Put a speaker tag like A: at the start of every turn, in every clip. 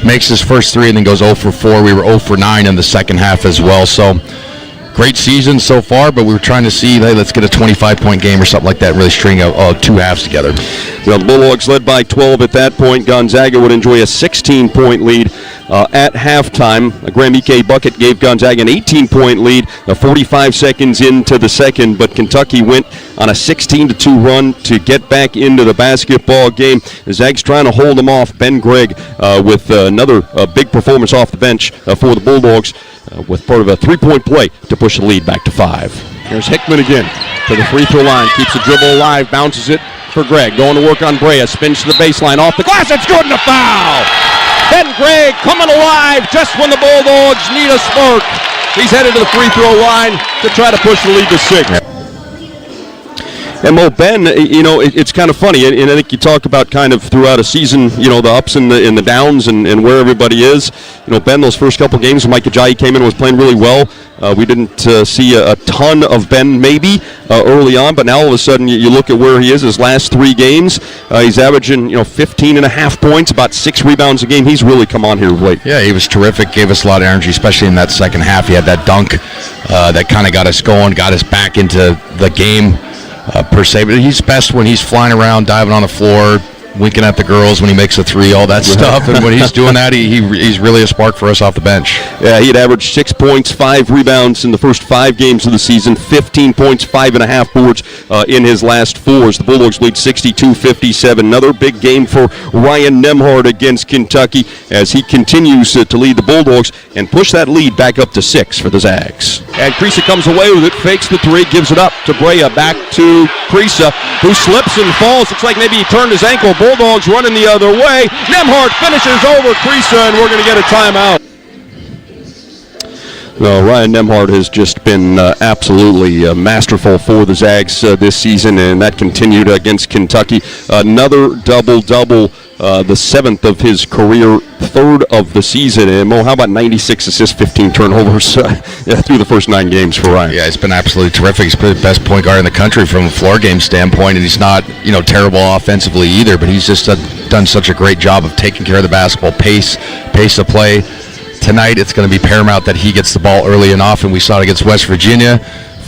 A: makes his first three and then goes 0 for 4. We were 0 for 9 in the second half as well. So great season so far, but we were trying to see, hey, let's get a 25-point game or something like that and really string two halves together.
B: Well, the Bulldogs led by 12 at that point. Gonzaga would enjoy a 16-point lead at halftime. A Graham Ike bucket gave Gonzaga an 18-point lead 45 seconds into the second, but Kentucky went on a 16-2 run to get back into the basketball game. The Zags trying to hold them off. Ben Gregg with another big performance off the bench for the Bulldogs with part of a three-point play to push the lead back to 5.
C: Here's Hickman again to the free throw line. Keeps the dribble alive. Bounces it for Gregg. Going to work on Brea. Spins to the baseline. Off the glass. It's good and a foul. Ben Gregg coming alive just when the Bulldogs need a spark. He's headed to the free throw line to try to push the lead to 6.
B: And Mo, Ben, it's kind of funny, and I think you talk about kind of throughout a season, the ups and the downs and where everybody is. Ben, those first couple games, Mike Ajayi came in and was playing really well. We didn't see a ton of Ben maybe early on, but now all of a sudden you look at where he is his last 3 games. He's averaging 15.5 points, about 6 rebounds a game. He's really come on here of late.
A: Yeah, he was terrific, gave us a lot of energy, especially in that second half. He had that dunk that kind of got us going, got us back into the game. Per se, but he's best when he's flying around, diving on the floor, winking at the girls when he makes a 3, all that stuff. And when he's doing that, he's really a spark for us off the bench.
B: Yeah, he had averaged 6 points, 5 rebounds in the first 5 games of the season, 15 points, 5.5 boards in his last 4. The Bulldogs lead 62-57. Another big game for Ryan Nembhard against Kentucky as he continues to lead the Bulldogs and push that lead back up to 6 for the Zags.
C: And Kriisa comes away with it, fakes the 3, gives it up to Brea, back to Kriisa, who slips and falls. Looks like maybe he turned his ankle. Bulldogs running the other way. Nembhard finishes over Kriisa, and we're going to get a timeout.
B: Well, Ryan Nembhard has just been absolutely masterful for the Zags this season, and that continued against Kentucky. Another double-double, the 7th of his career, 3rd of the season. And Mo, how about 96 assists, 15 turnovers through the first 9 games for Ryan?
A: Yeah, it's been absolutely terrific. He's the best point guard in the country from a floor game standpoint, and he's not, terrible offensively either, but he's just done such a great job of taking care of the basketball, pace of play. Tonight, it's going to be paramount that he gets the ball early and often. We saw it against West Virginia.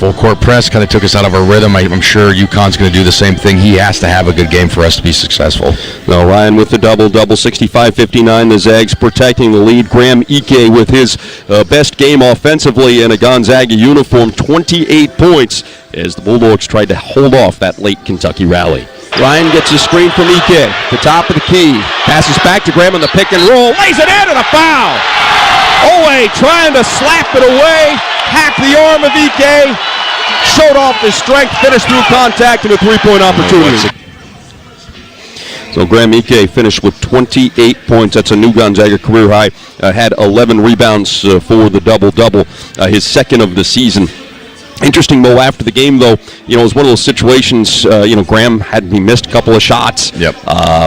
A: Full court press kind of took us out of our rhythm. I'm sure UConn's going to do the same thing. He has to have a good game for us to be successful.
B: Well, Ryan with the double-double, 65-59. The Zags protecting the lead. Graham Ike with his best game offensively in a Gonzaga uniform, 28 points as the Bulldogs tried to hold off that late Kentucky rally.
C: Ryan gets a screen from Ike. The top of the key. Passes back to Graham on the pick and roll. Lays it in and a foul. Owe trying to slap it away. Hacked the arm of Ike. Showed off his strength. Finished through contact and a 3-point opportunity.
B: So Graham Ike finished with 28 points. That's a new Gonzaga career high. Had 11 rebounds for the double-double. His second of the season. Interesting, Mo, after the game, though, it was one of those situations, Graham he missed a couple of shots.
A: Yep.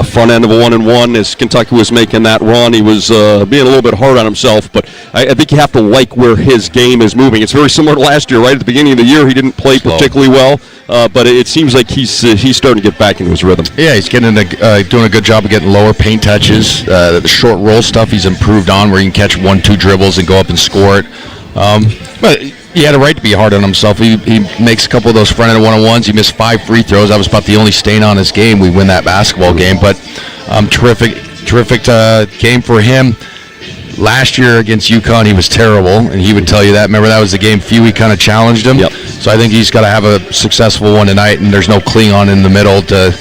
B: Front end of a 1-and-1 as Kentucky was making that run. He was being a little bit hard on himself, but I think you have to like where his game is moving. It's very similar to last year, right? At the beginning of the year, he didn't play particularly well, but it seems like he's starting to get back into his rhythm.
A: Yeah, he's getting doing a good job of getting lower paint touches. The short roll stuff he's improved on, where he can catch 1-2 dribbles and go up and score it. But he had a right to be hard on himself. He makes a couple of those front-end 1-on-1s. He missed 5 free throws. That was about the only stain on his game. We win that basketball game. But terrific game for him. Last year against UConn, he was terrible, and he would tell you that. Remember, that was the game Fewy kind of challenged him?
B: Yep.
A: So I think he's got to have a successful one tonight, and there's no Klingon in the middle to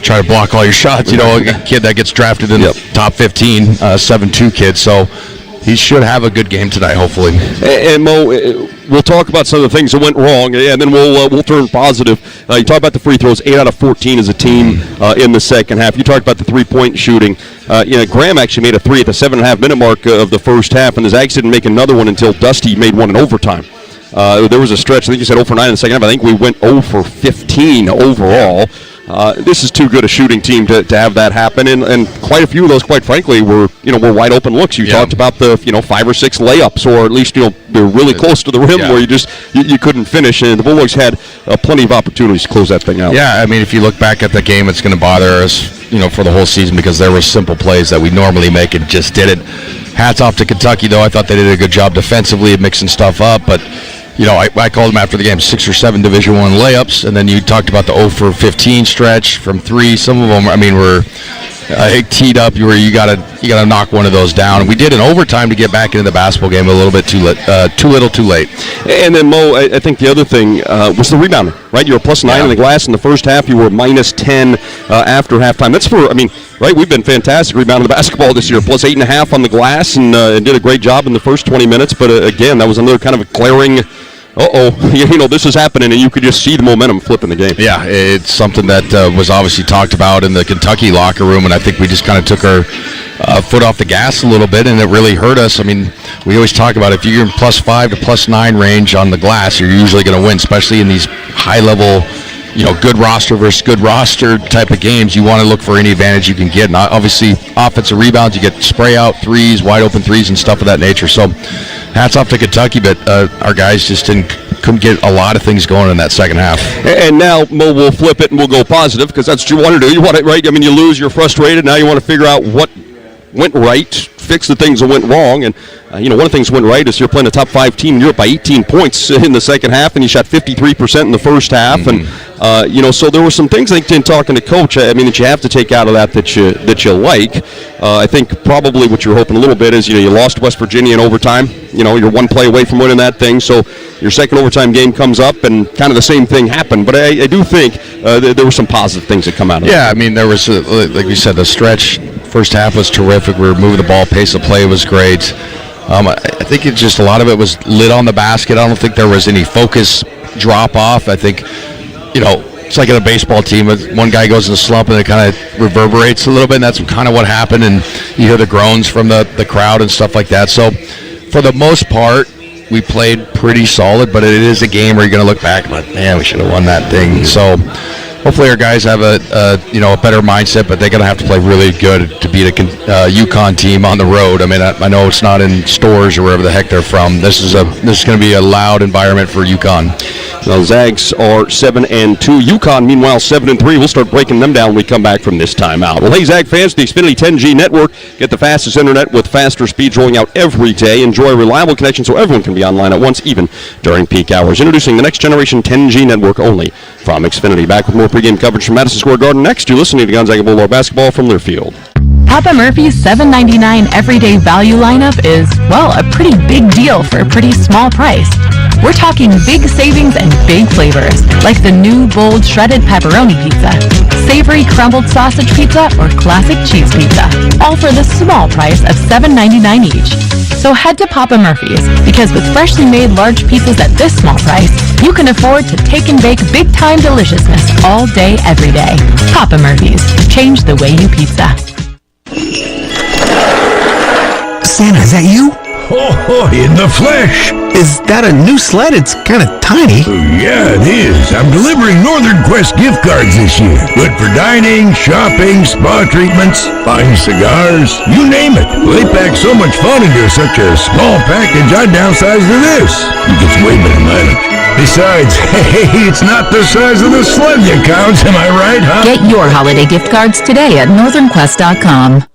A: try to block all your shots. A kid that gets drafted in the top 15, 7'2" kid. So he should have a good game tonight, hopefully.
B: And Mo, we'll talk about some of the things that went wrong, and then we'll turn positive. You talk about the free throws, 8 out of 14 as a team in the second half. You talked about the three-point shooting. Graham actually made a 3 at the 7.5-minute mark of the first half, and the Zags didn't make another one until Dusty made one in overtime. There was a stretch, I think you said 0 for 9 in the second half. I think we went 0 for 15 overall. This is too good a shooting team to have that happen, and quite a few of those, quite frankly, were wide open looks. You talked about the 5 or 6 layups, or at least they're really close to the rim where you couldn't finish, and the Bulldogs had plenty of opportunities to close that thing out.
A: Yeah, I mean, if you look back at the game, it's going to bother us for the whole season, because there were simple plays that we normally make and just didn't. Hats off to Kentucky, though. I thought they did a good job defensively of mixing stuff up, but I called them after the game 6 or 7 Division I layups, and then you talked about the 0 for 15 stretch from 3. Some of them, were teed up where you gotta knock one of those down. And we did in overtime to get back into the basketball game a little bit too little, too late.
B: And then Mo, I think the other thing was the rebounding. Right, you were +9 in the glass in the first half. You were -10 after halftime. That's right. We've been fantastic rebounding the basketball this year. +8.5 on the glass, and did a great job in the first 20 minutes. But again, that was another kind of a glaring. This is happening, and you could just see the momentum flipping the game.
A: Yeah, it's something that was obviously talked about in the Kentucky locker room, and I think we just kind of took our foot off the gas a little bit, and it really hurt us. We always talk about if you're in +5 to +9 range on the glass, you're usually going to win, especially in these high-level, good roster versus good roster type of games. You want to look for any advantage you can get, and obviously offensive rebounds, you get spray out threes, wide open threes, and stuff of that nature. So hats off to Kentucky, but our guys just couldn't get a lot of things going in that second half.
B: And now, Mo, we'll flip it and we'll go positive, because that's what you want to do. You want it right. You lose, you're frustrated. Now you want to figure out what went right, fix the things that went wrong. And, one of the things that went right is you're playing a top 5 team in Europe by 18 points in the second half, and you shot 53% in the first half. Mm-hmm. And, so there were some things, I think, in talking to Coach, that you have to take out of that you like. I think probably what you're hoping a little bit is, you lost West Virginia in overtime. You're one play away from winning that thing. So your second overtime game comes up, and kind of the same thing happened. But I do think there were some positive things that come out of it.
A: Yeah, there was, like we said, the stretch. First half was terrific. We were moving the ball. Pace of play was great. I think it's just a lot of it was lit on the basket. I don't think there was any focus drop off. I think, it's like in a baseball team. One guy goes in a slump and it kind of reverberates a little bit, and that's kind of what happened. And you hear the groans from the crowd and stuff like that. So for the most part, we played pretty solid, but it is a game where you're going to look back and like, man, we should have won that thing. So hopefully our guys have a better mindset, but they're going to have to play really good to beat a UConn team on the road. I know it's not in stores or wherever the heck they're from. This is going to be a loud environment for UConn.
B: Well, Zags are 7-2. UConn, meanwhile, 7-3. We'll start breaking them down when we come back from this timeout. Well, hey, Zag fans, the Xfinity 10G network. Get the fastest internet with faster speeds rolling out every day. Enjoy a reliable connection so everyone can be online at once, even during peak hours. Introducing the next generation 10G network only from Xfinity. Back with more pregame coverage from Madison Square Garden next. You're listening to Gonzaga Bulldogs basketball from Learfield.
D: Papa Murphy's $7.99 everyday value lineup is, a pretty big deal for a pretty small price. We're talking big savings and big flavors, like the new bold shredded pepperoni pizza, savory crumbled sausage pizza, or classic cheese pizza, all for the small price of $7.99 each. So head to Papa Murphy's, because with freshly made large pizzas at this small price, you can afford to take and bake big-time deliciousness all day, every day. Papa Murphy's. Change the way you pizza.
E: Santa, is that you?
F: Oh, in the flesh.
E: Is that a new sled? It's kind of tiny.
F: Yeah, it is. I'm delivering Northern Quest gift cards this year. Good for dining, shopping, spa treatments, fine cigars, you name it. Well, they pack so much fun into such a small package, I downsized to this. It gets way better mileage. Besides, hey, it's not the size of the sled that counts, am I right, huh?
D: Get your holiday gift cards today at northernquest.com.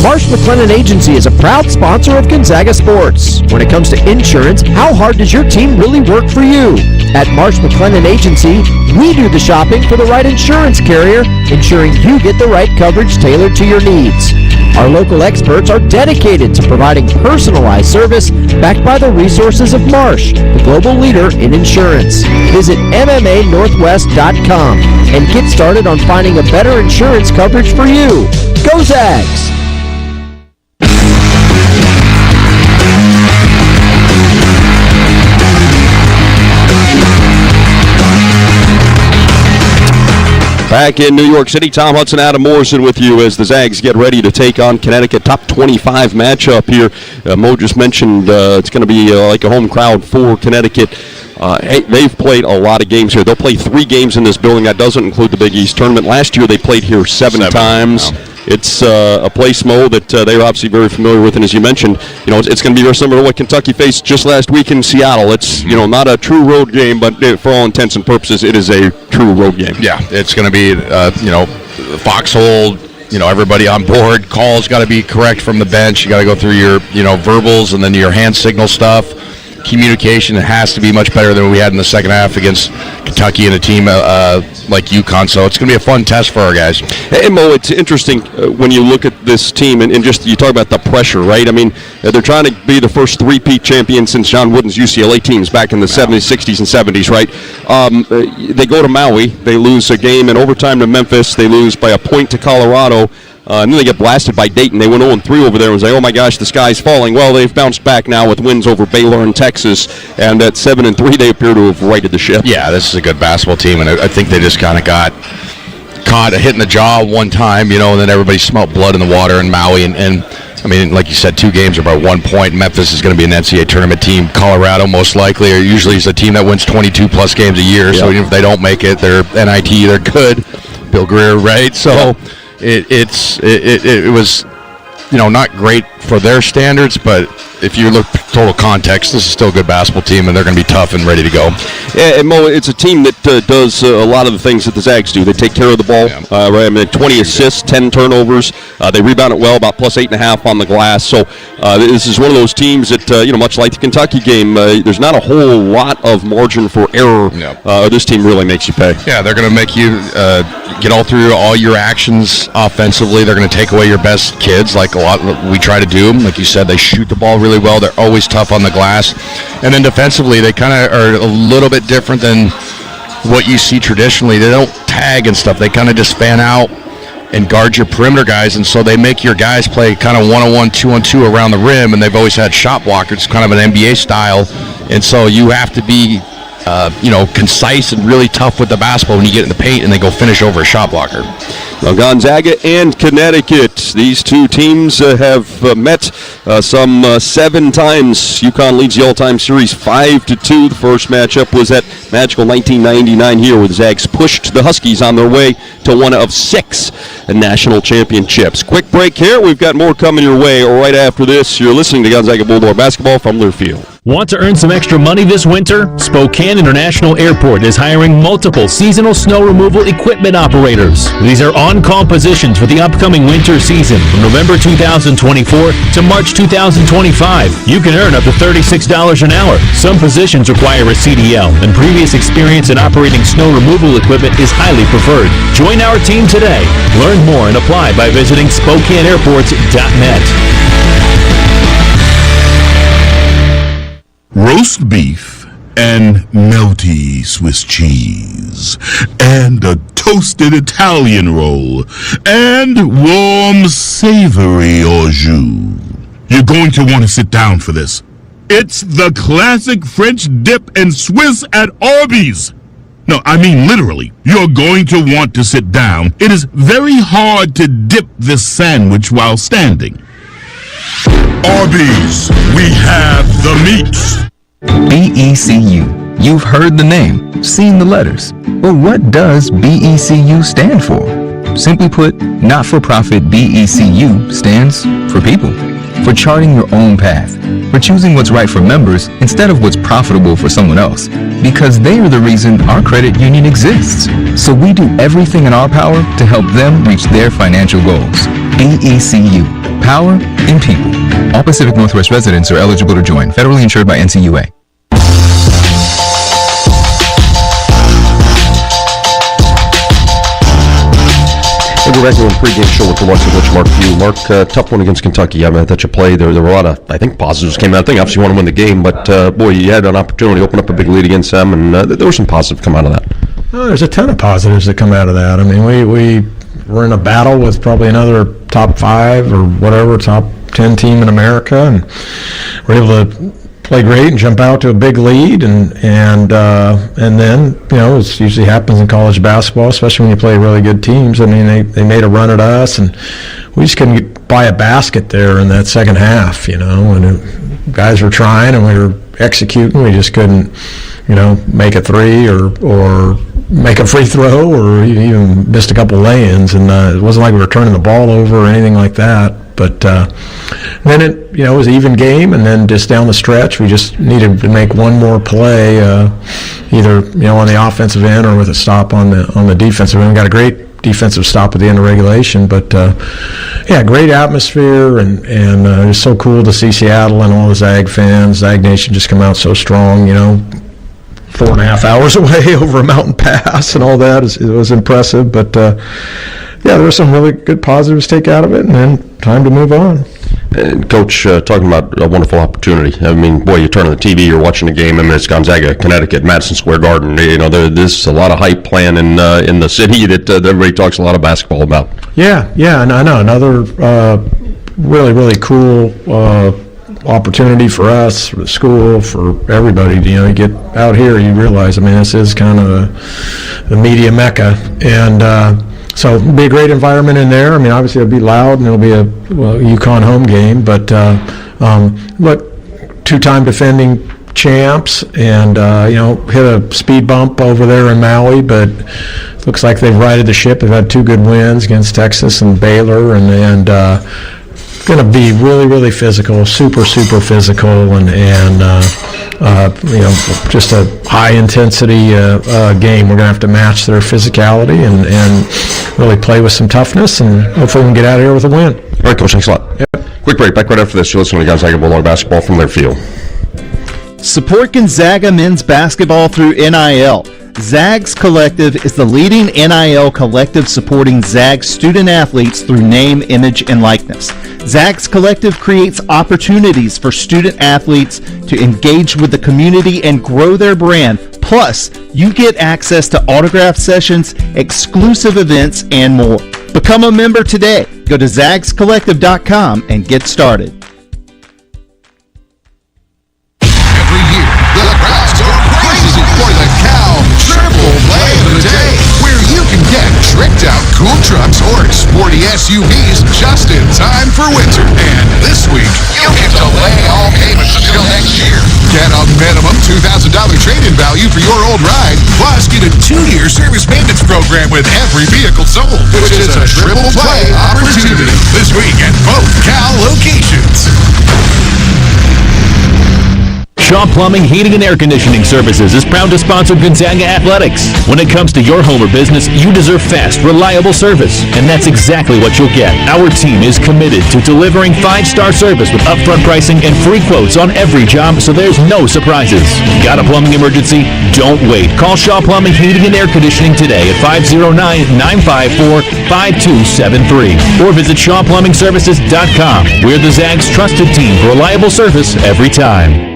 G: Marsh McLennan Agency is a proud sponsor of Gonzaga Sports. When it comes to insurance, how hard does your team really work for you? At Marsh McLennan Agency, we do the shopping for the right insurance carrier, ensuring you get the right coverage tailored to your needs. Our local experts are dedicated to providing personalized service backed by the resources of Marsh, the global leader in insurance. Visit MMANorthwest.com and get started on finding a better insurance coverage for you. Go Zags!
B: Back in New York City, Tom Hudson, Adam Morrison with you as the Zags get ready to take on Connecticut. Top 25 matchup here. Mo just mentioned it's going to be like a home crowd for Connecticut. They've played a lot of games here. They'll play 3 games in this building. That doesn't include the Big East tournament. Last year they played here 7 times. Wow. It's a place, Mo, that they're obviously very familiar with, and as you mentioned, it's going to be very similar to what Kentucky faced just last week in Seattle. It's not a true road game, but for all intents and purposes, it is a true road game.
A: Yeah, it's going to be foxhole. Everybody on board. Calls got to be correct from the bench. You got to go through your, verbals and then your hand signal stuff. Communication has to be much better than we had in the second half against Kentucky and a team like UConn. So it's going to be a fun test for our guys.
B: Hey, Mo, it's interesting when you look at this team and just you talk about the pressure, right? I mean, they're trying to be the first three-peat champion since John Wooden's UCLA teams back in the 70s, 60s, and 70s, right? They go to Maui. They lose a game in overtime to Memphis. They lose by a point to Colorado. And then they get blasted by Dayton. They went 0-3 over there and was like, oh my gosh, the sky's falling. Well, they've bounced back now with wins over Baylor and Texas, and at 7-3, they appear to have righted the ship.
A: Yeah, this is a good basketball team, and I think they just kind of got caught a hit in the jaw one time, and then everybody smelled blood in the water in Maui. And I mean, like you said, 2 games are about 1 point. Memphis is going to be an NCAA tournament team. Colorado, most likely, or usually is a team that wins 22-plus games a year. Yep. So even if they don't make it, they're NIT, they're good. Bill Greer, right? So. Yep. It was, not great for their standards, but if you look total context, this is still a good basketball team, and they're going to be tough and ready to go.
B: Yeah, and Mo, it's a team that does a lot of the things that the Zags do. They take care of the ball, right? I mean, 20 assists, 10 turnovers. They rebound it well, about plus 8.5 on the glass. So this is one of those teams that, much like the Kentucky game, there's not a whole lot of margin for error. This team really makes you pay.
A: Yeah, they're going to make you get all through all your actions offensively. They're going to take away your best kids, like a lot we try to do. Like you said, they shoot the ball really well. They're always tough on the glass. And then defensively, they kind of are a little bit different than what you see traditionally. They don't tag and stuff. They kind of just fan out and guard your perimeter guys, and so they make your guys play kind of 1-on-1, 2-on-2 around the rim, and they've always had shot blockers, kind of an NBA style. And so you have to be concise and really tough with the basketball when you get in the paint and they go finish over a shot blocker.
B: Now, Gonzaga and Connecticut, these two teams have met some 7 times. UConn leads the all-time series 5-2. The first matchup was that magical 1999 here where the Zags pushed the Huskies on their way to one of 6 national championships. Quick break here. We've got more coming your way right after this. You're listening to Gonzaga Bulldog basketball from Learfield.
H: Want to earn some extra money this winter? Spokane International Airport is hiring multiple seasonal snow removal equipment operators. These are on-call positions for the upcoming winter season from November 2024 to March 2025. You can earn up to $36 an hour. Some positions require a CDL, and previous experience in operating snow removal equipment is highly preferred. Join our team today. Learn more and apply by visiting SpokaneAirports.net.
F: Roast beef and melty Swiss cheese and a toasted Italian roll and warm savory au jus. You're going to want to sit down for this. It's the classic French dip and Swiss at Arby's. No, I mean literally. You're going to want to sit down. It is very hard to dip this sandwich while standing. Arby's, we have the meats.
E: BECU. You've heard the name, seen the letters. But what does BECU stand for? Simply put, not-for-profit BECU stands for people. For charting your own path. For choosing what's right for members instead of what's profitable for someone else. Because they are the reason our credit union exists. So we do everything in our power to help them reach their financial goals. BECU. Power in people. All Pacific Northwest residents are eligible to join. Federally insured by NCUA.
B: We'll go back to a pregame show with the Lucky Coach Mark Few. Mark, tough one against Kentucky. I mean, I thought you played. There were a lot of, I think, positives came out. I think obviously you want to win the game, but boy, you had an opportunity to open up a big lead against them, and there were some positives come out of that.
I: Oh, there's a ton of positives that come out of that. I mean, we were in a battle with probably another top 5 or whatever, top 10 team in America, and we're able to play great and jump out to a big lead, and then, it usually happens in college basketball, especially when you play really good teams. I mean, they made a run at us, and we just couldn't buy a basket there in that second half, and guys were trying and we were executing. We just couldn't, make a three or make a free throw or even missed a couple lay-ins, and it wasn't like we were turning the ball over or anything like that. But then it was an even game, and then just down the stretch, we just needed to make one more play, either on the offensive end or with a stop on the defensive end. We got a great defensive stop at the end of regulation. But yeah, great atmosphere, and it's so cool to see Seattle and all the Zag fans, Zag Nation, just come out so strong. 4.5 hours away over a mountain pass and all that. It was impressive. But yeah, there were some really good positives to take out of it, and then time to move on.
B: And Coach, talking about a wonderful opportunity. I mean, boy, you turn on the TV, you're watching the game. I mean, it's Gonzaga, Connecticut, Madison Square Garden. There's a lot of hype playing in the city that everybody talks a lot of basketball about.
I: Yeah, and I know another really, really cool opportunity for us, for the school, for everybody. You get out here, you realize, I mean, this is kind of the media mecca, and so it'll be a great environment in there. I mean, obviously it'll be loud, and it'll be a UConn home game, but look, two-time defending champs, and hit a speed bump over there in Maui, but looks like they've righted the ship. They've had 2 good wins against Texas and Baylor, and going to be really, really physical, super physical, and just a high-intensity game. We're going to have to match their physicality and really play with some toughness, and hopefully we can get out of here with a win.
B: All right, Coach, thanks a lot.
I: Yep.
B: Quick break. Back right after this. You're listening to Gonzaga Bulldog basketball from their field.
J: Support Gonzaga men's basketball through NIL. Zags Collective is the leading NIL collective supporting Zags student athletes through name, image, and likeness. Zags Collective creates opportunities for student athletes to engage with the community and grow their brand. Plus, you get access to autograph sessions, exclusive events, and more. Become a member today. Go to zagscollective.com and get started.
K: Every year, the crowds go crazy for the Cal Triple Play of the Day, where you can get tricked out cool trucks or sporty SUVs just in time for winter. And this week, you can delay all payments until next year. Get a minimum $2,000 trade-in value for your old ride, plus get a 2-year service maintenance program with every vehicle sold, which is a triple play opportunity this week at both Cal locations.
H: Shaw Plumbing, Heating, and Air Conditioning Services is proud to sponsor Gonzaga Athletics. When it comes to your home or business, you deserve fast, reliable service, and that's exactly what you'll get. Our team is committed to delivering 5-star service with upfront pricing and free quotes on every job, so there's no surprises. Got a plumbing emergency? Don't wait. Call Shaw Plumbing, Heating, and Air Conditioning today at 509-954-5273 or visit ShawPlumbingServices.com. We're the Zags' trusted team for reliable service every time.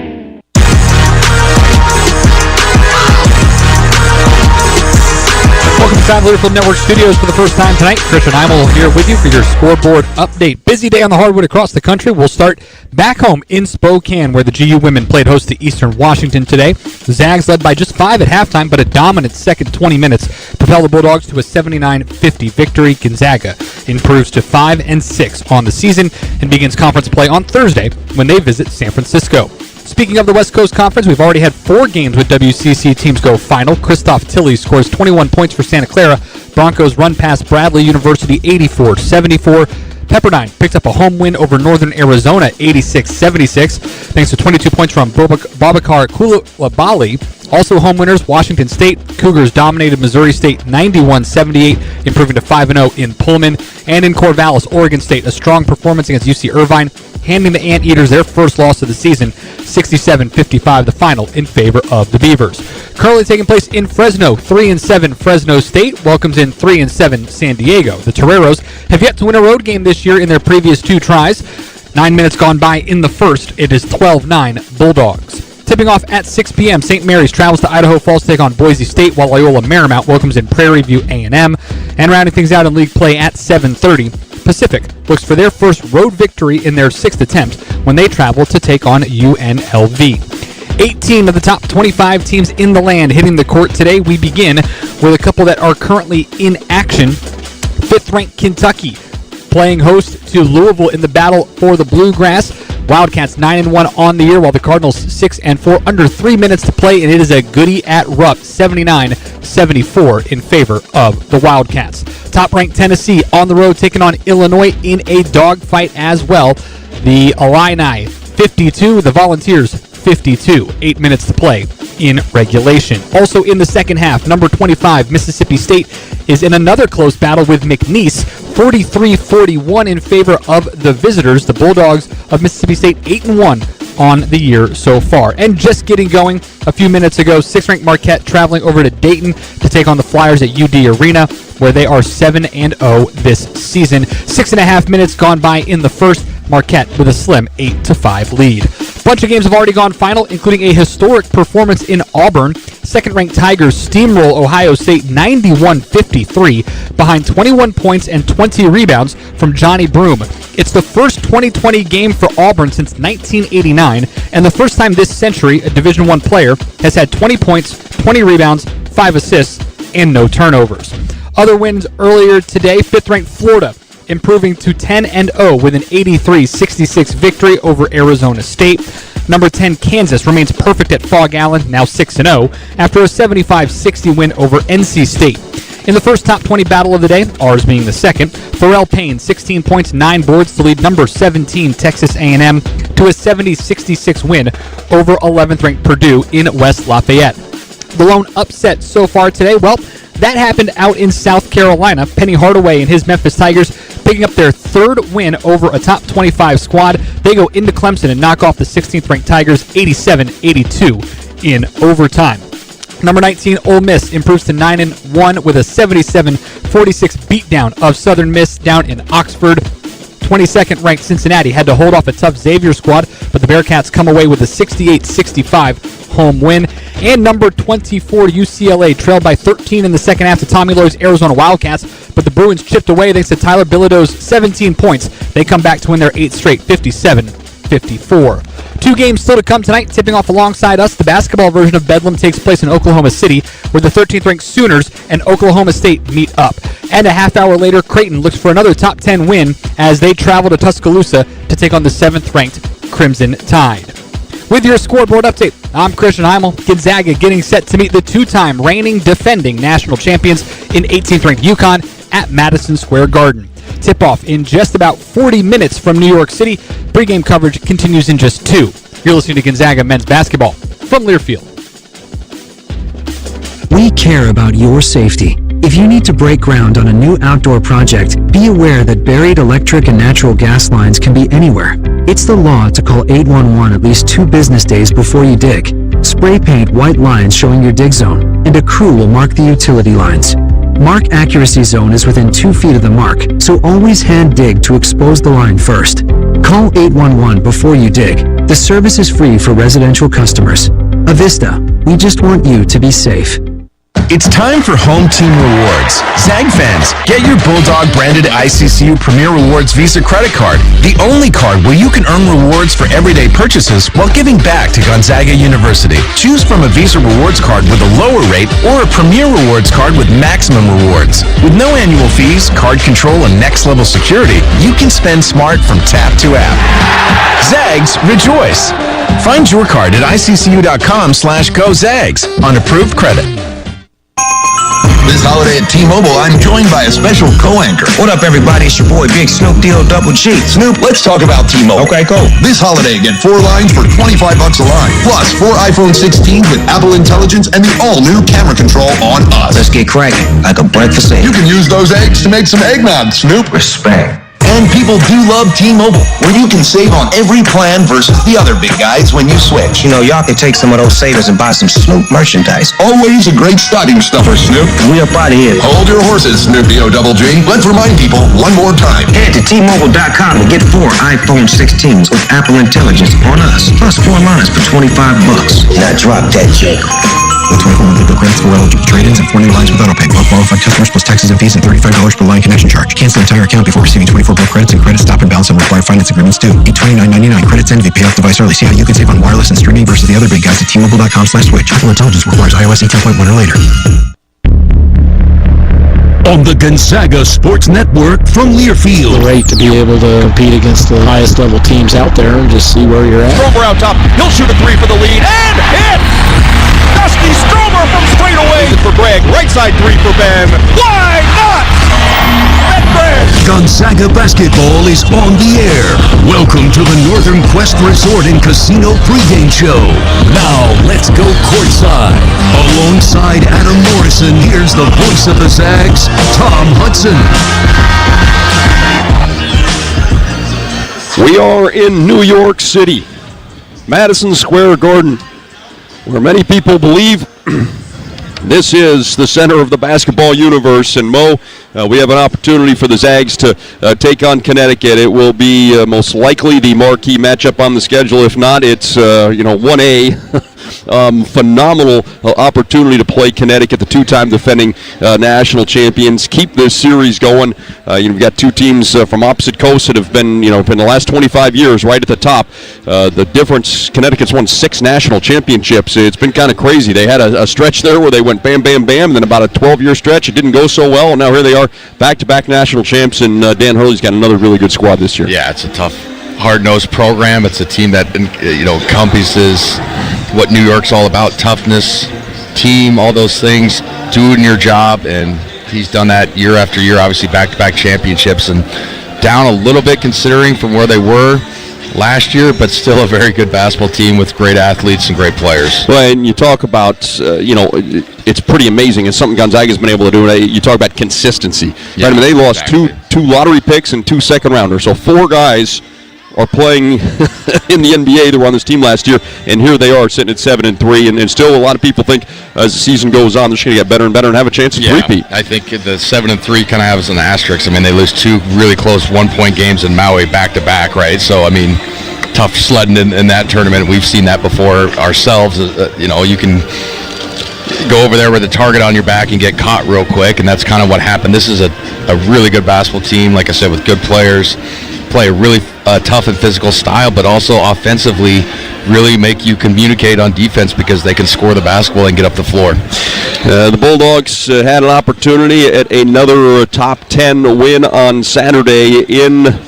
L: Welcome to Sound Leaderfield Network Studios for the first time tonight. Christian Eimel here with you for your scoreboard update. Busy day on the hardwood across the country. We'll start back home in Spokane, where the GU women played host to Eastern Washington today. The Zags led by just 5 at halftime, but a dominant second 20 minutes propelled the Bulldogs to a 79-50 victory. Gonzaga improves to 5-6 on the season and begins conference play on Thursday when they visit San Francisco. Speaking of the West Coast Conference, we've already had 4 games with WCC teams go final. Christoph Tilley scores 21 points for Santa Clara. Broncos run past Bradley University 84-74. Pepperdine picks up a home win over Northern Arizona 86-76, thanks to 22 points from Babakar Coulibaly. Also home winners, Washington State. Cougars dominated Missouri State 91-78, improving to 5-0 in Pullman. And in Corvallis, Oregon State, a strong performance against UC Irvine, handing the Anteaters their first loss of the season, 67-55, the final in favor of the Beavers. Currently taking place in Fresno, 3-7 Fresno State welcomes in 3-7 San Diego. The Toreros have yet to win a road game this year in their previous 2 tries. 9 minutes gone by in the first. It is 12-9 Bulldogs. Tipping off at 6 p.m., St. Mary's travels to Idaho Falls to take on Boise State, while Loyola Marymount welcomes in Prairie View A&M. And rounding things out in league play at 7:30, Pacific looks for their first road victory in their 6th attempt when they travel to take on UNLV. 18 of the top 25 teams in the land hitting the court today. We begin with a couple that are currently in action. 5th-ranked Kentucky playing host to Louisville in the battle for the Bluegrass. Wildcats 9-1 on the year, while the Cardinals 6-4. Under 3 minutes to play, and it is a goodie at Rupp, 79-74 in favor of the Wildcats. Top-ranked Tennessee on the road taking on Illinois in a dogfight as well. The Illini 52, the Volunteers 52. 8 minutes to play in regulation. Also in the second half, number 25 Mississippi State is in another close battle with McNeese, 43-41 in favor of the visitors. The Bulldogs of Mississippi State 8-1 on the year so far. And just getting going a few minutes ago, 6th-ranked Marquette traveling over to Dayton to take on the Flyers at UD Arena, where they are 7-0 this season. 6.5 minutes gone by in the first. Marquette with a slim 8-5 lead. A bunch of games have already gone final, including a historic performance in Auburn. 2nd-ranked Tigers steamroll Ohio State 91-53 behind 21 points and 20 rebounds from Johnny Broome. It's the first 2020 game for Auburn since 1989, and the first time this century a Division I player has had 20 points, 20 rebounds, 5 assists, and no turnovers. Other wins earlier today, 5th-ranked Florida improving to 10-0 with an 83-66 victory over Arizona State. Number 10 Kansas remains perfect at Fog Allen, now 6-0, after a 75-60 win over NC State. In the first top 20 battle of the day, ours being the second, Pharrell Payne, 16 points, 9 boards to lead number 17 Texas A&M to a 70-66 win over 11th-ranked Purdue in West Lafayette. The lone upset so far today, well, that happened out in South Carolina. Penny Hardaway and his Memphis Tigers picking up their 3rd win over a top 25 squad. They go into Clemson and knock off the 16th-ranked Tigers 87-82 in overtime. Number 19, Ole Miss improves to 9-1 with a 77-46 beatdown of Southern Miss down in Oxford. 22nd-ranked Cincinnati had to hold off a tough Xavier squad, but the Bearcats come away with a 68-65 home win. And number 24, UCLA trailed by 13 in the second half to Tommy Lloyd's Arizona Wildcats, but the Bruins chipped away thanks to Tyler Bilodeau's 17 points. They come back to win their 8th straight, 57-54. 2 games still to come tonight. Tipping off alongside us, the basketball version of Bedlam takes place in Oklahoma City, where the 13th-ranked Sooners and Oklahoma State meet up. And a half hour later, Creighton looks for another top 10 win as they travel to Tuscaloosa to take on the 7th-ranked Crimson Tide. With your scoreboard update, I'm Christian Heimel. Gonzaga getting set to meet the 2-time reigning defending national champions in 18th-ranked UConn at Madison Square Garden. Tip-off in just about 40 minutes from New York City. Pre-game coverage continues in just 2. You're listening to Gonzaga men's basketball from Learfield.
M: We care about your safety. If you need to break ground on a new outdoor project, be aware that buried electric and natural gas lines can be anywhere. It's the law to call 811 at least 2 business days before you dig. Spray paint white lines showing your dig zone, and a crew will mark the utility lines. Mark accuracy zone is within 2 feet of the mark, so always hand dig to expose the line first. Call 811 before you dig. The service is free for residential customers. Avista, we just want you to be safe.
N: It's time for Home Team Rewards. Zag fans, get your Bulldog branded ICCU Premier Rewards Visa credit card, the only card where you can earn rewards for everyday purchases while giving back to Gonzaga University. Choose from a Visa Rewards card with a lower rate or a Premier Rewards card with maximum rewards. With no annual fees, card control, and next-level security, you can spend smart from tap to app. Zags, rejoice! Find your card at iccu.com/gozags on approved credit.
K: This holiday at T-Mobile, I'm joined by a special co-anchor.
O: What up, everybody? It's your boy, Big Snoop Deal Double G.
K: Snoop, let's talk about T-Mobile.
O: Okay, cool.
K: This holiday, get 4 lines for $25 a line. Plus, 4 iPhone 16s with Apple Intelligence and the all-new camera control on us.
O: Let's get cracking, like a breakfast egg.
K: You can use those eggs to make some eggnog, Snoop.
O: Respect.
K: And people do love T-Mobile, where you can save on every plan versus the other big guys when you switch.
O: You know, y'all can take some of those savings and buy some Snoop merchandise.
K: Always a great stocking stuffer, Snoop.
O: We up out of here.
K: Hold your horses, Snoopy O-double-G. Let's remind people one more time.
O: Head to T-Mobile.com and get 4 iPhone 16s with Apple Intelligence on us. Plus 4 lines for $25. Now drop that check.
P: With 24 monthly bill credits for eligible trade-ins and 4 new lines with autopay. All qualified customers plus taxes and fees and $35 per line connection charge. Cancel entire account before receiving 24 bill credits and credit stop and balance on required finance agreements due. $29.99. Credits end if you pay off device early. See how you can save on wireless and streaming versus the other big guys at T-Mobile.com/switch. Apple Intelligence requires iOS 18.1 or later.
F: On the Gonzaga Sports Network from Learfield.
Q: Great to be able to compete against the highest level teams out there and just see where you're at.
C: Stromer out top. He'll shoot a 3 for the lead and hit! Dusty Stromer from straight away for Greg. Right side 3 for Ben. Why not? Ben Greg.
F: Gonzaga basketball is on the air. Welcome to the Northern Quest Resort and Casino pregame show. Now, let's go courtside. Alongside Adam Morrison, here's the voice of the Zags, Tom Hudson.
B: We are in New York City, Madison Square Garden, where many people believe this is the center of the basketball universe. And Mo, we have an opportunity for the Zags to take on Connecticut. It will be most likely the marquee matchup on the schedule. If not, it's 1A. Phenomenal opportunity to play Connecticut, the two-time defending national champions. Keep this series going. You've got two teams from opposite coasts that have been, in the last 25 years, right at the top. The difference: Connecticut's won 6 national championships. It's been kind of crazy. They had a stretch there where they went bam, bam, bam, and then about a 12-year stretch. It didn't go so well, and now here they are, back-to-back national champs. And Dan Hurley's got another really good squad this year.
A: Yeah, it's a tough, hard-nosed program. It's a team that encompasses what New York's all about: toughness, team, all those things, doing your job, and he's done that year after year. Obviously back-to-back championships, and down a little bit considering from where they were last year, but still a very good basketball team with great athletes and great players.
B: Well, and you talk about, it's pretty amazing. It's something Gonzaga's been able to do. You talk about consistency.
A: Yeah,
B: right? I mean, they lost
A: exactly.
B: two lottery picks and 2 second-rounders, so 4 guys are playing in the NBA that were on this team last year, and here they are sitting at 7-3, and still a lot of people think as the season goes on, they're just going to get better and better and have a chance to repeat.
A: I think the 7-3 kind of has an asterisk. I mean, they lose 2 really close 1-point games in Maui back-to-back, right? So, I mean, tough sledding in that tournament. We've seen that before ourselves. You can go over there with a target on your back and get caught real quick, and that's kind of what happened. This is a really good basketball team, like I said, with good players. Play a really tough and physical style, but also offensively really make you communicate on defense because they can score the basketball and get up the floor.
B: The Bulldogs had an opportunity at another top 10 win on Saturday in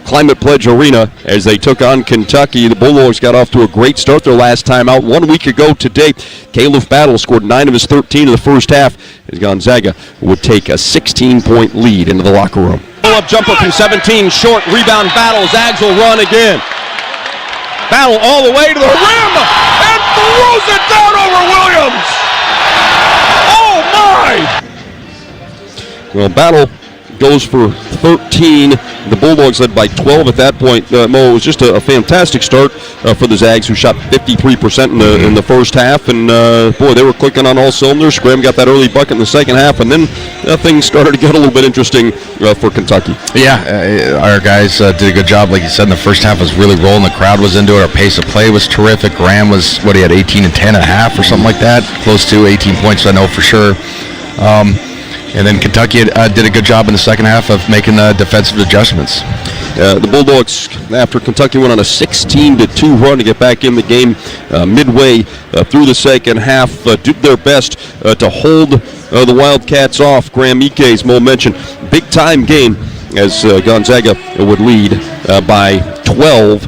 B: Climate Pledge Arena as they took on Kentucky. The Bulldogs got off to a great start their last time out 1 week ago today. Caleb Battle scored 9 of his 13 in the first half as Gonzaga would take a 16-point lead into the locker room.
C: Pull-up jumper from 17, short, rebound Battle. Zags will run again. Battle all the way to the rim and throws it down over Williams. Oh my!
B: Well, Battle goes for 13. The Bulldogs led by 12 at that point. Mo, it was just a fantastic start for the Zags, who shot 53% in the first half. And, they were clicking on all cylinders. Graham got that early bucket in the second half, and then things started to get a little bit interesting for Kentucky.
A: Yeah, our guys did a good job. Like you said, in the first half was really rolling. The crowd was into it. Our pace of play was terrific. Graham was, he had 18 and 10 and a half or something like that. Close to 18 points, I know for sure. And then Kentucky did a good job in the second half of making defensive adjustments.
B: The Bulldogs, after Kentucky went on a 16-2 run to get back in the game midway through the second half, did their best to hold the Wildcats off. Graham Ike, as Mo mentioned, big-time game as Gonzaga would lead by 12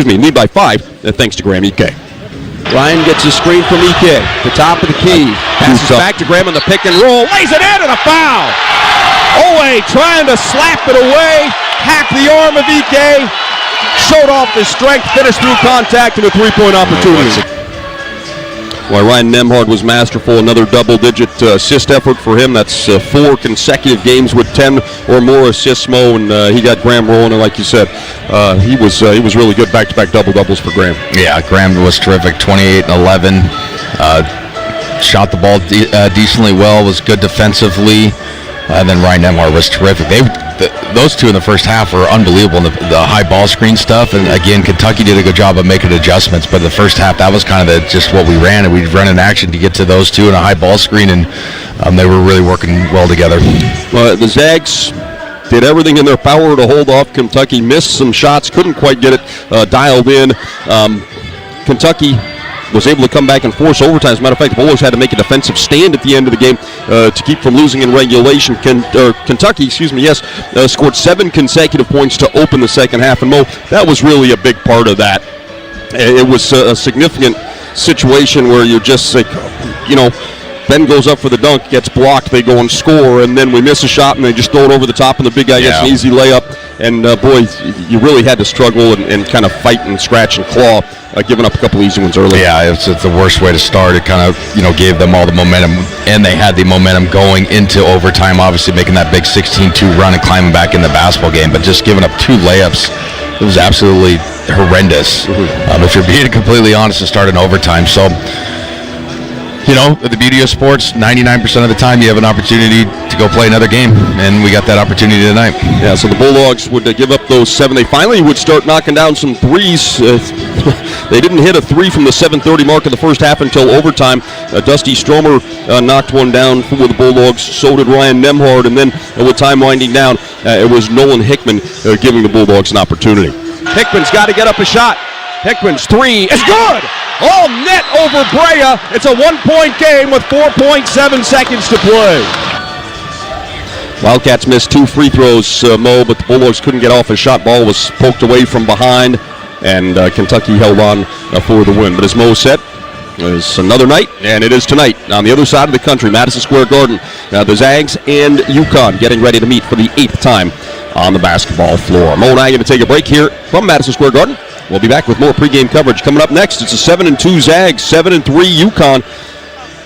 B: lead by 5 thanks to Graham Ike.
C: Ryan gets a screen from Ike, the top of the key. Passes back to Graham on the pick and roll. Lays it in and a foul. Owe trying to slap it away. Hacked the arm of Ike. Showed off his strength. Finished through contact and a 3-point opportunity.
B: Well, Ryan Nemhard was masterful. Another double-digit assist effort for him. That's 4 consecutive games with 10 or more assists, Mo, and he got Graham rolling. And like you said, he was really good. Back-to-back double-doubles for Graham.
A: Yeah, Graham was terrific. 28 and 11. Shot the ball decently well. Was good defensively. And then Ryan Nemhard was terrific. Those two in the first half were unbelievable in the high ball screen stuff. And again, Kentucky did a good job of making adjustments. But the first half, that was kind of just what we ran. And we'd run in action to get to those two in a high ball screen. And they were really working well together.
B: Well, the Zags did everything in their power to hold off Kentucky. Missed some shots. Couldn't quite get it dialed in. Kentucky was able to come back and force overtime. As a matter of fact, the Bulldogs had to make a defensive stand at the end of the game to keep from losing in regulation. Kentucky, scored 7 consecutive points to open the second half. And Mo, that was really a big part of that. It was a significant situation where you're just like, then goes up for the dunk, gets blocked, they go and score, and then we miss a shot, and they just throw it over the top, and the big guy gets an easy layup. And, boy, you really had to struggle and kind of fight and scratch and claw, giving up a couple easy ones early.
A: Yeah, it's the worst way to start. It kind of, gave them all the momentum, and they had the momentum going into overtime, obviously making that big 16-2 run and climbing back in the basketball game, but just giving up 2 layups, it was absolutely horrendous, if you're being completely honest, to start in overtime. So, the beauty of sports, 99% of the time you have an opportunity to go play another game, and we got that opportunity tonight.
B: Yeah, so the Bulldogs would give up those 7. They finally would start knocking down some threes. They didn't hit a 3 from the 7:30 mark of the first half until overtime. Dusty Stromer knocked one down for the Bulldogs. So did Ryan Nemhard, and then with time winding down, it was Nolan Hickman giving the Bulldogs an opportunity.
C: Hickman's got to get up a shot. Hickman's 3 is good. All net over Brea. It's a 1-point game with 4.7 seconds to play.
B: Wildcats missed 2 free throws, Mo, but the Bulldogs couldn't get off a shot. Ball was poked away from behind, and Kentucky held on for the win. But as Mo said, it's another night, and it is tonight on the other side of the country, Madison Square Garden. The Zags and UConn getting ready to meet for the 8th time on the basketball floor. Mo and I are going to take a break here from Madison Square Garden. We'll be back with more pregame coverage. Coming up next, it's a 7-2 Zags, 7-3 UConn.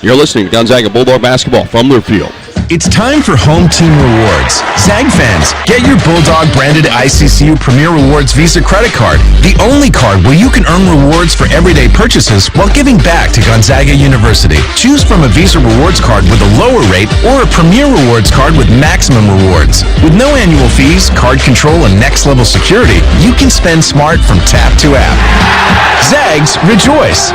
B: You're listening to Gonzaga Bulldog basketball from their field.
N: It's time for home team rewards. Zag fans, get your Bulldog branded ICCU Premier Rewards Visa credit card, the only card where you can earn rewards for everyday purchases while giving back to Gonzaga University. Choose from a Visa Rewards card with a lower rate or a Premier Rewards card with maximum rewards. With no annual fees, card control, and next level security, you can spend smart from tap to app. Zags, rejoice!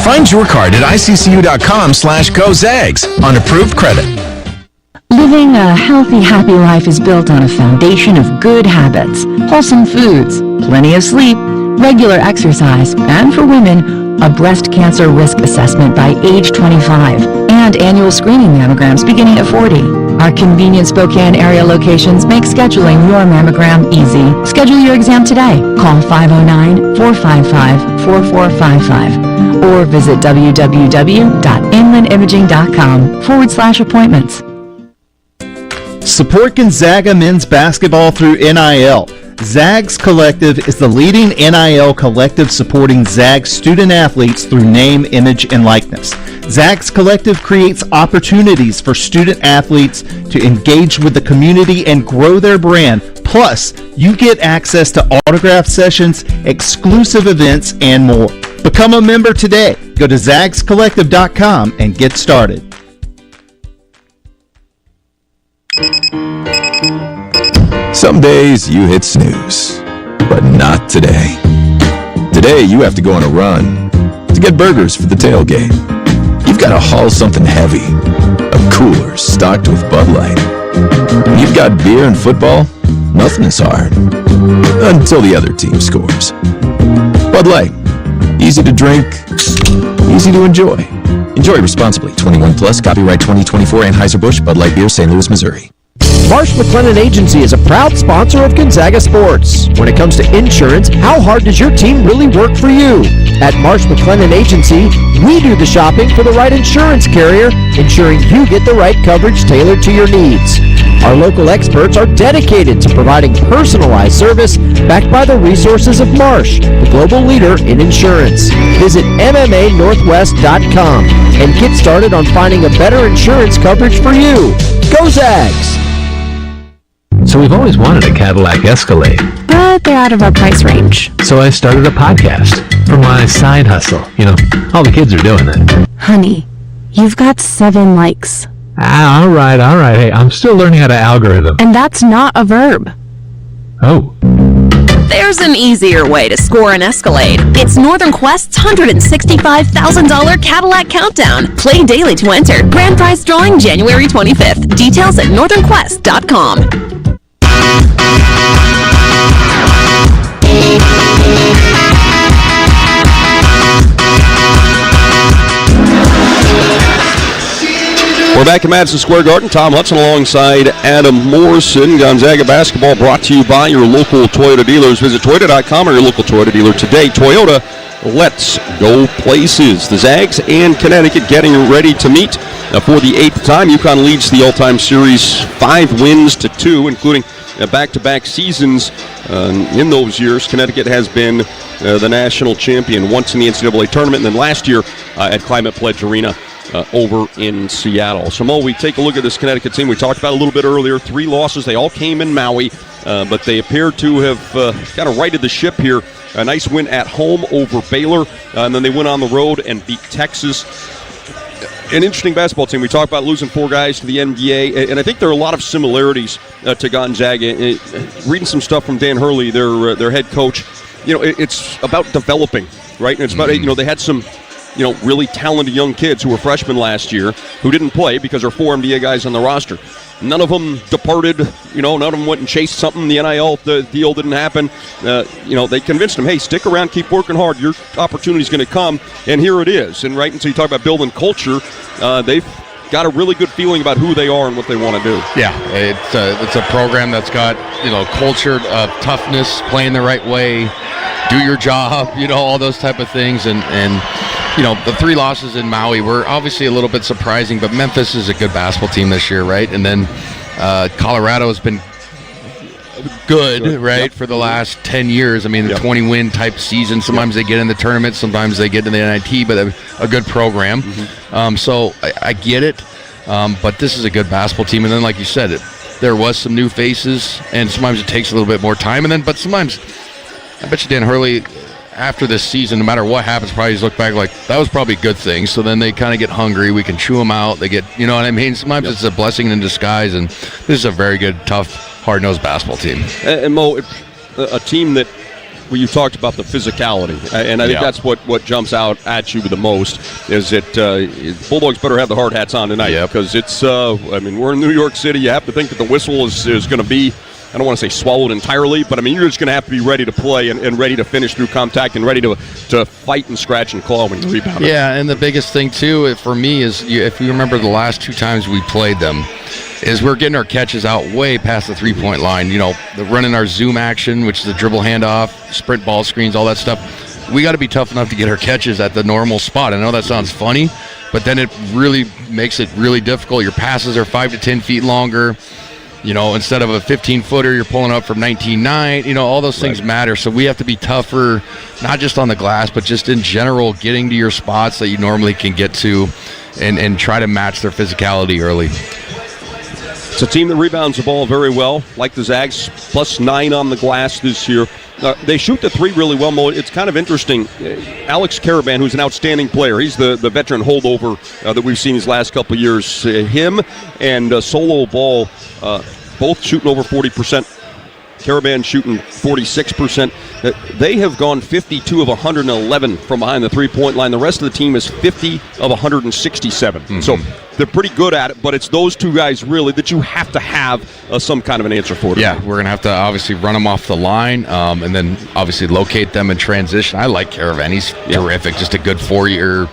N: Find your card at iccu.com/GoZags on approved credit.
R: Living a healthy, happy life is built on a foundation of good habits, wholesome foods, plenty of sleep, regular exercise, and for women, a breast cancer risk assessment by age 25, and annual screening mammograms beginning at 40. Our convenient Spokane area locations make scheduling your mammogram easy. Schedule your exam today. Call 509-455-4455 or visit www.inlandimaging.com/appointments.
J: Support Gonzaga men's basketball through NIL. Zags Collective is the leading NIL collective supporting Zags student athletes through name, image, and likeness. Zags Collective creates opportunities for student athletes to engage with the community and grow their brand. Plus, you get access to autograph sessions, exclusive events, and more. Become a member today. Go to zagscollective.com and get started.
N: Some days you hit snooze, but not today. Today you have to go on a run to get burgers for the tailgate. You've got to haul something heavy, a cooler stocked with Bud Light. You've got beer and football, nothing is hard, until the other team scores. Bud Light, easy to drink, easy to enjoy. Enjoy responsibly. 21 plus, copyright 2024, Anheuser-Busch, Bud Light Beer, St. Louis, Missouri.
G: Marsh McLennan Agency is a proud sponsor of Gonzaga Sports. When it comes to insurance, how hard does your team really work for you? At Marsh McLennan Agency, we do the shopping for the right insurance carrier, ensuring you get the right coverage tailored to your needs. Our local experts are dedicated to providing personalized service backed by the resources of Marsh, the global leader in insurance. Visit MMANorthwest.com and get started on finding a better insurance coverage for you. Go Zags!
H: So we've always wanted a Cadillac Escalade.
D: But they're out of our price range.
H: So I started a podcast for my side hustle. You know, all the kids are doing it.
D: Honey, you've got 7 likes.
H: All right. Hey, I'm still learning how to algorithm.
D: And that's not a verb.
H: Oh.
S: There's an easier way to score an Escalade. It's Northern Quest's $165,000 Cadillac Countdown. Play daily to enter. Grand prize drawing January 25th. Details at northernquest.com.
B: We're back at Madison Square Garden. Tom Hudson alongside Adam Morrison. Gonzaga basketball brought to you by your local Toyota dealers. Visit Toyota.com or your local Toyota dealer today. Toyota, Let's go places. The Zags and Connecticut getting ready to meet for the 8th time. UConn leads the all-time series 5 wins to 2, including back-to-back seasons in those years. Connecticut has been the national champion once in the NCAA tournament, and then last year at Climate Pledge Arena over in Seattle. So, Mo, we take a look at this Connecticut team. We talked about it a little bit earlier. 3 losses. They all came in Maui, but they appear to have kind of righted the ship here. A nice win at home over Baylor, and then they went on the road and beat Texas. An interesting basketball team. We talked about losing 4 guys to the NBA, and I think there are a lot of similarities to Gonzaga. Reading some stuff from Dan Hurley, their head coach, it's about developing, right? And it's about, they had some, really talented young kids who were freshmen last year who didn't play because there are 4 NBA guys on the roster. None of them departed, none of them went and chased something. The NIL deal didn't happen. They convinced them, hey, stick around, keep working hard. Your opportunity's going to come, and here it is. And so you talk about building culture. They've got a really good feeling about who they are and what they want to do.
A: Yeah, it's a program that's got, culture, toughness, playing the right way, do your job, all those type of things. And the 3 losses in Maui were obviously a little bit surprising, but Memphis is a good basketball team this year, right? And then Colorado has been good, right, for the last 10 years. I mean, the 20-win type season. Sometimes they get in the tournament, sometimes they get in the NIT, but a good program. So I get it, but this is a good basketball team. And then, like you said, there was some new faces, and sometimes it takes a little bit more time. But sometimes, I bet you Dan Hurley, after this season, no matter what happens, probably just look back like, that was probably a good thing. So then they kind of get hungry. We can chew them out. They get, you know what I mean? Sometimes it's a blessing in disguise, and this is a very good, tough, hard-nosed basketball team. And Mo, a team that, well, you talked about the physicality, and I think that's what jumps out at you the most, is that Bulldogs better have the hard hats on tonight, because it's, we're in New York City. You have to think that the whistle is going to be, I don't want to say swallowed entirely, but you're just going to have to be ready to play and ready to finish through contact and ready to fight and scratch and claw when you rebound. Yeah, and the biggest thing too for me is, if you remember the last 2 times we played them, is we're getting our catches out way past the 3-point line. The running our zoom action, which is the dribble handoff, sprint ball screens, all that stuff. We got to be tough enough to get our catches at the normal spot. I know that sounds funny, but then it really makes it really difficult. Your passes are 5 to 10 feet longer. Instead of a 15-footer, you're pulling up from 19.9. All those things matter. So we have to be tougher, not just on the glass, but just in general, getting to your spots that you normally can get to and try to match their physicality early. It's a team that rebounds the ball very well, like the Zags, +9 on the glass this year. They shoot the 3 really well, Mo. It's kind of interesting. Alex Caravan, who's an outstanding player, he's the veteran holdover that we've seen these last couple of years. Him and Solo Ball both shooting over 40%. Caravan shooting 46%. They have gone 52 of 111 from behind the 3-point line. The rest of the team is 50 of 167. So they're pretty good at it, but it's those 2 guys really that you have to have some kind of an answer for. Yeah, we're going to have to obviously run them off the line and then obviously locate them in transition. I like Caravan. He's terrific, just a good 4-year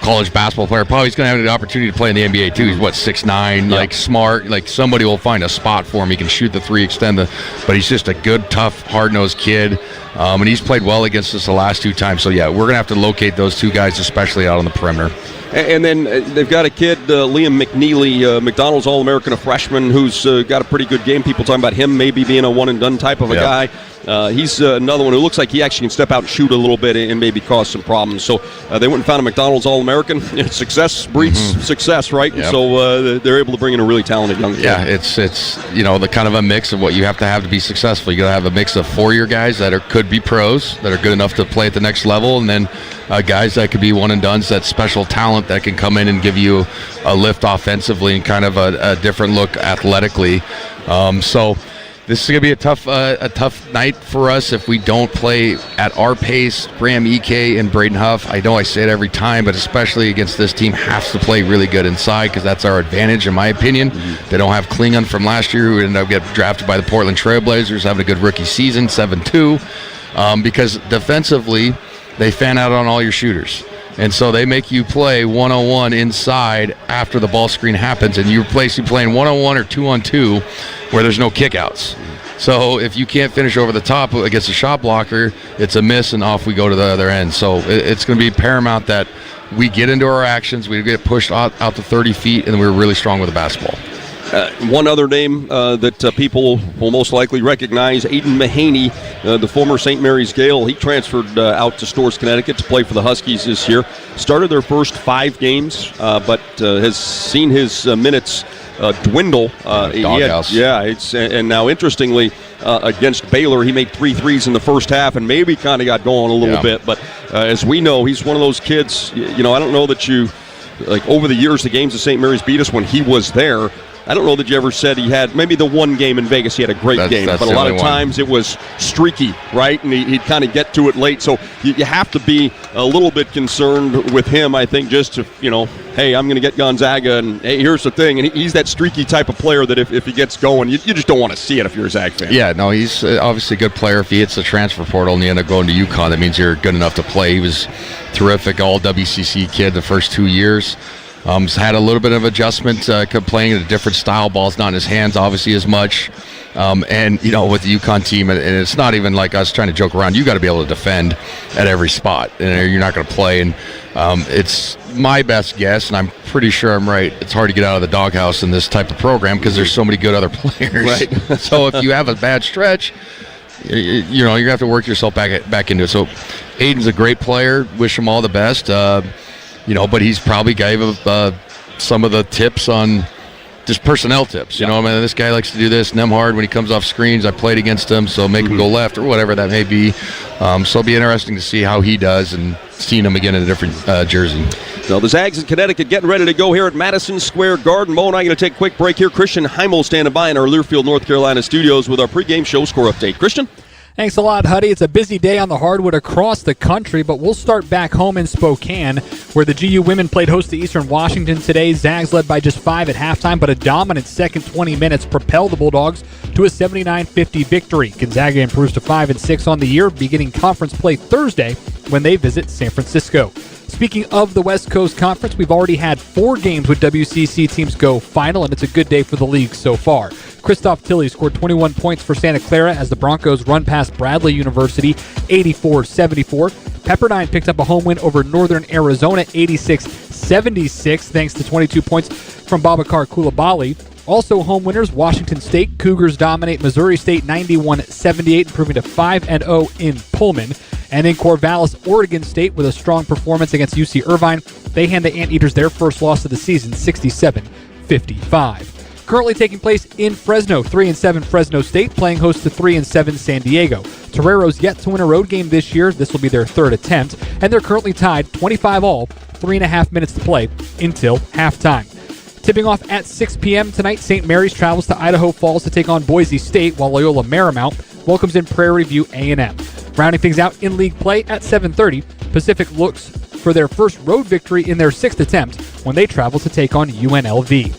A: college basketball player. Probably he's going to have the opportunity to play in the NBA too. He's 6'9", like smart. Like somebody will find a spot for him. He can shoot the 3, extend but he's just a good, tough, hard-nosed kid. And he's played well against us the last 2 times. So yeah, we're going to have to locate those 2 guys, especially out on the perimeter. And then they've got a kid, Liam McNeely, McDonald's All-American, a freshman, who's got a pretty good game. People talking about him maybe being a one-and-done type of a guy. He's another one who looks like he actually can step out and shoot a little bit and maybe cause some problems. So they went and found a McDonald's All-American. Success breeds success, right? Yep. So they're able to bring in a really talented young kid. Yeah, it's the kind of a mix of what you have to be successful. You got to have a mix of 4-year guys that could be pros, that are good enough to play at the next level, and then guys that could be one-and-dones, that special talent that can come in and give you a lift offensively and kind of a different look athletically. So this is going to be a tough night for us if we don't play at our pace. Graham Ike and Braden Huff, I know I say it every time, but especially against this team, has to play really good inside because that's our advantage, in my opinion. They don't have Klingon from last year, who ended up getting drafted by the Portland Trailblazers, having a good rookie season, 7-2, because defensively they fan out on all your shooters. And so they make you play one-on-one inside after the ball screen happens, and you're playing one-on-one or two-on-two where there's no kickouts. So if you can't finish over the top against a shot blocker, it's a miss, and off we go to the other end. So it's going to be paramount that we get into our actions, we get pushed out to 30 feet, and we're really strong with the basketball.
B: One other name that people will most likely recognize, Aiden Mahaney, the former St. Mary's Gale. He transferred out to Storrs, Connecticut to play for the Huskies this year. Started their first 5 games, but has seen his minutes dwindle.
A: Doghouse.
B: And now, interestingly, against Baylor, he made 3 threes in the first half and maybe kind of got going a little bit. But as we know, he's one of those kids, I don't know that you, like over the years, the games that St. Mary's beat us when he was there, I don't know that you ever said he had, maybe the one game in Vegas he had a great game, but a lot of times it was streaky, right? And he'd kind of get to it late. So you have to be a little bit concerned with him, I think, just to, hey, I'm going to get Gonzaga, and hey, here's the thing. And he's that streaky type of player that if he gets going, you just don't want to see it if you're a Zag fan.
A: Yeah, no, he's obviously a good player. If he hits the transfer portal and you end up going to UConn, that means you're good enough to play. He was terrific, all WCC kid the first 2 years. Had a little bit of adjustment, playing in a different style. Ball's not in his hands, obviously, as much. And, with the UConn team, and it's not even like us trying to joke around. You got to be able to defend at every spot, and you're not going to play. And it's my best guess, and I'm pretty sure I'm right. It's hard to get out of the doghouse in this type of program because there's so many good other players.
B: Right.
A: So if you have a bad stretch, you're going to have to work yourself back into it. So Aiden's a great player. Wish him all the best. But he's probably gave some of the tips on just personnel tips. This guy likes to do this. Nemhard, when he comes off screens, I played against him, so make him go left or whatever that may be. So it'll be interesting to see how he does and seeing him again in a different jersey.
B: So the Zags in Connecticut getting ready to go here at Madison Square Garden. Mo and I are going to take a quick break here. Christian Heimel standing by in our Learfield, North Carolina studios with our pregame show score update. Christian?
L: Thanks a lot, Huddy. It's a busy day on the hardwood across the country, but we'll start back home in Spokane, where the GU women played host to Eastern Washington today. Zags led by just 5 at halftime, but a dominant second 20 minutes propelled the Bulldogs to a 79-50 victory. Gonzaga improves to 5-6 on the year, beginning conference play Thursday when they visit San Francisco. Speaking of the West Coast Conference, we've already had 4 games with WCC teams go final, and it's a good day for the league so far. Christoph Tilley scored 21 points for Santa Clara as the Broncos run past Bradley University 84-74. Pepperdine picked up a home win over Northern Arizona 86-76 thanks to 22 points from Babakar Coulibaly. Also home winners, Washington State. Cougars dominate Missouri State 91-78, improving to 5-0 in Pullman. And in Corvallis, Oregon State, with a strong performance against UC Irvine, they hand the Anteaters their first loss of the season, 67-55. Currently taking place in Fresno, 3-7 Fresno State, playing host to 3-7 San Diego. Torero's yet to win a road game this year. This will be their 3rd attempt, and they're currently tied 25-all, 3.5 minutes to play until halftime. Tipping off at 6 p.m. tonight, St. Mary's travels to Idaho Falls to take on Boise State, while Loyola Marymount welcomes in Prairie View A&M. Rounding things out in league play at 7:30, Pacific looks for their first road victory in their 6th attempt when they travel to take on UNLV.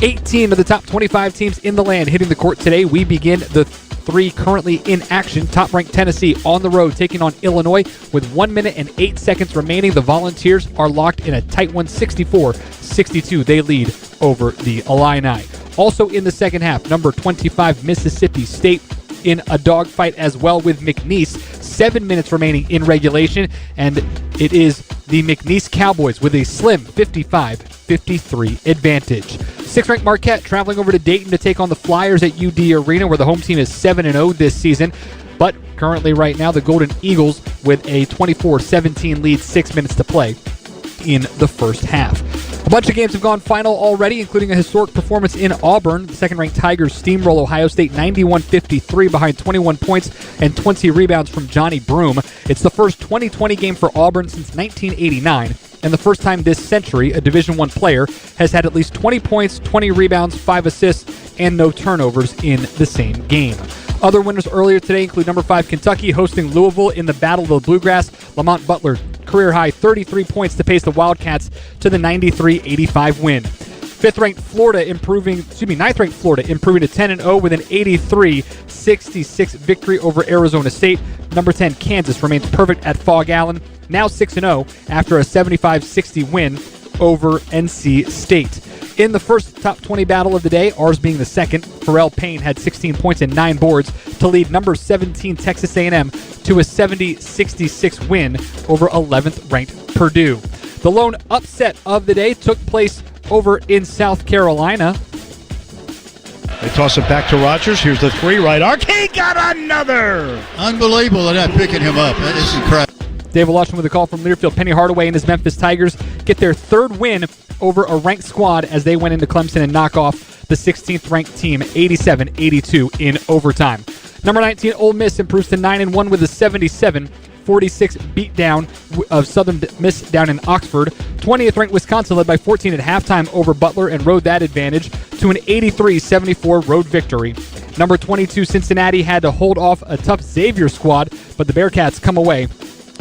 L: 18 of the top 25 teams in the land hitting the court today. We begin the 3 currently in action. Top-ranked Tennessee on the road taking on Illinois with 1 minute and 8 seconds remaining. The Volunteers are locked in a tight one, 64-62. They lead over the Illini. Also in the second half, number 25 Mississippi State in a dogfight as well with McNeese. 7 minutes remaining in regulation, and it is the McNeese Cowboys with a slim 55-53 advantage. 6th-ranked Marquette traveling over to Dayton to take on the Flyers at UD Arena, where the home team is 7-0 this season. But currently right now, the Golden Eagles with a 24-17 lead, 6 minutes to play in the first half. A bunch of games have gone final already, including a historic performance in Auburn. The 2nd-ranked Tigers steamroll Ohio State 91-53 behind 21 points and 20 rebounds from Johnny Broom. It's the first 20-20 game for Auburn since 1989, and the first time this century a Division I player has had at least 20 points, 20 rebounds, 5 assists, and no turnovers in the same game. Other winners earlier today include number 5 Kentucky hosting Louisville in the Battle of the Bluegrass. Lamont Butler, career-high 33 points to pace the Wildcats to the 93-85 win. 9th-ranked Florida improving to 10-0 with an 83-66 victory over Arizona State. Number 10 Kansas remains perfect at Fog Allen, now 6-0 after a 75-60 win over NC State. In the first top 20 battle of the day, ours being the second, Pharrell Payne had 16 points and 9 boards to lead number 17 Texas A&M to a 70-66 win over 11th-ranked Purdue. The lone upset of the day took place over in South Carolina.
T: They toss it back to Rogers. Here's the three, right arc. He got another!
U: Unbelievable that picking him up. That is incredible.
L: Dave Washington with a call from Learfield. Penny Hardaway and his Memphis Tigers get their third win over a ranked squad as they went into Clemson and knock off the 16th ranked team 87-82 in overtime. Number 19 Ole Miss improves to 9-1 with a 77-46 beatdown of Southern Miss down in Oxford. 20th ranked Wisconsin led by 14 at halftime over Butler and rode that advantage to an 83-74 road victory. Number 22 Cincinnati had to hold off a tough Xavier squad, but the Bearcats come away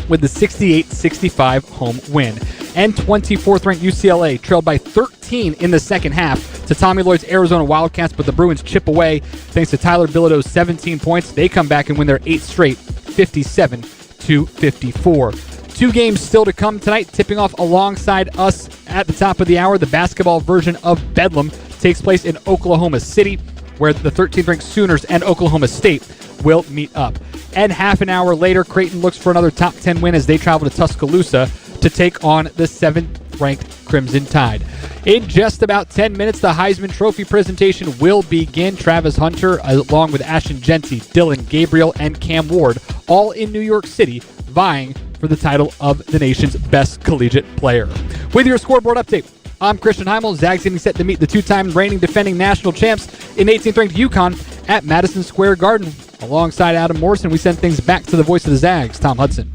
L: with the 68-65 home win. And 24th ranked UCLA trailed by 13 in the second half to Tommy Lloyd's Arizona Wildcats, but the Bruins chip away thanks to Tyler Bilodeau's 17 points. They come back and win their 8th straight, 57-54. 2 games still to come tonight, tipping off alongside us at the top of the hour. The basketball version of Bedlam takes place in Oklahoma City, where the 13th ranked Sooners and Oklahoma State will meet up. And half an hour later, Creighton looks for another top 10 win as they travel to Tuscaloosa to take on the 7th-ranked Crimson Tide. In just about 10 minutes, the Heisman Trophy presentation will begin. Travis Hunter, along with Ashton Genty, Dylan Gabriel, and Cam Ward, all in New York City, vying for the title of the nation's best collegiate player. With your scoreboard update, I'm Christian Heimel. Zags getting set to meet the 2-time reigning defending national champs in 18th-ranked UConn at Madison Square Garden. Alongside Adam Morrison, we send things back to the voice of the Zags, Tom Hudson.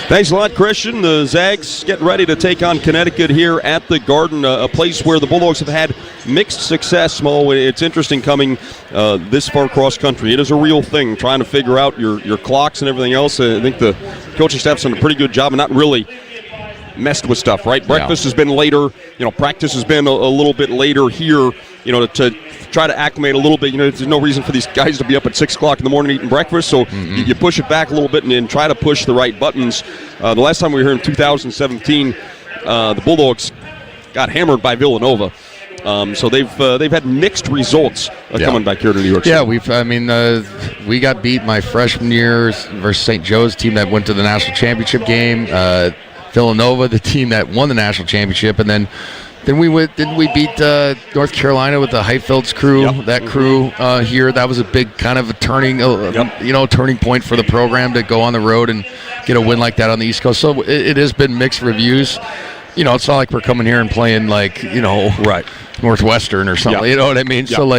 B: Thanks a lot, Christian. The Zags get ready to take on Connecticut here at the Garden, a place where the Bulldogs have had mixed success, Mo. It's interesting coming this far cross country. It is a real thing, trying to figure out your clocks and everything else. I think the coaching staff's done a pretty good job of not really messed with stuff, right? Breakfast has been later. Practice has been a little bit later here, to try to acclimate a little bit. There's no reason for these guys to be up at 6 o'clock in the morning eating breakfast, so you push it back a little bit and try to push the right buttons. The last time we were here in 2017, the Bulldogs got hammered by Villanova. So they've had mixed results coming back here to New York City.
A: Yeah, we got beat my freshman year versus St. Joe's team that went to the national championship game. Villanova, the team that won the national championship, and then we beat North Carolina with the Heiffeld's crew. Yep. That crew here, that was a big kind of a turning point for the program to go on the road and get a win like that on the East Coast. So it has been mixed reviews. It's not like we're coming here and playing right Northwestern or something. Yep. You know what I mean? Yep. So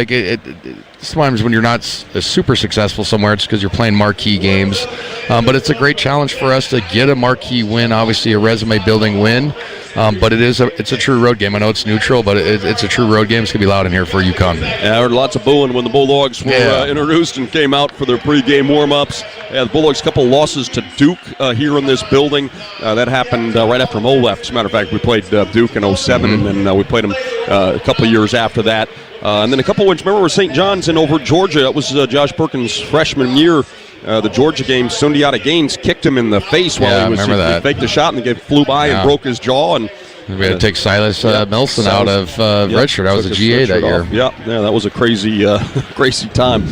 A: sometimes when you're not super successful somewhere, it's because you're playing marquee games. But it's a great challenge for us to get a marquee win, obviously a resume-building win. But it's a true road game. I know it's neutral, but it's a true road game. It's going to be loud in here for UConn.
B: Yeah, I heard lots of booing when the Bulldogs were introduced and came out for their pregame warm-ups. The Bulldogs, a couple losses to Duke here in this building. That happened right after Mo left. As a matter of fact, we played Duke in 07, and then we played them a couple of years after that. And then a couple wins. Remember, St. John's and over Georgia. That was Josh Perkins' freshman year. The Georgia game, Sundiata Gaines kicked him in the face while he faked a shot, and the game flew by and broke his jaw. And
A: we had to take Silas Milson out of redshirt. That was a GA that year.
B: Yeah, that was a crazy time.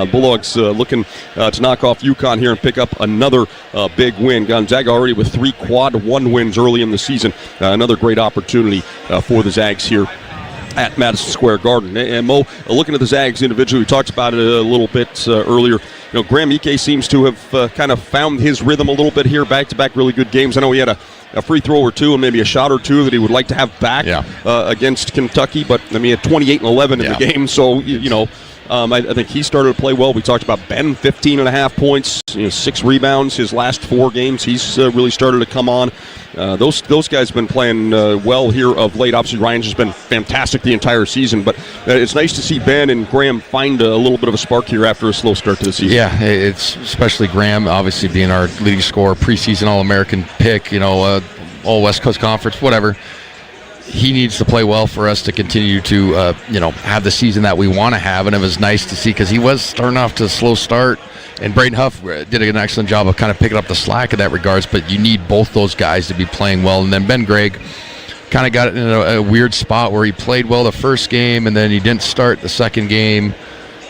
B: Bulldogs looking to knock off UConn here and pick up another big win. Gonzaga already with 3 quad 1 wins early in the season. Another great opportunity for the Zags here at Madison Square Garden. And Mo, looking at the Zags individually, we talked about it a little bit earlier. Graham Ike seems to have kind of found his rhythm a little bit here, back-to-back really good games. I know he had a free throw or two and maybe a shot or two that he would like to have back against Kentucky, but he had 28 and 11 in the game, so I think he started to play well. We talked about Ben, 15.5 points, 6 rebounds his last 4 games. He's really started to come on. Those guys have been playing well here of late. Obviously, Ryan's just been fantastic the entire season, but it's nice to see Ben and Graham find a little bit of a spark here after a slow start to the season.
A: Yeah, it's especially Graham, obviously being our leading scorer, preseason All-American pick, All West Coast Conference, whatever. He needs to play well for us to continue to, have the season that we want to have. And it was nice to see because he was starting off to a slow start. And Braden Huff did an excellent job of kind of picking up the slack in that regards. But you need both those guys to be playing well. And then Ben Gregg, kind of got in a weird spot where he played well the first game, and then he didn't start the second game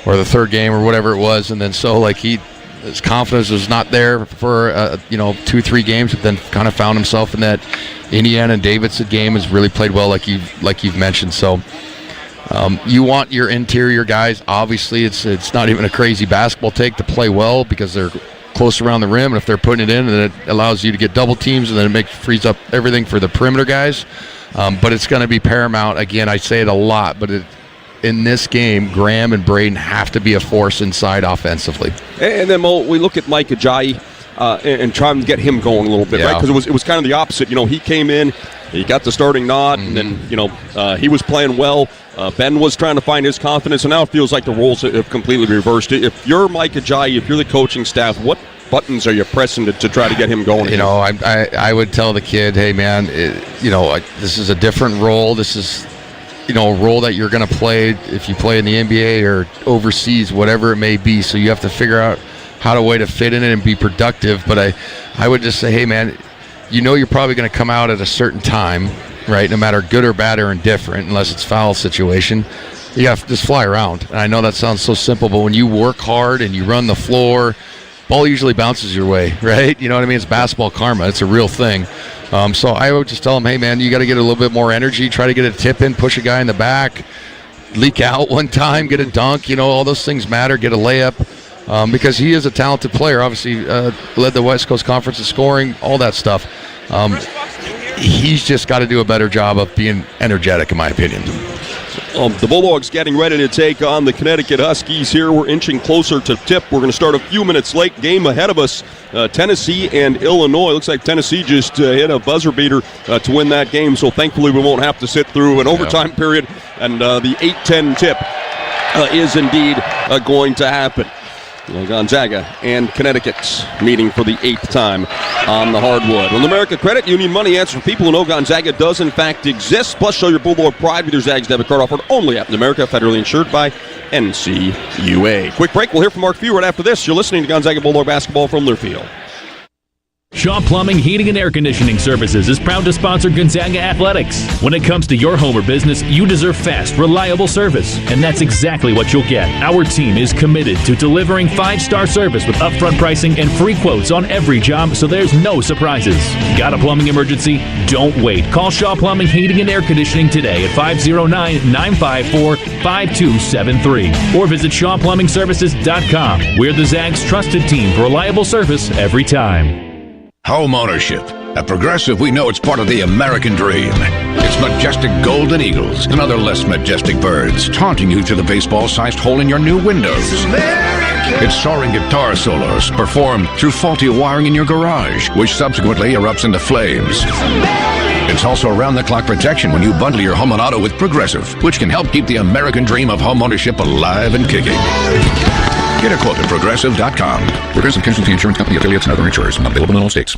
A: or the third game or whatever it was, and then so like his confidence was not there for 2-3 games, but then kind of found himself in that Indiana and Davidson game. Has really played well, like you've mentioned. So you want your interior guys. Obviously, it's not even a crazy basketball take to play well because they're close around the rim, and if they're putting it in, then it allows you to get double teams, and then it frees up everything for the perimeter guys. But it's going to be paramount. Again, I say it a lot, but in this game, Graham and Braden have to be a force inside offensively.
B: And then we look at Mike Ajayi and try and get him going a little bit, right? Because it was kind of the opposite. He came in, he got the starting nod, and then he was playing well. Ben was trying to find his confidence, and now it feels like the roles have completely reversed. If you're Mike Ajayi, if you're the coaching staff, what buttons are you pressing to try to get him going?
A: I would tell the kid, hey man, this is a different role. This is a role that you're going to play if you play in the NBA or overseas, whatever it may be. So you have to figure out how to fit in it and be productive. But I would just say, hey man, you're probably going to come out at a certain time, right? No matter good or bad or indifferent, unless it's foul situation, you have to just fly around. And I know that sounds so simple, but when you work hard and you run the floor, ball usually bounces your way, right? You know what I mean? It's basketball karma. It's a real thing. So I would just tell him, hey, man, you got to get a little bit more energy. Try to get a tip in, push a guy in the back, leak out one time, get a dunk. All those things matter. Get a layup because he is a talented player. Obviously, led the West Coast Conference in scoring, all that stuff. He's just got to do a better job of being energetic, in my opinion.
B: The Bulldogs getting ready to take on the Connecticut Huskies here. We're inching closer to tip. We're going to start a few minutes late. Game ahead of us, Tennessee and Illinois. Looks like Tennessee just hit a buzzer beater to win that game, so thankfully we won't have to sit through an overtime period, and the 8-10 tip is indeed going to happen. Gonzaga and Connecticut meeting for the 8th time on the hardwood. On the America Credit Union Money Answer for people who know Gonzaga does in fact exist. Plus, show your Bulldog pride with your Zags debit card offered only at America, federally insured by NCUA. Quick break. We'll hear from Mark Few right after this. You're listening to Gonzaga Bulldog basketball from Learfield.
H: Shaw Plumbing, Heating, and Air Conditioning Services is proud to sponsor Gonzaga Athletics. When it comes to your home or business, you deserve fast, reliable service, and that's exactly what you'll get. Our team is committed to delivering 5-star service with upfront pricing and free quotes on every job, so there's no surprises. Got a plumbing emergency? Don't wait. Call Shaw Plumbing, Heating, and Air Conditioning today at 509-954-5273 or visit ShawPlumbingServices.com. We're the Zags' trusted team for reliable service every time.
F: Home ownership. At Progressive, we know it's part of the American dream. It's majestic golden eagles and other less majestic birds taunting you through the baseball-sized hole in your new windows. It's soaring guitar solos performed through faulty wiring in your garage, which subsequently erupts into flames. It's also around-the-clock protection when you bundle your home and auto with Progressive, which can help keep the American dream of home ownership alive and kicking. Get a quote at Progressive.com. Progressive Casualty Insurance Company, affiliates, and other insurers. Not available in all states.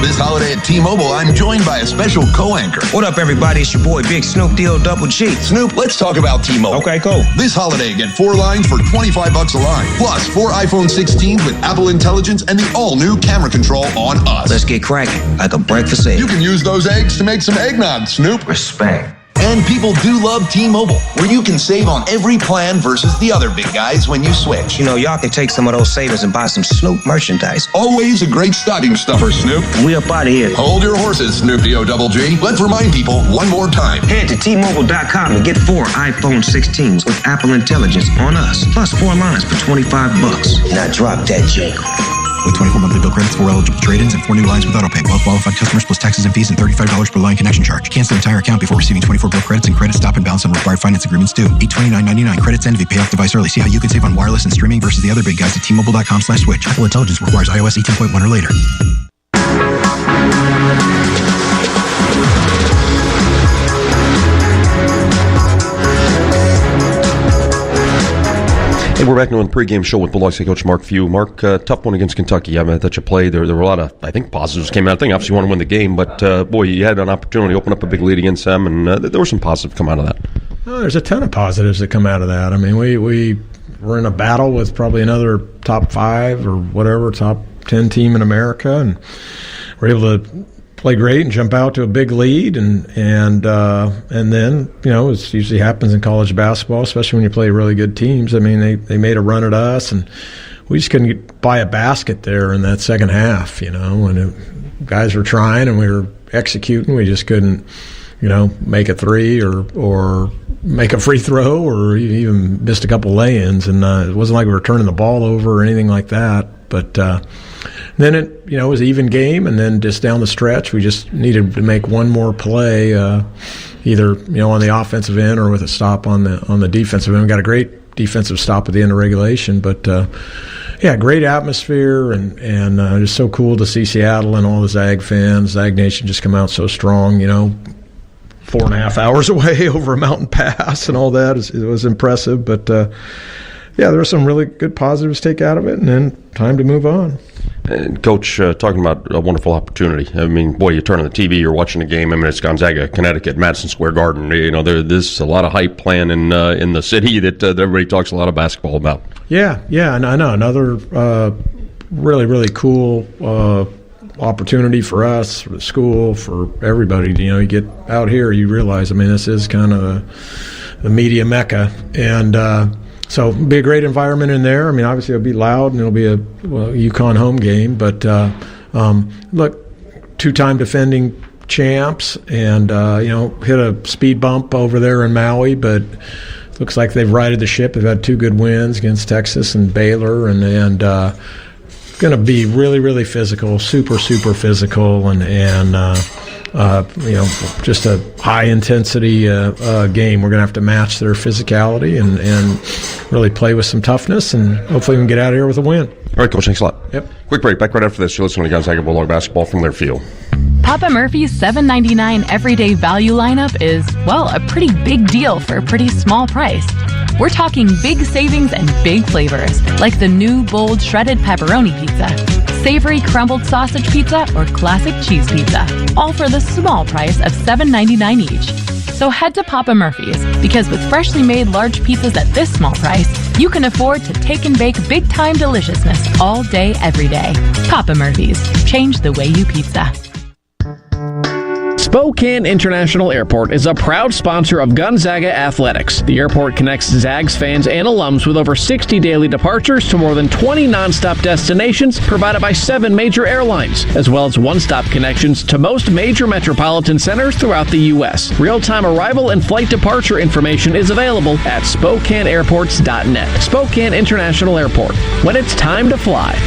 K: This holiday at T-Mobile, I'm joined by a special co-anchor.
O: What up, everybody? It's your boy, Big Snoop D-O Double G.
K: Snoop, let's talk about T-Mobile.
O: Okay, cool.
K: This holiday, get 4 lines for $25 a line. Plus, 4 iPhone 16s with Apple Intelligence and the all-new camera control on us.
O: Let's get cracking, like a breakfast egg.
K: You can use those eggs to make some eggnog, Snoop.
O: Respect.
K: And people do love T-Mobile, where you can save on every plan versus the other big guys when you switch.
O: Y'all can take some of those savings and buy some Snoop merchandise.
K: Always a great stocking stuffer, Snoop.
O: We up out of here.
K: Hold your horses, Snoop D-O Double G. Let's remind people one more time.
O: Head to T-Mobile.com and get 4 iPhone 16s with Apple Intelligence on us. Plus 4 lines for $25. Now drop that jingle.
P: With 24 monthly bill credits, 4 eligible trade-ins, and 4 new lines with autopay. Well qualified customers plus taxes and fees and $35 per line connection charge. Cancel entire account before receiving 24 bill credits and credit stop and balance on required finance agreements due. $829.99 credits end if you pay off device early. See how you can save on wireless and streaming versus the other big guys at T-Mobile.com/switch. Apple Intelligence requires iOS 18.1 or later.
B: Hey, we're back now on the pregame show with Bulldogs head coach Mark Few. Mark, tough one against Kentucky. I mean, that you played. There were a lot of, I think, positives came out. I think obviously you want to win the game, but boy, you had an opportunity to open up a big lead against them, and there were some positives come out of that.
I: Oh, there's a ton of positives that come out of that. I mean, we were in a battle with probably another top 5 or whatever, top 10 team in America, and we're able to play great and jump out to a big lead, and then it usually happens in college basketball, especially when you play really good teams. I mean, they made a run at us, and we just couldn't buy a basket there in that second half. When guys were trying and we were executing, we just couldn't, make a three or make a free throw or even missed a couple lay-ins, and it wasn't like we were turning the ball over or anything like that. But then it was an even game, and then just down the stretch, we just needed to make one more play, either on the offensive end or with a stop on the defensive end. We got a great defensive stop at the end of regulation, but great atmosphere, and just so cool to see Seattle and all the Zag fans, Zag Nation, just come out so strong. 4.5 hours away over a mountain pass and all that. It was impressive, but there were some really good positives to take out of it, and then time to move on.
B: And Coach, talking about a wonderful opportunity. I mean, boy, you turn on the TV, you're watching a game. I mean, it's Gonzaga, Connecticut, Madison Square Garden. There's a lot of hype playing in the city that everybody talks a lot of basketball about. Yeah, and I know another really, really cool opportunity for us, for the school, for everybody. You get out here, you realize, this is kind of the media mecca, and so it'll be a great environment in there. Obviously it'll be loud, and it'll be a UConn home game, but look, two-time defending champs, and hit a speed bump over there in Maui, but looks like they've righted the ship. They've had two good wins against Texas and Baylor, and going to be really, really physical, super, super physical, and just a high intensity game. We're going to have to match their physicality and really play with some toughness, and hopefully we can get out of here with a win. All right, Coach, thanks a lot. Yep. Quick break. Back right after this. You're listening to Gonzaga Bulldog basketball from their field.
D: Papa Murphy's $7.99 everyday value lineup is, a pretty big deal for a pretty small price. We're talking big savings and big flavors, like the new bold shredded pepperoni pizza, savory crumbled sausage pizza, or classic cheese pizza, all for the small price of $7.99 each. So head to Papa Murphy's, because with freshly made large pizzas at this small price, you can afford to take and bake big-time deliciousness all day, every day. Papa Murphy's. Change the way you pizza.
E: Spokane International Airport is a proud sponsor of Gonzaga Athletics. The airport connects Zags fans and alums with over 60 daily departures to more than 20 nonstop destinations provided by 7 major airlines, as well as one-stop connections to most major metropolitan centers throughout the U.S. Real-time arrival and flight departure information is available at SpokaneAirports.net. Spokane International Airport. When it's time to fly.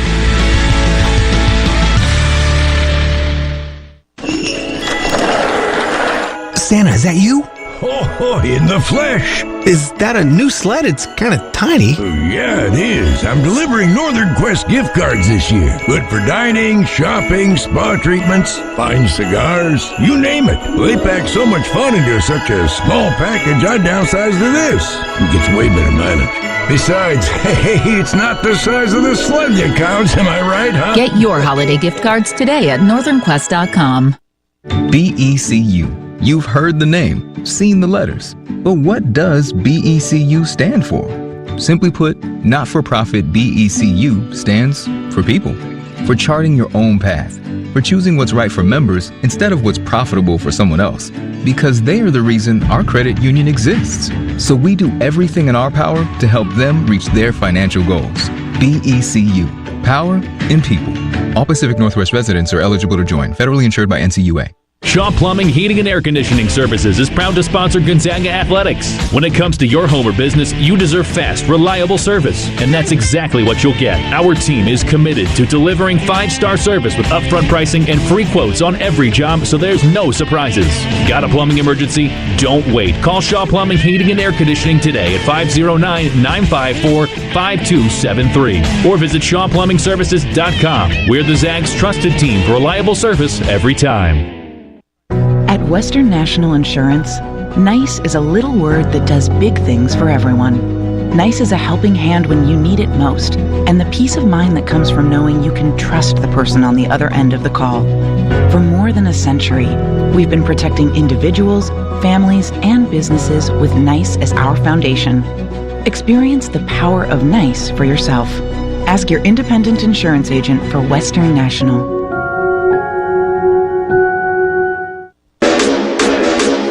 N: Santa, is that you?
F: Oh, in the flesh.
N: Is that a new sled? It's kind of tiny.
F: Yeah, it is. I'm delivering Northern Quest gift cards this year. Good for dining, shopping, spa treatments, fine cigars, you name it. They pack so much fun into such a small package, I downsized to this. It gets way better mileage. Besides, hey, it's not the size of the sled that counts, am I right, huh?
V: Get your holiday gift cards today at northernquest.com.
W: BECU. You've heard the name, seen the letters. But what does BECU stand for? Simply put, not-for-profit BECU stands for people. For charting your own path. For choosing what's right for members instead of what's profitable for someone else. Because they are the reason our credit union exists. So we do everything in our power to help them reach their financial goals. BECU. Power in people. All Pacific Northwest residents are eligible to join. Federally insured by NCUA.
H: Shaw Plumbing, Heating, and Air Conditioning Services is proud to sponsor Gonzaga Athletics. When it comes to your home or business, you deserve fast, reliable service. And that's exactly what you'll get. Our team is committed to delivering 5-star service with upfront pricing and free quotes on every job, so there's no surprises. Got a plumbing emergency? Don't wait. Call Shaw Plumbing, Heating, and Air Conditioning today at 509-954-5273. Or visit ShawPlumbingServices.com. We're the Zags' trusted team for reliable service every time.
R: At Western National Insurance, NICE is a little word that does big things for everyone. NICE is a helping hand when you need it most, and the peace of mind that comes from knowing you can trust the person on the other end of the call. For more than a century, we've been protecting individuals, families, and businesses with NICE as our foundation. Experience the power of NICE for yourself. Ask your independent insurance agent for Western National.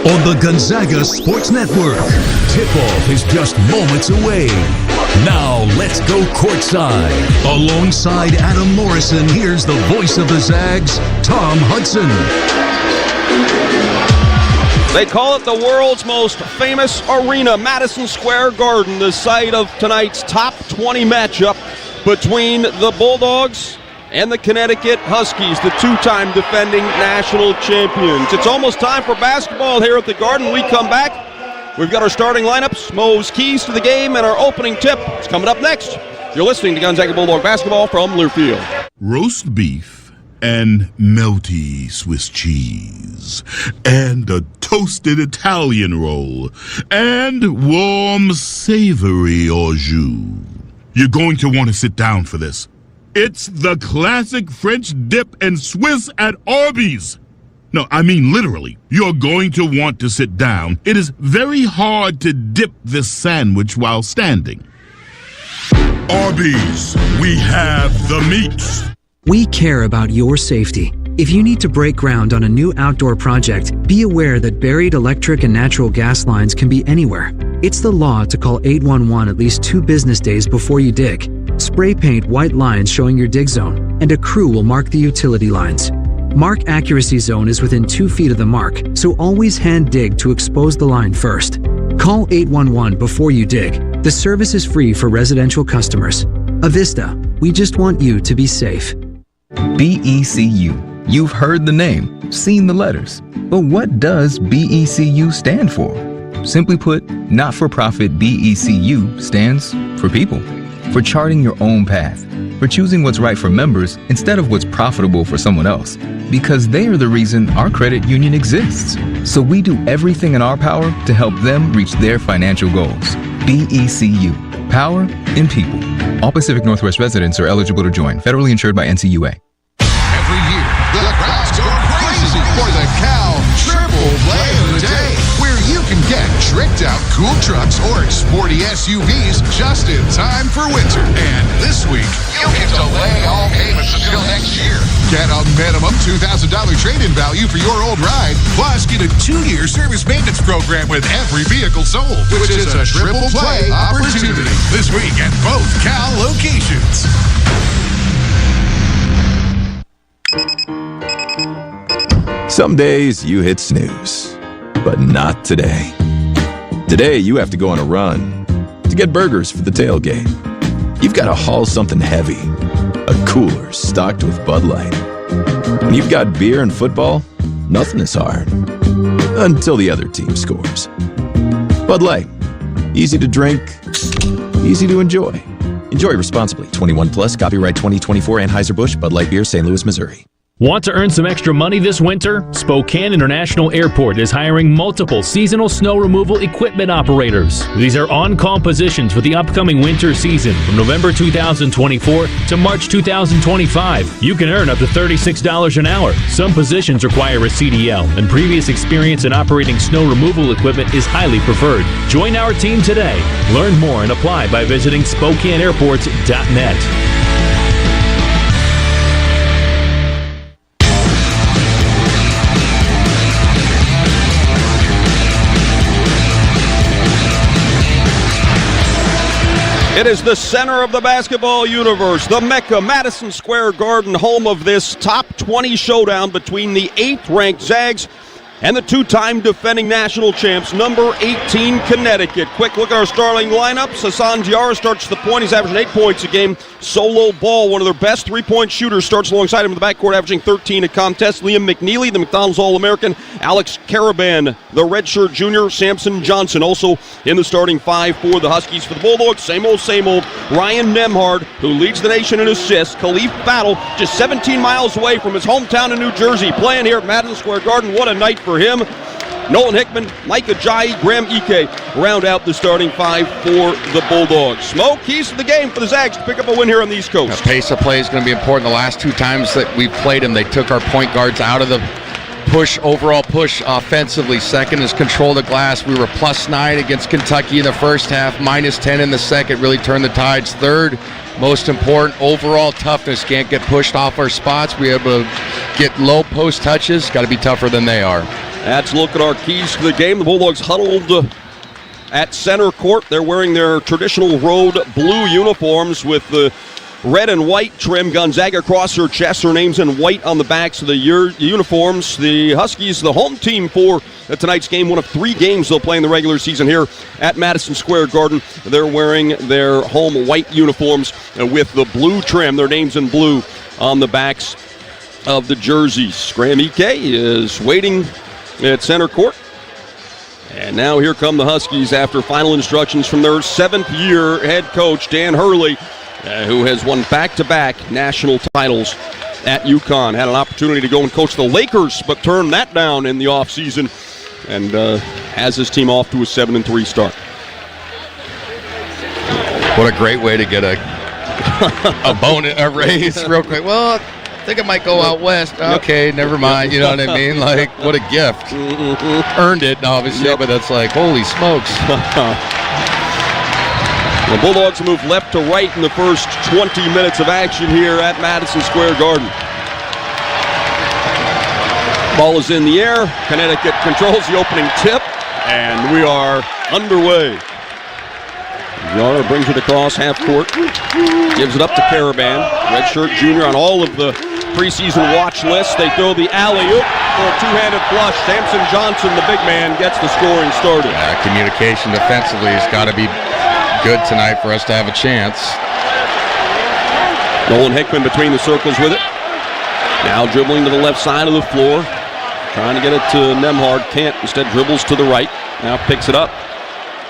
F: on the Gonzaga Sports Network. Tip-off is just moments away. Now let's go courtside. Alongside Adam Morrison, here's the voice of the Zags, Tom Hudson.
B: They call it the world's most famous arena, Madison Square Garden, the site of tonight's top 20 matchup between the Bulldogs and the Connecticut Huskies, the two-time defending national champions. It's almost time for basketball here at the Garden. When we come back, we've got our starting lineups, Mo's keys to the game, and our opening tip. It's coming up next. You're listening to Gonzaga Bulldog basketball from Learfield.
F: Roast beef and melty Swiss cheese, and a toasted Italian roll, and warm savory au jus. You're going to want to sit down for this. It's the classic French dip and Swiss at Arby's. No, I mean literally. You're going to want to sit down. It is very hard to dip this sandwich while standing. Arby's, we have the meats.
C: We care about your safety. If you need to break ground on a new outdoor project, be aware that buried electric and natural gas lines can be anywhere. It's the law to call 811 at least 2 business days before you dig. Spray paint white lines showing your dig zone, and a crew will mark the utility lines. Mark accuracy zone is within 2 feet of the mark, so always hand dig to expose the line first. Call 811 before you dig. The service is free for residential customers. Avista, we just want you to be safe.
W: BECU. You've heard the name, seen the letters. But what does BECU stand for? Simply put, not-for-profit BECU stands for people. For charting your own path. For choosing what's right for members instead of what's profitable for someone else. Because they are the reason our credit union exists. So we do everything in our power to help them reach their financial goals. BECU. Power in people. All Pacific Northwest residents are eligible to join. Federally insured by NCUA.
K: Every year, the crowds go crazy for the Cal Triple Play of the Day, where you can get tricked-out cool trucks or sporty SUVs just in time for winter. And this week, you can delay all payments until next year. Get a minimum $2,000 trade-in value for your old ride, plus get a 2-year service maintenance program with every vehicle sold, which is a triple play opportunity this week at both Cal locations.
M: Some days you hit snooze, but not today. Today you have to go on a run to get burgers for the tailgate. You've got to haul something heavy, a cooler stocked with Bud Light. When you've got beer and football, nothing is hard, until the other team scores. Bud Light, easy to drink, easy to enjoy. Enjoy responsibly. 21 plus, copyright 2024 Anheuser-Busch, Bud Light Beer, St. Louis, Missouri.
H: Want to earn some extra money this winter? Spokane International Airport is hiring multiple seasonal snow removal equipment operators. These are on-call positions for the upcoming winter season from November 2024 to March 2025. You can earn up to $36 an hour. Some positions require a CDL, and previous experience in operating snow removal equipment is highly preferred. Join our team today. Learn more and apply by visiting SpokaneAirport.net.
B: It is the center of the basketball universe, the Mecca, Madison Square Garden, home of this top 20 showdown between the 8th-ranked Zags and the 2-time defending national champs, number 18, Connecticut. Quick look at our starting lineups. Hassan Diarra starts the point. He's averaging 8 points a game. Solo Ball, one of their best 3-point shooters, starts alongside him in the backcourt, averaging 13 a contest. Liam McNeely, the McDonald's All-American. Alex Caraban, the redshirt junior. Samson Johnson, also in the starting 5 for the Huskies. For the Bulldogs, same old. Ryan Nemhard, who leads the nation in assists. Khalif Battle, just 17 miles away from his hometown in New Jersey, playing here at Madison Square Garden. What a night for him. Nolan Hickman, Mike Ajayi, Graham Ike round out the starting 5 for the Bulldogs. Smoke, keys to the game for the Zags to pick up a win here on the East Coast.
A: The pace of play is going to be important. The last 2 times that we played them, they took our point guards out of the overall push offensively. Second is control the glass. We were +9 against Kentucky in the first half, -10 in the second, really turned the tides. Third, most important, overall toughness. Can't get pushed off our spots. We able to get low post touches. Got to be tougher than they are.
B: That's a look at our keys to the game. The Bulldogs huddled at center court. They're wearing their traditional road blue uniforms with the red and white trim. Gonzaga across her chest. Her name's in white on the backs of the uniforms. The Huskies, the home team for tonight's game, one of 3 games they'll play in the regular season here at Madison Square Garden. They're wearing their home white uniforms with the blue trim. Their name's in blue on the backs of the jerseys. Graham Ike is waiting at center court. And now here come the Huskies after final instructions from their 7th-year head coach, Dan Hurley, who has won back-to-back national titles at UConn. Had an opportunity to go and coach the Lakers, but turned that down in the offseason, and has his team off to a 7-3 start.
A: What a great way to get a raise real quick. Well, I think it might go out west. Okay, never mind. You know what I mean? Like, what a gift. Earned it, obviously, but that's like, holy smokes.
B: The Bulldogs move left to right in the first 20 minutes of action here at Madison Square Garden. Ball is in the air. Connecticut controls the opening tip, and we are underway. Yara brings it across half court, gives it up to Caravan. Redshirt junior on all of the preseason watch lists. They throw the alley-oop for a two-handed flush. Samson Johnson, the big man, gets the scoring started.
A: Communication defensively has got to be good tonight for us to have a chance.
B: Nolan Hickman between the circles with it. Now dribbling to the left side of the floor. Trying to get it to Nemhard. Can't. Instead dribbles to the right. Now picks it up.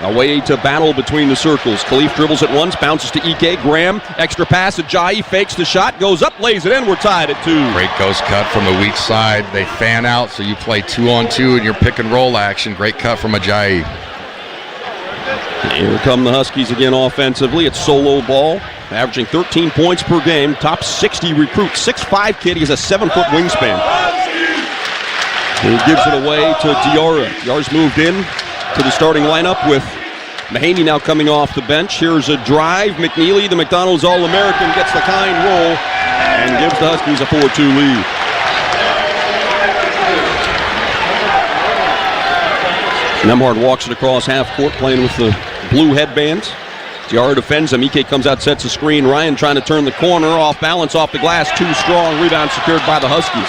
B: Away to battle between the circles. Khalif dribbles it once, bounces to Ike. Graham, extra pass. Ajayi fakes the shot, goes up, lays it in. We're tied at 2.
A: Great ghost cut from the weak side. They fan out, so you play 2-on-2 in your pick and roll action. Great cut from Ajayi.
B: Here come the Huskies again offensively. It's solo ball, averaging 13 points per game. Top 60 recruit, 6'5" kid. He has a 7-foot wingspan. He gives it away to Diarra. Diarra's moved in to the starting lineup with Mahaney now coming off the bench. Here's a drive. McNeely, the McDonald's All-American, gets the kind roll and gives the Huskies a 4-2 lead. Nemhard walks it across half court, playing with the blue headbands. Diarra defends him. Ike comes out, sets a screen. Ryan trying to turn the corner, off balance, off the glass. Too strong. Rebound secured by the Huskies.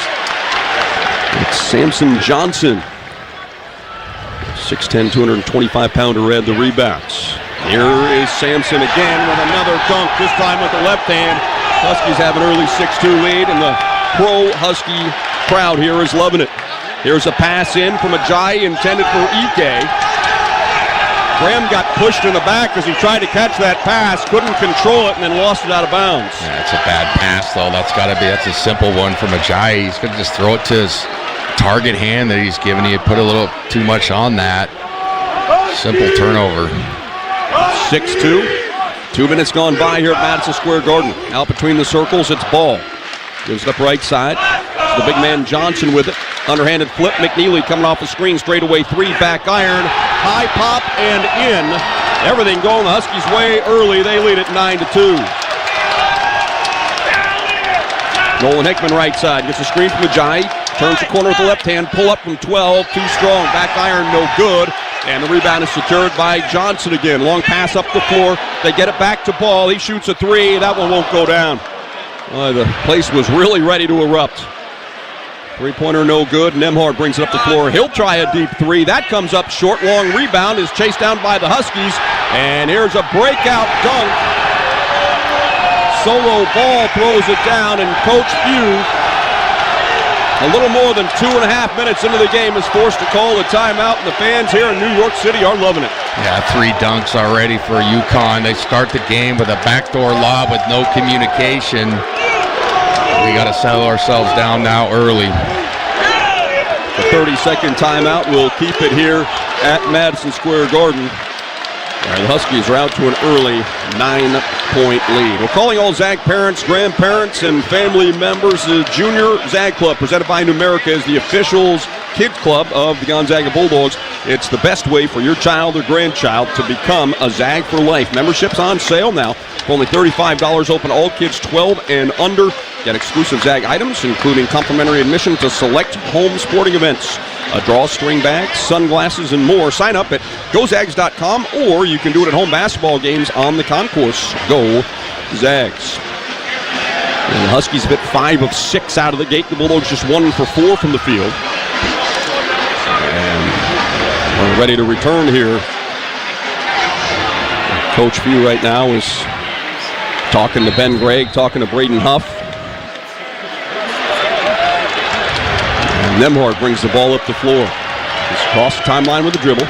B: It's Samson Johnson. 6'10", 225-pounder red, the rebounds. Here is Samson again with another dunk, this time with the left hand. Huskies have an early 6-2 lead, and the pro-Husky crowd here is loving it. Here's a pass in from Ajayi intended for Ike. Graham got pushed in the back as he tried to catch that pass, couldn't control it, and then lost it out of bounds.
A: Yeah, it's a bad pass, though. That's a simple one from Ajayi. He's going to just throw it to his target hand that he's given. He put a little too much on that. Simple turnover.
B: 6-2. 2 minutes gone by here at Madison Square Garden. Out between the circles, it's Ball. Gives it up right side. The big man Johnson with it. Underhanded flip. McNeely coming off the screen. Straightaway 3. Back iron. High pop and in. Everything going the Huskies' way early. They lead it 9-2. Nolan Hickman right side. Gets a screen from Ajayi. Turns the corner with the left hand. Pull up from 12. Too strong. Back iron. No good. And the rebound is secured by Johnson again. Long pass up the floor. They get it back to Ball. He shoots a 3. That one won't go down. The place was really ready to erupt. Three-pointer no good. Nemhard brings it up the floor. He'll try a deep 3. That comes up short. Long rebound is chased down by the Huskies. And here's a breakout dunk. Solo Ball throws it down, and Coach Few, a little more than 2.5 minutes into the game, is forced to call a timeout, and the fans here in New York City are loving it.
A: Yeah, 3 dunks already for UConn. They start the game with a backdoor lob with no communication. We got to settle ourselves down now early.
B: The 30-second timeout will keep it here at Madison Square Garden. And the Huskies are out to an early 9-point lead. We're calling all Zag parents, grandparents, and family members. The Junior Zag Club, presented by Numerica, is the official kid club of the Gonzaga Bulldogs. It's the best way for your child or grandchild to become a Zag for life. Membership's on sale now for only $35. Open all kids 12 and under. Get exclusive Zag items, including complimentary admission to select home sporting events. a drawstring bag, sunglasses, and more. Sign up at gozags.com, or you can do it at home basketball games on the concourse. Go Zags. And the Huskies hit 5 of 6 out of the gate. The Bulldogs just 1 for 4 from the field. And we're ready to return here. Coach Few right now is talking to Ben Gregg, talking to Braden Huff. And Nemhard brings the ball up the floor. He's across the timeline with the dribble.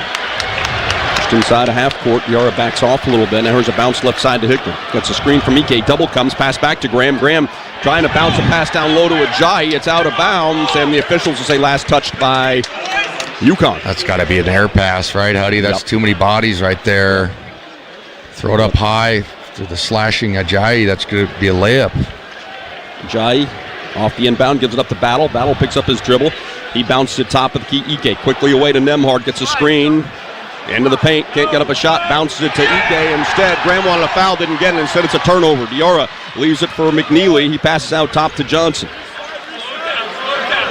B: Just inside a half court. Yara backs off a little bit. Now here's a bounce left side to Hickman. Gets a screen from Ike. Double comes, pass back to Graham. Graham trying to bounce a pass down low to Ajayi. It's out of bounds, and the officials will say last touched by UConn.
A: That's got to be an air pass, right, Huddy? That's too many bodies right there. Throw it up high to the slashing Ajayi. That's going to be a layup.
B: Ajayi off the inbound, gives it up to Battle. Battle picks up his dribble. He bounces to top of the key. Ike quickly away to Nemhard. Gets a screen. Into the paint. Can't get up a shot. Bounces it to Ike instead. Graham wanted a foul. Didn't get it. Instead, it's a turnover. Diarra leaves it for McNeely. He passes out top to Johnson.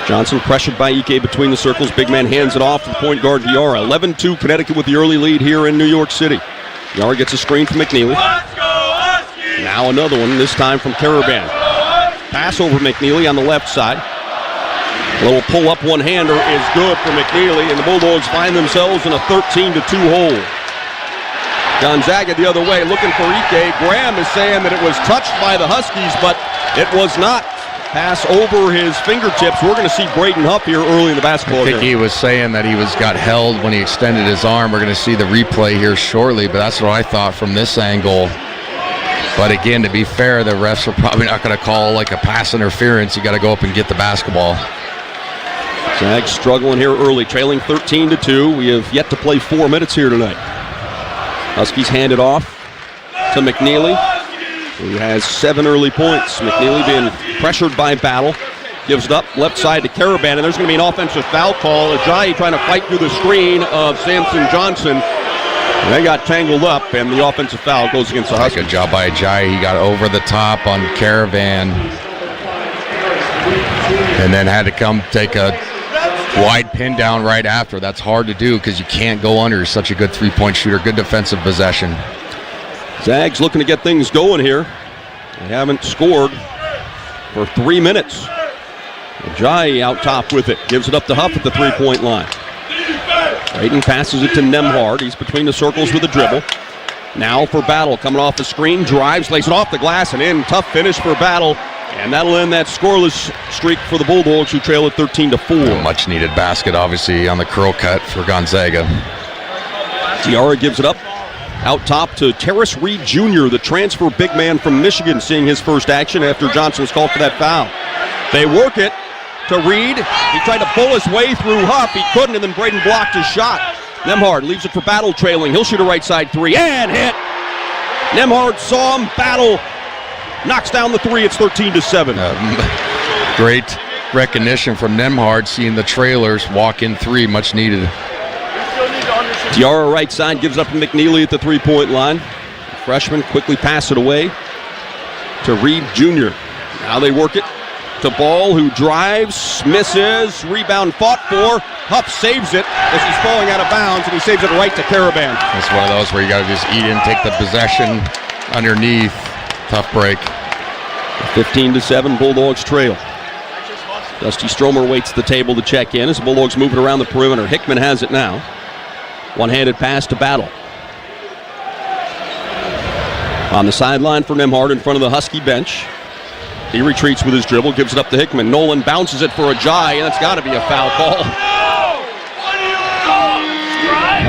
B: Johnson pressured by Ike between the circles. Big man hands it off to the point guard Diarra. 11-2 Connecticut with the early lead here in New York City. Diarra gets a screen from McNeely. Now another one, this time from Caravan. Pass over McNeely on the left side. A little pull-up one-hander is good for McNeely, and the Bulldogs find themselves in a 13-2 hole. Gonzaga the other way, looking for Ike. Graham is saying that it was touched by the Huskies, but it was not. Pass over his fingertips. We're going to see Braden Huff here early in the basketball game.
A: I think he was saying that he got held when he extended his arm. We're going to see the replay here shortly, but that's what I thought from this angle. But again, to be fair, the refs are probably not going to call like a pass interference. You got to go up and get the basketball.
B: Zags struggling here early, trailing 13-2. We have yet to play 4 minutes here tonight. Huskies hand it off to McNeely, who has 7 early points. McNeely being pressured by Battle. Gives it up left side to Caravan, and there's going to be an offensive foul call. Ajayi trying to fight through the screen of Samson Johnson. They got tangled up, and the offensive foul goes against the Huskies.
A: Good job by Ajayi. He got over the top on Caravan, and then had to come take a wide pin down right after. That's hard to do because you can't go under. He's such a good three-point shooter. Good defensive possession.
B: Zags looking to get things going here. They haven't scored for 3 minutes. Ajayi out top with it. Gives it up to Huff at the three-point line. Braden passes it to Nemhard. He's between the circles with a dribble. Now for Battle. Coming off the screen. Drives, lays it off the glass and in. Tough finish for Battle. And that'll end that scoreless streak for the Bulldogs, who trail at 13-4.
A: A much-needed basket, obviously, on the curl cut for Gonzaga.
B: Diarra gives it up out top to Terrace Reed Jr., the transfer big man from Michigan, seeing his first action after Johnson was called for that foul. They work it to Reed. He tried to pull his way through Huff. He couldn't, and then Braden blocked his shot. Nemhard leaves it for Battle trailing. He'll shoot a right side three and hit. Nemhard saw him. Battle knocks down the three. It's 13-7.
A: Great recognition from Nemhard, seeing the trailers walk in three, much needed.
B: Diarra right side gives up to McNeely at the three-point line. The freshman quickly pass it away to Reed Jr. Now they work it to Ball, who drives, misses, rebound fought for. Huff saves it as he's falling out of bounds, and he saves it right to Caravan.
A: It's one of those where you got to just eat in, take the possession underneath. Tough break.
B: 15-7, Bulldogs trail. Dusty Stromer waits at the table to check in as the Bulldogs move it around the perimeter. Hickman has it now. One-handed pass to Battle. On the sideline for Nemhard in front of the Husky bench. He retreats with his dribble, gives it up to Hickman. Nolan bounces it for Ajayi, and it's got to be a foul call.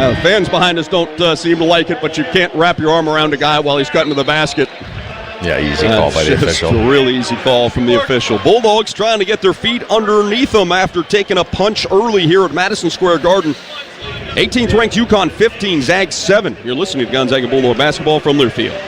B: The fans behind us don't seem to like it, but you can't wrap your arm around a guy while he's cutting to the basket.
A: Yeah, easy call by the official.
B: A really easy call from the official. Bulldogs trying to get their feet underneath them after taking a punch early here at Madison Square Garden. 18th ranked UConn 15, Zags 7. You're listening to Gonzaga Bulldog basketball from Learfield.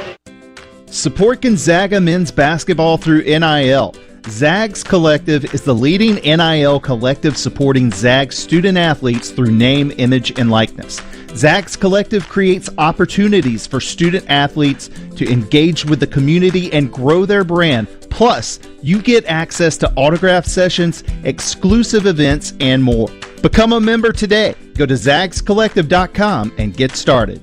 G: Support Gonzaga men's basketball through NIL. Zags Collective is the leading NIL collective supporting Zags student athletes through name, image, and likeness. Zags Collective creates opportunities for student athletes to engage with the community and grow their brand. Plus, you get access to autograph sessions, exclusive events, and more. Become a member today. Go to zagscollective.com and get started.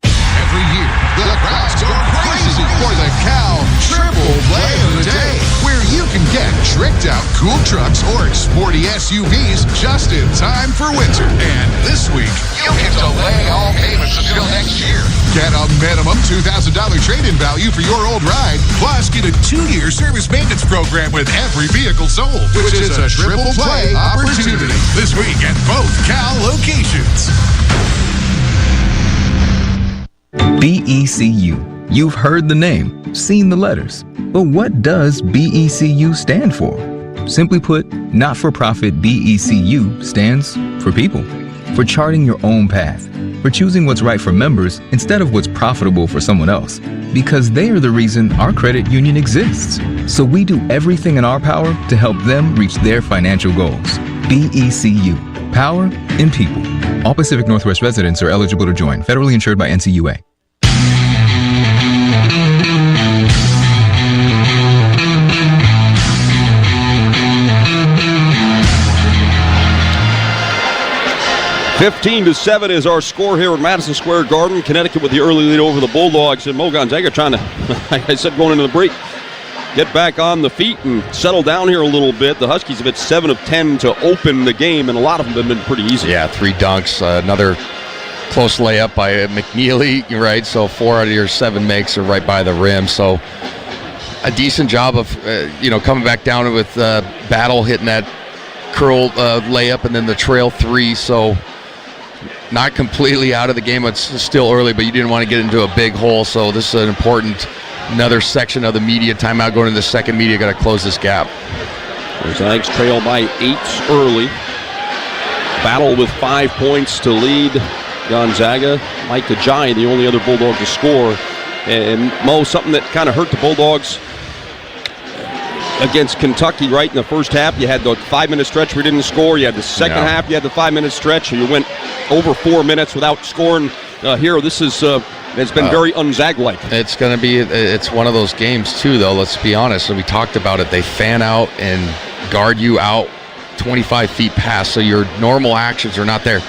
K: Every year, the crowds go crazy for the Cal Triple Play of the Day, where you can get tricked-out cool trucks or sporty SUVs just in time for winter. And this week, you can delay all payments until next year. Get a minimum $2,000 trade-in value for your old ride, plus get a 2-year service maintenance program with every vehicle sold, which is a triple play opportunity this week at both Cal locations.
W: BECU. You've heard the name, seen the letters. But what does BECU stand for? Simply put, not-for-profit BECU stands for people. For charting your own path. For choosing what's right for members instead of what's profitable for someone else. Because they are the reason our credit union exists. So we do everything in our power to help them reach their financial goals. BECU. Power in people. All Pacific Northwest residents are eligible to join. Federally insured by NCUA.
B: (15-7) is our score here at Madison Square Garden. Connecticut with the early lead over the Bulldogs, and Mo Gonzaga trying to, like I said, going into the break, get back on the feet and settle down here a little bit. The Huskies have hit 7 of 10 to open the game, and a lot of them have been pretty easy.
A: Yeah, 3 dunks, another close layup by McNeely, right? So 4 out of your 7 makes are right by the rim. So a decent job of, coming back down with Battle hitting that curl layup and then the trail 3. So not completely out of the game. It's still early, but you didn't want to get into a big hole. So this is an important, another section of the media timeout going into the second media. Got to close this gap.
B: The Zags trail by 8 early. Battle with 5 points to lead Gonzaga. Mike Ajayi, the only other Bulldog to score. And Mo, something that kind of hurt the Bulldogs against Kentucky right in the first half. You had the 5-minute stretch where you didn't score. You had the second half, you had the 5-minute stretch, and you went over 4 minutes without scoring. Here, this is it's been very un-Zag-like.
A: It's going to be, it's one of those games too, though, let's be honest. So we talked about it. They fan out and guard you out 25 feet past, so your normal actions are not there.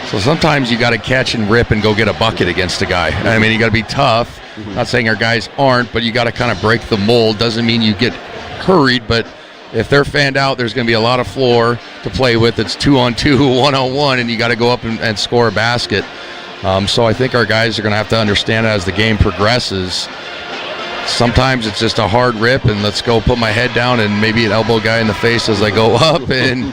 A: So sometimes you got to catch and rip and go get a bucket against a guy. I mean, you got to be tough. Not saying our guys aren't, but you got to kind of break the mold. Doesn't mean you get hurried, but if they're fanned out, there's going to be a lot of floor to play with. It's 2-on-2, 1-on-1, and you got to go up and score a basket. So I think our guys are going to have to understand as the game progresses. Sometimes it's just a hard rip, and let's go put my head down and maybe an elbow guy in the face as I go up and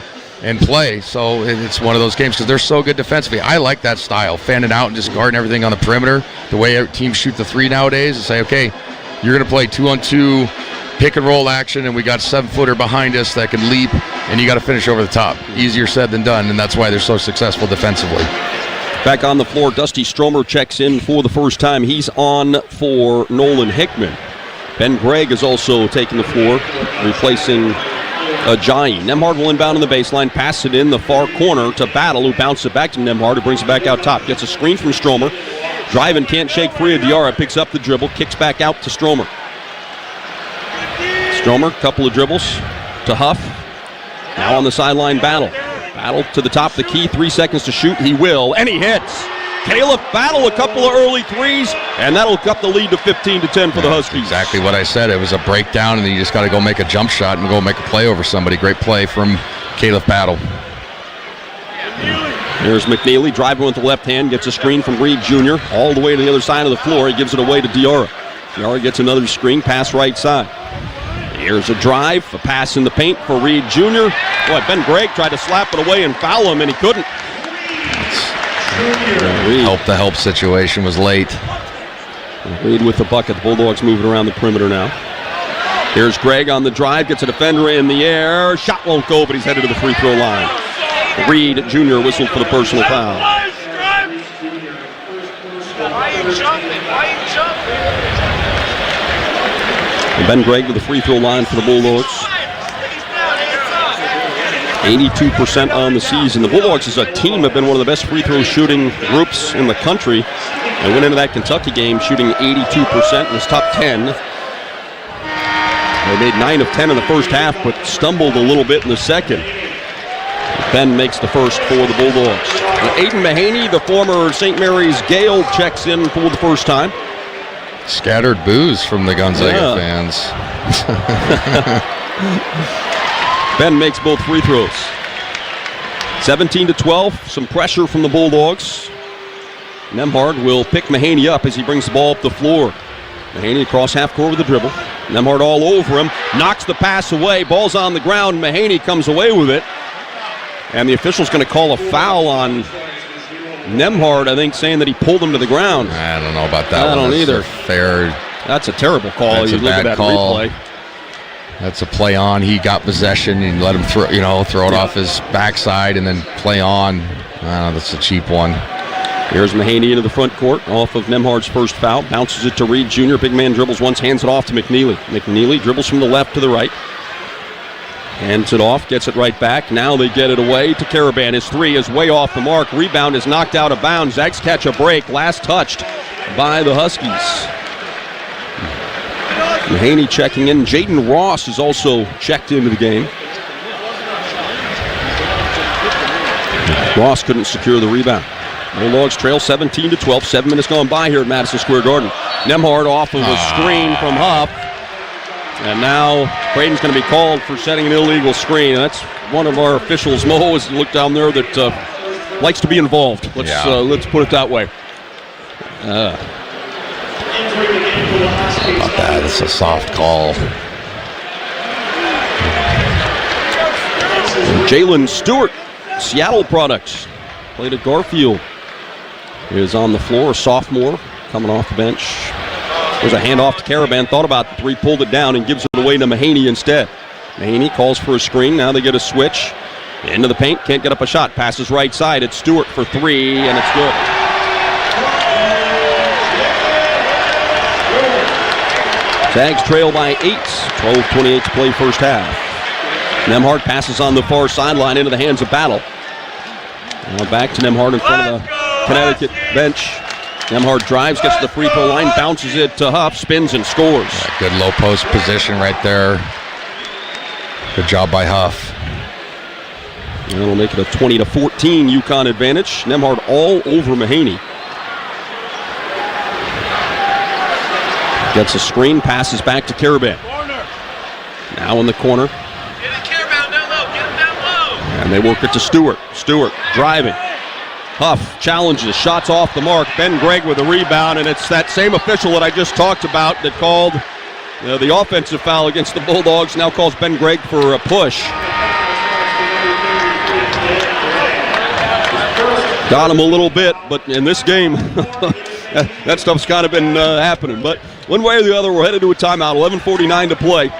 A: play. So it's one of those games because they're so good defensively. I like that style, fanning out and just guarding everything on the perimeter. The way teams shoot the 3 nowadays, and say, okay, you're going to play 2-on-2 pick and roll action, and we got 7-footer behind us that can leap, and you got to finish over the top. Easier said than done, and that's why they're so successful defensively.
B: Back on the floor, Dusty Stromer checks in for the first time. He's on for Nolan Hickman. Ben Gregg is also taking the floor, replacing Ajayi. Nembhard will inbound on the baseline, pass it in the far corner to Battle, who bounces it back to Nembhard, who brings it back out top. Gets a screen from Stromer. Driving, can't shake free of Diarra, picks up the dribble, kicks back out to Stromer. Stromer, couple of dribbles to Huff. Now on the sideline, Battle. Battle to the top of the key, 3 seconds to shoot. He will, and he hits. Caleb Battle, a couple of early threes, and that'll cut the lead to 15-10 for the Huskies.
A: Exactly what I said. It was a breakdown, and then you just got to go make a jump shot and go make a play over somebody. Great play from Caleb Battle.
B: There's McNeely driving with the left hand, gets a screen from Reed Jr. all the way to the other side of the floor. He gives it away to Diarra. Diarra gets another screen, pass right side. Here's a drive, a pass in the paint for Reed Jr. Boy, Ben Gregg tried to slap it away and foul him, and he couldn't.
A: The help situation was late.
B: Reed with the bucket. The Bulldogs moving around the perimeter now. Here's Gregg on the drive, gets a defender in the air. Shot won't go, but he's headed to the free throw line. Reed Jr. whistled for the personal foul. And Ben Gregg to the free throw line for the Bulldogs. 82% on the season. The Bulldogs as a team have been one of the best free throw shooting groups in the country. They went into that Kentucky game shooting 82% in this top 10. They made 9 of 10 in the first half, but stumbled a little bit in the second. Ben makes the first for the Bulldogs. Aiden Mahaney, the former St. Mary's Gale, checks in for the first time.
A: Scattered boos from the Gonzaga fans.
B: Ben makes both free throws. 17-12, some pressure from the Bulldogs. Nembhard will pick Mahaney up as he brings the ball up the floor. Mahaney across half court with the dribble. Nembhard all over him, knocks the pass away. Ball's on the ground. Mahaney comes away with it. And the official's going to call a foul on Nembhard, I think, saying that he pulled him to the ground.
A: I don't know about that.
B: I don't either.
A: Fair.
B: That's a terrible call.
A: That's
B: you
A: a
B: look at
A: bad
B: that
A: call.
B: replay.
A: That's a play on. He got possession and let him throw it off his backside and then play on. That's a cheap one.
B: Here's Mahaney into the front court off of Nembhard's first foul. Bounces it to Reed Jr. Big man dribbles once, hands it off to McNeely. McNeely dribbles from the left to the right. Hands it off, gets it right back. Now they get it away to Caravan. His three is way off the mark. Rebound is knocked out of bounds. Zags catch a break. Last touched by the Huskies. Mahaney checking in. Jaden Ross is also checked into the game. Ross couldn't secure the rebound. Bulldogs trail 17-12. 7 minutes gone by here at Madison Square Garden. Nembhard off of a screen from Huff. And now Braden's going to be called for setting an illegal screen. That's one of our officials, Mo, as you look down there, that likes to be involved. Let's put it that way.
A: How about that? It's a soft call.
B: Jalen Stewart, Seattle product, played at Garfield, is on the floor, a sophomore, coming off the bench. There's a handoff to Caravan, thought about the three, pulled it down, and gives it away to Mahaney instead. Mahaney calls for a screen, now they get a switch. Into the paint, can't get up a shot, passes right side, it's Stewart for three, and it's good. Zags trail by 8, 12:28 to play first half. Nembhard passes on the far sideline into the hands of Battle. Now back to Nembhard in front of the Connecticut bench. Nembhard drives, gets to the free throw line, bounces it to Huff, spins and scores.
A: Yeah, good low post position right there. Good job by Huff.
B: And it'll make it a 20-14 UConn advantage. Nembhard all over Mahaney. Gets a screen, passes back to Caravan. Now in the corner. And they work it to Stewart. Stewart driving. Huff challenges, shots off the mark. Ben Gregg with a rebound, and it's that same official that I just talked about that called the offensive foul against the Bulldogs. Now calls Ben Gregg for a push. Got him a little bit, but in this game, that stuff's kind of been happening. But one way or the other, we're headed to a timeout. 11:49 to play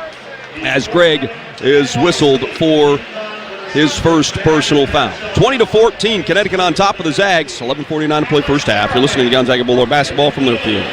B: as Gregg is whistled for his first personal foul. 20-14, Connecticut on top of the Zags. 11:49 to play first half. You're listening to Gonzaga Bulldog basketball from their field.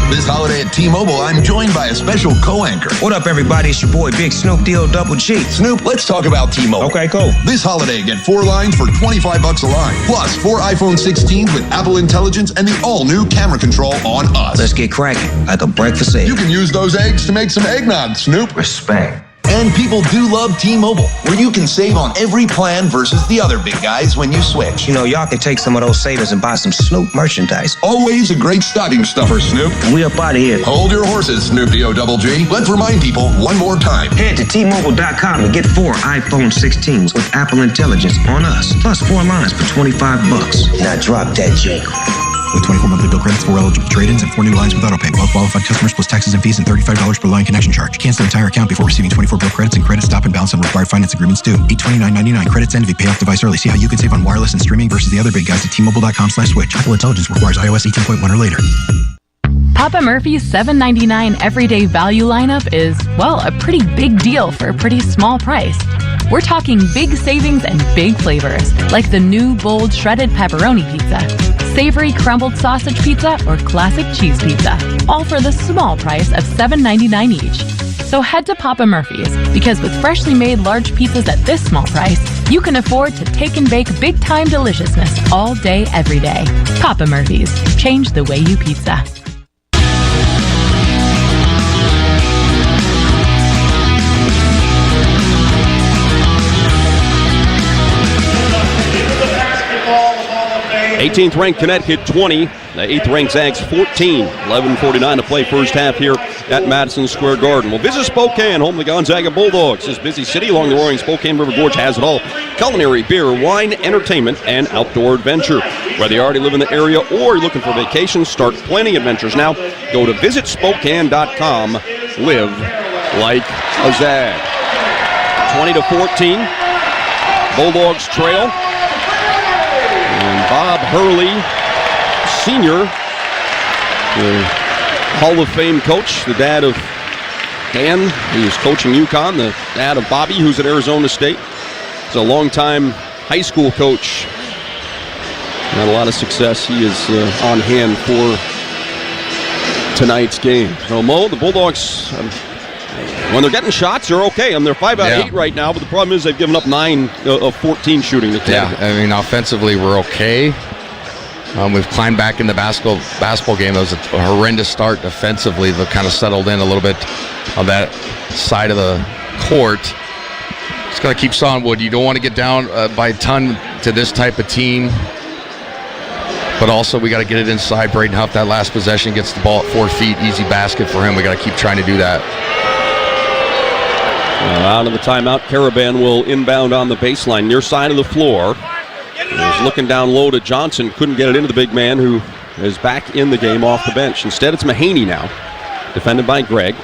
K: This holiday at T-Mobile, I'm joined by a special co-anchor.
O: What up, everybody? It's your boy, Big Snoop Deal Double G.
K: Snoop, let's talk about T-Mobile.
O: Okay, cool.
K: This holiday, get 4 lines for $25 a line. Plus, 4 iPhone 16s with Apple Intelligence and the all-new camera control on us.
O: Let's get cracking, like a breakfast egg.
K: You can use those eggs to make some eggnog, Snoop.
O: Respect.
K: And people do love T-Mobile, where you can save on every plan versus the other big guys when you switch.
O: You know, y'all can take some of those savings and buy some Snoop merchandise.
K: Always a great stocking stuffer, Snoop.
O: We up out of here.
K: Hold your horses, Snoop Double G. Let's remind people one more time.
O: Head to T-Mobile.com and get 4 iPhone 16s with Apple Intelligence on us. Plus 4 lines for $25. Now drop that jingle.
P: With 24 monthly bill credits, 4 eligible trade-ins, and 4 new lines with autopay. All qualified customers plus taxes and fees and $35 per line connection charge. Cancel entire account before receiving 24 bill credits and credit stop and balance on required finance agreements due. $829.99 credits end if you pay off device early. See how you can save on wireless and streaming versus the other big guys at T-Mobile.com/switch. Apple Intelligence requires iOS 18.1 or later.
D: Papa Murphy's $7.99 everyday value lineup is, well, a pretty big deal for a pretty small price. We're talking big savings and big flavors, like the new bold shredded pepperoni pizza, savory crumbled sausage pizza, or classic cheese pizza, all for the small price of $7.99 each. So head to Papa Murphy's, because with freshly made large pizzas at this small price, you can afford to take and bake big-time deliciousness all day, every day. Papa Murphy's. Change the way you pizza.
B: 18th ranked Connecticut 20. The 8th ranked Zags 14. 11:49 to play first half here at Madison Square Garden. We'll visit Spokane, home of the Gonzaga Bulldogs. This busy city along the roaring Spokane River Gorge has it all. Culinary, beer, wine, entertainment, and outdoor adventure. Whether you already live in the area or you're looking for vacations, start planning adventures now. Go to visitspokane.com. Live like a Zag. 20-14. Bulldogs trail. And Bob Hurley, senior, the Hall of Fame coach, the dad of Dan, who's coaching UConn, the dad of Bobby, who's at Arizona State. He's a longtime high school coach. Had a lot of success. He is on hand for tonight's game. So, Mo, the Bulldogs, when they're getting shots, they're okay. They're 5 out of 8 right now, but the problem is they've given up 9 of 14 shooting.
A: Yeah, I mean, offensively, we're okay. We've climbed back in the basketball game. That was a horrendous start defensively. They've kind of settled in a little bit on that side of the court. Just got to keep sawing wood. You don't want to get down by a ton to this type of team. But also, we got to get it inside. Braden Huff, that last possession, gets the ball at 4 feet. Easy basket for him. We got to keep trying to do that.
B: Out of the timeout, Caravan will inbound on the baseline, near side of the floor. He's looking down low to Johnson. Couldn't get it into the big man, who is back in the game off the bench. Instead, it's Mahaney now, defended by Gregg.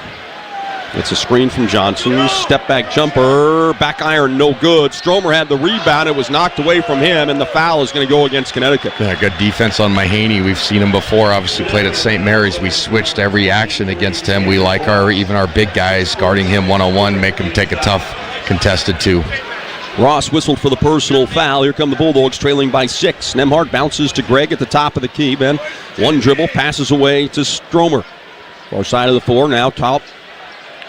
B: It's a screen from Johnson. Step back jumper. Back iron, no good. Stromer had the rebound. It was knocked away from him, and the foul is going to go against Connecticut.
A: Yeah, good defense on Mahaney. We've seen him before. Obviously played at St. Mary's. We switched every action against him. We like even our big guys guarding him one-on-one, make him take a tough contested 2.
B: Ross whistled for the personal foul. Here come the Bulldogs trailing by 6. Nembhard bounces to Gregg at the top of the key. Then one dribble, passes away to Stromer. Far side of the floor, now top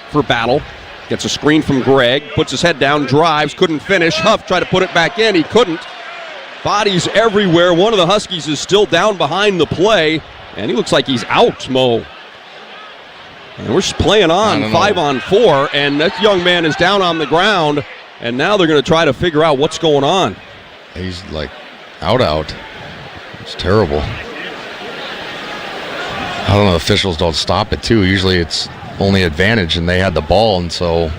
B: for Battle. Gets a screen from Gregg, puts his head down, drives, couldn't finish. Huff tried to put it back in, he couldn't. Bodies everywhere. One of the Huskies is still down behind the play, and he looks like he's out, Mo. And we're just playing on 5-on-4, and that young man is down on the ground, and now they're going to try to figure out what's going on.
A: He's like out. It's terrible. I don't know, the officials don't stop it, too. Usually it's only advantage, and they had the ball, and so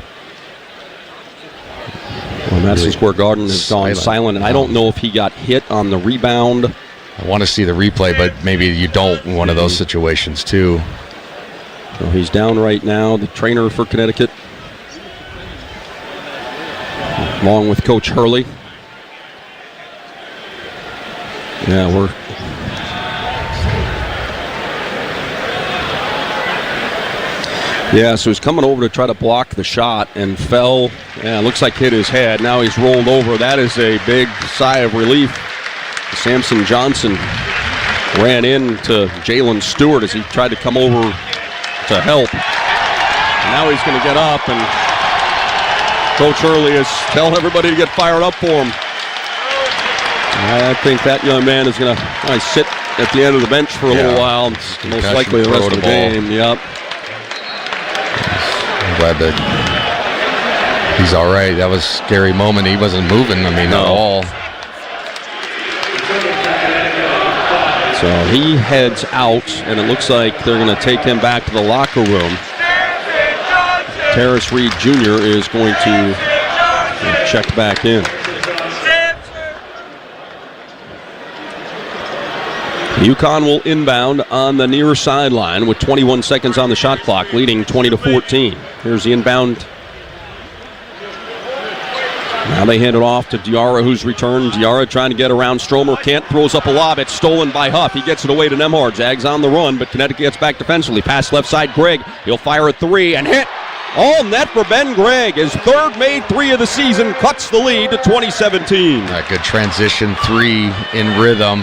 B: Madison Square Garden has gone silent, and I don't know if he got hit on the rebound.
A: I want to see the replay, but maybe you don't in one of those situations too.
B: So he's down right now, the trainer for Connecticut, along with Coach Hurley. So he's coming over to try to block the shot and fell. Looks like hit his head. Now he's rolled over. That is a big sigh of relief. Samson Johnson ran into Jalen Stewart as he tried to come over to help. And now he's going to get up, and Coach Hurley is telling everybody to get fired up for him. I think that young man is going to sit at the end of the bench for a little while. Most likely the rest of the game. Yep.
A: I'm glad that he's all right. That was a scary moment. He wasn't moving, at all.
B: So he heads out, and it looks like they're going to take him back to the locker room. Terrace Reed Jr. is going to check back in. UConn will inbound on the near sideline with 21 seconds on the shot clock, leading 20-14. Here's the inbound. Now they hand it off to Diarra, who's returned. Diarra trying to get around Stromer. Can't, throws up a lob. It's stolen by Huff. He gets it away to Nembhard. Zags on the run, but Connecticut gets back defensively. Pass left side, Gregg. He'll fire a 3 and hit. All net for Ben Gregg. His third made 3 of the season. Cuts the lead to 2017.
A: A good transition 3 in rhythm.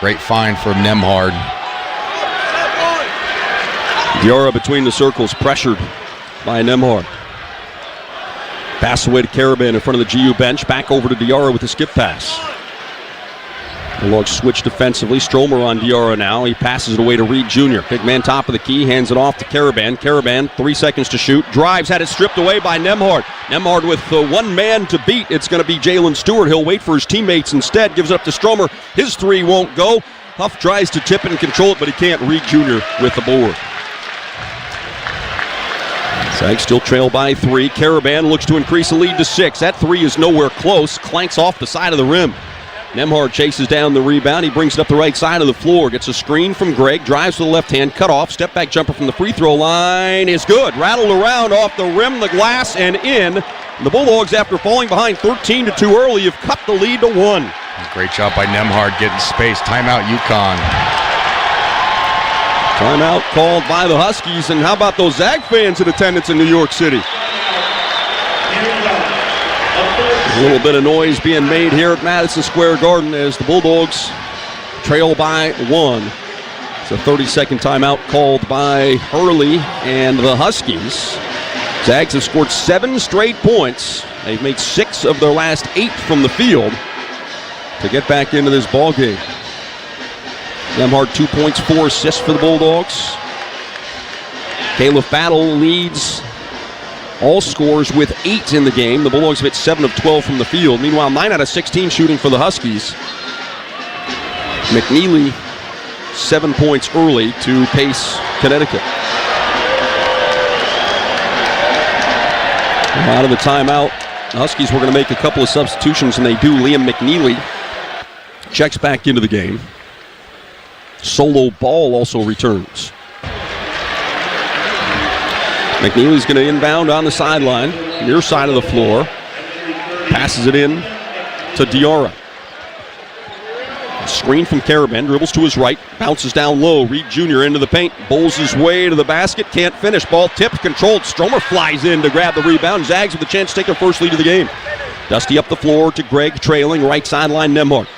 A: Great find from Nembhard.
B: Diarra between the circles, pressured by Nembhard. Pass away to Caravan in front of the GU bench. Back over to Diarra with the skip pass. Bulldogs switch defensively. Stromer on Diarra now. He passes it away to Reed Jr. Big man top of the key, hands it off to Karaban. Karaban, 3 seconds to shoot. Drives, had it stripped away by Nembhard. Nembhard with one man to beat. It's going to be Jalen Stewart. He'll wait for his teammates instead. Gives it up to Stromer. His three won't go. Huff tries to tip it and control it, but he can't. Reed Jr. with the board. Zags still trail by 3. Karaban looks to increase the lead to 6. That 3 is nowhere close. Clanks off the side of the rim. Nembhard chases down the rebound. He brings it up the right side of the floor. Gets a screen from Gregg. Drives to the left hand. Cut off. Step back jumper from the free throw line is good. Rattled around off the rim, the glass, and in. The Bulldogs, after falling behind 13-2 early, have cut the lead to 1.
A: Great job by Nembhard getting space. Timeout, UConn.
B: Timeout called by the Huskies. And how about those Zag fans in attendance in New York City? A little bit of noise being made here at Madison Square Garden as the Bulldogs trail by 1. It's a 30-second timeout called by Hurley and the Huskies. Zags have scored 7 straight points. They've made 6 of their last 8 from the field to get back into this ball game. Nembhard 2 points, 4 assists for the Bulldogs. Caleb Battle leads all scores with 8 in the game. The Bulldogs have hit 7 of 12 from the field. Meanwhile, 9 out of 16 shooting for the Huskies. McNeely 7 points early to pace Connecticut. Out of the timeout, the Huskies were going to make a couple of substitutions, and they do. Liam McNeely checks back into the game. Solo Ball also returns. McNeely's going to inbound on the sideline, near side of the floor. Passes it in to Diarra. Screen from Karaban, dribbles to his right, bounces down low. Reed Jr. into the paint, bowls his way to the basket, can't finish. Ball tipped, controlled. Stromer flies in to grab the rebound. Zags with the chance to take their first lead of the game. Dusty up the floor to Gregg, trailing, right sideline, Nembhard.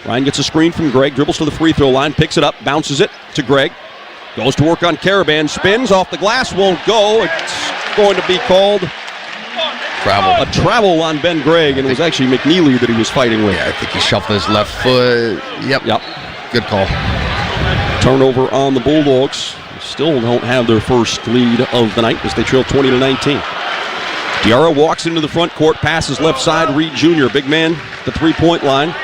B: Ryan gets a screen from Gregg, dribbles to the free throw line, picks it up, bounces it to Gregg. Goes to work on Karaban, spins off the glass, won't go. It's going to be called a travel on Ben Gregg, and it was actually McNeely that he was fighting with.
A: Yeah, I think he shuffled his left foot. Yep. Good call.
B: Turnover on the Bulldogs. Still don't have their first lead of the night as they trail 20-19. Diarra walks into the front court, passes left side, Reed Jr., big man, the three-point line.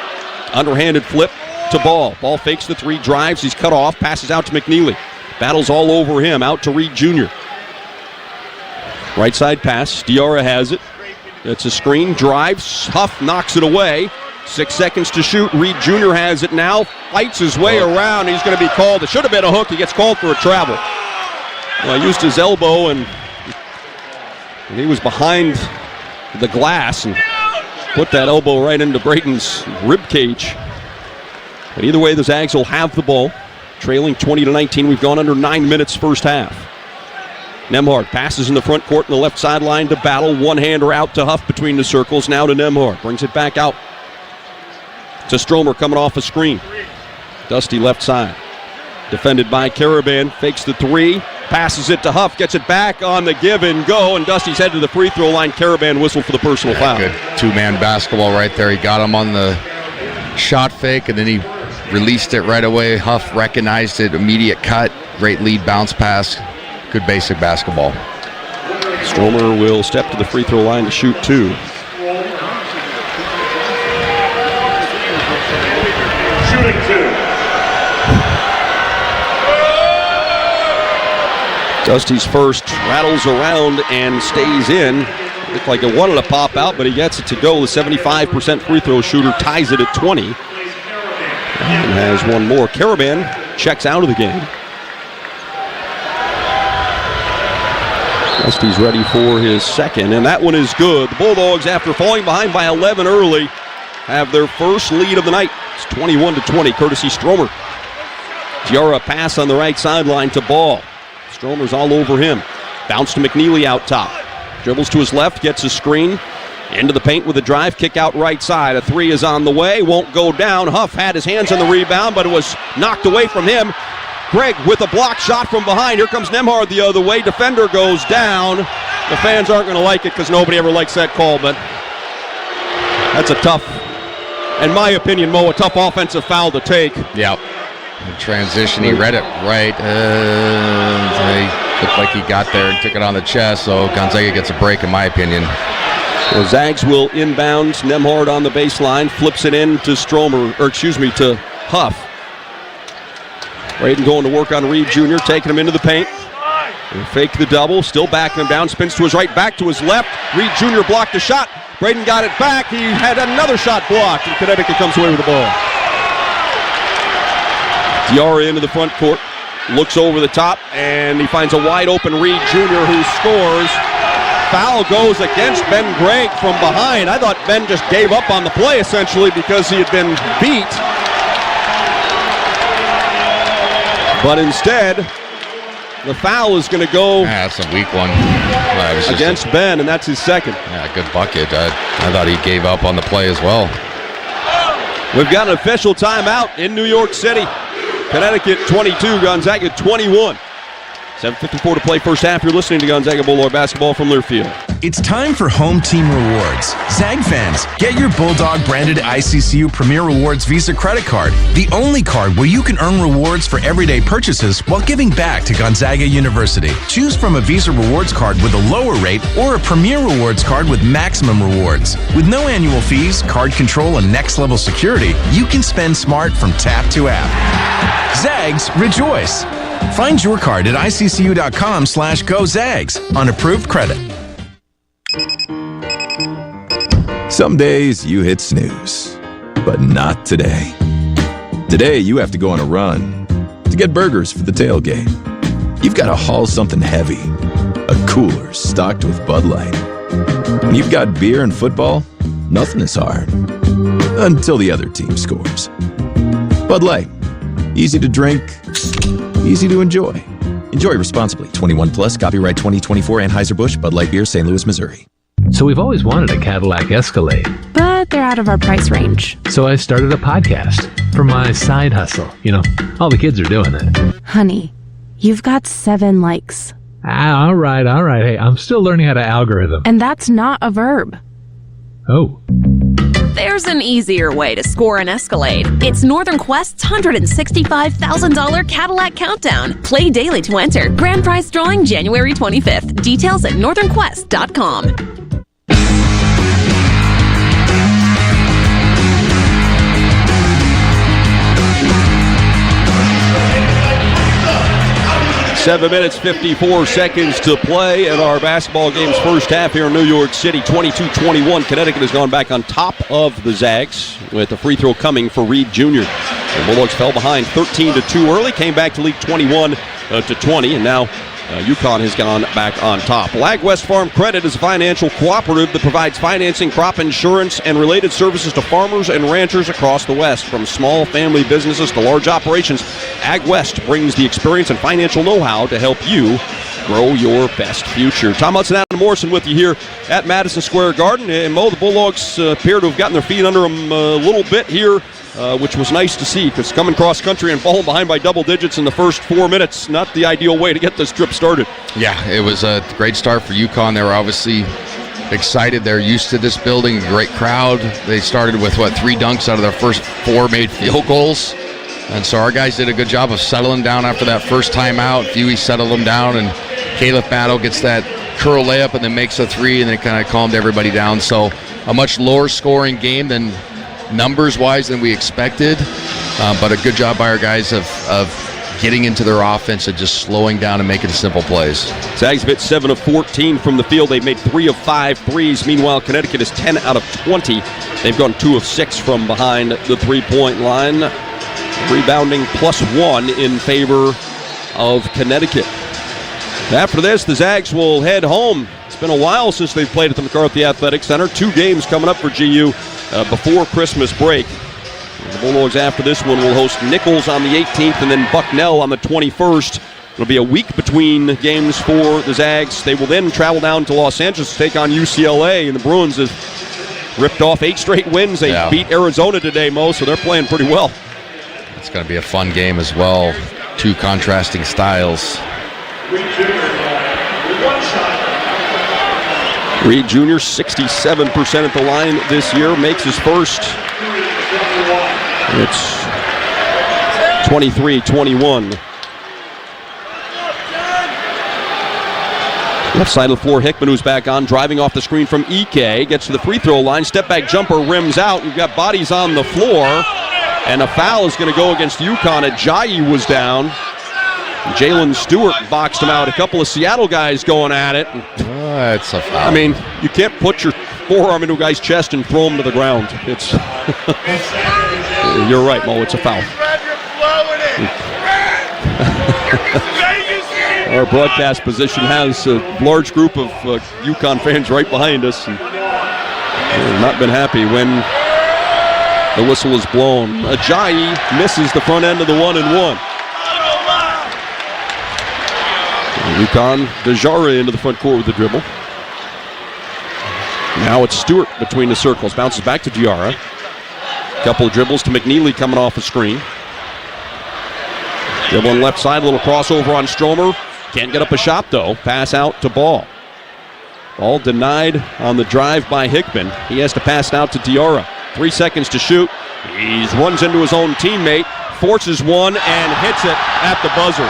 B: Underhanded flip to Ball. Ball fakes the 3, drives, he's cut off, passes out to McNeely. Battles all over him, out to Reed Jr. Right side pass, Diarra has it. It's a screen, drives, Huff knocks it away. 6 seconds to shoot, Reed Jr. has it now, fights his way around, he's going to be called. It should have been a hook, he gets called for a travel. Well, he used his elbow and he was behind the glass and put that elbow right into Brayton's rib cage. But either way, the Zags will have the ball. Trailing 20-19. We've gone under 9 minutes first half. Nembhard passes in the front court on the left sideline to Battle. One-hander out to Huff between the circles. Now to Nembhard. Brings it back out to Stromer coming off a screen. Dusty left side. Defended by Karaban. Fakes the 3. Passes it to Huff. Gets it back on the give and go. And Dusty's head to the free throw line. Karaban whistled for the personal foul.
A: Good two-man basketball right there. He got him on the shot fake, and then he released it right away. Huff recognized it. Immediate cut. Great lead bounce pass. Good basic basketball.
B: Stromer will step to the free throw line to shoot 2.
J: Shooting 2.
B: Dusty's first rattles around and stays in. Looked like it wanted to pop out, but he gets it to go. The 75% free throw shooter ties it at 20. And has one more. Karaban checks out of the game. Dusty's ready for his second, and that one is good. The Bulldogs, after falling behind by 11 early, have their first lead of the night. It's 21-20, courtesy Stromer. Diarra pass on the right sideline to Ball. Stromer's all over him. Bounce to McNeely out top. Dribbles to his left, gets a screen. Into the paint with a drive, kick out right side. A 3 is on the way, won't go down. Huff had his hands on the rebound, but it was knocked away from him. Gregg with a block shot from behind. Here comes Nembhard the other way. Defender goes down. The fans aren't going to like it because nobody ever likes that call, but that's a tough in my opinion, Mo, a tough offensive foul to take.
A: Yep. In transition, he read it right. Looked like he got there and took it on the chest, so Gonzaga gets a break, in my opinion.
B: Well, Zags will inbound. Nemhard on the baseline, flips it in to to Huff. Braden going to work on Reed Jr., taking him into the paint. They fake the double, still backing him down, spins to his right, back to his left. Reed Jr. blocked the shot. Braden got it back. He had another shot blocked, and Connecticut comes away with the ball. Diarra into the front court, looks over the top, and he finds a wide open Reed Jr. who scores. Foul goes against Ben Gregg from behind. I thought Ben just gave up on the play, essentially, because he had been beat. But instead, the foul is going to go
A: that's a weak one.
B: against Ben, and that's his second.
A: Yeah, good bucket. I thought he gave up on the play as well.
B: We've got an official timeout in New York City. Connecticut 22, Gonzaga 21. 7:54 to play first half. You're listening to Gonzaga Bulldog basketball from Learfield.
N: It's time for home team rewards. Zag fans, get your Bulldog branded ICCU Premier Rewards Visa credit card, the only card where you can earn rewards for everyday purchases while giving back to Gonzaga University. Choose from a Visa rewards card with a lower rate or a Premier Rewards card with maximum rewards. With no annual fees, card control, and next level security, you can spend smart from tap to app. Zags, rejoice! Find your card at iccu.com/gozags on approved credit.
M: Some days you hit snooze, but not today. Today you have to go on a run to get burgers for the tailgate. You've got to haul something heavy, a cooler stocked with Bud Light. When you've got beer and football, nothing is hard until the other team scores. Bud Light, easy to drink, easy to enjoy. Enjoy responsibly. 21 plus. Copyright 2024 Anheuser-Busch Bud Light Beer, St. Louis, Missouri.
H: So we've always wanted a Cadillac Escalade.
Q: But they're out of our price range.
H: So I started a podcast for my side hustle. You know, all the kids are doing it.
Q: Honey, you've got 7 likes.
H: All right. Hey, I'm still learning how to algorithm.
Q: And that's not a verb.
H: Oh.
S: There's an easier way to score an Escalade. It's Northern Quest's $165,000 Cadillac Countdown. Play daily to enter. Grand prize drawing January 25th. Details at northernquest.com.
B: Seven minutes, 54 seconds to play in our basketball game's first half here in New York City. 22-21. Connecticut has gone back on top of the Zags with a free throw coming for Reed Jr. The Bulldogs fell behind 13-2 early, came back to lead 21-20, and now UConn has gone back on top. Ag West Farm Credit is a financial cooperative that provides financing, crop insurance, and related services to farmers and ranchers across the West. From small family businesses to large operations, Ag West brings the experience and financial know-how to help you grow your best future. Tom Hudson, Adam Morrison with you here at Madison Square Garden. And Mo, the Bulldogs appear to have gotten their feet under them a little bit here, which was nice to see, because coming cross country and falling behind by double digits in the first 4 minutes, not the ideal way to get this trip started.
A: Yeah, it was a great start for UConn. They were obviously excited. They're used to this building, a great crowd. They started with, 3 dunks out of their first 4 made field goals. And so our guys did a good job of settling down after that first time out. Huey settled them down, and Caleb Battle gets that curl layup and then makes a 3, and then kind of calmed everybody down. So a much lower scoring game than numbers-wise than we expected, but a good job by our guys of getting into their offense and just slowing down and making simple plays.
B: Zags hit 7 of 14 from the field. They've made 3 of 5 threes. Meanwhile, Connecticut is 10 out of 20. They've gone 2 of 6 from behind the three-point line. Rebounding +1 in favor of Connecticut. After this, the Zags will head home. It's been a while since they've played at the McCarthy Athletic Center. 2 games coming up for GU before Christmas break. The Bulldogs after this one will host Nichols on the 18th and then Bucknell on the 21st. It'll be a week between games for the Zags. They will then travel down to Los Angeles to take on UCLA, and the Bruins have ripped off 8 straight wins. They beat Arizona today, Mo, so they're playing pretty well.
A: It's going to be a fun game as well. 2 contrasting styles.
B: Reed Jr., 67% at the line this year, makes his first It's 23-21. Left side of the floor, Hickman, who's back on, driving off the screen from Ike, gets to the free throw line, step back jumper rims out. You've got bodies on the floor, and a foul is going to go against UConn. Ajayi was down. Jalen Stewart boxed him out. A couple of Seattle guys going at it.
A: It's a foul.
B: I mean, you can't put your forearm into a guy's chest and throw him to the ground. It's you're right, Mo. It's a foul. Our broadcast position has a large group of UConn fans right behind us. And they've not been happy when the whistle is blown. Ajayi misses the front end of the 1-and-1. UConn, Dejara into the front court with the dribble. Now it's Stewart between the circles. Bounces back to Diarra. Couple of dribbles to McNeely coming off a screen. Dribble on the left side, a little crossover on Stromer. Can't get up a shot though. Pass out to Ball. Ball denied on the drive by Hickman. He has to pass it out to Diarra. 3 seconds to shoot. He runs into his own teammate, forces one, and hits it at the buzzer.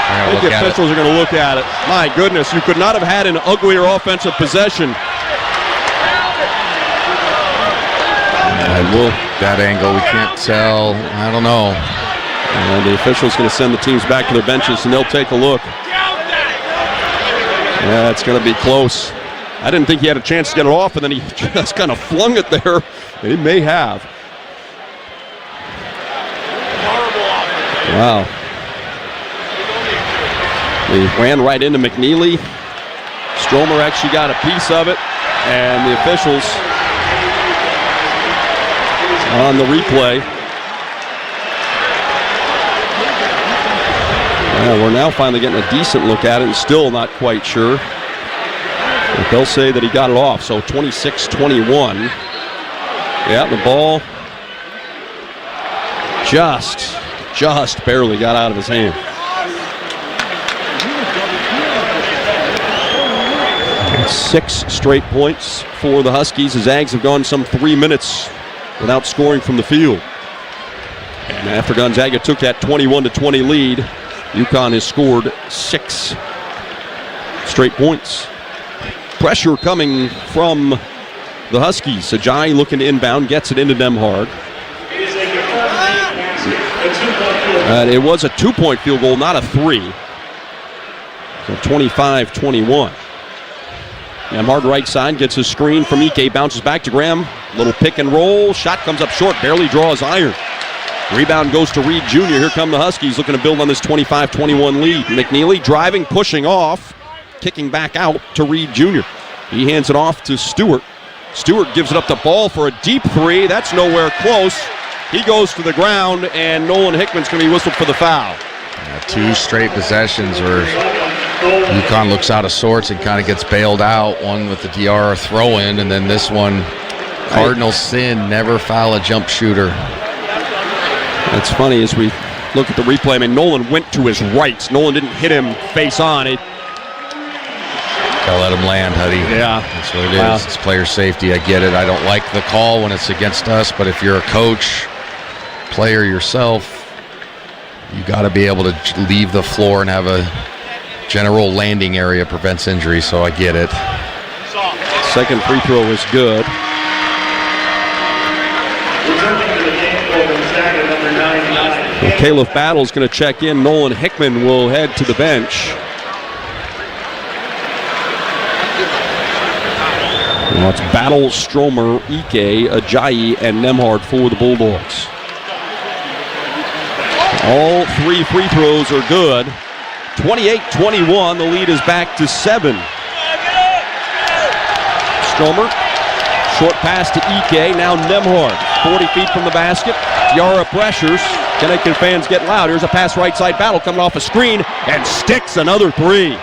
B: I think the officials are going to look at it. My goodness, you could not have had an uglier offensive possession.
A: That angle, we can't tell. I don't know.
B: And the official's going to send the teams back to their benches, and they'll take a look. Yeah, it's going to be close. I didn't think he had a chance to get it off, and then he just kind of flung it there. He may have. Wow. He ran right into McNeely. Stromer actually got a piece of it, and the officials on the replay. Well, we're now finally getting a decent look at it and still not quite sure. But they'll say that he got it off, so 26-21. Yeah, the ball just barely got out of his hand. And 6 straight points for the Huskies. The Zags have gone some 3 minutes without scoring from the field. And after Gonzaga took that 21-20 lead, UConn has scored 6 straight points. Pressure coming from the Huskies. Ajayi looking to inbound, gets it into Nemhard. It was a 2-point field goal, not a 3. So 25-21. Nemhard right side gets a screen from Ike, bounces back to Graham. Little pick and roll, shot comes up short, barely draws iron. Rebound goes to Reed Jr. Here come the Huskies looking to build on this 25-21 lead. McNeely driving, pushing off, kicking back out to Reed Jr. He hands it off to Stewart. Stewart gives it up to Ball for a deep 3. That's nowhere close. He goes to the ground, and Nolan Hickman's going to be whistled for the foul.
A: 2 straight possessions where UConn looks out of sorts and kind of gets bailed out. One with the Diarra throw-in, and then this one, cardinal sin, never foul a jump shooter.
B: It's funny as we look at the replay. I mean, Nolan went to his right. Nolan didn't hit him face on.
A: Gotta let him land, Huddy.
B: Yeah.
A: That's what it is. It's player safety. I get it. I don't like the call when it's against us, but if you're a coach, player yourself, you got to be able to leave the floor and have a general landing area prevents injury, so I get it.
B: Second free throw is good. Well, Caleb Battle's going to check in. Nolan Hickman will head to the bench. Well, it's Battle, Stromer, Ike, Ajayi, and Nemhard for the Bulldogs. All 3 free throws are good. 28-21, the lead is back to 7. Stromer, short pass to Ike, now Nemhard, 40 feet from the basket. Diarra pressures. Connecticut fans get loud. Here's a pass right side. Battle coming off a screen and sticks another 3.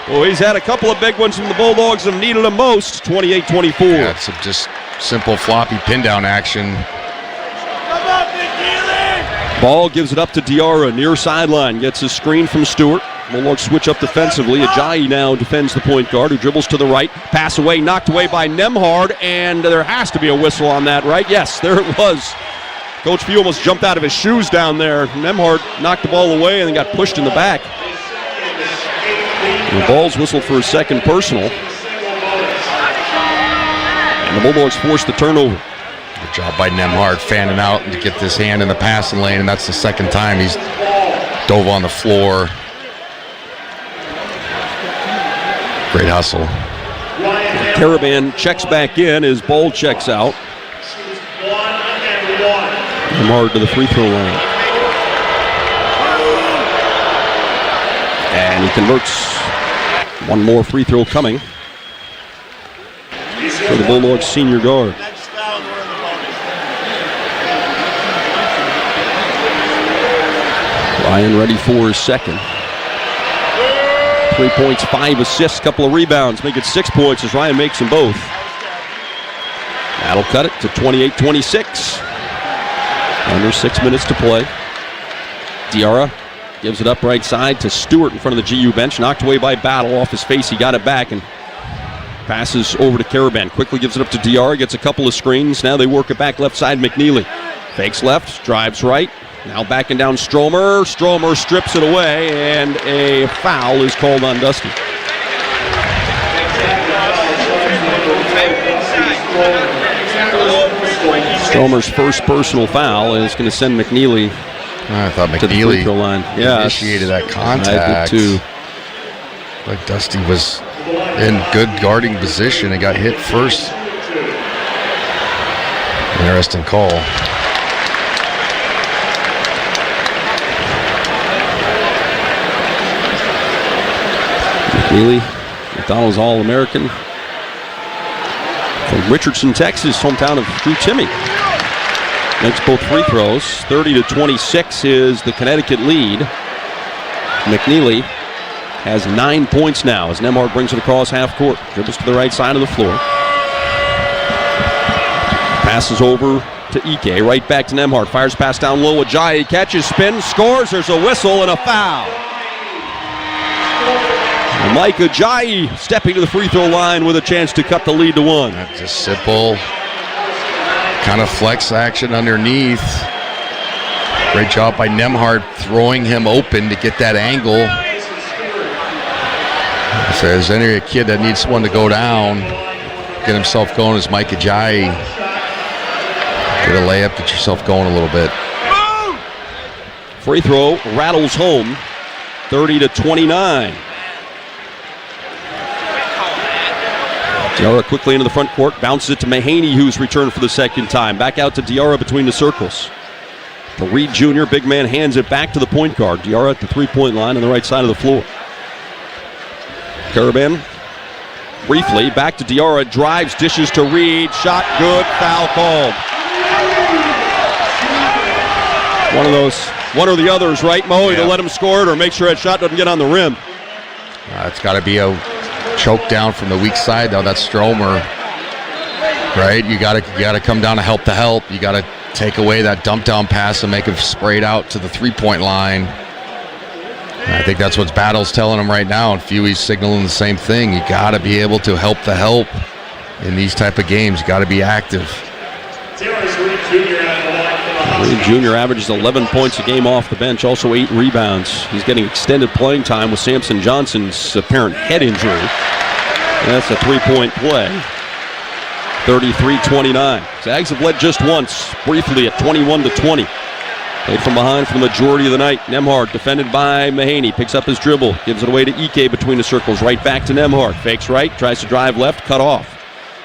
B: Well, he's had a couple of big ones from the Bulldogs and needed them most. 28-24.
A: Yeah, it's just simple floppy pin down action.
B: Ball gives it up to Diarra, near sideline. Gets a screen from Stewart. Bulldogs switch up defensively. Ajayi now defends the point guard, who dribbles to the right. Pass away, knocked away by Nemhard, and there has to be a whistle on that, right? Yes, there it was. Coach Few almost jumped out of his shoes down there. Nemhard knocked the ball away and then got pushed in the back. And the ball's whistled for a second personal. And the Bulldogs forced the turnover.
A: Good job by Nemhard fanning out to get this hand in the passing lane, and that's the second time he's dove on the floor. Great hustle.
B: Caravan checks back in as Ball checks out. Nemhard to the free throw line. And he converts. One more free throw coming for the Bulldogs senior guard. Ryan ready for his second. 3 points, 5 assists, couple of rebounds. Make it 6 points as Ryan makes them both. That'll cut it to 28-26. Under 6 minutes to play. Diarra gives it up right side to Stewart in front of the GU bench. Knocked away by Battle off his face. He got it back and passes over to Caravan. Quickly gives it up to Diarra. Gets a couple of screens. Now they work it back left side. McNeely fakes left, drives right. Now backing down Stromer. Stromer strips it away, and a foul is called on Dusty. Stromer's first personal foul is going to send McNeely.
A: I thought
B: to the free throw line.
A: Initiated that contact.
B: I did too.
A: Like Dusty was in good guarding position and got hit first. Interesting call.
B: McNeely, McDonald's All-American from Richardson, Texas, hometown of Drew Timme. Makes both free throws. 30-26 is the Connecticut lead. McNeely has 9 points now as Nemhard brings it across half court. Dribbles to the right side of the floor. Passes over to Ike. Right back to Nemhard. Fires pass down low. Ajayi catches, spins, scores. There's a whistle and a foul. And Mike Ajayi stepping to the free throw line with a chance to cut the lead to 1.
A: That's just simple. Kind of flex action underneath. Great job by Nemhard throwing him open to get that angle. If there's any kid that needs someone to go down, get himself going, is Mike Ajayi. Get a layup, get yourself going a little bit.
B: Free throw rattles home. 30-29. Diarra quickly into the front court, bounces it to Mahaney, who's returned for the second time. Back out to Diarra between the circles. The Reed Jr. big man hands it back to the point guard. Diarra at the three-point line on the right side of the floor. Caravan briefly back to Diarra, drives, dishes to Reed, shot good, foul called. One or the others, right, Mo? Either let him score it or make sure that shot doesn't get on the rim.
A: It's got to be a choke down from the weak side, though. That's Stromer, right? You got to come down to help the help. You got to take away that dump down pass and make it sprayed out to the 3-point line. And I think that's what Battle's telling him right now, and Fewey's signaling the same thing. You got to be able to help the help in these type of games. You got to be active.
B: Reed Jr. averages 11 points a game off the bench, also 8 rebounds. He's getting extended playing time with Samson Johnson's apparent head injury. And that's a 3-point play. 33-29. Zags have led just once, briefly at 21-20. Played from behind for the majority of the night. Nemhard defended by Mahaney. Picks up his dribble. Gives it away to Ike between the circles. Right back to Nemhard. Fakes right. Tries to drive left. Cut off.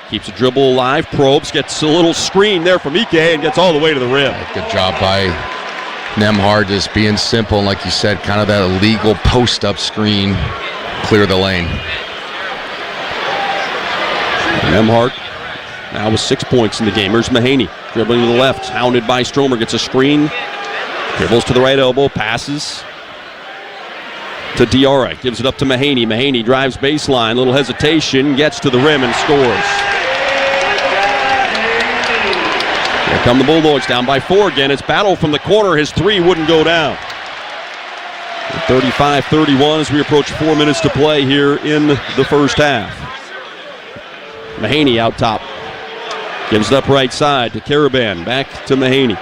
B: Keeps the dribble alive. Probes. Gets a little screen there from Ike and gets all the way to the rim.
A: Good job by Nemhard, just being simple. And like you said, kind of that illegal post-up screen. Clear the lane.
B: Nemhard now with 6 points in the game. Here's Mahaney. Dribbling to the left. Hounded by Stromer. Gets a screen. Dribbles to the right elbow. Passes to Diarra. Gives it up to Mahaney. Mahaney drives baseline. Little hesitation. Gets to the rim and scores. Here come the Bulldogs down by 4 again. It's Battle from the corner. His 3 wouldn't go down. 35-31 as we approach 4 minutes to play here in the first half. Mahaney out top. Gives it up right side to Caravan. Back to Mahaney.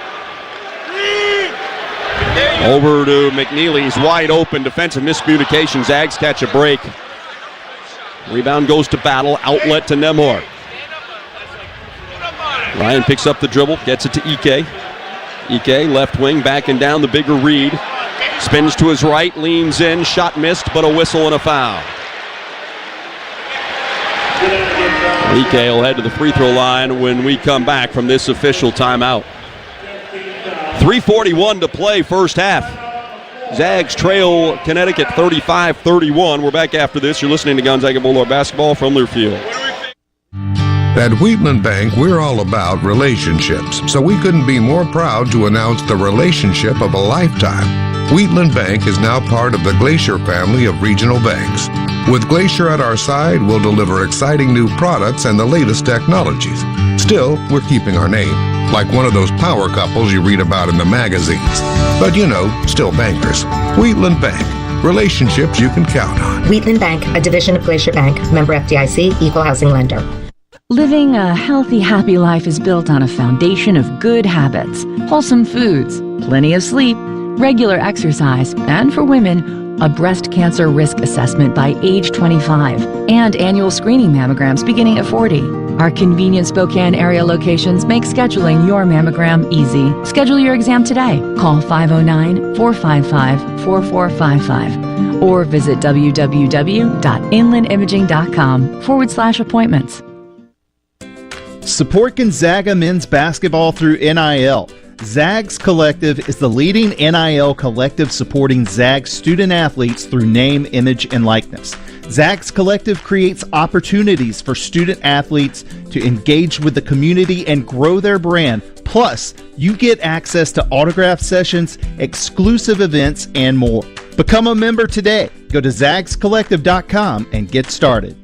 B: Over to McNeely. He's wide open. Defensive miscommunication. Zags catch a break. Rebound goes to Battle. Outlet to Nemhard. Ryan picks up the dribble. Gets it to Ike. Ike, left wing, backing down the bigger Reed. Spins to his right. Leans in. Shot missed, but a whistle and a foul. Ike will head to the free throw line when we come back from this official timeout. 3:41 to play, first half. Zags trail Connecticut 35-31. We're back after this. You're listening to Gonzaga Bulldog basketball from Learfield.
K: At Wheatland Bank, we're all about relationships, so we couldn't be more proud to announce the relationship of a lifetime. Wheatland Bank is now part of the Glacier family of regional banks. With Glacier at our side, we'll deliver exciting new products and the latest technologies. Still, we're keeping our name, like one of those power couples you read about in the magazines. But you know, still bankers. Wheatland Bank. Relationships you can count on.
L: Wheatland Bank, a division of Glacier Bank, member FDIC, equal housing lender.
R: Living a healthy, happy life is built on a foundation of good habits, wholesome foods, plenty of sleep, regular exercise, and for women, a breast cancer risk assessment by age 25, and annual screening mammograms beginning at 40. Our convenient Spokane area locations make scheduling your mammogram easy. Schedule your exam today. Call 509-455-4455 or visit www.inlandimaging.com/appointments.
G: Support Gonzaga men's basketball through NIL. Zags Collective is the leading NIL collective supporting Zags student athletes through name, image, and likeness. Zags Collective creates opportunities for student athletes to engage with the community and grow their brand. Plus, you get access to autograph sessions, exclusive events, and more. Become a member today. Go to zagscollective.com and get started.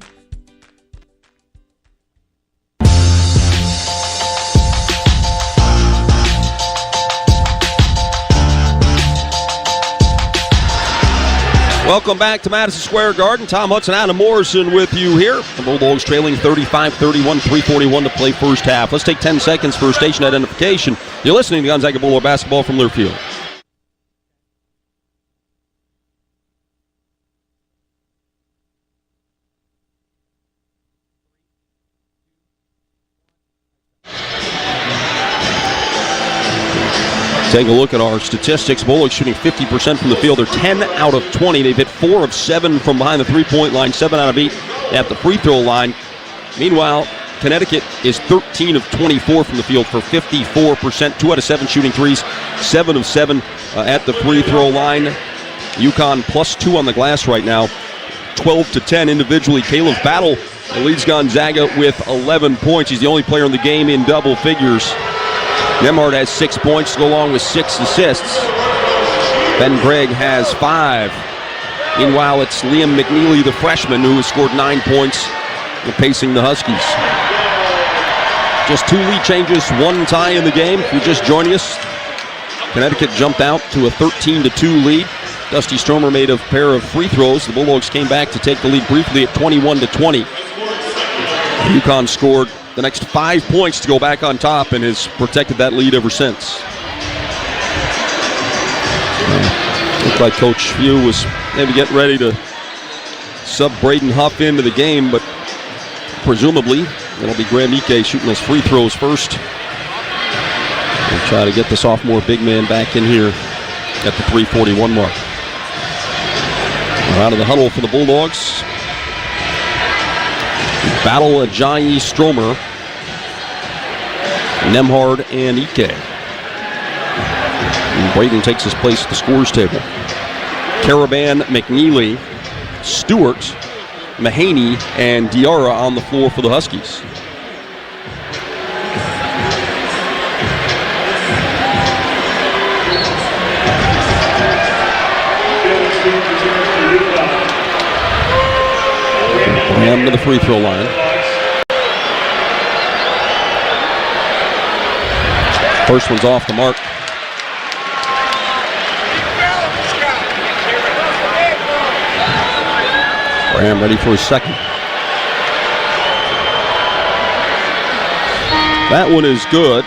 B: Welcome back to Madison Square Garden. Tom Hudson, Adam Morrison with you here. The Bulldogs trailing 35-31, 3:41 to play first half. Let's take 10 seconds for station identification. You're listening to Gonzaga Bulldog basketball from Learfield. Take a look at our statistics. Bulldogs shooting 50% from the field. They're 10 out of 20. They've hit 4 of 7 from behind the three-point line, 7 out of 8 at the free throw line. Meanwhile, Connecticut is 13 of 24 from the field for 54%, 2 out of 7 shooting threes, 7 of 7 at the free throw line. UConn +2 on the glass right now, 12-10 individually. Caleb Battle leads Gonzaga with 11 points. He's the only player in the game in double figures. Nemhard has 6 points to go along with 6 assists. Ben Gregg has 5. Meanwhile, it's Liam McNeely, the freshman, who has scored 9 points, pacing the Huskies. Just 2 lead changes, 1 tie in the game. If you're just joining us, Connecticut jumped out to a 13-2 lead. Dusty Stromer made a pair of free throws. The Bulldogs came back to take the lead briefly at 21-20. UConn scored the next 5 points to go back on top and has protected that lead ever since. Looked like Coach Few was maybe getting ready to sub Braden Huff into the game, but presumably it'll be Graham Ike shooting those free throws first. We'll try to get the sophomore big man back in here at the 3:41 mark. We're out of the huddle for the Bulldogs. Battle Ajayi Stromer, Nemhard, and Ike. And Braden takes his place at the scores table. Caravan, McNeely, Stewart, Mahaney, and Diarra on the floor for the Huskies. Graham to the free throw line. First one's off the mark. Graham ready for his second. That one is good.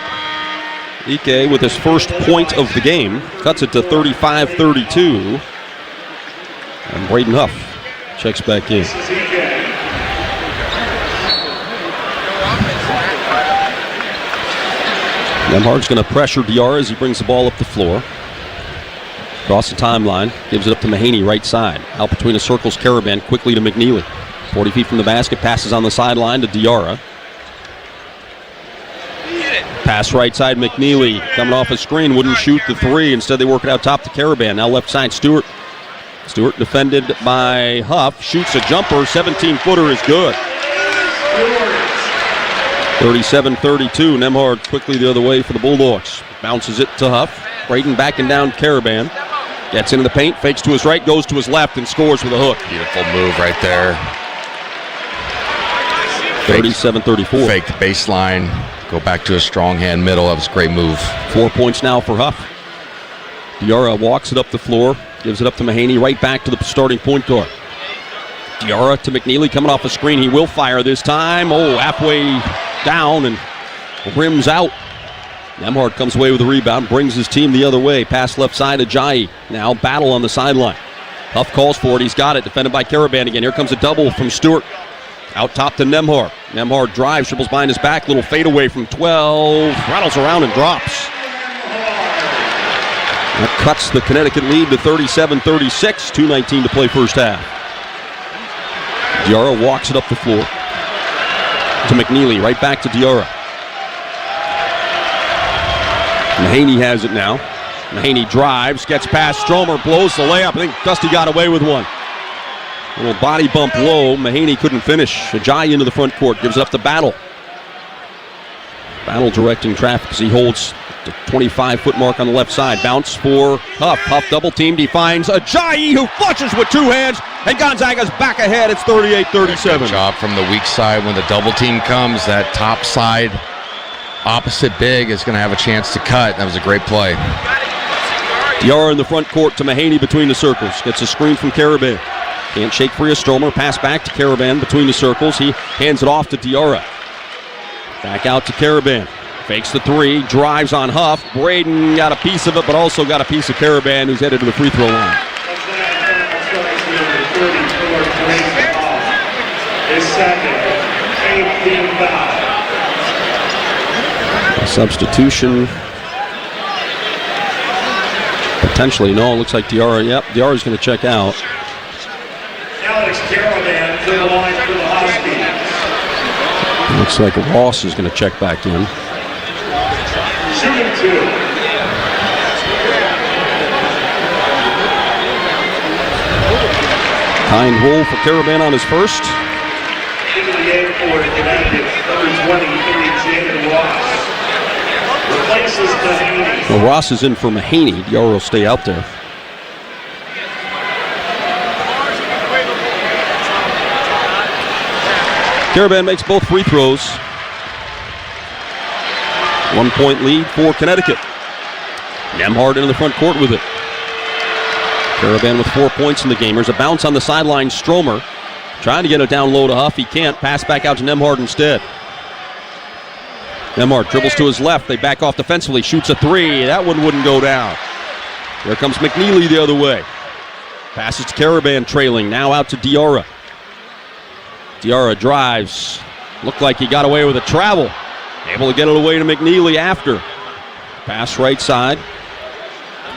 B: Ike with his first point of the game. Cuts it to 35-32. And Braden Huff checks back in. Nemhard's going to pressure Diarra as he brings the ball up the floor. Across the timeline, gives it up to Mahaney, right side. Out between the circles, Caravan quickly to McNeely. 40 feet from the basket, passes on the sideline to Diarra. Pass right side, McNeely coming off a screen, wouldn't shoot the three. Instead, they work it out top to Caravan. Now left side, Stewart. Stewart defended by Huff, shoots a jumper, 17-footer is good. 37-32, Nemhard quickly the other way for the Bulldogs. Bounces it to Huff. Braden backing down Caravan. Gets into the paint, fakes to his right, goes to his left, and scores with a hook.
A: Beautiful move right there.
B: 37-34.
A: Fake the baseline, go back to a strong hand middle. That was a great move.
B: 4 points now for Huff. Diarra walks it up the floor, gives it up to Mahaney, right back to the starting point guard. Diarra to McNeely coming off a screen. He will fire this time. Oh, halfway down and rims out. Nemhard comes away with a rebound, brings his team the other way. Pass left side to Ajayi. Now battle on the sideline. Huff calls for it. He's got it. Defended by Caravan again. Here comes a double from Stewart. Out top to Nemhard. Nemhard drives, dribbles behind his back. Little fadeaway from 12. Rattles around and drops. That cuts the Connecticut lead to 37-36. 2:19 to play first half. Diarra walks it up the floor to McNeely. Right back to Diarra. Mahaney has it now. Mahaney drives, gets past Stromer, blows the layup. I think Dusty got away with one. A little body bump low. Mahaney couldn't finish. Ajayi into the front court, gives it up to Battle. Battle directing traffic as he holds the 25-foot mark on the left side. Bounce for Huff. Huff double teamed. He finds Ajayi, who flushes with two hands, and Gonzaga's back ahead. It's 38-37.
A: Good job from the weak side. When the double team comes, that top side opposite big is going to have a chance to cut. That was a great play.
B: Diarra in the front court to Mahaney between the circles. Gets a screen from Caravan. Can't shake free of Stromer. Pass back to Caravan between the circles. He hands it off to Diarra. Back out to Caravan. Fakes the three. Drives on Huff. Braden got a piece of it, but also got a piece of Caravan, who's headed to the free throw line.
J: His second, 18 foul.
B: A substitution. Potentially, no. It looks like Diarra. Yep, Diarra's going to check out.
J: Alex Caravan to the line for the Huskies.
B: Looks like Ross is going to check back in.
J: Shooting two.
B: Kind roll for Caravan on his first.
J: Into the game for Connecticut, number 23, Jaden Ross. Replaces Mahaney.
B: Well, Ross is in for Mahaney. Diarra will stay out there. Caravan makes both free throws. 1 point lead for Connecticut. Nemhard into the front court with it. Caravan with 4 points in the game. There's a bounce on the sideline. Stromer trying to get it down low to Huff. He can't. Pass back out to Nemhard instead. Nemhard dribbles to his left. They back off defensively. Shoots a three. That one wouldn't go down. Here comes McNeely the other way. Passes to Caravan trailing. Now out to Diarra. Diarra drives. Looked like he got away with a travel. Able to get it away to McNeely after. Pass right side.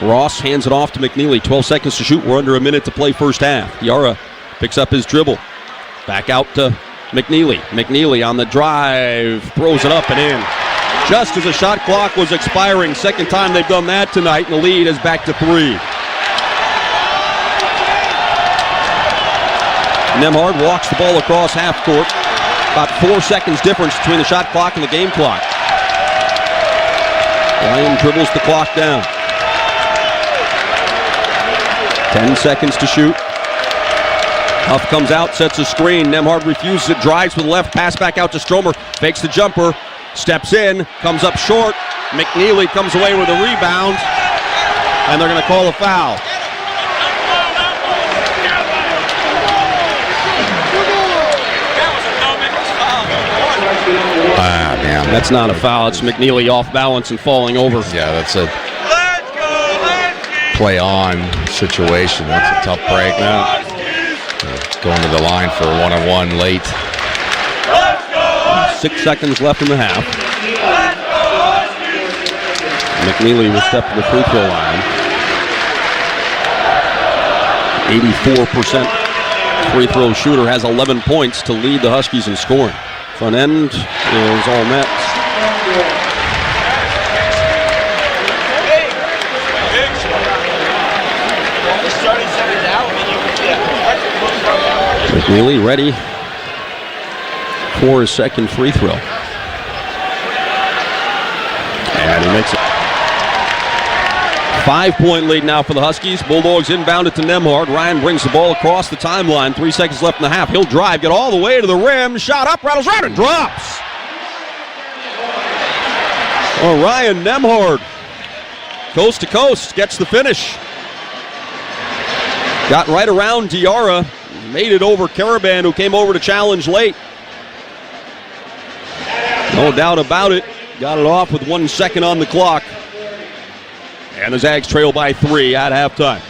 B: Ross hands it off to McNeely. 12 seconds to shoot. We're under a minute to play first half. Diarra picks up his dribble. Back out to McNeely. McNeely on the drive. Throws it up and in. Just as the shot clock was expiring. Second time they've done that tonight. And the lead is back to 3. Nemhard walks the ball across half court. About 4 seconds difference between the shot clock and the game clock. Ryan dribbles the clock down. 10 seconds to shoot. Huff comes out, sets a screen. Nemhard refuses it, drives with the left, pass back out to Stromer. Fakes the jumper, steps in, comes up short. McNeely comes away with a rebound, and they're going to call a foul.
A: Yeah.
B: That's not a foul. It's McNeely off balance and falling over.
A: Yeah, that's a play-on situation. That's a tough break.
B: Yeah.
A: Going to the line for a one-on-one late.
B: 6 seconds left in the half. McNeely will step to the free throw line. 84% free throw shooter, has 11 points to lead the Huskies in scoring. Front end is all net. McNeely ready for his second free throw. And he makes it. 5-point lead now for the Huskies. Bulldogs inbound it to Nemhard. Ryan brings the ball across the timeline. 3 seconds left in the half. He'll drive, get all the way to the rim. Shot up, rattles around and drops. Oh, Ryan Nemhard, coast to coast, gets the finish. Got right around Diarra. Made it over Caravan, who came over to challenge late. No doubt about it. Got it off with 1 second on the clock. And the Zags trail by 3 at halftime.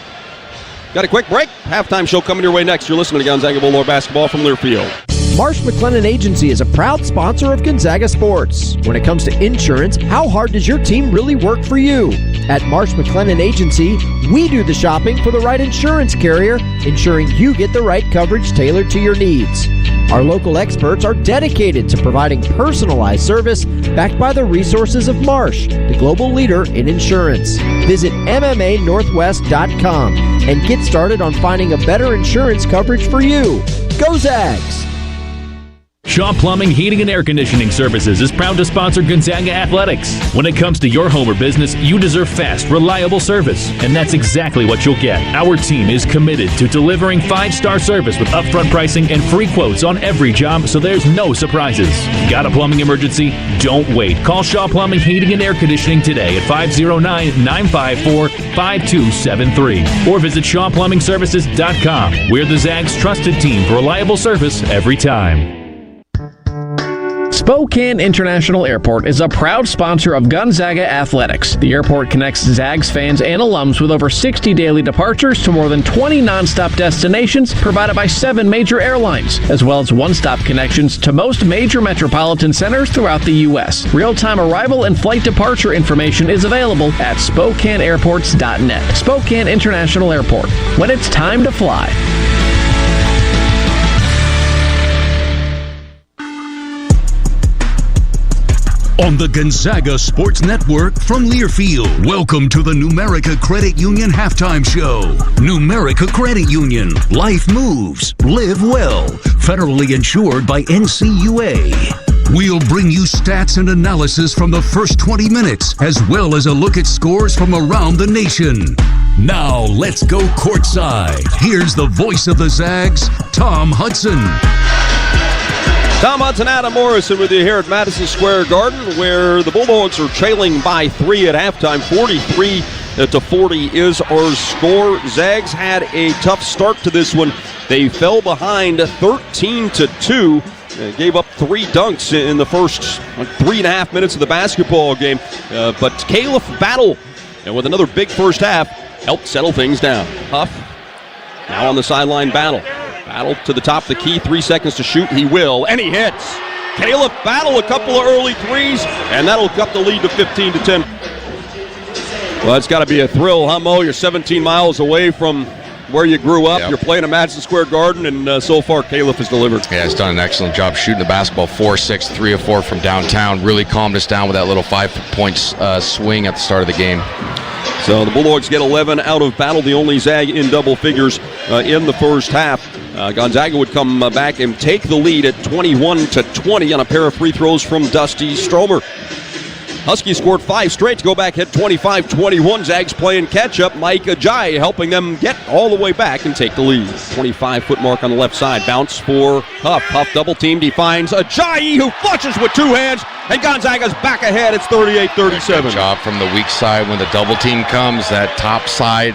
B: Got a quick break. Halftime show coming your way next. You're listening to Gonzaga Bulldog basketball from Learfield.
I: Marsh McLennan Agency is a proud sponsor of Gonzaga Sports. When it comes to insurance, how hard does your team really work for you? At Marsh McLennan Agency, we do the shopping for the right insurance carrier, ensuring you get the right coverage tailored to your needs. Our local experts are dedicated to providing personalized service backed by the resources of Marsh, the global leader in insurance. Visit MMANorthwest.com and get started on finding a better insurance coverage for you. Go Zags!
H: Shaw Plumbing, Heating, and Air Conditioning Services is proud to sponsor Gonzaga Athletics. When it comes to your home or business, you deserve fast, reliable service, and that's exactly what you'll get. Our team is committed to delivering 5-star service with upfront pricing and free quotes on every job, so there's no surprises. Got a plumbing emergency? Don't wait. Call Shaw Plumbing, Heating, and Air Conditioning today at 509-954-5273 or visit ShawPlumbingServices.com. We're the Zags' trusted team for reliable service every time.
E: Spokane International Airport is a proud sponsor of Gonzaga Athletics. The airport connects Zags fans and alums with over 60 daily departures to more than 20 nonstop destinations provided by 7 major airlines, as well as one-stop connections to most major metropolitan centers throughout the U.S. Real-time arrival and flight departure information is available at SpokaneAirports.net. Spokane International Airport, when it's time to fly.
F: On the Gonzaga Sports Network from Learfield, welcome to the Numerica Credit Union Halftime Show. Numerica Credit Union. Life moves. Live well. Federally insured by NCUA. We'll bring you stats and analysis from the first 20 minutes, as well as a look at scores from around the nation. Now, let's go courtside. Here's the voice of the Zags, Tom Hudson.
B: Tom Hudson, Adam Morrison with you here at Madison Square Garden, where the Bulldogs are trailing by 3 at halftime. 43-40 is our score. Zags had a tough start to this one. They fell behind 13-2. Gave up 3 dunks in the first 3.5 minutes of the basketball game. But Caleb Battle, and with another big first half, helped settle things down. Huff now on the sideline. Battle to the top of the key, 3 seconds to shoot. He will, and he hits. Caleb Battle, a couple of early threes, and that'll cut the lead to 15-10. Well, it's got to be a thrill, huh, Mo? You're 17 miles away from where you grew up. Yep. You're playing at Madison Square Garden, and so far Caleb has delivered.
A: Yeah, he's done an excellent job shooting the basketball. 4-6, 3 of 4 from downtown. Really calmed us down with that little 5-point swing at the start of the game.
B: So the Bulldogs get 11 out of Battle, the only Zag in double figures in the first half. Gonzaga would come back and take the lead at 21-20 on a pair of free throws from Dusty Stromer. Huskies scored 5 straight to go back at 25-21. Zags playing catch-up. Mike Ajayi helping them get all the way back and take the lead. 25-foot mark on the left side. Bounce for Huff. Huff double-teamed. He finds Ajayi, who flushes with 2 hands, and Gonzaga's back ahead. It's 38-37.
A: Good job from the weak side. When the double team comes, that top side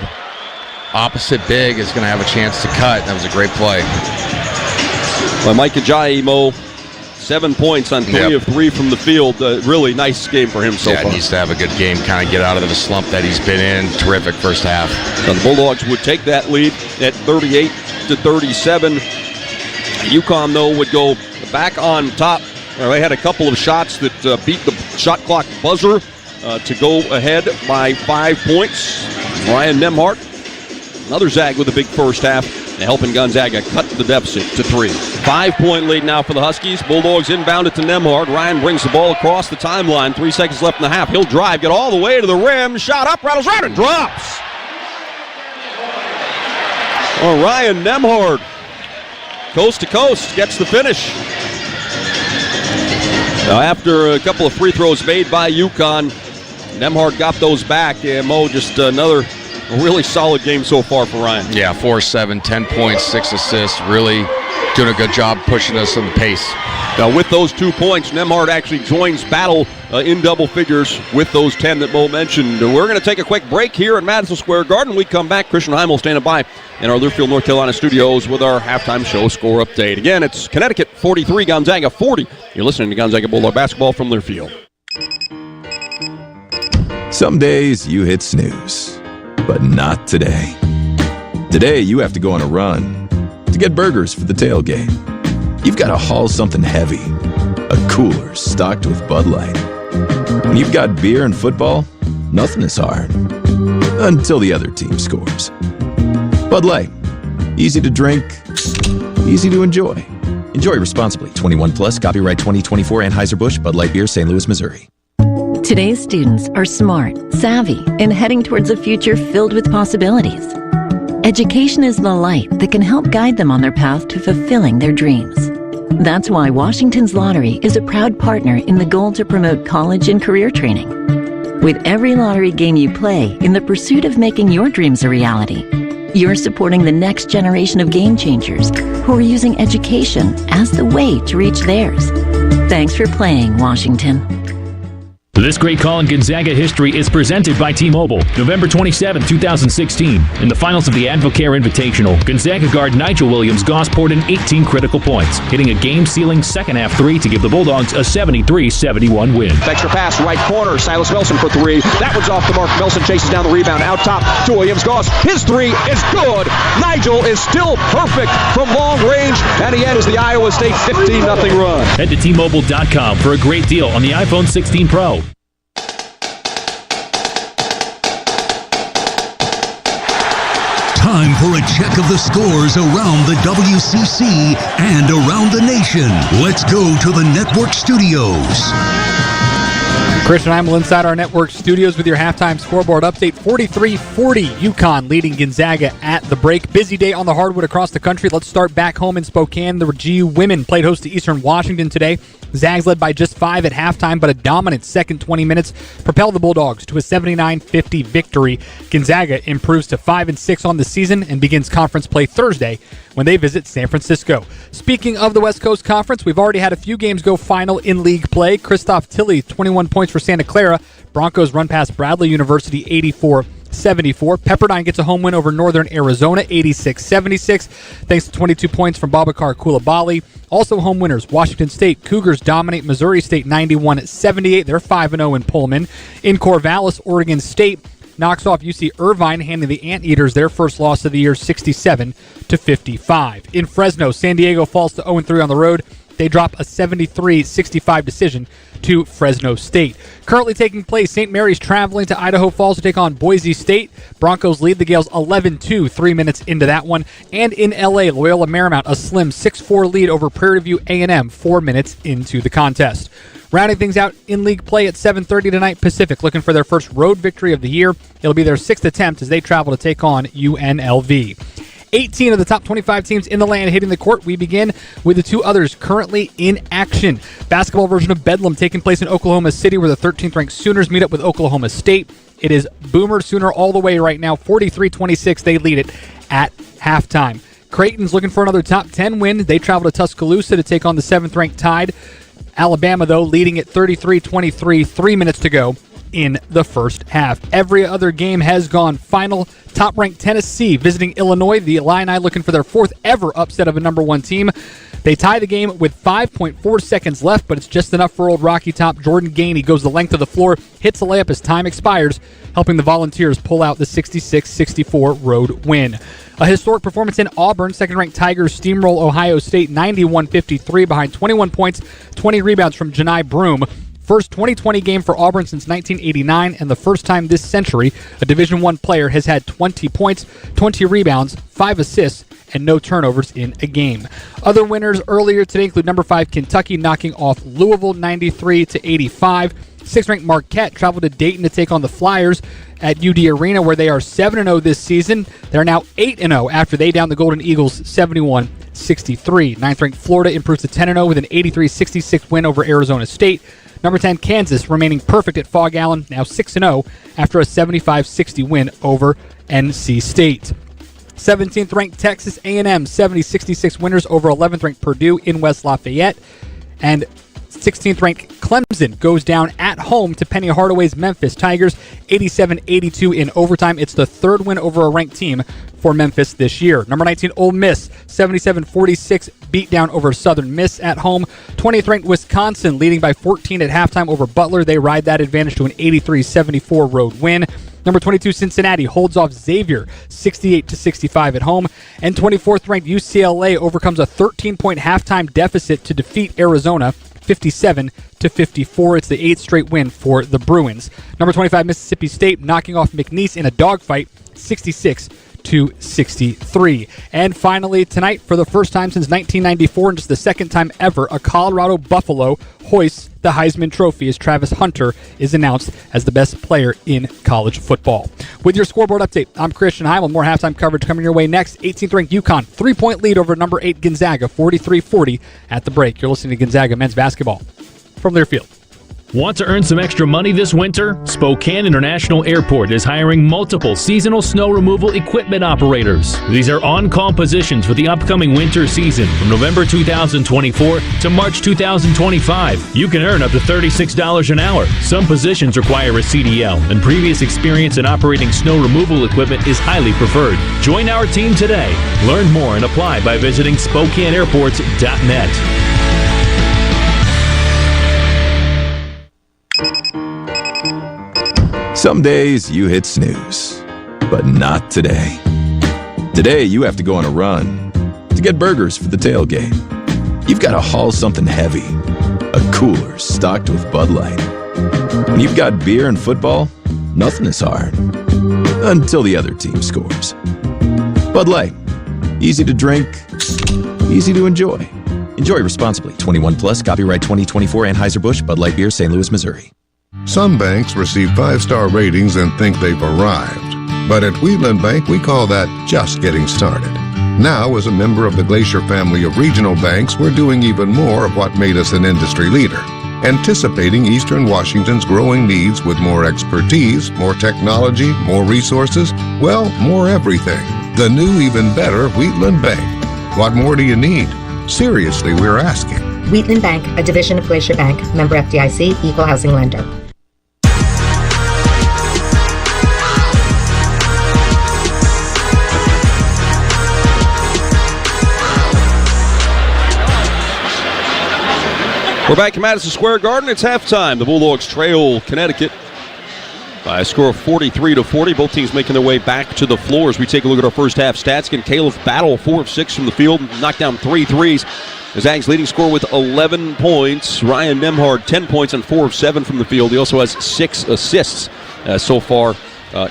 A: opposite big is going to have a chance to cut. That was a great play.
B: Well, Mike Ajayi, Mo, 7 points on 3 of 3 from the field. Really nice game for him so far.
A: Needs to have a good game, kind of get out of the slump that he's been in. Terrific first half.
B: So the Bulldogs would take that lead at 38-37. UConn, though, would go back on top. They had a couple of shots that beat the shot clock buzzer to go ahead by 5 points. Ryan Nemhart, another Zag with a big first half, and helping Gonzaga cut the deficit to 3. 5-point lead now for the Huskies. Bulldogs inbound it to Nemhart. Ryan brings the ball across the timeline. 3 seconds left in the half. He'll drive, get all the way to the rim. Shot up, rattles right, and drops. Ryan Nemhart, coast to coast, gets the finish. Now, after a couple of free throws made by UConn, Nemhart got those back. And Mo, just another really solid game so far for Ryan.
A: Yeah, 4-7, 10 points, 6 assists. Really doing a good job pushing us in the pace.
B: Now, with those 2 points, Nemhart actually joins battle in double figures with those 10 that Mo mentioned. We're going to take a quick break here at Madison Square Garden. We come back. Christian Heimel standing by in our Learfield, North Carolina studios with our halftime show score update. Again, it's Connecticut 43, Gonzaga 40. You're listening to Gonzaga Bulldog basketball from Learfield.
M: Some days you hit snooze, but not today. Today you have to go on a run to get burgers for the tailgate. You've got to haul something heavy, a cooler stocked with Bud Light. When you've got beer and football, nothing is hard. Until the other team scores. Bud Light. Easy to drink, easy to enjoy. Enjoy responsibly. 21 plus, copyright 2024 Anheuser-Busch, Bud Light Beer, St. Louis, Missouri.
T: Today's students are smart, savvy, and heading towards a future filled with possibilities. Education is the light that can help guide them on their path to fulfilling their dreams. That's why Washington's Lottery is a proud partner in the goal to promote college and career training. With every lottery game you play in the pursuit of making your dreams a reality, you're supporting the next generation of game changers who are using education as the way to reach theirs. Thanks for playing, Washington.
H: This great call in Gonzaga history is presented by T-Mobile. November 27, 2016. In the finals of the Advocare Invitational, Gonzaga guard Nigel Williams-Goss poured in 18 critical points, hitting a game-sealing second-half three to give the Bulldogs a 73-71 win.
U: Extra pass, right corner, Silas Wilson for 3. That one's off the mark. Wilson chases down the rebound, out top to Williams-Goss. His 3 is good. Nigel is still perfect from long range, and he ends the Iowa State 15-0 run.
H: Head to T-Mobile.com for a great deal on the iPhone 16 Pro.
V: Time for a check of the scores around the WCC and around the nation. Let's go to the network studios.
X: Christian Heimel inside our network studios with your halftime scoreboard update. 43-40, UConn leading Gonzaga at the break. Busy day on the hardwood across the country. Let's start back home in Spokane. The GU women played host to Eastern Washington today. Zags led by just 5 at halftime, but a dominant second 20 minutes propelled the Bulldogs to a 79-50 victory. Gonzaga improves to 5-6 on the season and begins conference play Thursday when they visit San Francisco. Speaking of the West Coast Conference, we've already had a few games go final in league play. Christoph Tilley, 21 points for Santa Clara. Broncos run past Bradley University 84-74. Pepperdine gets a home win over Northern Arizona 86-76 thanks to 22 points from Babakar Coulibaly. Also home winners, Washington State Cougars dominate Missouri State 91-78. They're 5-0 in Pullman. In Corvallis, Oregon State knocks off UC Irvine, handing the Anteaters their first loss of the year 67-55. In Fresno, San Diego falls to 0-3 on the road. They drop a 73-65 decision to Fresno State. Currently taking place, St. Mary's traveling to Idaho Falls to take on Boise State. Broncos lead the Gales 11-2, 3 minutes into that one. And in L.A., Loyola Marymount, a slim 6-4 lead over Prairie View A&M 4 minutes into the contest. Rounding things out in league play at 7:30 tonight, Pacific looking for their first road victory of the year. It'll be their 6th attempt as they travel to take on UNLV. 18 of the top 25 teams in the land hitting the court. We begin with the 2 others currently in action. Basketball version of Bedlam taking place in Oklahoma City where the 13th-ranked Sooners meet up with Oklahoma State. It is Boomer Sooner all the way right now, 43-26. They lead it at halftime. Creighton's looking for another top 10 win. They travel to Tuscaloosa to take on the 7th-ranked Tide. Alabama, though, leading at 33-23, 3 minutes to go in the first half. Every other game has gone final. Top-ranked Tennessee visiting Illinois. The Illini looking for their 4th ever upset of a number 1 team. They tie the game with 5.4 seconds left, but it's just enough for Old Rocky Top. Jordan Gainey goes the length of the floor, hits a layup as time expires, helping the Volunteers pull out the 66-64 road win. A historic performance in Auburn. Second-ranked Tigers steamroll Ohio State 91-53 behind 21 points, 20 rebounds from Janai Broom. First 2020 game for Auburn since 1989, and the first time this century a Division I player has had 20 points, 20 rebounds, 5 assists, and no turnovers in a game. Other winners earlier today include number 5 Kentucky knocking off Louisville 93-85. 6th-ranked Marquette traveled to Dayton to take on the Flyers at UD Arena, where they are 7-0 this season. They're now 8-0 after they downed the Golden Eagles 71-63. 9th-ranked Florida improves to 10-0 with an 83-66 win over Arizona State. Number 10, Kansas, remaining perfect at Fog Allen, now 6-0 after a 75-60 win over NC State. 17th-ranked Texas A&M, 70-66 winners over 11th-ranked Purdue in West Lafayette. And 16th-ranked Clemson goes down at home to Penny Hardaway's Memphis Tigers, 87-82 in overtime. It's the third win over a ranked team for Memphis this year. Number 19, Ole Miss, 77-46 beatdown over Southern Miss at home. 20th-ranked Wisconsin leading by 14 at halftime over Butler. They ride that advantage to an 83-74 road win. Number 22, Cincinnati holds off Xavier 68-65 at home. And 24th-ranked UCLA overcomes a 13-point halftime deficit to defeat Arizona 57-54. It's the 8th straight win for the Bruins. Number 25, Mississippi State knocking off McNeese in a dogfight 66-63. And finally, tonight, for the first time since 1994 and just the second time ever, a Colorado Buffalo hoists the Heisman Trophy as Travis Hunter is announced as the best player in college football. With your scoreboard update, I'm Christian Heimel. More halftime coverage coming your way next. 18th-ranked UConn, 3-point lead over number 8 Gonzaga, 43-40 at the break. You're listening to Gonzaga men's basketball from Learfield.
H: Want to earn some extra money this winter? Spokane International Airport is hiring multiple seasonal snow removal equipment operators. These are on-call positions for the upcoming winter season from November 2024 to March 2025. You can earn up to $36 an hour. Some positions require a CDL, and previous experience in operating snow removal equipment is highly preferred. Join our team today. Learn more and apply by visiting SpokaneAirports.net.
M: Some days you hit snooze, but not today. Today you have to go on a run to get burgers for the tailgate. You've got to haul something heavy, a cooler stocked with Bud Light. When you've got beer and football, nothing is hard, until the other team scores. Bud Light, easy to drink, easy to enjoy. Enjoy responsibly. 21 plus, copyright 2024 Anheuser-Busch, Bud Light Beer, St. Louis, Missouri.
K: Some banks receive 5-star ratings and think they've arrived. But at Wheatland Bank, we call that just getting started. Now, as a member of the Glacier family of regional banks, we're doing even more of what made us an industry leader. Anticipating Eastern Washington's growing needs with more expertise, more technology, more resources, well, more everything. The new, even better Wheatland Bank. What more do you need? Seriously, we're asking.
L: Wheatland Bank, a division of Glacier Bank, member FDIC, equal housing lender.
B: We're back in Madison Square Garden. It's halftime. The Bulldogs trail Connecticut by a score of 43-40. Both teams making their way back to the floor as we take a look at our first half stats. Again, Caleb Battle, 4 of 6 from the field, knocked down 3 threes. The Zags leading scorer with 11 points. Ryan Nemhard, 10 points on 4 of 7 from the field. He also has 6 assists so far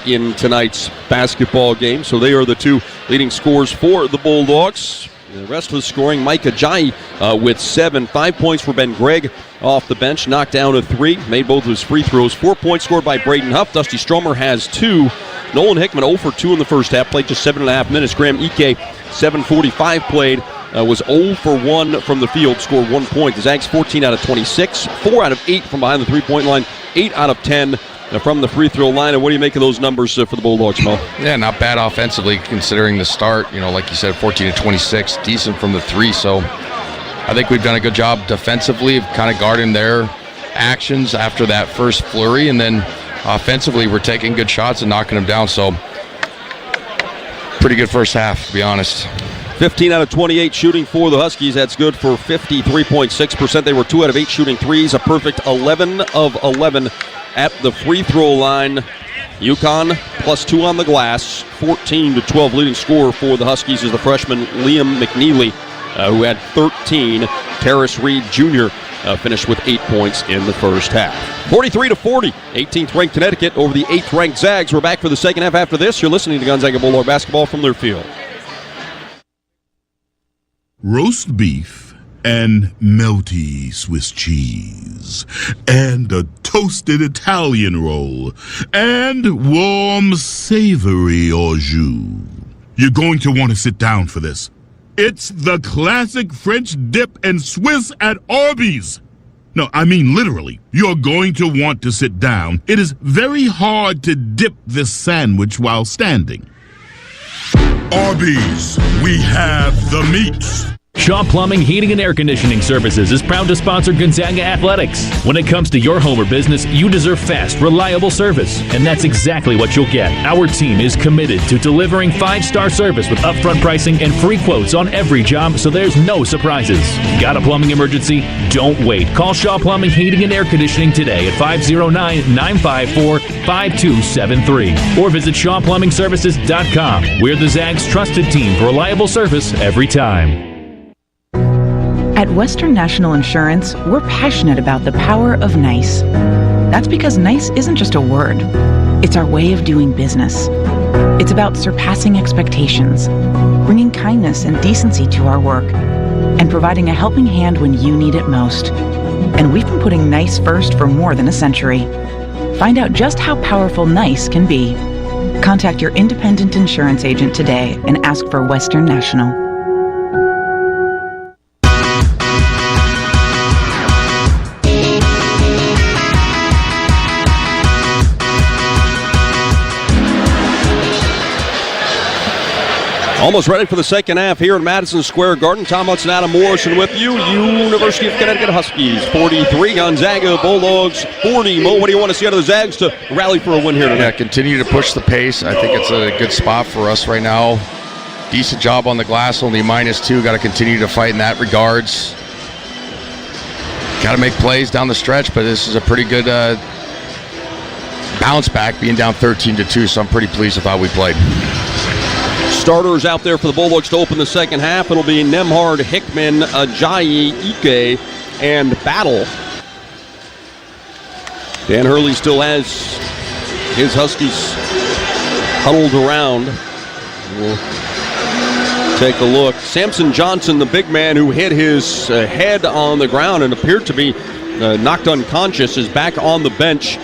B: in tonight's basketball game. So they are the 2 leading scorers for the Bulldogs. The rest of the scoring, Mike Ajayi with 7. 5 points for Ben Gregg off the bench. Knocked down a 3. Made both of his free throws. 4 points scored by Braden Huff. Dusty Stromer has 2. Nolan Hickman 0 for 2 in the first half. Played just 7.5 minutes. Graham Ike, 7:45 played. Was 0 for 1 from the field. Scored 1 point. The Zags 14 out of 26. 4 out of 8 from behind the three-point line. 8 out of 10 from the free throw line. And what do you make of those numbers for the Bulldogs, Mo?
A: Yeah, not bad offensively considering the start. You know, like you said, 14 to 26, decent from the 3. So I think we've done a good job defensively of kind of guarding their actions after that first flurry. And then offensively, we're taking good shots and knocking them down. So pretty good first half, to be honest.
B: 15 out of 28 shooting for the Huskies. That's good for 53.6%. They were 2 out of 8 shooting threes, a perfect 11 of 11 at the free throw line. UConn +2 on the glass, 14-12 leading scorer for the Huskies is the freshman Liam McNeely, who had 13. Terrace Reed Jr. Finished with 8 points in the first half. 43-40, 18th ranked Connecticut over the 8th ranked Zags. We're back for the second half after this. You're listening to Gonzaga Bulldog basketball from their field.
F: Roast beef and melty Swiss cheese and a toasted Italian roll and warm savory au jus. You're going to want to sit down for this. It's the classic French dip and Swiss at Arby's. No, I mean literally. You're going to want to sit down. It is very hard to dip this sandwich while standing. Arby's, we have the meats.
H: Shaw Plumbing, Heating, and Air Conditioning Services is proud to sponsor Gonzaga Athletics. When it comes to your home or business, you deserve fast, reliable service, and that's exactly what you'll get. Our team is committed to delivering 5-star service with upfront pricing and free quotes on every job, so there's no surprises. Got a plumbing emergency? Don't wait. Call Shaw Plumbing, Heating, and Air Conditioning today at 509-954-5273 or visit ShawPlumbingServices.com. We're the Zags' trusted team for reliable service every time.
D: At Western National Insurance, we're passionate about the power of nice. That's because nice isn't just a word. It's our way of doing business. It's about surpassing expectations, bringing kindness and decency to our work, and providing a helping hand when you need it most. And we've been putting nice first for more than a century. Find out just how powerful nice can be. Contact your independent insurance agent today and ask for Western National.
B: Almost ready for the second half here in Madison Square Garden. Tom Hudson, Adam Morrison with you. University of Connecticut Huskies 43, Gonzaga Bulldogs 40. Mo, what do you want to see out of the Zags to rally for a win here tonight?
A: Yeah, continue to push the pace. I think it's a good spot for us right now. Decent job on the glass, only -2. Got to continue to fight in that regards. Got to make plays down the stretch, but this is a pretty good bounce back, being down 13-2, so I'm pretty pleased with how we played.
B: Starters out there for the Bulldogs to open the second half. It'll be Nembhard, Hickman, Ajayi, Ike, and Battle. Dan Hurley still has his Huskies huddled around. We'll take a look. Samson Johnson, the big man who hit his head on the ground and appeared to be knocked unconscious, is back on the bench,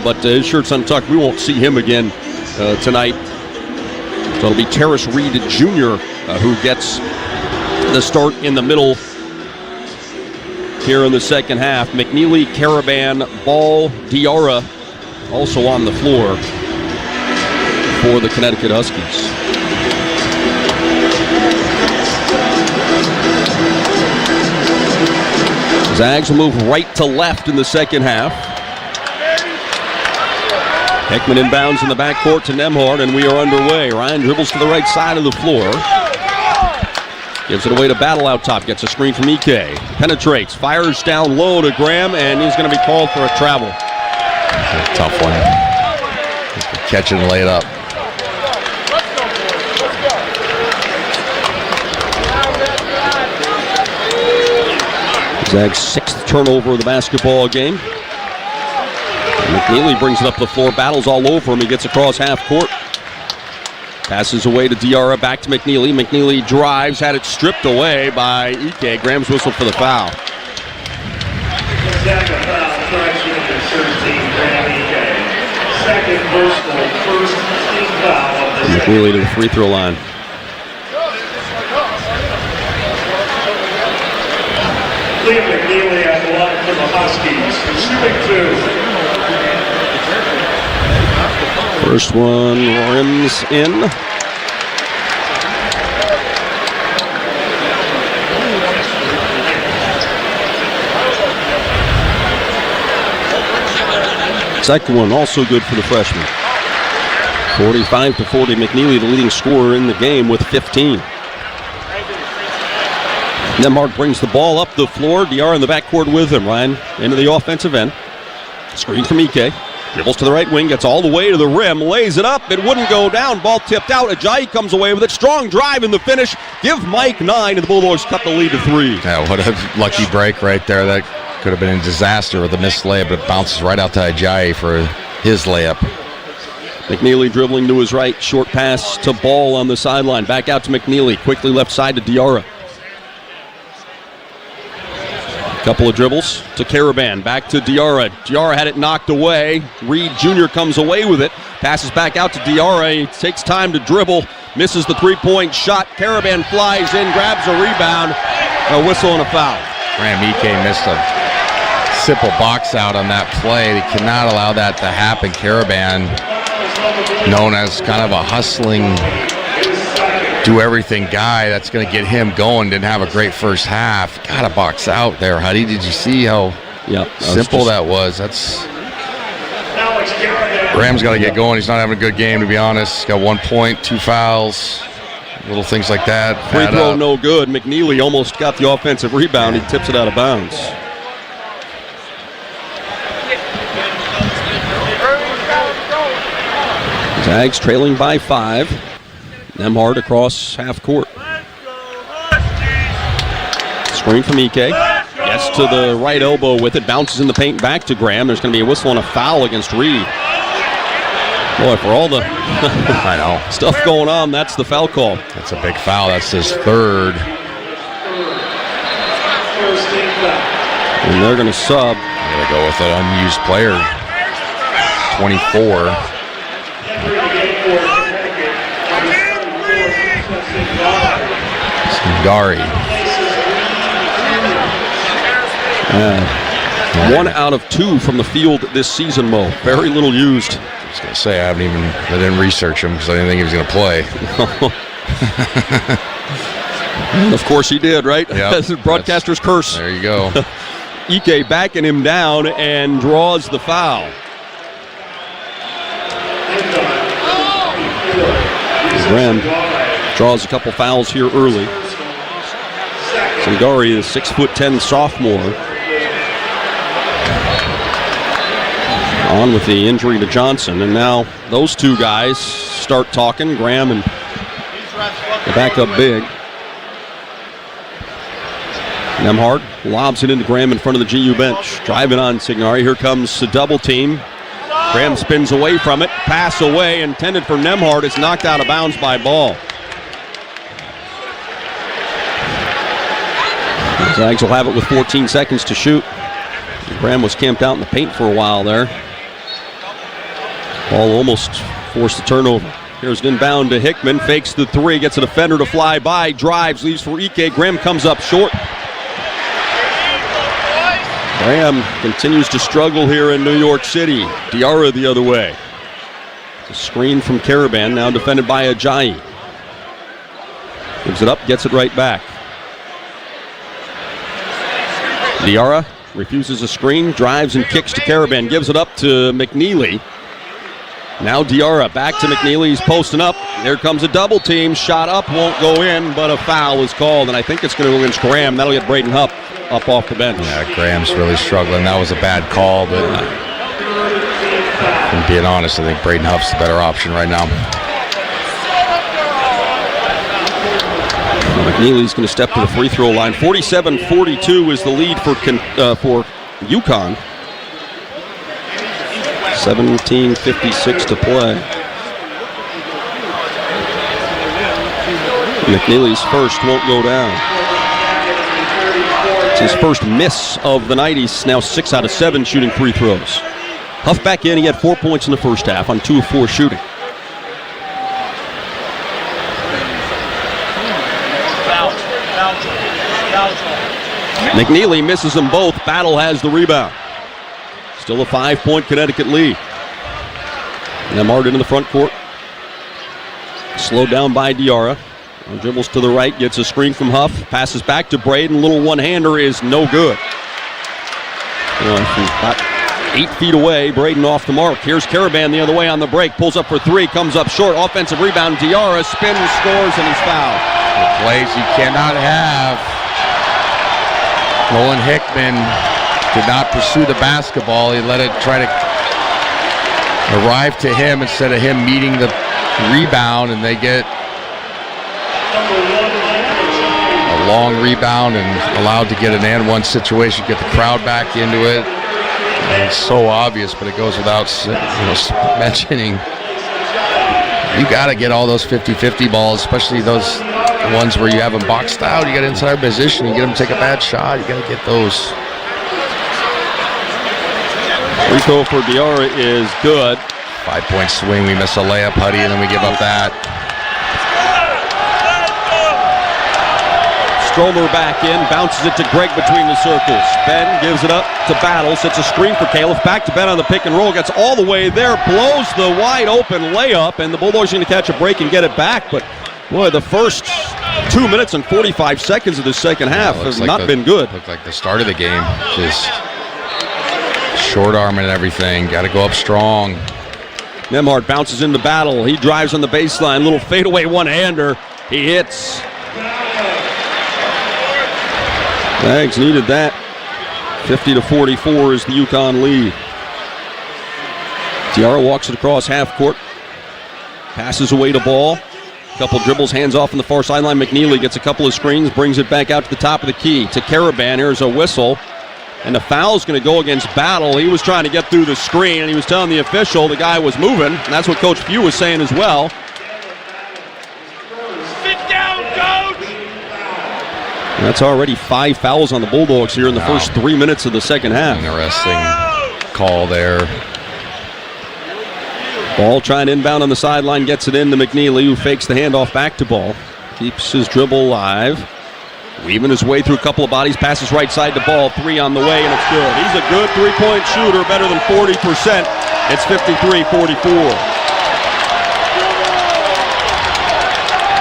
B: but his shirt's untucked. We won't see him again tonight. So it'll be Terrace Reed Jr. Who gets the start in the middle here in the second half. McNeely, Caravan, Ball, Diarra also on the floor for the Connecticut Huskies. Zags will move right to left in the second half. Hickman inbounds in the backcourt to Nembhard, and we are underway. Ryan dribbles to the right side of the floor. Gives it away to Battle out top. Gets a screen from Ike. Penetrates. Fires down low to Graham, and he's going to be called for a travel.
A: That's a tough one. Catch it and lay it up.
B: Zags' 6th turnover of the basketball game. McNeely brings it up the floor, battles all over him. He gets across half court. Passes away to Diarra, back to McNeely. McNeely drives, had it stripped away by Ike. Graham's whistle for the foul.
J: Gonzaga foul, freshman number 13, Graham Ike. Second personal, first team foul of the
B: McNeely to the free throw line.
J: Liam McNeely at the line for the Huskies, shooting 2.
B: First one rims in. Second one also good for the freshman. 45-40, McNeely the leading scorer in the game with 15. Nemhard brings the ball up the floor. Diarra in the backcourt with him. Ryan into the offensive end. Screen from Ike. Dribbles to the right wing, gets all the way to the rim, lays it up. It wouldn't go down. Ball tipped out. Ajayi comes away with it. Strong drive in the finish. Give Mike 9, and the Bulldogs cut the lead to 3.
A: Yeah, what a lucky break right there. That could have been a disaster with a missed layup, but it bounces right out to Ajayi for his layup.
B: McNeely dribbling to his right. Short pass to Ball on the sideline. Back out to McNeely. Quickly left side to Diarra. Couple of dribbles to Caravan. Back to Diarra. Diarra had it knocked away. Reed Jr. comes away with it. Passes back out to Diarra. He takes time to dribble. Misses the three-point shot. Caravan flies in, grabs a rebound. A whistle and a foul.
A: Graham Ike missed a simple box out on that play. They cannot allow that to happen. Caravan, known as kind of a hustling, do-everything guy, that's going to get him going. Didn't have a great first half. Got a box out there, Huddy. Did you see how simple that was? That's Graham's got to get going. He's not having a good game, to be honest. He's got 1 point, 2 fouls, little things like that.
B: Free throw no good. McNeely almost got the offensive rebound. He tips it out of bounds. Zags trailing by 5. Nemhard across half court. Screen from Ike. Gets to the right elbow with it. Bounces in the paint back to Graham. There's going to be a whistle and a foul against Reed. Boy, for all the
A: I know
B: stuff going on, that's the foul call.
A: That's a big foul. That's his third.
B: And they're going to sub.
A: They're going to go with an unused player. 24. Gary.
B: 1 out of 2 from the field this season, Mo. Very little used.
A: I was going to say, I didn't research him because I didn't think he was going to play.
B: Of course he did, right?
A: Yep.
B: That's the broadcaster's curse.
A: There you go.
B: Ike backing him down and draws the foul. Graham draws a couple fouls here early. Sangari is 6'10" sophomore. On with the injury to Johnson, and now those two guys start talking. Graham and the backup big. Nemhard lobs it into Graham in front of the GU bench. Driving on Signari. Here comes the double team. Graham spins away from it. Pass away, intended for Nemhard. It's knocked out of bounds by Ball. The Zags will have it with 14 seconds to shoot. Graham was camped out in the paint for a while there. Ball almost forced the turnover. Here's an inbound to Hickman. Fakes the three. Gets a defender to fly by. Drives. Leaves for Ike. Graham comes up short. Graham continues to struggle here in New York City. Diarra the other way. It's a screen from Caravan, now defended by Ajayi. Gives it up, gets it right back. Diarra refuses a screen, drives and kicks to Caravan, gives it up to McNeely. Now Diarra back to McNeely, he's posting up. There comes a double team, shot up, won't go in, but a foul is called, and I think it's going to go against Graham. That'll get Braden Hupp up off the bench.
A: Yeah, Graham's really struggling. That was a bad call, but if I'm being honest, I think Braden Huff's the better option right now.
B: McNeely's going to step to the free throw line. 47-42 is the lead for UConn. 17:56 to play. McNeely's first won't go down. It's his first miss of the night. He's now 6 out of 7 shooting free throws. Huff back in. He had 4 points in the first half on 2 of 4 shooting. McNeely misses them both. Battle has the rebound. Still a 5-point Connecticut lead. Nemhard into the front court. Slowed down by Diarra. Dribbles to the right, gets a screen from Huff. Passes back to Braden. Little one-hander is no good. About 8 feet away. Braden off the mark. Here's Caravan the other way on the break. Pulls up for 3. Comes up short. Offensive rebound. Diarra spins, scores, and he's fouled.
A: The plays you cannot have Nolan Hickman did not pursue the basketball. He let it try to arrive to him instead of him meeting the rebound, and they get a long rebound and allowed to get an and one situation, get the crowd back into it. And it's so obvious, but it goes without mentioning. You got to get all those 50-50 balls, especially those ones where you have them boxed out. You got inside position. You get them to take a bad shot. You got to get those.
B: Free throw for Diarra is good.
A: 5-point swing. We miss a layup, Huddy, and then we give up that.
B: Stromer back in, bounces it to Greg between the circles. Ben gives it up to Battle, sets a screen for Caleb. Back to Ben on the pick and roll, gets all the way there, blows the wide open layup, and the Bulldogs are going to catch a break and get it back. But boy, the first 2 minutes and 45 seconds of the second half have not been good.
A: Looked like the start of the game. Just short arm and everything. Got to go up strong.
B: Nembhard bounces into Battle. He drives on the baseline. Little fadeaway one-hander. He hits. Zags needed that. 50-44 is the UConn lead. Diarra walks it across half court. Passes away to Ball. Couple dribbles, hands off on the far sideline. McNeely gets a couple of screens, brings it back out to the top of the key. To Caravan, here's a whistle. And the foul's going to go against Battle. He was trying to get through the screen, and he was telling the official the guy was moving. And that's what Coach Few was saying as well.
J: Sit down, coach!
B: And that's already 5 fouls on the Bulldogs here in the first 3 minutes of the second half.
A: Interesting call there.
B: Ball trying to inbound on the sideline, gets it in to McNeely, who fakes the handoff back to Ball. Keeps his dribble alive. Weaving his way through a couple of bodies, passes right side to Ball. 3 on the way, and it's good. He's a good three-point shooter, better than 40%. It's 53-44.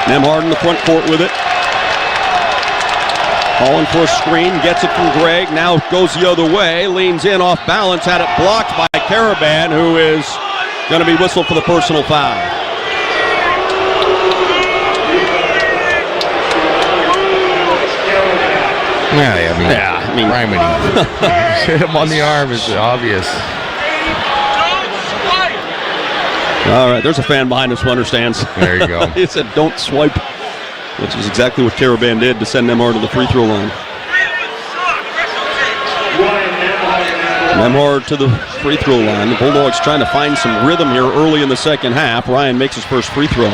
B: Nembhard in the front court with it. Calling for a screen, gets it from Greg. Now goes the other way, leans in off balance, had it blocked by Caravan, who is going to be whistled for the personal foul.
A: I mean, hit him on the arm is obvious.
B: All right, there's a fan behind us who understands.
A: There you go.
B: He said, "Don't swipe," which is exactly what Caravan did to send Nembhard to the free throw line. Nembhard to the free throw line. The Bulldogs trying to find some rhythm here early in the second half. Ryan makes his first free throw.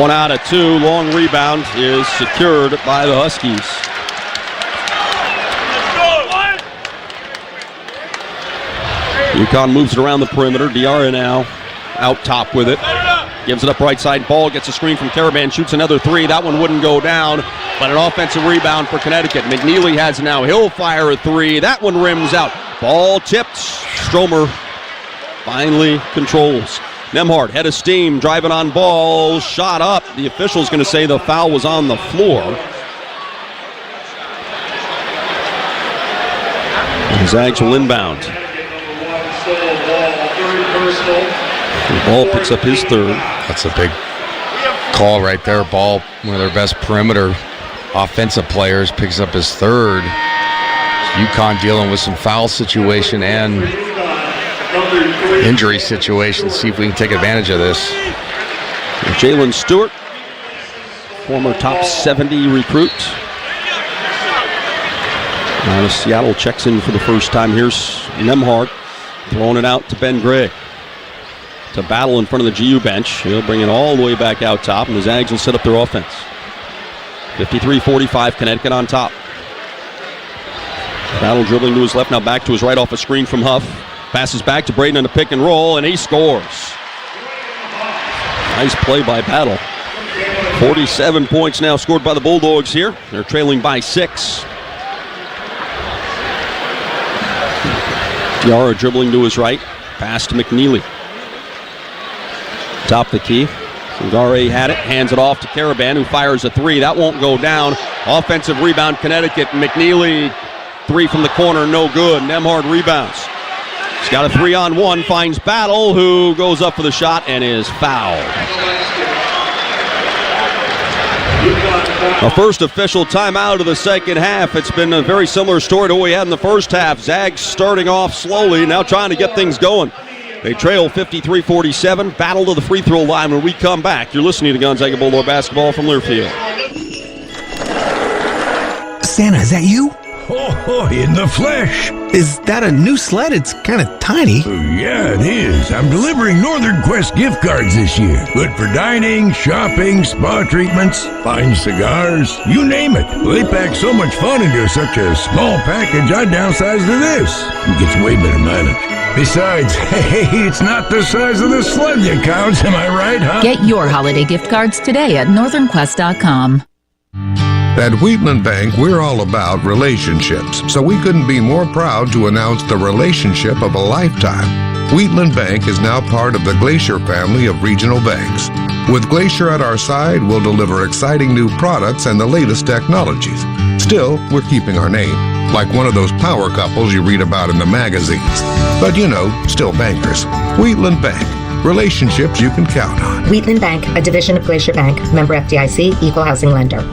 B: One out of 2. Long rebound is secured by the Huskies. UConn moves it around the perimeter. Diarra now out top with it. Gives it up right side. Ball gets a screen from Caravan. Shoots another 3. That one wouldn't go down, but an offensive rebound for Connecticut. McNeely has it now. He'll fire a 3. That one rims out. Ball tipped. Stromer finally controls. Nembhard, head of steam, driving on Ball, shot up. The official's going to say the foul was on the floor. And Zags will inbound. Ball picks up his third.
A: That's a big call right there. Ball, one of their best perimeter offensive players, picks up his third. UConn dealing with some foul situation and injury situation. See if we can take advantage of this.
B: Jalen Stewart, former top 70 recruit. Now Seattle checks in for the first time. Here's Nembhard throwing it out to Ben Gregg. To Battle in front of the GU bench. He'll bring it all the way back out top, and the Zags will set up their offense. 53-45, Connecticut on top. Battle dribbling to his left, now back to his right off a screen from Huff. Passes back to Braden on the pick and roll, and he scores. Nice play by Battle. 47 points now scored by the Bulldogs here. They're trailing by 6. Diarra dribbling to his right. Pass to McNeely. Top the key. Singare had it, hands it off to Caravan, who fires a 3. That won't go down. Offensive rebound, Connecticut. McNeely Three from the corner, no good. Nemhard rebounds. He's got a 3-on-1, finds Battle, who goes up for the shot and is fouled. Our first official timeout of the second half. It's been a very similar story to what we had in the first half. Zags starting off slowly, now trying to get things going. They trail 53-47, battle to the free throw line when we come back. You're listening to Gonzaga Bulldog basketball from Learfield.
C: Santa, is that you?
F: Oh, in the flesh.
C: Is that a new sled? It's kind of tiny.
F: Yeah, it is. I'm delivering Northern Quest gift cards this year. Good for dining, shopping, spa treatments, fine cigars, you name it. They pack so much fun into such a small package, I downsized to this. It gets way better mileage. Besides, hey, it's not the size of the sled that counts, am I right, huh?
O: Get your holiday gift cards today at northernquest.com.
K: At Wheatland Bank, we're all about relationships, so we couldn't be more proud to announce the relationship of a lifetime. Wheatland Bank is now part of the Glacier family of regional banks. With Glacier at our side, we'll deliver exciting new products and the latest technologies. Still, we're keeping our name, like one of those power couples you read about in the magazines. But you know, still bankers. Wheatland Bank. Relationships you can count on.
L: Wheatland Bank, a division of Glacier Bank, member FDIC, equal housing lender.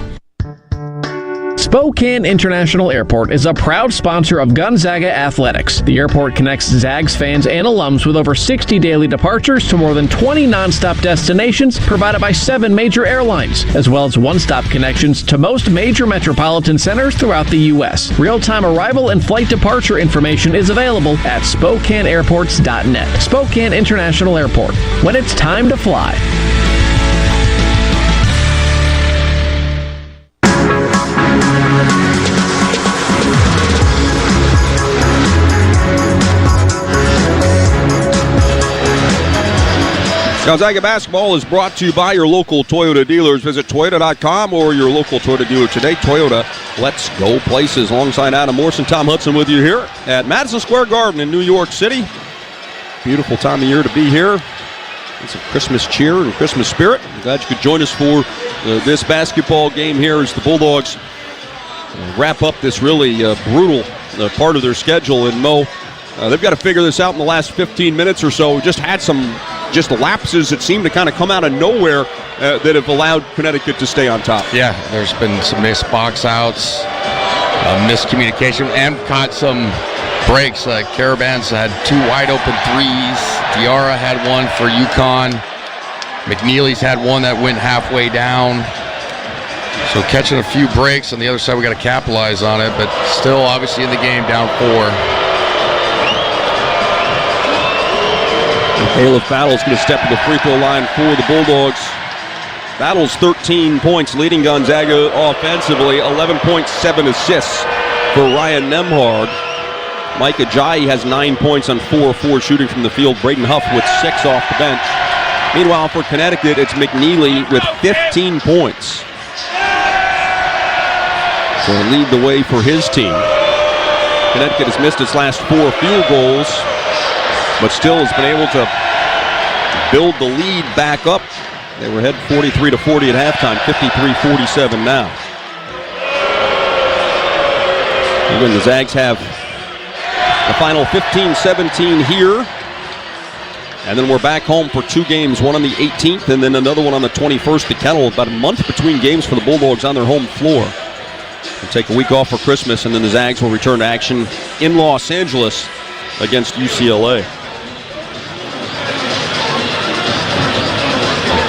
E: Spokane International Airport is a proud sponsor of Gonzaga Athletics. The airport connects Zags fans and alums with over 60 daily departures to more than 20 nonstop destinations provided by 7 major airlines, as well as one-stop connections to most major metropolitan centers throughout the U.S. Real-time arrival and flight departure information is available at SpokaneAirports.net. Spokane International Airport, when it's time to fly.
B: Gonzaga basketball is brought to you by your local Toyota dealers. Visit Toyota.com or your local Toyota dealer today. Toyota, let's go places. Alongside Adam Morrison, Tom Hudson with you here at Madison Square Garden in New York City. Beautiful time of year to be here. It's a Christmas cheer and Christmas spirit. I'm glad you could join us for this basketball game here as the Bulldogs wrap up this really brutal part of their schedule. And Mo, they've got to figure this out in the last 15 minutes or so. Just had some lapses that seem to kind of come out of nowhere that have allowed Connecticut to stay on top.
A: Yeah, there's been some missed box outs, miscommunication, and caught some breaks. Caravan's had 2 wide open threes. Diarra had one for UConn. McNeely's had one that went halfway down. So catching a few breaks on the other side, we got to capitalize on it, but still obviously in the game, down 4.
B: Caleb Battle's going to step to the free throw line for the Bulldogs. Battle's 13 points, leading Gonzaga offensively, 11.7 assists for Ryan Nemhard. Mike Ajayi has 9 points on 4-4 shooting from the field. Braden Huff with 6 off the bench. Meanwhile, for Connecticut, it's McNeely with 15 points. So lead the way for his team. Connecticut has missed its last 4 field goals, but still has been able to build the lead back up. They were ahead 43-40 at halftime, 53-47 now. Again, the Zags have the final 15-17 here. And then we're back home for 2 games, one on the 18th and then another one on the 21st. The Kennel, about a month between games for the Bulldogs on their home floor. We'll take a week off for Christmas, and then the Zags will return to action in Los Angeles against UCLA.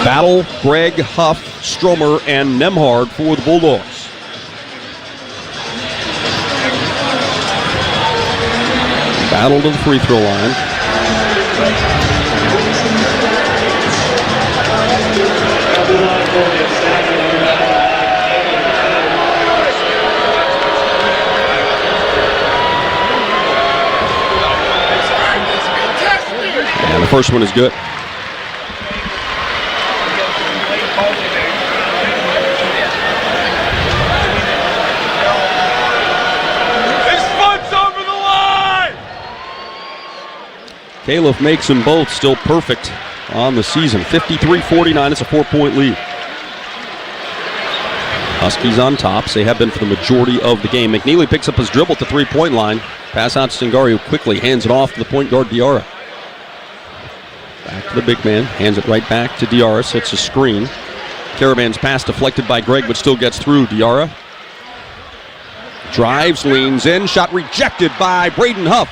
B: Battle, Gregg, Huff, Stromer, and Nemhard for the Bulldogs. Battle to the free throw line. And the first one is good. Caleb makes them both still perfect on the season. 53-49, it's a 4-point lead. Huskies on top. They have been for the majority of the game. McNeely picks up his dribble at the three-point line. Pass out to Singari, who quickly hands it off to the point guard, Diarra. Back to the big man. Hands it right back to Diarra. Sets a screen. Caravan's pass deflected by Gregg, but still gets through. Diarra drives, leans in. Shot rejected by Braden Huff.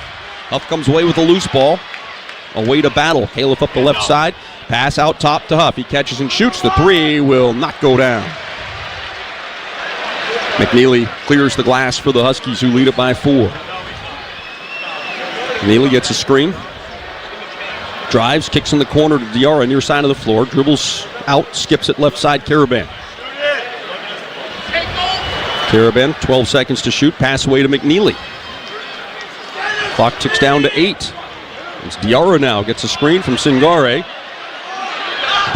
B: Huff comes away with a loose ball. Away to Battle. Califf up the left side. Pass out top to Huff. He catches and shoots. The three will not go down. McNeely clears the glass for the Huskies, who lead it by 4. McNeely gets a screen. Drives, kicks in the corner to Diarra, near side of the floor. Dribbles out, skips it left side, Caravan. Caravan, 12 seconds to shoot. Pass away to McNeely. Clock ticks down to 8. It's Diarra now. Gets a screen from Singare.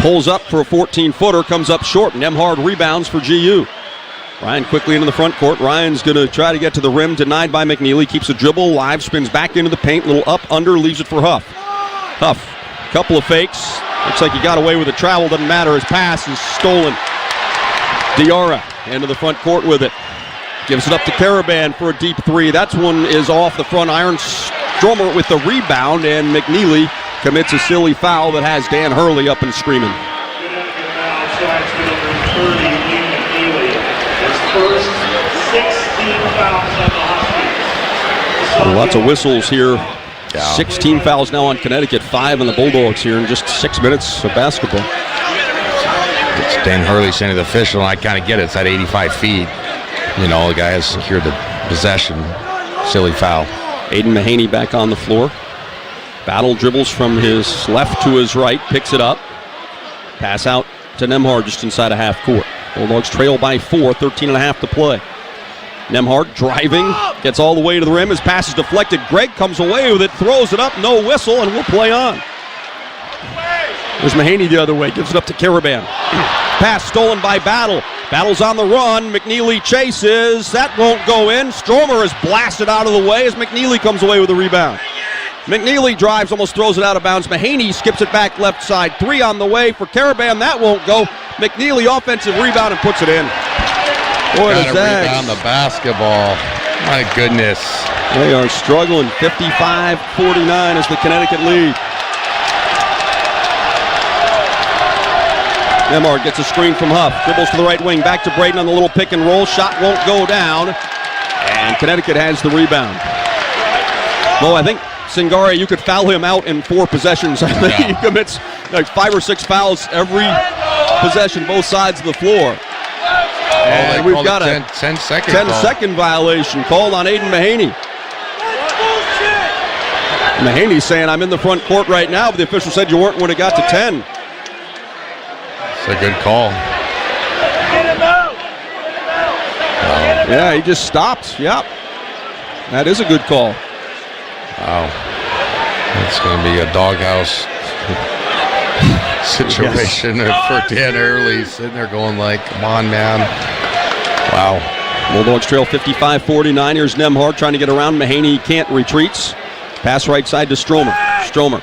B: Pulls up for a 14-footer. Comes up short. Nemhard rebounds for GU. Ryan quickly into the front court. Ryan's going to try to get to the rim. Denied by McNeely. Keeps a dribble. Live spins back into the paint. Little up, under. Leaves it for Huff. Huff. Couple of fakes. Looks like he got away with a travel. Doesn't matter. His pass is stolen. Diarra into the front court with it. Gives it up to Caravan for a deep three. That one is off the front iron. Stromer with the rebound, and McNeely commits a silly foul that has Dan Hurley up and screaming. Lots of whistles here. 16 fouls now on Connecticut, 5 on the Bulldogs here in just 6 minutes of basketball.
A: It's Dan Hurley saying to the official, and I kind of get it. It's at 85 feet. You know, the guy has secured the possession. Silly foul.
B: Aiden Mahaney back on the floor. Battle dribbles from his left to his right, picks it up. Pass out to Nemhard just inside a half court. Bulldogs trail by 4, 13.5 to play. Nemhard driving, gets all the way to the rim. His pass is deflected. Gregg comes away with it, throws it up, no whistle, and we'll play on. There's Mahaney the other way, gives it up to Caravan. Pass stolen by Battle. Battle's on the run. McNeely chases. That won't go in. Stromer is blasted out of the way as McNeely comes away with the rebound. McNeely drives, almost throws it out of bounds. Mahaney skips it back left side. 3 on the way for Caravan. That won't go. McNeely offensive rebound and puts it in. Boy,
A: got to rebound the basketball. My goodness.
B: They are struggling. 55-49 is the Connecticut lead. Nemhard gets a screen from Huff. Dribbles to the right wing. Back to Braden on the little pick and roll. Shot won't go down. And Connecticut has the rebound. Well, I think Singare, you could foul him out in 4 possessions. I think he commits like 5 or 6 fouls every possession, both sides of the floor. And we've got a 10-second violation called on Aiden Mahaney. Mahaney's saying, I'm in the front court right now, but the official said you weren't when it got to 10.
A: It's a good call.
B: Yeah, he just stopped. Yep. That is a good call.
A: Wow. It's going to be a doghouse situation for Dan Hurley, sitting there going like, come on, man. Wow.
B: Bulldogs trail 55-49. Here's Nemhard trying to get around. Mahaney can't, retreats. Pass right side to Stromer. Stromer.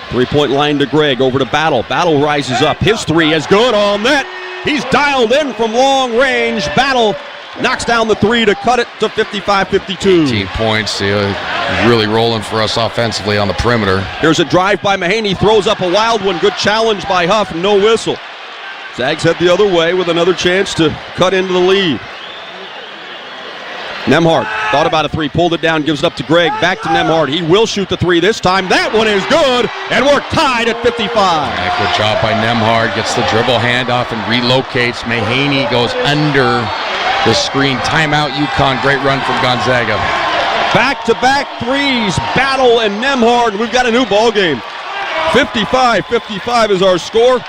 B: 3-point line to Gregg. Over to Battle. Battle rises up. His 3 is good on net. He's dialed in from long range. Battle knocks down the 3 to cut it to 55-52.
A: 18 points. Really rolling for us offensively on the perimeter.
B: Here's a drive by Mahaney. Throws up a wild one. Good challenge by Huff. No whistle. Zags head the other way with another chance to cut into the lead. Nemhard thought about a 3, pulled it down, gives it up to Gregg. Back to Nemhard. He will shoot the 3 this time. That one is good, and we're tied at 55.
A: Good job by Nemhard. Gets the dribble handoff and relocates. Mahaney goes under the screen. Timeout, UConn. Great run from Gonzaga.
B: Back-to-back 3s, Battle and Nemhard. We've got a new ball game. 55-55 is our score.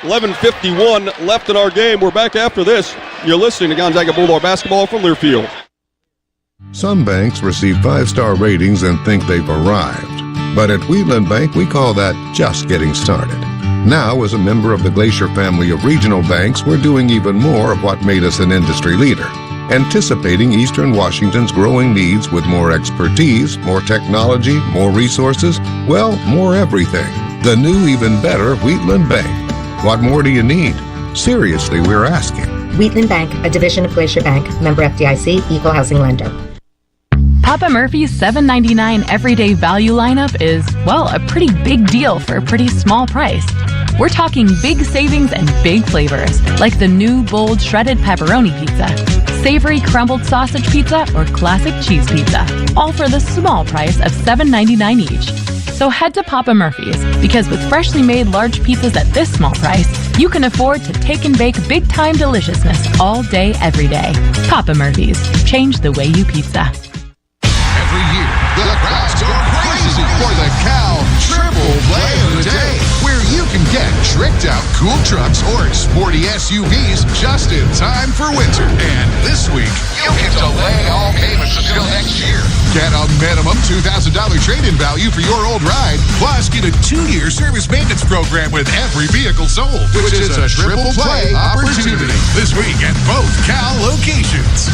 B: 11:51 left in our game. We're back after this. You're listening to Gonzaga Bulldog basketball from Learfield.
F: Some banks receive 5-star ratings and think they've arrived. But at Wheatland Bank, we call that just getting started. Now, as a member of the Glacier family of regional banks, we're doing even more of what made us an industry leader. Anticipating Eastern Washington's growing needs with more expertise, more technology, more resources, well, more everything. The new, even better Wheatland Bank. What more do you need?
K: Seriously, we're asking.
L: Wheatland Bank, a division of Glacier Bank, member FDIC, equal housing lender.
D: Papa Murphy's $7.99 everyday value lineup is, well, a pretty big deal for a pretty small price. We're talking big savings and big flavors, like the new bold shredded pepperoni pizza, savory crumbled sausage pizza, or classic cheese pizza, all for the small price of $7.99 each. So head to Papa Murphy's, because with freshly made large pizzas at this small price, you can afford to take and bake big-time deliciousness all day, every day. Papa Murphy's. Change the way you pizza.
K: Every year, the crowds go crazy for the Cal Triple Play of the Day, where you can get tricked out cool trucks or sporty SUVs just in time for winter. And this week, you can delay all payments until next year. Get a minimum $2,000 trade-in value for your old ride, plus get a 2-year service maintenance program with every vehicle sold, which is a triple play opportunity this week at both Cal locations.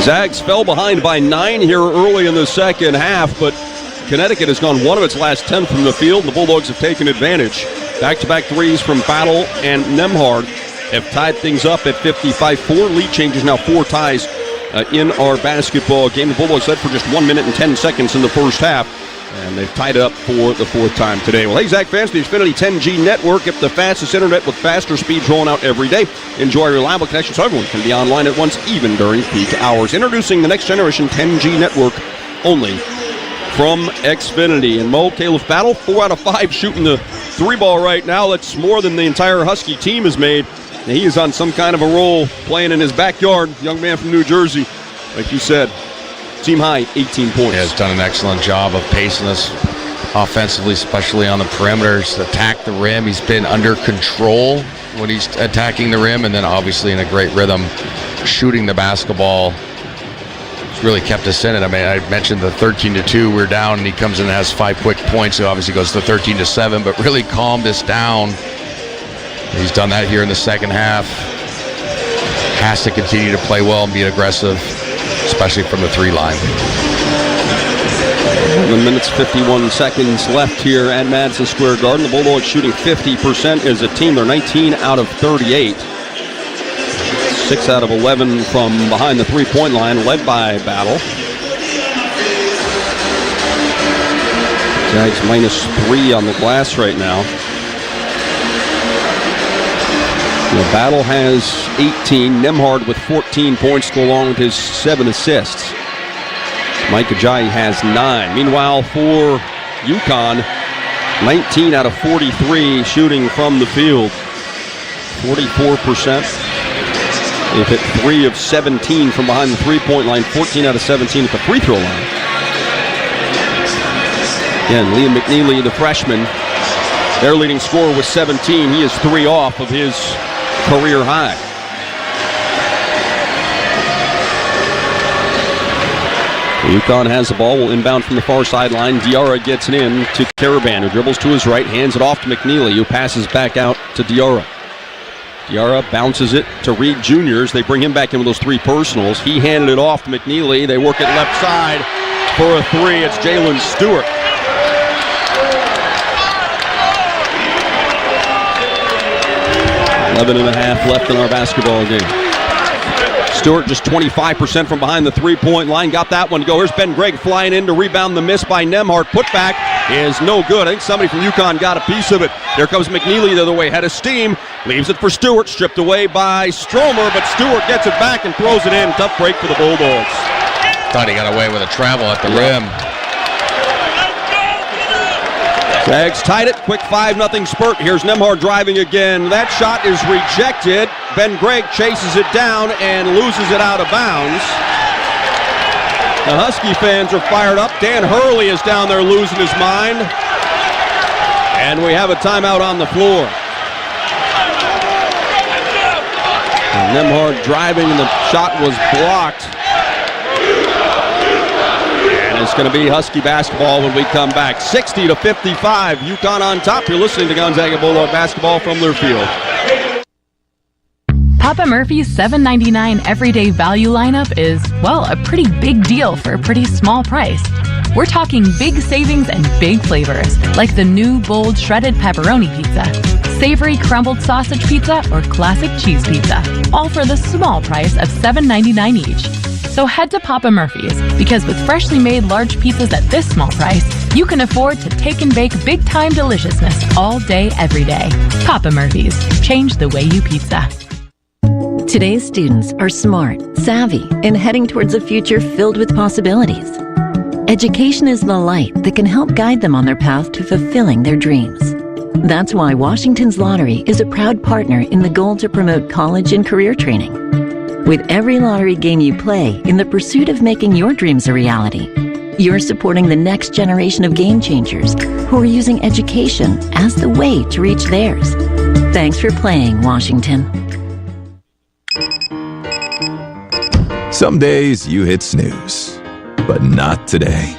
B: Zags fell behind by 9 here early in the second half, but Connecticut has gone 1 of its last 10 from the field. The Bulldogs have taken advantage. Back-to-back threes from Battle and Nemhard have tied things up at 55. 4 lead changes, now 4 ties in our basketball game. The Bulldogs led for just 1 minute and 10 seconds in the first half, and they've tied it up for the 4th time today. Well, hey, Zag fans, the Xfinity 10G network, get the fastest internet with faster speeds rolling out every day. Enjoy reliable connections so everyone can be online at once, even during peak hours. Introducing the next generation 10G network only from Xfinity. And Mo, Caleb Battle, 4 out of 5 shooting the 3-ball right now. That's more than the entire Husky team has made. And he is on some kind of a roll, playing in his backyard. Young man from New Jersey, like you said. Team high, 18 points.
A: Yeah, has done an excellent job of pacing us offensively, especially on the perimeters. Attack the rim. He's been under control when he's attacking the rim, and then obviously in a great rhythm shooting the basketball. It's really kept us in it. I mean, I mentioned the 13-2. We're down, and he comes in and has 5 quick points. So obviously goes to 13-7, but really calmed us down. He's done that here in the second half. Has to continue to play well and be aggressive, especially from the 3 line.
B: 1 minute, 51 seconds left here at Madison Square Garden. The Bulldogs shooting 50% as a team. They're 19 out of 38. 6 out of 11 from behind the 3-point line, led by Battle. Zags -3 on the glass right now. The Battle has 18. Nemhard with 14 points to go along with his 7 assists. Mike Ajayi has 9. Meanwhile, for UConn, 19 out of 43 shooting from the field. 44%. They've hit 3 of 17 from behind the 3-point line. 14 out of 17 at the free throw line. Again, Liam McNeely, the freshman, their leading scorer with 17. He is 3 off of his career high. UConn has the ball, will inbound from the far sideline. Diarra gets it in to Caravan, who dribbles to his right, hands it off to McNeely, who passes back out to Diarra. Diarra bounces it to Reed Jr. They bring him back in with those 3 personals. He handed it off to McNeely. They work it left side for a 3. It's Jalen Stewart. 11.5 left in our basketball game. Stewart just 25% from behind the 3-point line. Got that one to go. Here's Ben Gregg flying in to rebound the miss by Nemhard. Putback is no good. I think somebody from UConn got a piece of it. There comes McNeely the other way. Head of steam. Leaves it for Stewart. Stripped away by Stromer, but Stewart gets it back and throws it in. Tough break for the Bulldogs.
A: Thought he got away with a travel at the rim.
B: Zags tied it. Quick 5-0 spurt. Here's Nemhard driving again. That shot is rejected. Ben Gregg chases it down and loses it out of bounds. The Husky fans are fired up. Dan Hurley is down there losing his mind. And we have a timeout on the floor. And Nemhard driving, and the shot was blocked. It's going to be Husky basketball when we come back. 60-55. UConn on top. You're listening to Gonzaga Bulldog basketball from their field.
D: Papa Murphy's $7.99 everyday value lineup is, well, a pretty big deal for a pretty small price. We're talking big savings and big flavors, like the new bold shredded pepperoni pizza, savory crumbled sausage pizza, or classic cheese pizza, all for the small price of $7.99 each. So head to Papa Murphy's, because with freshly made large pizzas at this small price, you can afford to take and bake big-time deliciousness all day, every day. Papa Murphy's. Change the way you pizza.
T: Today's students are smart, savvy, and heading towards a future filled with possibilities. Education is the light that can help guide them on their path to fulfilling their dreams. That's why Washington's Lottery is a proud partner in the goal to promote college and career training. With every lottery game you play in the pursuit of making your dreams a reality, you're supporting the next generation of game changers who are using education as the way to reach theirs. Thanks for playing, Washington.
M: Some days you hit snooze, but not today.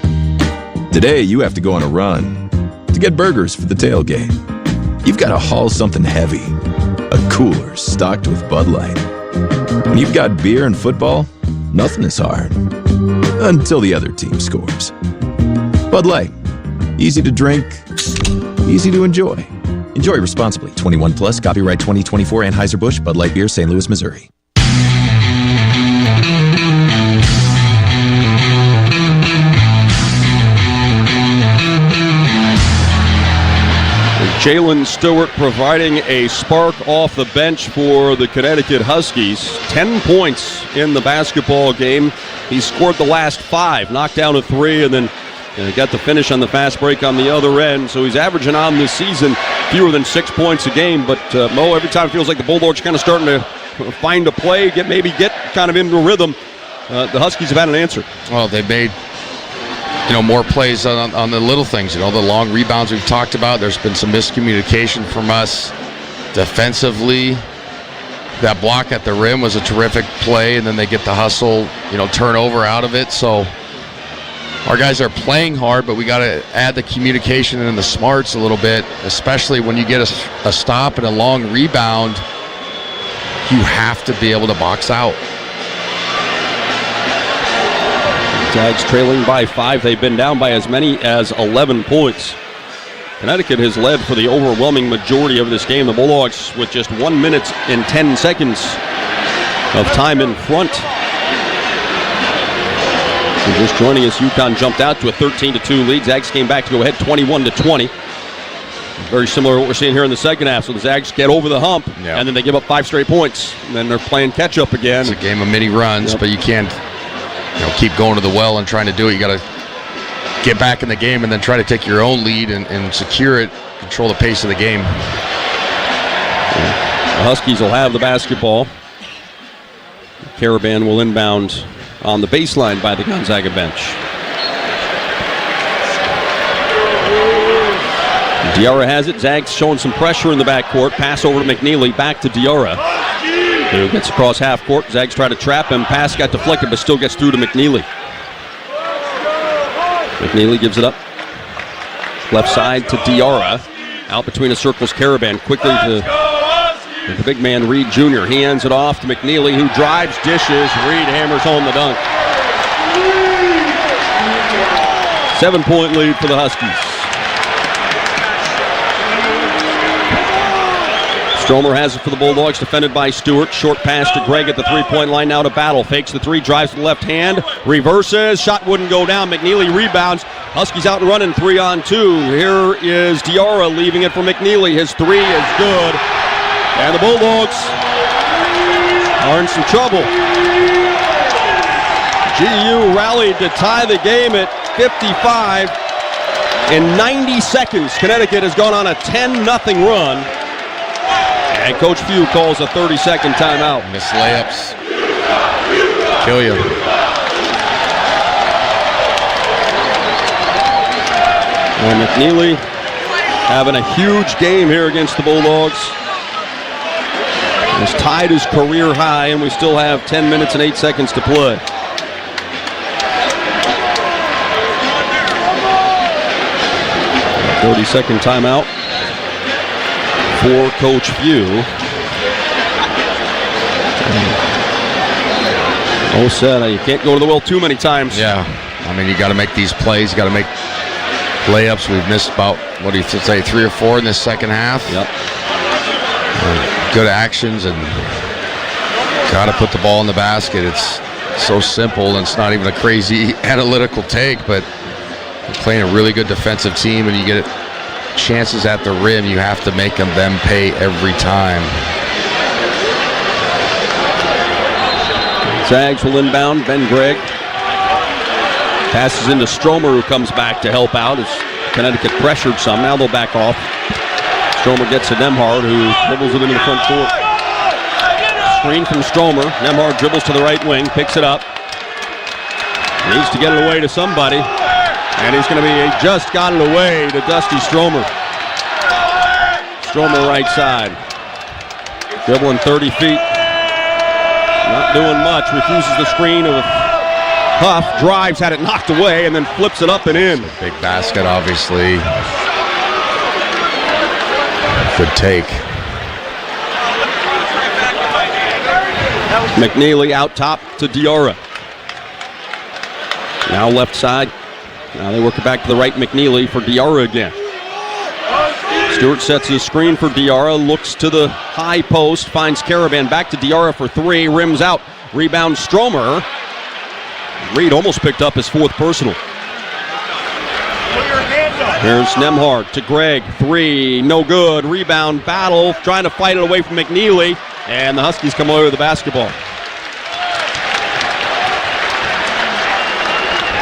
M: Today you have to go on a run to get burgers for the tailgate. You've got to haul something heavy, a cooler stocked with Bud Light. When you've got beer and football, nothing is hard. Until the other team scores. Bud Light. Easy to drink, easy to enjoy. Enjoy responsibly. 21 plus, copyright 2024 Anheuser-Busch, Bud Light Beer, St. Louis, Missouri.
B: Jalen Stewart providing a spark off the bench for the Connecticut Huskies. 10 points in the basketball game. He scored the last 5, knocked down a 3, and then got the finish on the fast break on the other end. So he's averaging on this season fewer than 6 points a game. But, Mo, every time it feels like the Bulldogs are kind of starting to find a play, get kind of into rhythm, the Huskies have had an answer.
A: Well, they made more plays on the little things. The long rebounds we've talked about. There's been some miscommunication from us defensively. That block at the rim was a terrific play, and then they get the hustle, turnover out of it. So our guys are playing hard, but we got to add the communication and the smarts a little bit, especially when you get a stop and a long rebound. You have to be able to box out.
B: Zags trailing by 5. They've been down by as many as 11 points. Connecticut has led for the overwhelming majority of this game. The Bulldogs with just 1 minute and 10 seconds of time in front. And just joining us, UConn jumped out to a 13-2 lead. Zags came back to go ahead 21-20. Very similar to what we're seeing here in the second half. So the Zags get over the hump, and then they give up 5 straight points. And then they're playing catch-up again.
A: It's a game of mini runs, but you can't keep going to the well and trying to do it. You got to get back in the game and then try to take your own lead and secure it, control the pace of the game.
B: The Huskies will have the basketball. Caravan will inbound on the baseline by the Gonzaga bench. Diarra has it. Zags showing some pressure in the backcourt. Pass over to McNeely. Back to Diarra. Who gets across half court. Zags try to trap him. Pass got deflected, but still gets through to McNeely. McNeely gives it up. Left side to Diarra. Out between the circles, Caravan. Quickly to the big man, Reed Jr. He hands it off to McNeely, who drives, dishes. Reed hammers home the dunk. 7-point lead for the Huskies. Stromer has it for the Bulldogs, defended by Stewart. Short pass to Gregg at the three-point line, now to Battle. Fakes the 3, drives to the left hand, reverses, shot wouldn't go down. McNeely rebounds. Huskies out and running 3-on-2. Here is Diarra leaving it for McNeely. His 3 is good. And the Bulldogs are in some trouble. GU rallied to tie the game at 55. In 90 seconds, Connecticut has gone on a 10-0 run. And Coach Few calls a 30-second timeout.
A: Missed layups. Kill you.
B: And McNeely having a huge game here against the Bulldogs. He's tied his career high, and we still have 10 minutes and 8 seconds to play. A 30-second timeout for Coach Few. Oh, said you can't go to the well too many times.
A: Yeah. I mean, you got to make these plays. You got to make layups. We've missed about, 3 or 4 in this second half.
B: Yep.
A: Good actions, and got to put the ball in the basket. It's so simple, and it's not even a crazy analytical take, but you're playing a really good defensive team, and you get chances at the rim. You have to make them pay every time.
B: Zags will inbound. Ben Gregg passes into Stromer, who comes back to help out as Connecticut pressured some. Now they'll back off. Stromer gets to Nembhard, who dribbles it into the front court. Screen from Stromer. Nembhard dribbles to the right wing, picks it up. Needs to get it away to somebody. And he's going to he just got it away to Dusty Stromer. Stromer right side. Dribbling 30 feet. Not doing much. Refuses the screen of Huff. Drives, had it knocked away, and then flips it up and in.
A: Big basket, obviously. Good take.
B: McNeely out top to Diarra. Now left side. Now they work it back to the right. McNeely for Diarra again. Stewart sets his screen for Diarra. Looks to the high post. Finds Caravan. Back to Diarra for 3. Rims out. Rebound Stromer. Reed almost picked up his 4th personal. Here's Nembhard to Gregg. 3. No good. Rebound battle. Trying to fight it away from McNeely. And the Huskies come away with the basketball.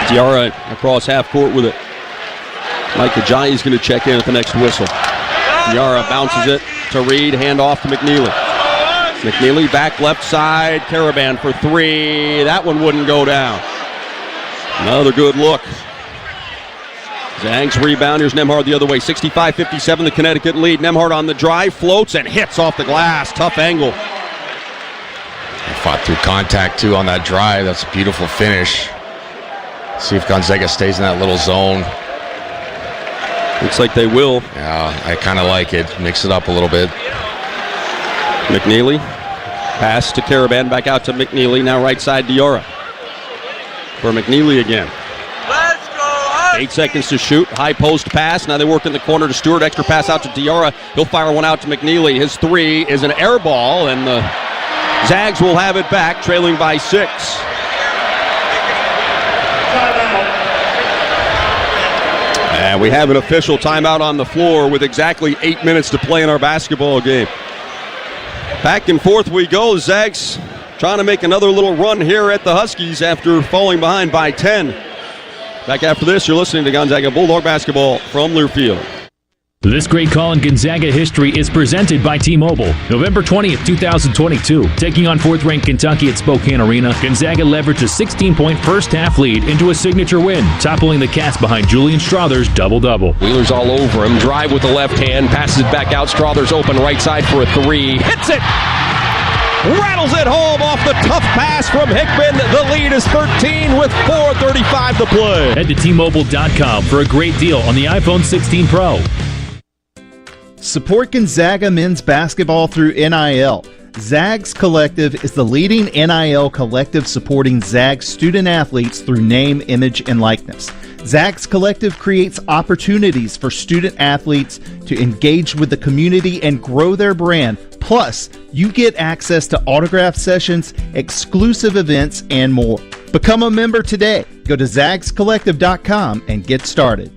B: Diarra across half court with it. Mike Ajayi is going to check in at the next whistle. Diarra bounces it to Reed. Hand off to McNeely. McNeely back left side. Caravan for 3. That one wouldn't go down. Another good look. Zags rebound. Here's Nembhard the other way. 65-57, the Connecticut lead. Nembhard on the drive, floats and hits off the glass. Tough angle.
A: He fought through contact, too, on that drive. That's a beautiful finish. See if Gonzaga stays in that little zone.
B: Looks like they will.
A: Yeah, I kind of like it. Mix it up a little bit.
B: McNeely. Pass to Caravan. Back out to McNeely. Now right side Diarra. For McNeely again. 8 seconds to shoot. High post pass. Now they work in the corner to Stewart. Extra pass out to Diarra. He'll fire one out to McNeely. His 3 is an air ball, and the Zags will have it back, trailing by 6. And we have an official timeout on the floor with exactly 8 minutes to play in our basketball game. Back and forth we go. Zags trying to make another little run here at the Huskies after falling behind by 10. Back after this, you're listening to Gonzaga Bulldog basketball from Learfield.
H: This great call in Gonzaga history is presented by T-Mobile. November 20th, 2022. Taking on 4th-ranked Kentucky at Spokane Arena, Gonzaga leveraged a 16-point first-half lead into a signature win, toppling the Cats behind Julian Strother's double-double.
U: Wheeler's all over him. Drive with the left hand. Passes it back out. Strother's open right side for a 3. Hits it! Rattles it home off the tough pass from Hickman. The lead is 13 with 4:35 to play.
H: Head to T-Mobile.com for a great deal on the iPhone 16 Pro.
G: Support Gonzaga men's basketball through NIL. Zags Collective is the leading NIL collective supporting Zags student athletes through name, image, and likeness. Zags Collective creates opportunities for student athletes to engage with the community and grow their brand. Plus, you get access to autograph sessions, exclusive events, and more. Become a member today. Go to zagscollective.com and get started.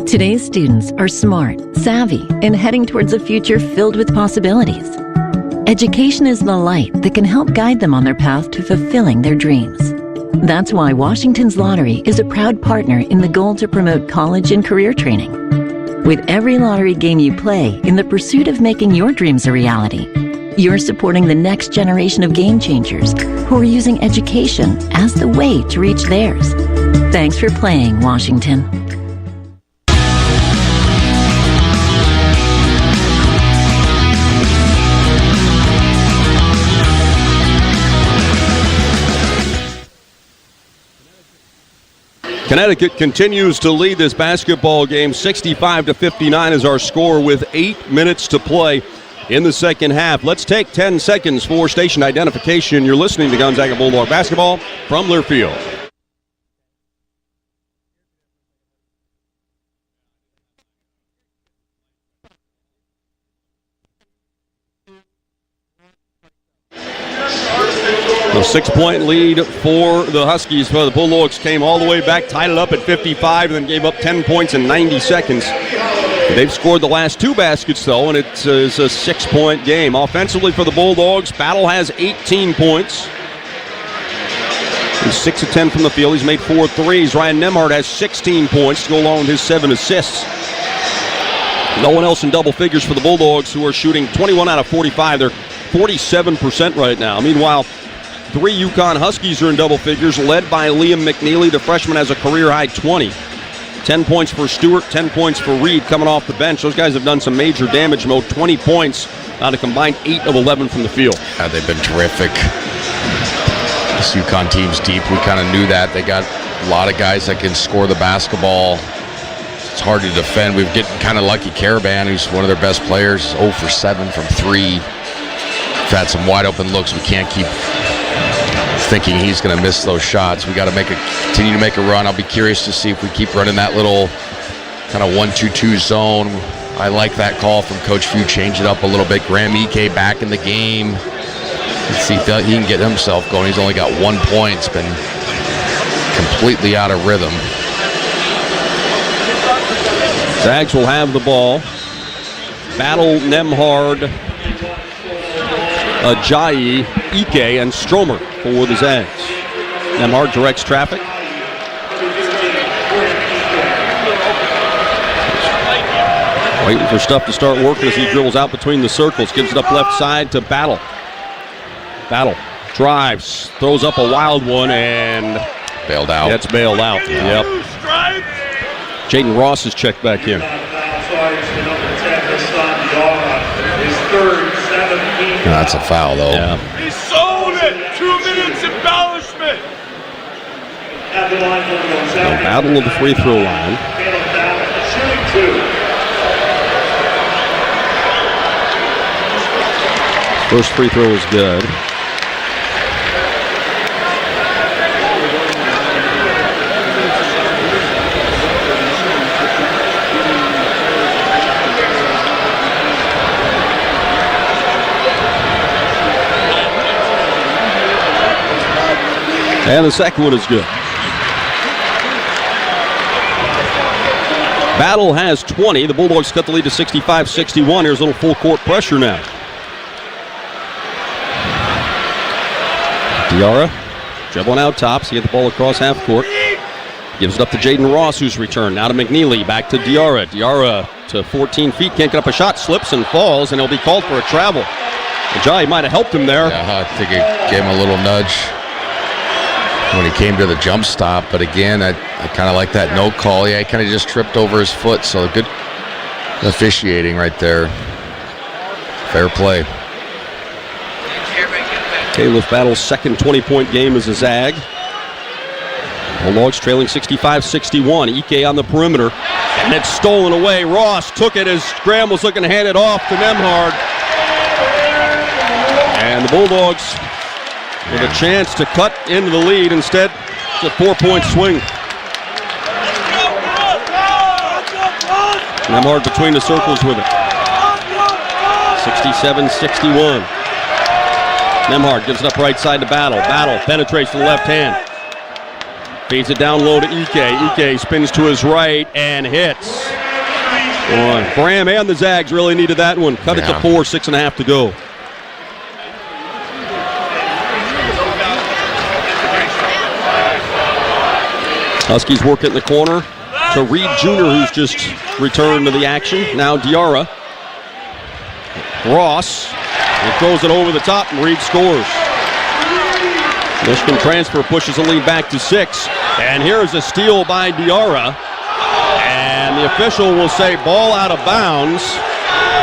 T: Today's students are smart, savvy, and heading towards a future filled with possibilities. Education is the light that can help guide them on their path to fulfilling their dreams. That's why Washington's Lottery is a proud partner in the goal to promote college and career training. With every lottery game you play in the pursuit of making your dreams a reality, you're supporting the next generation of game changers who are using education as the way to reach theirs. Thanks for playing, Washington.
B: Connecticut continues to lead this basketball game. 65-59 is our score with 8 minutes to play in the second half. Let's take 10 seconds for station identification. You're listening to Gonzaga Bulldog basketball from Learfield. A 6-point lead for the Huskies. For the Bulldogs came all the way back, tied it up at 55, and then gave up 10 points in 90 seconds. They've scored the last 2 baskets, though, and it's a 6-point game. Offensively for the Bulldogs, Battle has 18 points. He's 6 of 10 from the field. He's made 4 threes. Ryan Nemhard has 16 points to go along with his 7 assists. No one else in double figures for the Bulldogs, who are shooting 21 out of 45. They're 47% right now. Meanwhile, 3 UConn Huskies are in double figures, led by Liam McNeely. The freshman has a career-high 20. 10 points for Stewart, 10 points for Reed coming off the bench. Those guys have done some major damage. Mo, 20 points out of combined 8 of 11 from the field.
A: Yeah, they've been terrific. This UConn team's deep. We kind of knew that. They got a lot of guys that can score the basketball. It's hard to defend. We've getting kind of lucky. Caravan, who's one of their best players, 0 for 7 from 3. We've had some wide open looks. We can't keep thinking he's going to miss those shots. We got to continue to make a run. I'll be curious to see if we keep running that little kind of 1-2-2 zone. I like that call from Coach Few. Change it up a little bit. Graham Ike back in the game. Let's see if he can get himself going. He's only got 1 point. It's been completely out of rhythm.
B: Zags will have the ball. Battle, Nemhard, Ajayi, Ike, and Stromer for the Zags. Nemhard directs traffic. Waiting for stuff to start working as he dribbles out between the circles. Gives it up left side to Battle. Battle drives, throws up a wild one, and
A: bailed out.
B: That's bailed out. Yep. Jaden Ross is checked back in.
A: That's a foul, though.
B: Yeah.
N: He sold it! 2 minutes embellishment!
B: The battle of the free throw line. First free throw is good. And the second one is good. Battle has 20. The Bulldogs cut the lead to 65-61. Here's a little full court pressure now. Diarra dribbling out top. He get the ball across half court. Gives it up to Jaden Ross, who's returned. Now to McNeely. Back to Diarra. Diarra to 14 feet. Can't get up a shot. Slips and falls, and he'll be called for a travel. Ajayi might have helped him there.
A: Yeah, I think it gave him a little nudge when he came to the jump stop, but again, I kind of like that no call. Yeah, he kind of just tripped over his foot, so good officiating right there. Fair play.
B: Caleb Battle's second 20-point game as a Zag. Bulldogs trailing 65-61. Ike on the perimeter, and it's stolen away. Ross took it as Graham was looking to hand it off to Nemhard. And the Bulldogs with a chance to cut into the lead. Instead, it's a 4-point swing. Nemhard between the circles with it. 67-61. Nemhard gives it up right side to Battle. Battle penetrates to the left hand. Feeds it down low to Ike. Ike spins to his right and hits. Graham and the Zags really needed that one. Cut it to 4, 6.5 to go. Huskies work it in the corner to Reed Jr., who's just returned to the action. Now Diarra. Ross. He throws it over the top, and Reed scores. Michigan transfer pushes the lead back to 6. And here's a steal by Diarra. And the official will say ball out of bounds.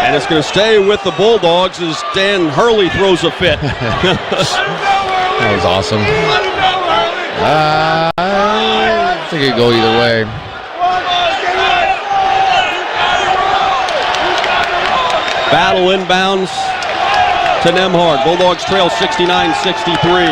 B: And it's going to stay with the Bulldogs as Dan Hurley throws a fit.
A: That was awesome. I think it could go either way.
B: Battle inbounds to Nembhard. Bulldogs trail 69-63.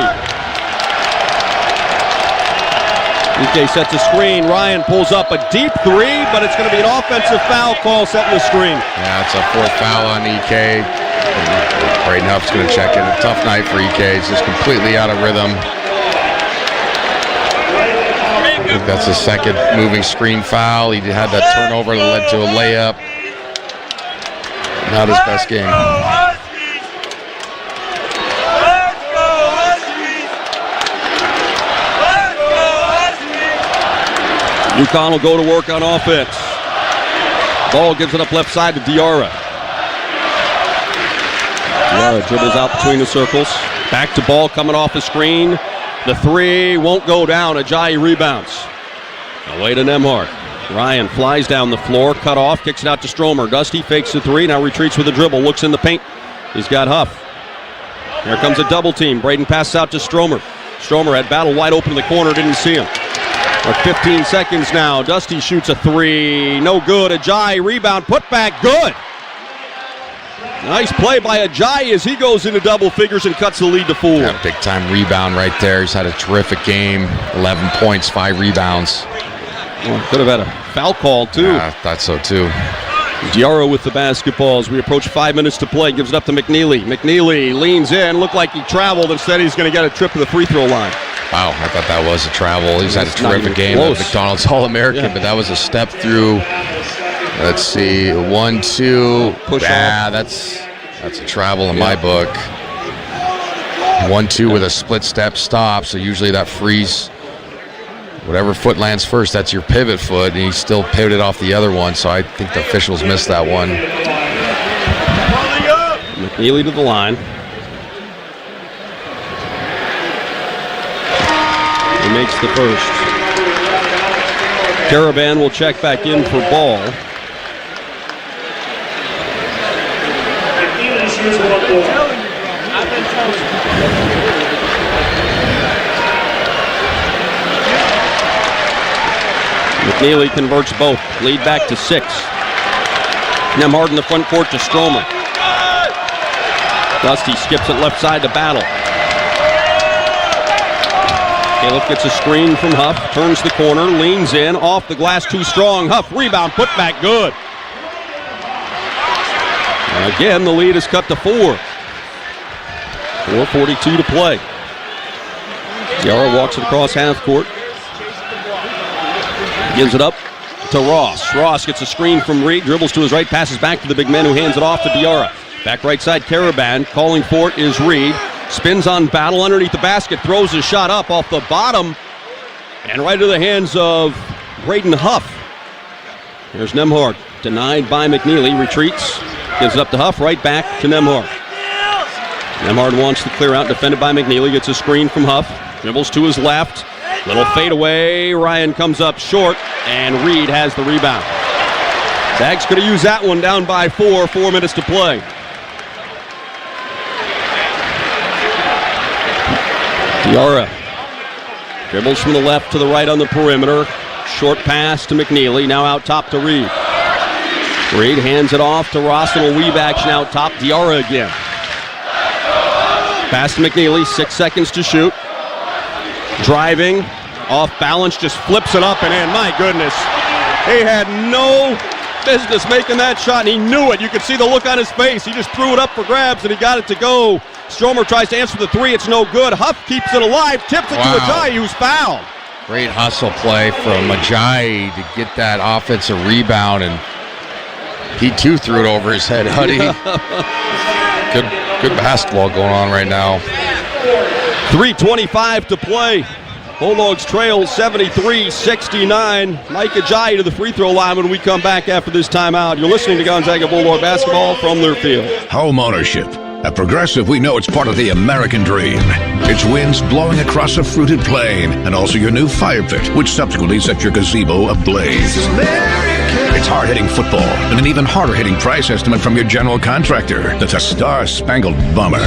B: EK sets a screen. Ryan pulls up a deep three, but it's going to be an offensive foul call setting the screen.
A: Yeah, it's a fourth foul on EK. Braden Huff's going to check in. A tough night for EK. He's just completely out of rhythm. I think that's his second moving screen foul. He had that turnover that led to a layup. Not his best game.
B: UConn will go to work on offense. Ball gives it up left side to Diarra. Diarra dribbles out between the circles. Back to ball coming off the screen. The three won't go down. Ajayi rebounds. Away to Nembhard. Ryan flies down the floor, cut off, kicks it out to Stromer. Dusty fakes the three, now retreats with a dribble, looks in the paint. He's got Huff. Here comes a double team. Braden passes out to Stromer. Stromer had Battle wide open in the corner, didn't see him. 15 seconds now. Dusty shoots a three. No good. Ajayi rebound. Put back. Good. Nice play by Ajayi as he goes into double figures and cuts the lead to 4.
A: Yeah, big time rebound right there. He's had a terrific game. 11 points, 5 rebounds.
B: Well, could have had a foul call too.
A: Yeah, I thought so too.
B: Diarra with the basketball as we approach 5 minutes to play. Gives it up to McNeely. McNeely leans in. Looked like he traveled. Instead, he's going to get a trip to the free throw line.
A: Wow, I thought that was a travel. He's had a terrific game. McDonald's All-American, but that was a step through. Let's see, 1-2.
B: Push off.
A: That's a travel in my book. 1-2 with a split step stop, so usually that frees whatever foot lands first. That's your pivot foot, and he still pivoted off the other one, so I think the officials missed that one.
B: McNeely to the line. He makes the first. Caravan will check back in for Ball. McNeely converts both. Lead back to 6. Nembhard in the front court to Stromer. Dusty skips it left side to Battle. Caleb gets a screen from Huff, turns the corner, leans in, off the glass too strong. Huff, rebound, put back, good. And again, the lead is cut to 4. 4:42 to play. Diarra walks it across half court. Gives it up to Ross. Ross gets a screen from Reed, dribbles to his right, passes back to the big man who hands it off to Diarra. Back right side, Caravan. Calling for it is Reed. Spins on Battle underneath the basket, throws his shot up off the bottom, and right into the hands of Braden Huff. Here's Nembhard, denied by McNeely, retreats, gives it up to Huff, right back to Nembhard. Nembhard wants to clear out, defended by McNeely, gets a screen from Huff, dribbles to his left, little fadeaway, Ryan comes up short, and Reed has the rebound. Zags could have used that one, down by 4, 4 minutes to play. Diarra dribbles from the left to the right on the perimeter. Short pass to McNeely, now out top to Reed. Reed hands it off to Ross, little weave action out top. Diarra again. Pass to McNeely, 6 seconds to shoot. Driving, off balance, just flips it up and in. My goodness, he had no business making that shot, and he knew it. You could see the look on his face. He just threw it up for grabs, and he got it to go. Stromer tries to answer the three. It's no good. Huff keeps it alive, tips it to Ajayi, who's fouled.
A: Great hustle play from Ajayi to get that offensive rebound, and he too threw it over his head. Huddy, good basketball going on right now.
B: 3:25 to play. Bulldogs trail 73-69. Mike Ajayi to the free throw line when we come back after this timeout. You're listening to Gonzaga Bulldog basketball from their field.
F: Home ownership. At Progressive, we know it's part of the American dream. It's winds blowing across a fruited plain, and also your new fire pit, which subsequently sets your gazebo ablaze. It's hard-hitting football, and an even harder-hitting price estimate from your general contractor. That's a star-spangled bummer.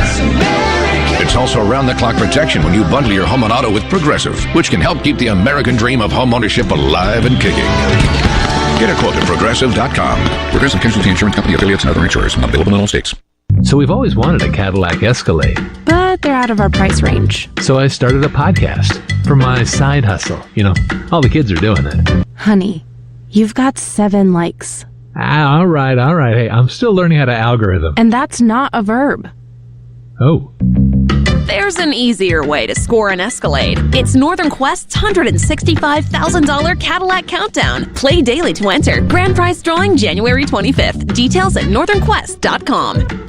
F: It's also around-the-clock protection when you bundle your home and auto with Progressive, which can help keep the American dream of home ownership alive and kicking.
P: Get a quote at Progressive.com. Progressive Casualty Insurance Company, affiliates, and other insurers. Available in all states.
H: So we've always wanted a Cadillac Escalade.
Q: But they're out of our price range.
H: So I started a podcast for my side hustle. You know, all the kids are doing it.
Q: Honey, you've got 7 likes.
H: All right. Hey, I'm still learning how to algorithm.
Q: And that's not a verb.
H: Oh.
S: There's an easier way to score an Escalade. It's Northern Quest's $165,000 Cadillac Countdown. Play daily to enter. Grand prize drawing January 25th. Details at northernquest.com.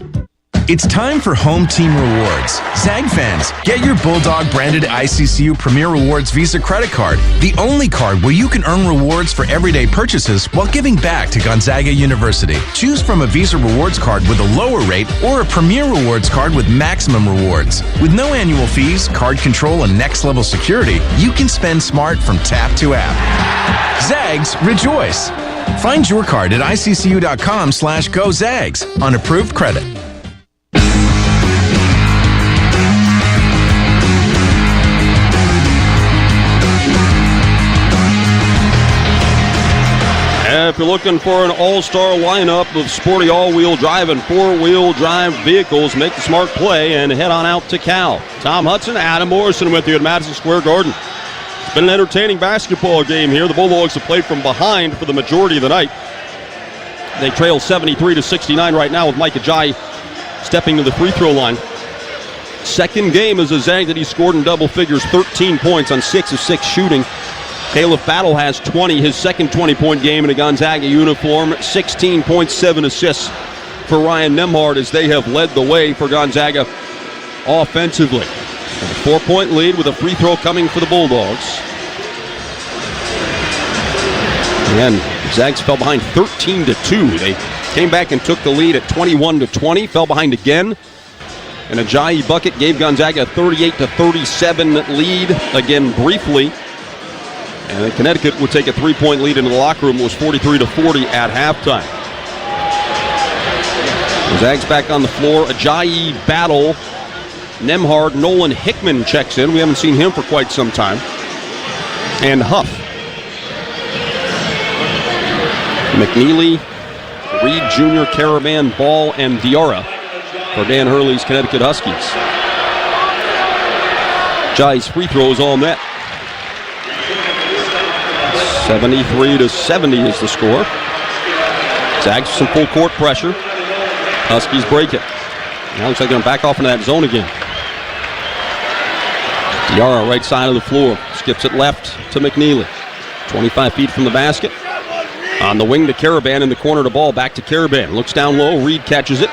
W: It's time for Home Team Rewards. Zag fans, get your Bulldog branded ICCU Premier Rewards Visa credit card, the only card where you can earn rewards for everyday purchases while giving back to Gonzaga University. Choose from a Visa Rewards card with a lower rate or a Premier Rewards card with maximum rewards. With no annual fees, card control, and next level security, you can spend smart from tap to app. Zags, rejoice! Find your card at iccu.com/GoZags on approved credit.
B: If you're looking for an all-star lineup of sporty all-wheel drive and four-wheel drive vehicles, make the smart play and head on out to Cal. Tom Hudson, Adam Morrison with you at Madison Square Garden. It's been an entertaining basketball game here. The Bulldogs have played from behind for the majority of the night. They trail 73-69 right now with Mike Ajayi stepping to the free throw line. Second game as a Zag that he scored in double figures, 13 points on 6 of 6 shooting. Caleb Battle has 20, his second 20-point game in a Gonzaga uniform. 16.7 assists for Ryan Nembhard as they have led the way for Gonzaga offensively. A 4-point lead with a free throw coming for the Bulldogs. And Zags fell behind 13-2. They came back and took the lead at 21-20, fell behind again. And Ajayi bucket gave Gonzaga a 38-37 lead, again briefly. And then Connecticut would take a 3-point lead into the locker room. It was 43-40 at halftime. The Zags back on the floor. Ajayi, Battle, Nembhard, Nolan Hickman checks in. We haven't seen him for quite some time. And Huff. McNeely, Reed Jr., Caravan, Ball, and Diarra for Dan Hurley's Connecticut Huskies. Ajayi's free throw is all net. 73-70 is the score. Zags some full court pressure. Huskies break it. Now looks like they're going to back off into that zone again. Diarra right side of the floor. Skips it left to McNeely. 25 feet from the basket. On the wing to Caravan in the corner to Ball. Back to Caravan. Looks down low. Reed catches it.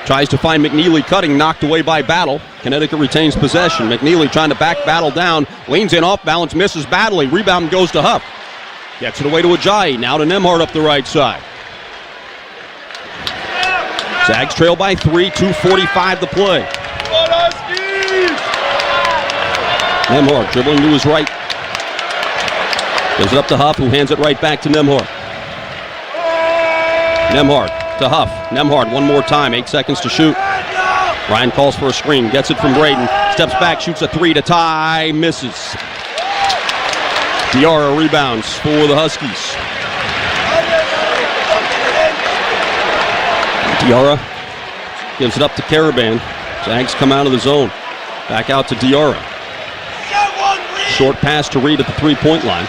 B: Tries to find McNeely cutting. Knocked away by Battle. Connecticut retains possession. McNeely trying to back Battle down. Leans in off balance. Misses battling. Rebound goes to Huff. Gets it away to Ajayi. Now to Nembhard up the right side. Zags trail by 3. 2:45 to play. Nembhard dribbling to his right. Gives it up to Huff, who hands it right back to Nembhard. Nembhard to Huff. Nembhard one more time. 8 seconds to shoot. Ryan calls for a screen. Gets it from Braden. Steps back, shoots a 3 to tie. Misses. Diarra rebounds for the Huskies. Diarra gives it up to Caravan. Zags come out of the zone. Back out to Diarra. Short pass to Reed at the three-point line.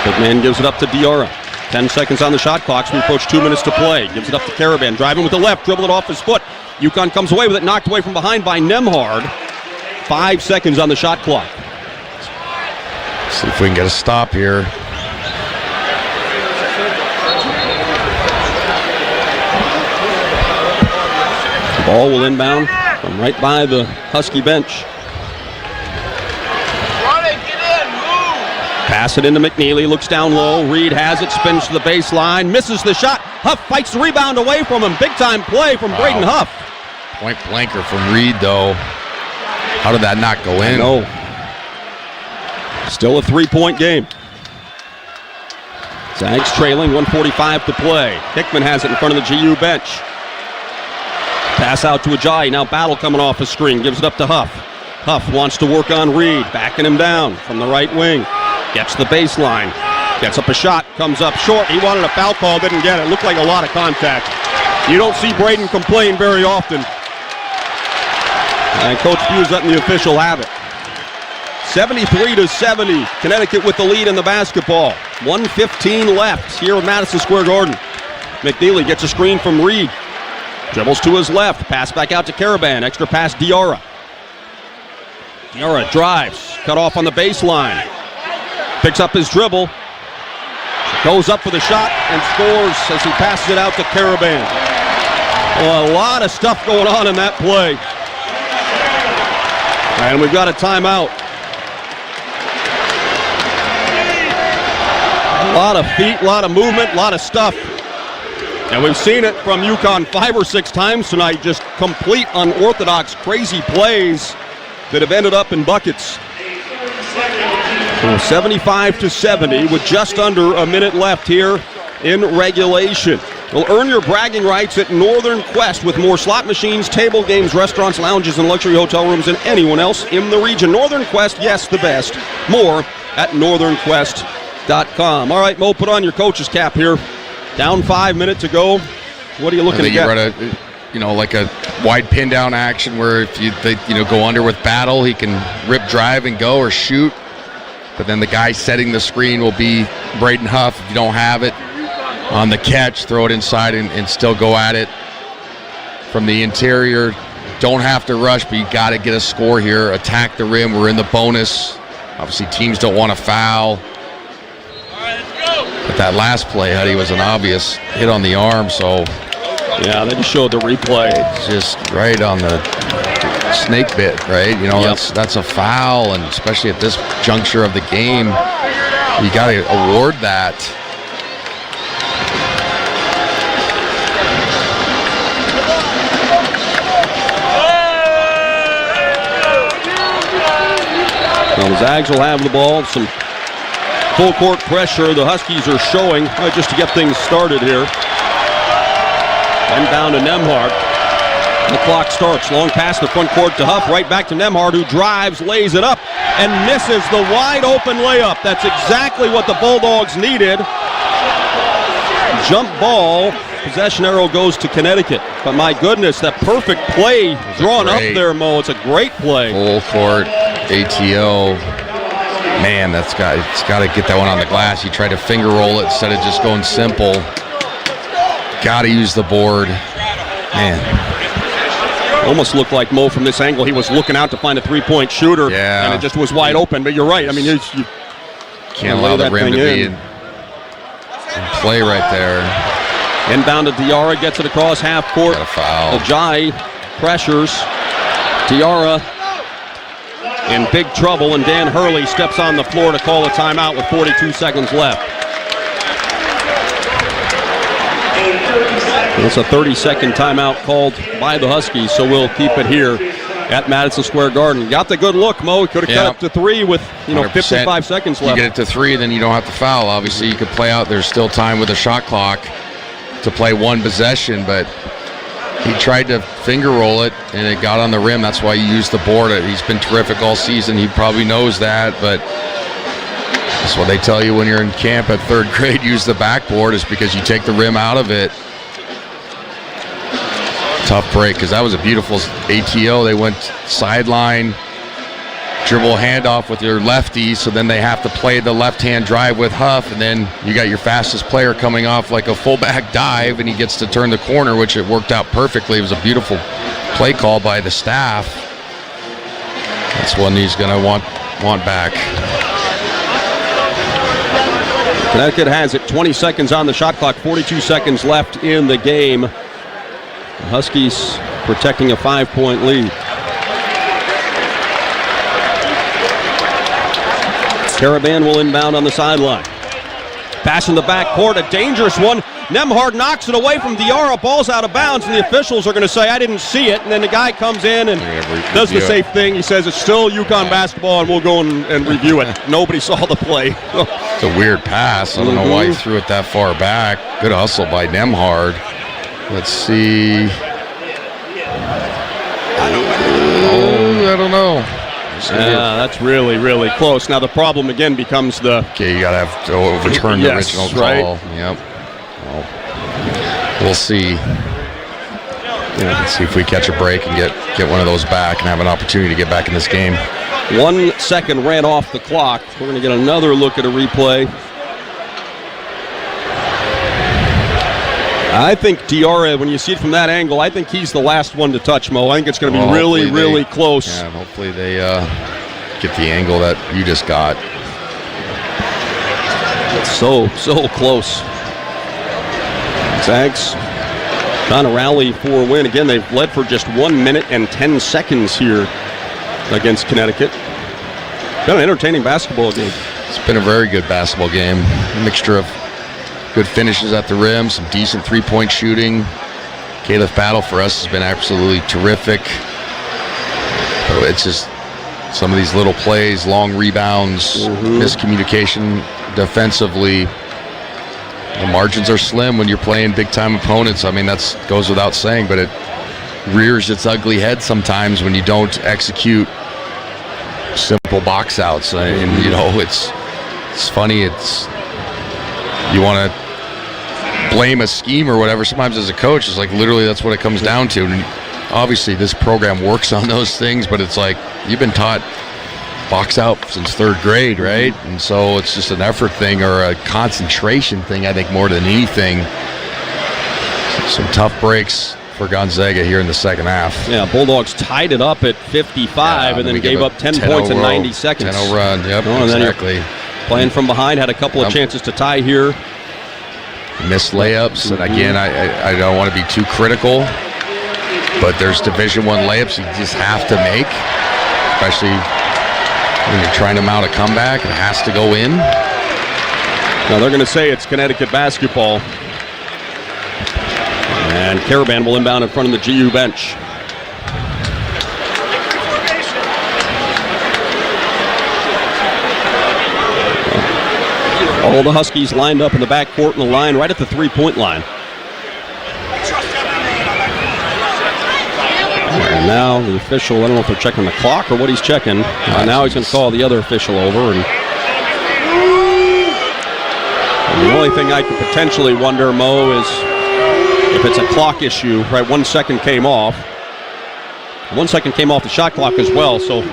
B: Big man gives it up to Diarra. 10 seconds on the shot clock. We approach 2 minutes to play. Gives it up to Caravan. Driving with the left. Dribble it off his foot. UConn comes away with it. Knocked away from behind by Nembhard. 5 seconds on the shot clock.
A: See if we can get a stop here.
B: The ball will inbound from right by the Husky bench. Pass it into McNeely, looks down low. Reed has it, spins to the baseline, misses the shot. Huff fights the rebound away from him. Big time play from Braden Huff.
A: Point blanker from Reed, though. How did that not go in?
B: No. Still a 3-point game. Zags trailing, 1:45 to play. Hickman has it in front of the GU bench. Pass out to Ajayi. Now Battle coming off a screen. Gives it up to Huff. Huff wants to work on Reed. Backing him down from the right wing. Gets the baseline. Gets up a shot, comes up short. He wanted a foul call, didn't get it. Looked like a lot of contact. You don't see Braden complain very often. And Coach Hughes letting the official have it. 73-70. Connecticut with the lead in the basketball. 1:15 left here at Madison Square Garden. McNeely gets a screen from Reed. Dribbles to his left. Pass back out to Caravan. Extra pass Diarra. Diarra drives. Cut off on the baseline. Picks up his dribble. Goes up for the shot and scores as he passes it out to Caravan. Well, a lot of stuff going on in that play. And we've got a timeout. A lot of feet, a lot of movement, a lot of stuff. And we've seen it from UConn 5 or 6 times tonight. Just complete unorthodox, crazy plays that have ended up in buckets. So 75-70 with just under a minute left here in regulation. Well, earn your bragging rights at Northern Quest with more slot machines, table games, restaurants, lounges, and luxury hotel rooms than anyone else in the region. Northern Quest, yes, the best. More at northernquest.com. All right, Mo, put on your coach's cap here. Down 5 minutes to go. What are you looking to get?
A: Like a wide pin down action where if they go under with Battle, he can rip, drive, and go or shoot. But then the guy setting the screen will be Braden Huff. If you don't have it on the catch, throw it inside and still go at it from the interior. Don't have to rush, but you got to get a score here. Attack the rim. We're in the bonus. Obviously, teams don't want to foul. But that last play, Huddy, was an obvious hit on the arm, so...
B: Yeah, they just showed the replay.
A: It's just right on the snake bit, right? That's a foul, and especially at this juncture of the game, you got to award that.
B: Well, the Zags will have the ball. Some full court pressure the Huskies are showing just to get things started here. Inbound to Nembhard. The clock starts. Long pass the front court to Huff. Right back to Nembhard, who drives, lays it up, and misses the wide open layup. That's exactly what the Bulldogs needed. Jump ball. Possession arrow goes to Connecticut. But my goodness, that perfect play drawn up there, Mo. It's a great play.
A: Full court ATO. Man, it's got to get that one on the glass. You try to finger roll it instead of just going simple. Got to use the board. Man.
B: Almost looked like Mo from this angle. He was looking out to find a three-point shooter, and it just was wide open. But you're right. I mean, you
A: can't allow the rim to be in play right there.
B: Inbound to Diarra, gets it across half court.
A: Got a foul.
B: Ajay pressures. Diarra in big trouble, and Dan Hurley steps on the floor to call a timeout with 42 seconds left. It's a 30-second timeout called by the Huskies, so we'll keep it here at Madison Square Garden. Got the good look, Mo. He could have cut it to 3 with 55 seconds left.
A: You get it to 3, then you don't have to foul. Obviously, you could play out. There's still time with the shot clock to play one possession, but he tried to finger roll it, and it got on the rim. That's why you use the board. He's been terrific all season. He probably knows that, but that's what they tell you when you're in camp at 3rd grade. Use the backboard is because you take the rim out of it. Tough break, because that was a beautiful ATO. They went sideline, dribble handoff with your lefty, so then they have to play the left-hand drive with Huff, and then you got your fastest player coming off like a fullback dive, and he gets to turn the corner, which it worked out perfectly. It was a beautiful play call by the staff. That's one he's going to want back.
B: Connecticut has it. 20 seconds on the shot clock, 42 seconds left in the game. The Huskies protecting a 5-point lead. Caravan will inbound on the sideline. Pass in the back court, a dangerous one. Nembhard knocks it away from Diarra. Ball's out of bounds, and the officials are going to say, I didn't see it. And then the guy comes in and does the safe thing. He says, it's still UConn basketball, and we'll go and review it. Nobody saw the play.
A: It's a weird pass. I don't know why he threw it that far back. Good hustle by Nembhard. Let's see. I don't know.
B: That's really, really close. Now the problem again becomes the...
A: Okay, you got to have to overturn the original call.
B: Right.
A: Yep. Well, we'll see. Let's see if we catch a break and get one of those back and have an opportunity to get back in this game.
B: 1 second ran off the clock. We're going to get another look at a replay. I think Diarra, when you see it from that angle, I think he's the last one to touch, Mo. I think it's going to be really, really close.
A: Yeah, hopefully they get the angle that you just got.
B: It's so close. Zags trying to rally for a win. Again, they've led for just 1 minute and 10 seconds here against Connecticut. Been an entertaining basketball game.
A: It's been a very good basketball game. A mixture of good finishes at the rim, some decent three-point shooting. Caleb Battle for us has been absolutely terrific. It's just some of these little plays, long rebounds, miscommunication defensively. The margins are slim when you're playing big-time opponents. I mean, that goes without saying, but it rears its ugly head sometimes when you don't execute simple box outs. And it's funny. You want to blame a scheme or whatever. Sometimes as a coach, it's like literally that's what it comes down to. And obviously this program works on those things, but it's like you've been taught box out since third grade, right? And so it's just an effort thing or a concentration thing, I think, more than anything. Some tough breaks for Gonzaga here in the second half.
B: Yeah, Bulldogs tied it up at 55 and then gave up 10 points in 90 seconds.
A: 10-0 run, yep,
B: exactly. Playing from behind, had a couple of chances to tie here.
A: Missed layups, and again, I don't want to be too critical, but there's Division I layups you just have to make, especially when you're trying to mount a comeback. It has to go in.
B: Now they're going to say it's Connecticut basketball. And Caravan will inbound in front of the GU bench. All the Huskies lined up in the backcourt in the line right at the three-point line. And now the official, I don't know if they're checking the clock or what he's checking. Now he's going to call the other official over. And the only thing I could potentially wonder, Mo, is if it's a clock issue, right? 1 second came off. 1 second came off the shot clock as well, so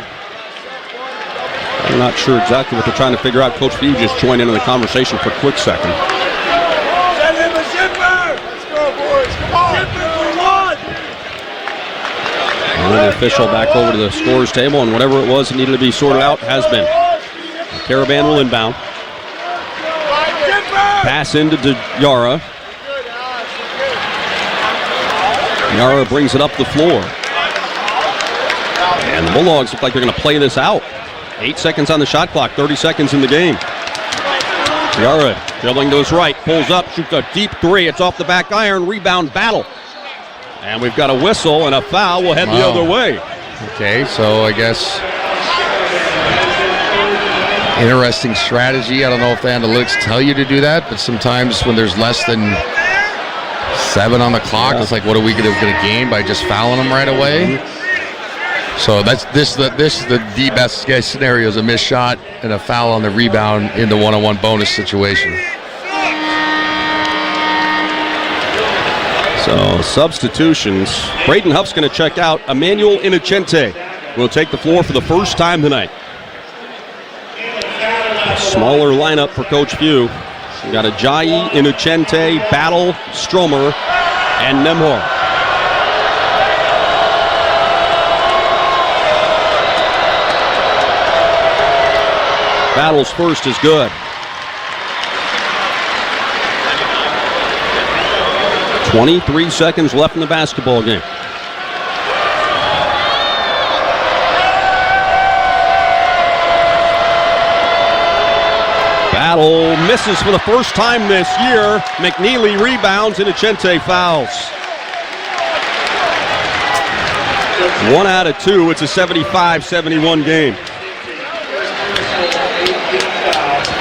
B: I'm not sure exactly what they're trying to figure out. Coach Few just joined in on the conversation for a quick second.
N: Send him a zipper! Let's go, boys. Come on. Zipper for one!
B: And the official back over to the scorer's table, and whatever it was that needed to be sorted out has been. The Caravan will inbound. Pass into Diarra. Diarra brings it up the floor. And the Bulldogs look like they're going to play this out. 8 seconds on the shot clock, 30 seconds in the game. Diarra dribbling to his right, pulls up, shoots a deep three. It's off the back iron, rebound battle. And we've got a whistle and a foul. We'll head the other way.
A: Okay, so I guess interesting strategy. I don't know if the analytics tell you to do that, but sometimes when there's less than 7 on the clock, it's like, what are we going to gain by just fouling them right away? So this is the best case scenario is a missed shot and a foul on the rebound in the one-on-one bonus situation.
B: So substitutions. Braden Huff's going to check out. Emmanuel Innocente will take the floor for the first time tonight. A smaller lineup for Coach Few. We got Ajayi, Innocente, Battle, Stromer, and Nemhor. Battle's first is good. 23 seconds left in the basketball game. Battle misses for the first time this year. McNeely rebounds and Innocente fouls. 1 out of 2. It's a 75-71 game.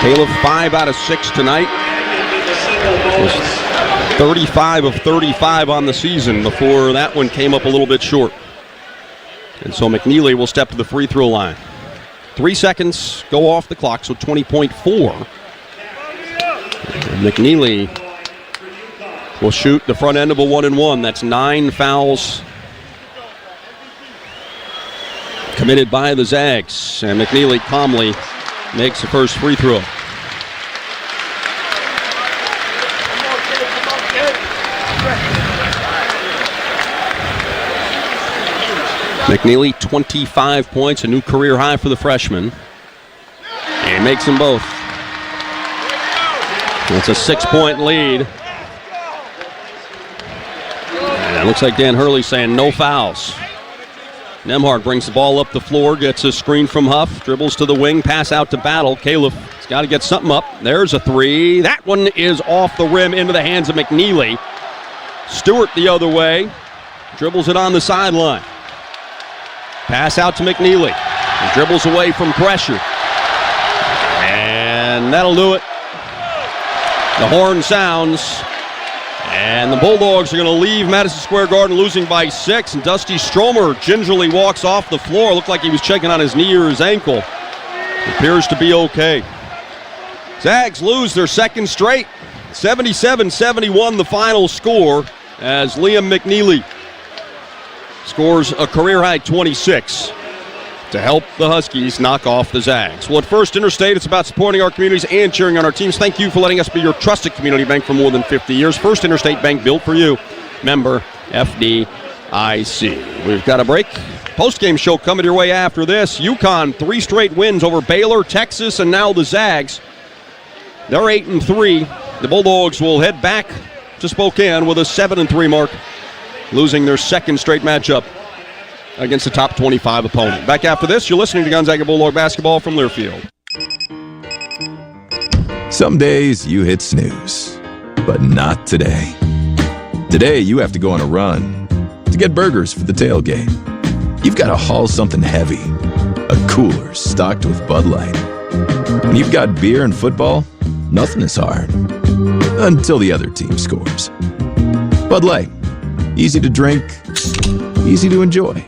B: Caleb 5 out of 6 tonight. Was 35 of 35 on the season before that one came up a little bit short. And so McNeely will step to the free throw line. 3 seconds go off the clock, so 20.4. McNeely will shoot the front end of a 1-and-1. That's 9 fouls committed by the Zags. And McNeely calmly makes the first free throw. McNeely, 25 points, a new career high for the freshman. And he makes them both. It's a 6-point lead. And it looks like Dan Hurley saying no fouls. Nembhard brings the ball up the floor, gets a screen from Huff, dribbles to the wing, pass out to Battle. Caleb has got to get something up. There's a three. That one is off the rim into the hands of McNeely. Stewart the other way, dribbles it on the sideline. Pass out to McNeely. He dribbles away from pressure. And that'll do it. The horn sounds. And the Bulldogs are going to leave Madison Square Garden losing by 6. And Dusty Stromer gingerly walks off the floor. Looked like he was checking on his knee or his ankle. Appears to be okay. Zags lose their second straight. 77-71 the final score as Liam McNeely scores a career-high 26 to help the Huskies knock off the Zags. Well, at First Interstate, it's about supporting our communities and cheering on our teams. Thank you for letting us be your trusted community bank for more than 50 years. First Interstate Bank, built for you. Member FDIC. We've got a break. Post-game show coming your way after this. UConn, 3 straight wins over Baylor, Texas, and now the Zags. They're 8-3. The Bulldogs will head back to Spokane with a 7-3 mark, losing their second straight matchup against a top 25 opponent. Back after this, you're listening to Gonzaga Bulldog basketball from Learfield.
M: Some days you hit snooze, but not today. Today you have to go on a run to get burgers for the tailgate. You've got to haul something heavy, a cooler stocked with Bud Light. When you've got beer and football, nothing is hard, until the other team scores. Bud Light, easy to drink, easy to enjoy.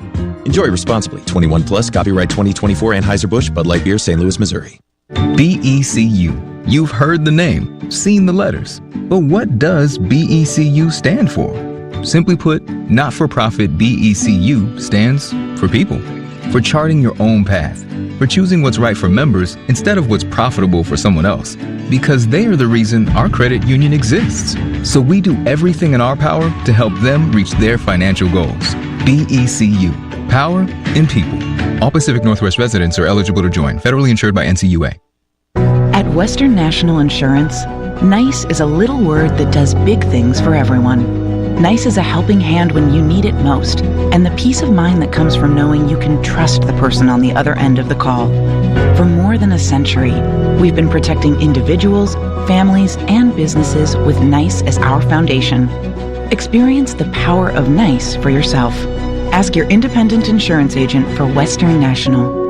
M: Enjoy responsibly. 21 plus. Copyright 2024 Anheuser-Busch Bud Light Beer, St. Louis, Missouri.
C: BECU. You've heard the name, seen the letters. But what does BECU stand for? Simply put, not-for-profit BECU stands for people. For charting your own path. For choosing what's right for members instead of what's profitable for someone else. Because they are the reason our credit union exists. So we do everything in our power to help them reach their financial goals. BECU. Power in people. All Pacific Northwest residents are eligible to join. Federally insured by NCUA.
D: At Western National Insurance, NICE is a little word that does big things for everyone. NICE is a helping hand when you need it most, and the peace of mind that comes from knowing you can trust the person on the other end of the call. For more than a century, we've been protecting individuals, families, and businesses with NICE as our foundation. Experience the power of NICE for yourself. Ask your independent insurance agent for Western National.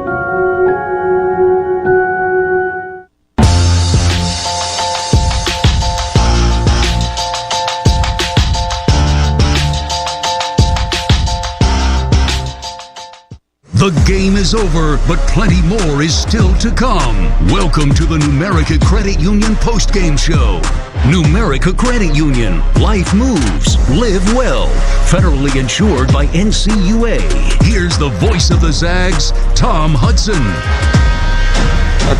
F: The game is over, but plenty more is still to come. Welcome to the Numerica Credit Union postgame show. Numerica Credit Union. Life moves. Live well. Federally insured by NCUA. Here's the voice of the Zags, Tom Hudson.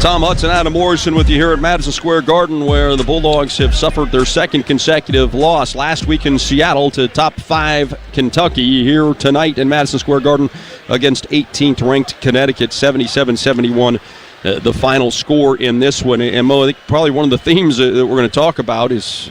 B: Tom Hudson, Adam Morrison with you here at Madison Square Garden, where the Bulldogs have suffered their second consecutive loss last week in Seattle to top 5 Kentucky. Here tonight in Madison Square Garden against 18th ranked Connecticut, 77-71. The final score in this one. And Mo, I think probably one of the themes that we're going to talk about is,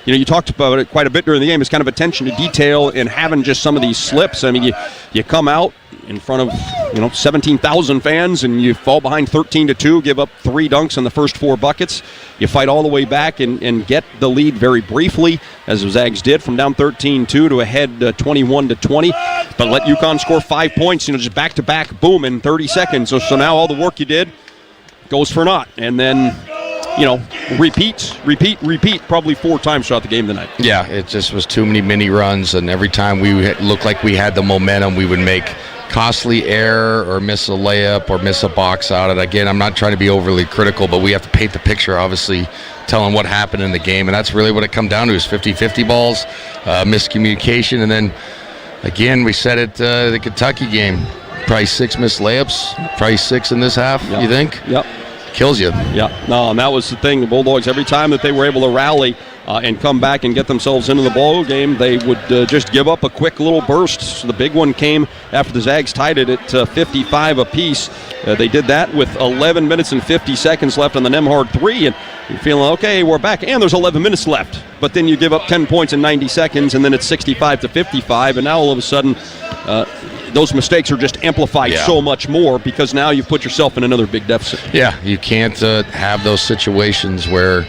B: you talked about it quite a bit during the game, is kind of attention to detail and having just some of these slips. I mean, you come out in front of 17,000 fans and you fall behind 13-2, give up 3 dunks in the first 4 buckets. You fight all the way back and get the lead very briefly, as the Zags did, from down 13-2 to ahead 21-20, but let UConn score 5 points, just back-to-back, boom, in 30 seconds. So now all the work you did goes for naught. And then repeat, probably 4 times throughout the game tonight.
A: Yeah, it just was too many mini runs, and every time we looked like we had the momentum, we would make costly error or miss a layup or miss a box out. And again, I'm not trying to be overly critical, but we have to paint the picture, obviously, telling what happened in the game. And that's really what it comes down to is 50-50 balls, miscommunication. And then, again, we said it the Kentucky game. Probably 6 missed layups, probably 6 in this half, you think?
B: Yep.
A: Kills you.
B: Yeah, no, and that was the thing. The Bulldogs, every time that they were able to rally and come back and get themselves into the ball game, they would just give up a quick little burst. So the big one came after the Zags tied it at 55 apiece. They did that with 11 minutes and 50 seconds left on the Nemhard 3, and you're feeling, okay, we're back, and there's 11 minutes left. But then you give up 10 points in 90 seconds, and then it's 65-55, and now all of a sudden those mistakes are just amplified so much more because now you've put yourself in another big deficit.
A: Yeah, you can't have those situations where,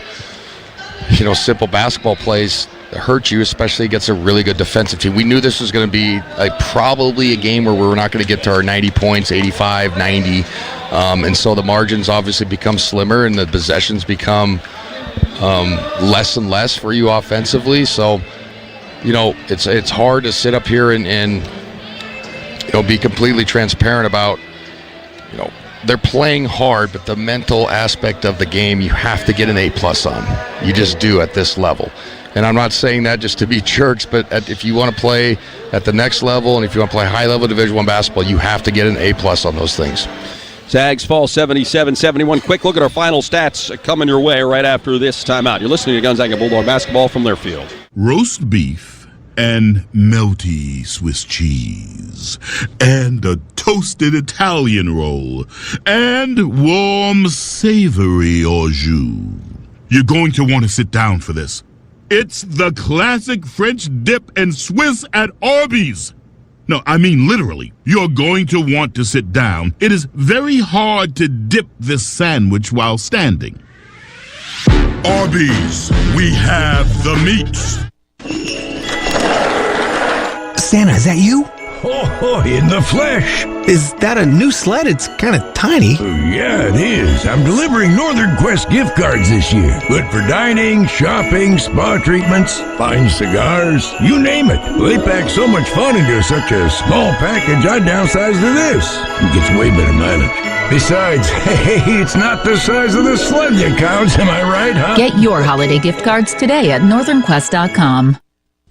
A: simple basketball plays hurt you, especially against a really good defensive team. We knew this was going to be probably a game where we were not going to get to our 90 points, 85, 90. And so the margins obviously become slimmer and the possessions become less and less for you offensively. So, it's hard to sit up here and be completely transparent about, they're playing hard, but the mental aspect of the game, you have to get an A+ on. You just do at this level. And I'm not saying that just to be jerks, but if you want to play at the next level and if you want to play high-level Division I basketball, you have to get an A+ on those things.
B: Zags fall 77-71. Quick look at our final stats coming your way right after this timeout. You're listening to Gonzaga Bulldog basketball from their field.
F: Roast beef and melty Swiss cheese, and a toasted Italian roll, and warm savory au jus. You're going to want to sit down for this. It's the classic French dip and Swiss at Arby's. No, I mean literally. You're going to want to sit down. It is very hard to dip this sandwich while standing. Arby's, we have the meats.
I: Santa, is that you?
F: Oh, in the flesh.
I: Is that a new sled? It's kind of tiny.
F: Yeah, it is. I'm delivering Northern Quest gift cards this year. Good for dining, shopping, spa treatments, fine cigars, you name it. They pack so much fun into such a small package, I downsized to this. It gets way better mileage. Besides, hey, it's not the size of the sled that counts, am I right, huh?
O: Get your holiday gift cards today at northernquest.com.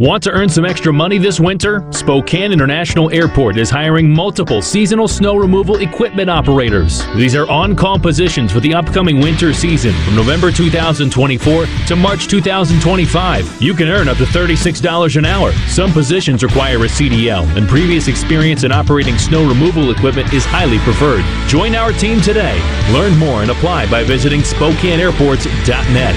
H: Want to earn some extra money this winter? Spokane International Airport is hiring multiple seasonal snow removal equipment operators. These are on-call positions for the upcoming winter season from November 2024 to March 2025. You can earn up to $36 an hour. Some positions require a CDL, and previous experience in operating snow removal equipment is highly preferred. Join our team today. Learn more and apply by visiting SpokaneAirports.net.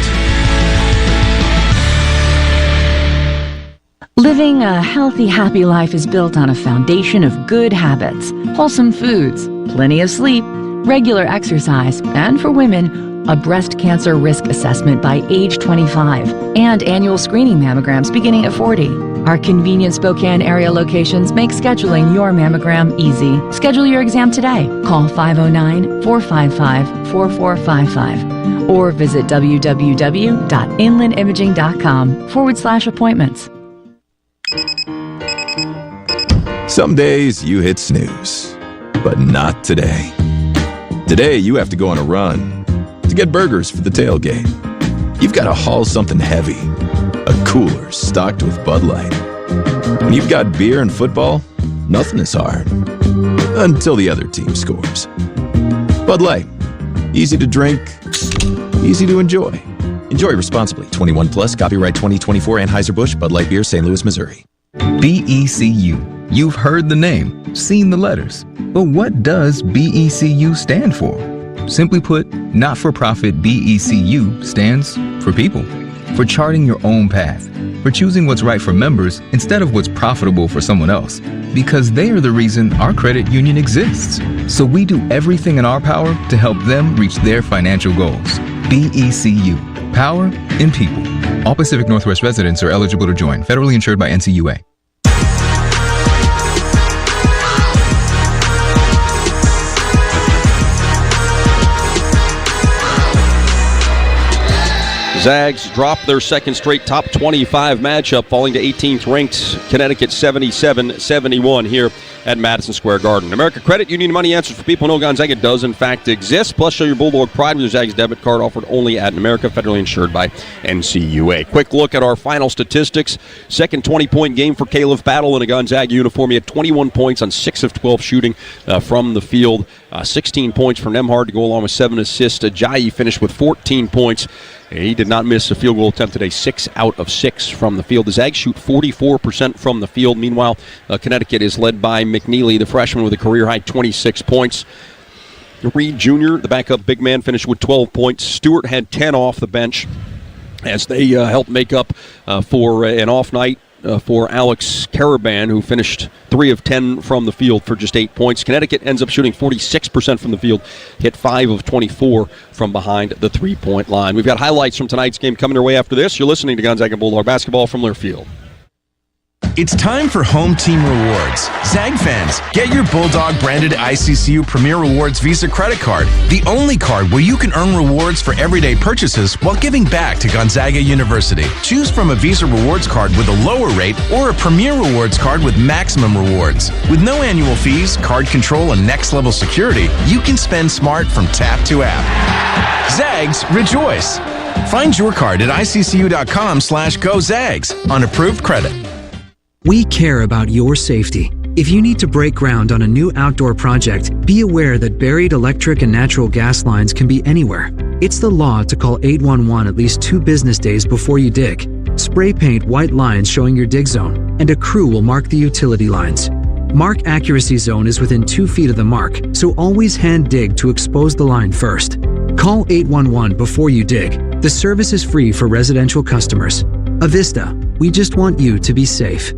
O: Living a healthy, happy life is built on a foundation of good habits, wholesome foods, plenty of sleep, regular exercise, and for women, a breast cancer risk assessment by age 25, and annual screening mammograms beginning at 40. Our convenient Spokane area locations make scheduling your mammogram easy. Schedule your exam today. Call 509-455-4455 or visit www.inlandimaging.com/appointments.
M: Some days you hit snooze, but not today. Today you have to go on a run to get burgers for the tailgate. You've got to haul something heavy, a cooler stocked with Bud Light. When you've got beer and football, nothing is hard, until the other team scores. Bud Light, easy to drink, easy to enjoy. Enjoy responsibly. 21 plus, copyright 2024 Anheuser-Busch, Bud Light Beer, St. Louis, Missouri.
C: BECU. You've heard the name, seen the letters. But what does BECU stand for? Simply put, not-for-profit BECU stands for people. For charting your own path. For choosing what's right for members instead of what's profitable for someone else. Because they are the reason our credit union exists. So we do everything in our power to help them reach their financial goals. BECU. Power in people. All Pacific Northwest residents are eligible to join. Federally insured by NCUA.
B: Zags drop their second straight top 25 matchup, falling to 18th ranked Connecticut 77-71 here at Madison Square Garden. America Credit Union money answers for people who know Gonzaga does in fact exist. Plus, show your Bulldog pride with your Zags debit card offered only at America, federally insured by NCUA. Quick look at our final statistics. Second 20-point game for Caleb Battle in a Gonzaga uniform. He had 21 points on 6 of 12 shooting from the field. 16 points from Nemhard to go along with 7 assists. Ajayi finished with 14 points. He did not miss a field goal attempt today, 6 out of 6 from the field. The Zags shoot 44% from the field. Meanwhile, Connecticut is led by McNeely, the freshman, with a career-high 26 points. Reed Jr., the backup big man, finished with 12 points. Stewart had 10 off the bench as they helped make up for an off night for Alex Caraban, who finished 3 of 10 from the field for just 8 points. Connecticut ends up shooting 46% from the field, hit 5 of 24 from behind the three-point line. We've got highlights from tonight's game coming your way after this. You're listening to Gonzaga Bulldog basketball from Learfield.
W: It's time for home team rewards. Zag fans, get your Bulldog branded ICCU Premier Rewards Visa credit card, the only card where you can earn rewards for everyday purchases while giving back to Gonzaga University. Choose from a Visa rewards card with a lower rate or a Premier Rewards card with maximum rewards. With no annual fees, card control, and next level security, you can spend smart from tap to app. Zags, rejoice! Find your card at iccu.com/GoZags on approved credit.
J: We care about your safety. If you need to break ground on a new outdoor project, be aware that buried electric and natural gas lines can be anywhere. It's the law to call 811 at least 2 business days before you dig. Spray paint white lines showing your dig zone, and a crew will mark the utility lines. Mark accuracy zone is within 2 feet of the mark, so always hand dig to expose the line first. Call 811 before you dig. The service is free for residential customers. Avista, we just want you to be safe.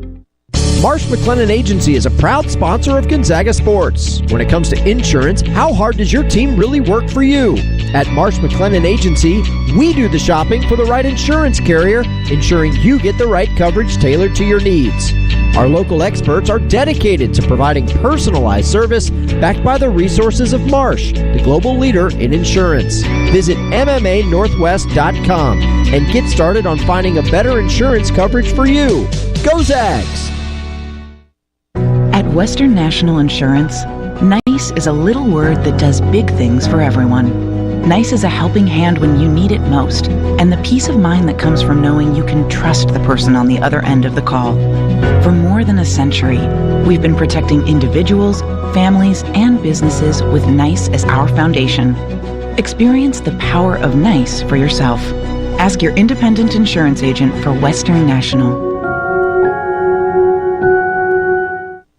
R: Marsh McLennan Agency is a proud sponsor of Gonzaga Sports. When it comes to insurance, how hard does your team really work for you? At Marsh McLennan Agency, we do the shopping for the right insurance carrier, ensuring you get the right coverage tailored to your needs. Our local experts are dedicated to providing personalized service backed by the resources of Marsh, the global leader in insurance. Visit MMANorthwest.com and get started on finding a better insurance coverage for you. Go Zags!
O: At Western National Insurance, NICE is a little word that does big things for everyone. NICE is a helping hand when you need it most, and the peace of mind that comes from knowing you can trust the person on the other end of the call. For more than a century, we've been protecting individuals, families, and businesses with NICE as our foundation. Experience the power of NICE for yourself. Ask your independent insurance agent for Western National.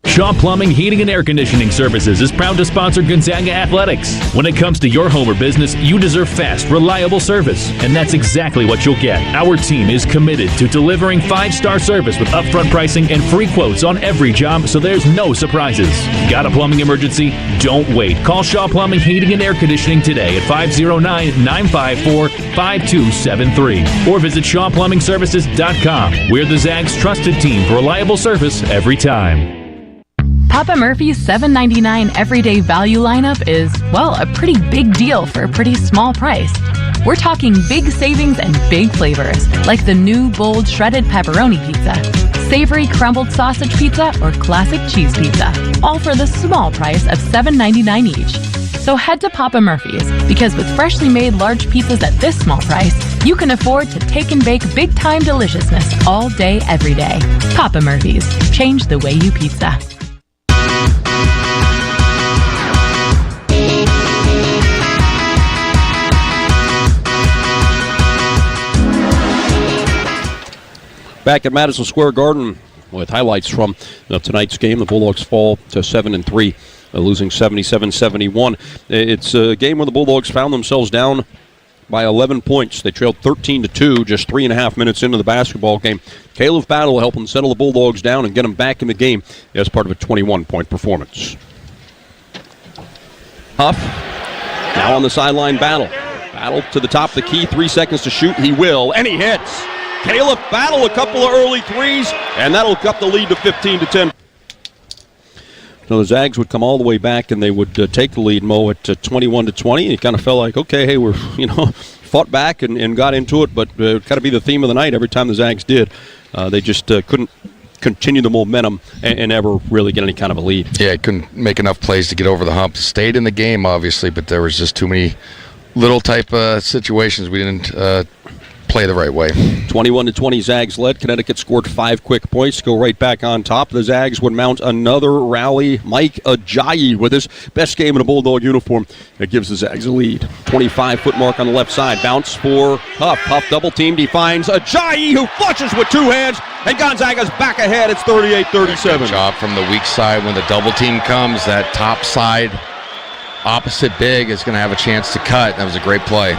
H: Shaw Plumbing, Heating, and Air Conditioning Services is proud to sponsor Gonzaga Athletics. When it comes to your home or business, you deserve fast, reliable service, and that's exactly what you'll get. Our team is committed to delivering 5-star service with upfront pricing and free quotes on every job, so there's no surprises. Got a plumbing emergency? Don't wait. Call Shaw Plumbing, Heating, and Air Conditioning today at 509-954-5273 or visit ShawPlumbingServices.com. We're the Zags' trusted team for reliable service every time.
D: Papa Murphy's $7.99 everyday value lineup is, well, a pretty big deal for a pretty small price. We're talking big savings and big flavors, like the new bold shredded pepperoni pizza, savory crumbled sausage pizza, or classic cheese pizza, all for the small price of $7.99 each. So head to Papa Murphy's, because with freshly made large pizzas at this small price, you can afford to take and bake big-time deliciousness all day, every day. Papa Murphy's. Change the way you pizza.
B: Back at Madison Square Garden with highlights from tonight's game. The Bulldogs fall to 7-3, losing 77-71. It's a game where the Bulldogs found themselves down by 11 points. They trailed 13-2 just 3.5 minutes into the basketball game. Caleb Battle helping settle the Bulldogs down and get them back in the game as part of a 21-point performance. Huff now on the sideline. Battle to the top of the key. 3 seconds to shoot. He will, and he hits. Caleb Battle, a couple of early threes, and that'll cut the lead to 15-10. So the Zags would come all the way back, and they would take the lead, Mo, at 21-20. And it kind of felt like, okay, hey, we're 4 fought back and got into it, but kind of be the theme of the night every time the Zags did. They just couldn't continue the momentum and ever really get any kind of a lead.
A: Yeah, couldn't make enough plays to get over the hump. Stayed in the game, obviously, but there was just too many little type situations we didn't play the right way.
B: 21-20 Zags led. Connecticut scored 5 quick points to go right back on top. The Zags would mount another rally. Mike Ajayi with his best game in a Bulldog uniform. That gives the Zags a lead. 25-foot mark on the left side. Bounce for Huff. Huff double teamed. He finds Ajayi, who flushes with 2 hands. And Gonzaga's back ahead. It's 38-37.
A: Good job from the weak side. When the double team comes, that top side opposite big is going to have a chance to cut. That was a great play.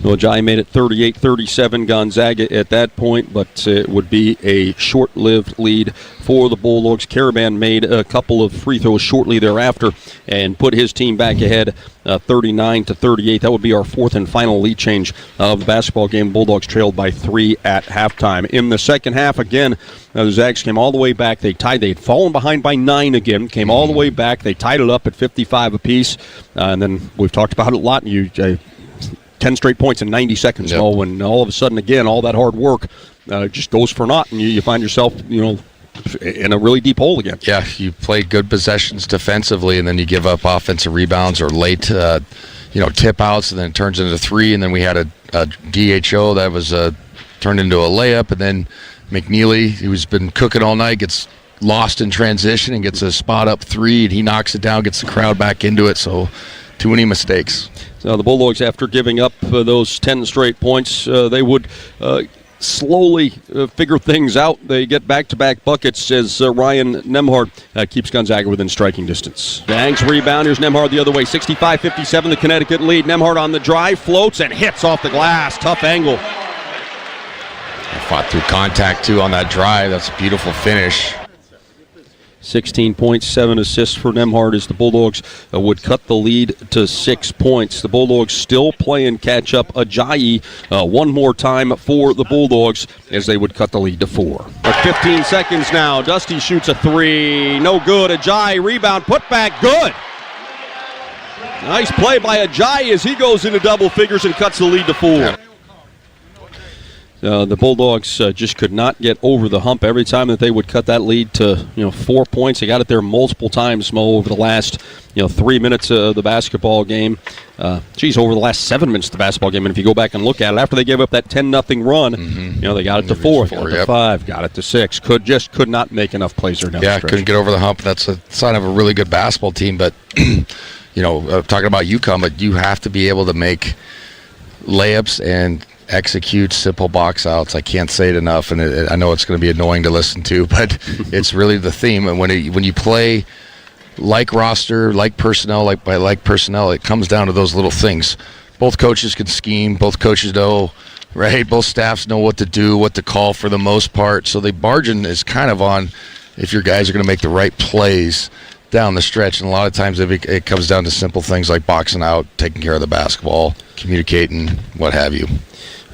B: Well, Ajayi made it 38-37 Gonzaga at that point, but it would be a short-lived lead for the Bulldogs. Caravan made a couple of free throws shortly thereafter and put his team back ahead 39-38. That would be our 4th and final lead change of the basketball game. Bulldogs trailed by 3 at halftime. In the second half, again, the Zags came all the way back. They tied. They had fallen behind by 9 again, came all the way back. They tied it up at 55 apiece. And then we've talked about it a lot. 10 straight points in 90 seconds.
A: Yep.
B: When all of a sudden, again, all that hard work just goes for naught, and you find yourself, in a really deep hole again.
A: Yeah, you play good possessions defensively, and then you give up offensive rebounds or late, tip outs, and then it turns into 3. And then we had a DHO that was turned into a layup, and then McNeely, who's been cooking all night, gets lost in transition and gets a spot up 3, and he knocks it down, gets the crowd back into it. So too many mistakes.
B: So the Bulldogs, after giving up those 10 straight points, they would slowly figure things out. They get back-to-back buckets as Ryan Nemhard keeps Gonzaga within striking distance. Zags rebound. Here's Nemhard the other way. 65-57, the Connecticut lead. Nemhard on the drive, floats and hits off the glass. Tough angle.
A: Fought through contact, too, on that drive. That's a beautiful finish.
B: 16 points, 7 assists for Nemhard as the Bulldogs would cut the lead to 6 points. The Bulldogs still playing catch-up. Ajayi one more time for the Bulldogs as they would cut the lead to 4. 15 seconds now. Dusty shoots a 3. No good. Ajayi rebound. Put back. Good. Nice play by Ajayi as he goes into double figures and cuts the lead to 4. The Bulldogs just could not get over the hump. Every time that they would cut that lead to 4 points, they got it there multiple times, Mo, over the last 3 minutes of the basketball game. Over the last 7 minutes of the basketball game. And if you go back and look at it, after they gave up that 10-0 run, they got it to 4, got it to 5, got it to 6. Could not make enough plays there down the stretch.
A: Couldn't get over the hump. That's a sign of a really good basketball team. But talking about UConn, but you have to be able to make layups and execute simple box outs. I can't say it enough, and I know it's going to be annoying to listen to, but it's really the theme. And when you play like roster, like personnel, it comes down to those little things. Both coaches can scheme. Both coaches know, right? Both staffs know what to do, what to call for the most part. So the margin is kind of on if your guys are going to make the right plays down the stretch. And a lot of times it comes down to simple things like boxing out, taking care of the basketball, communicating, what have you.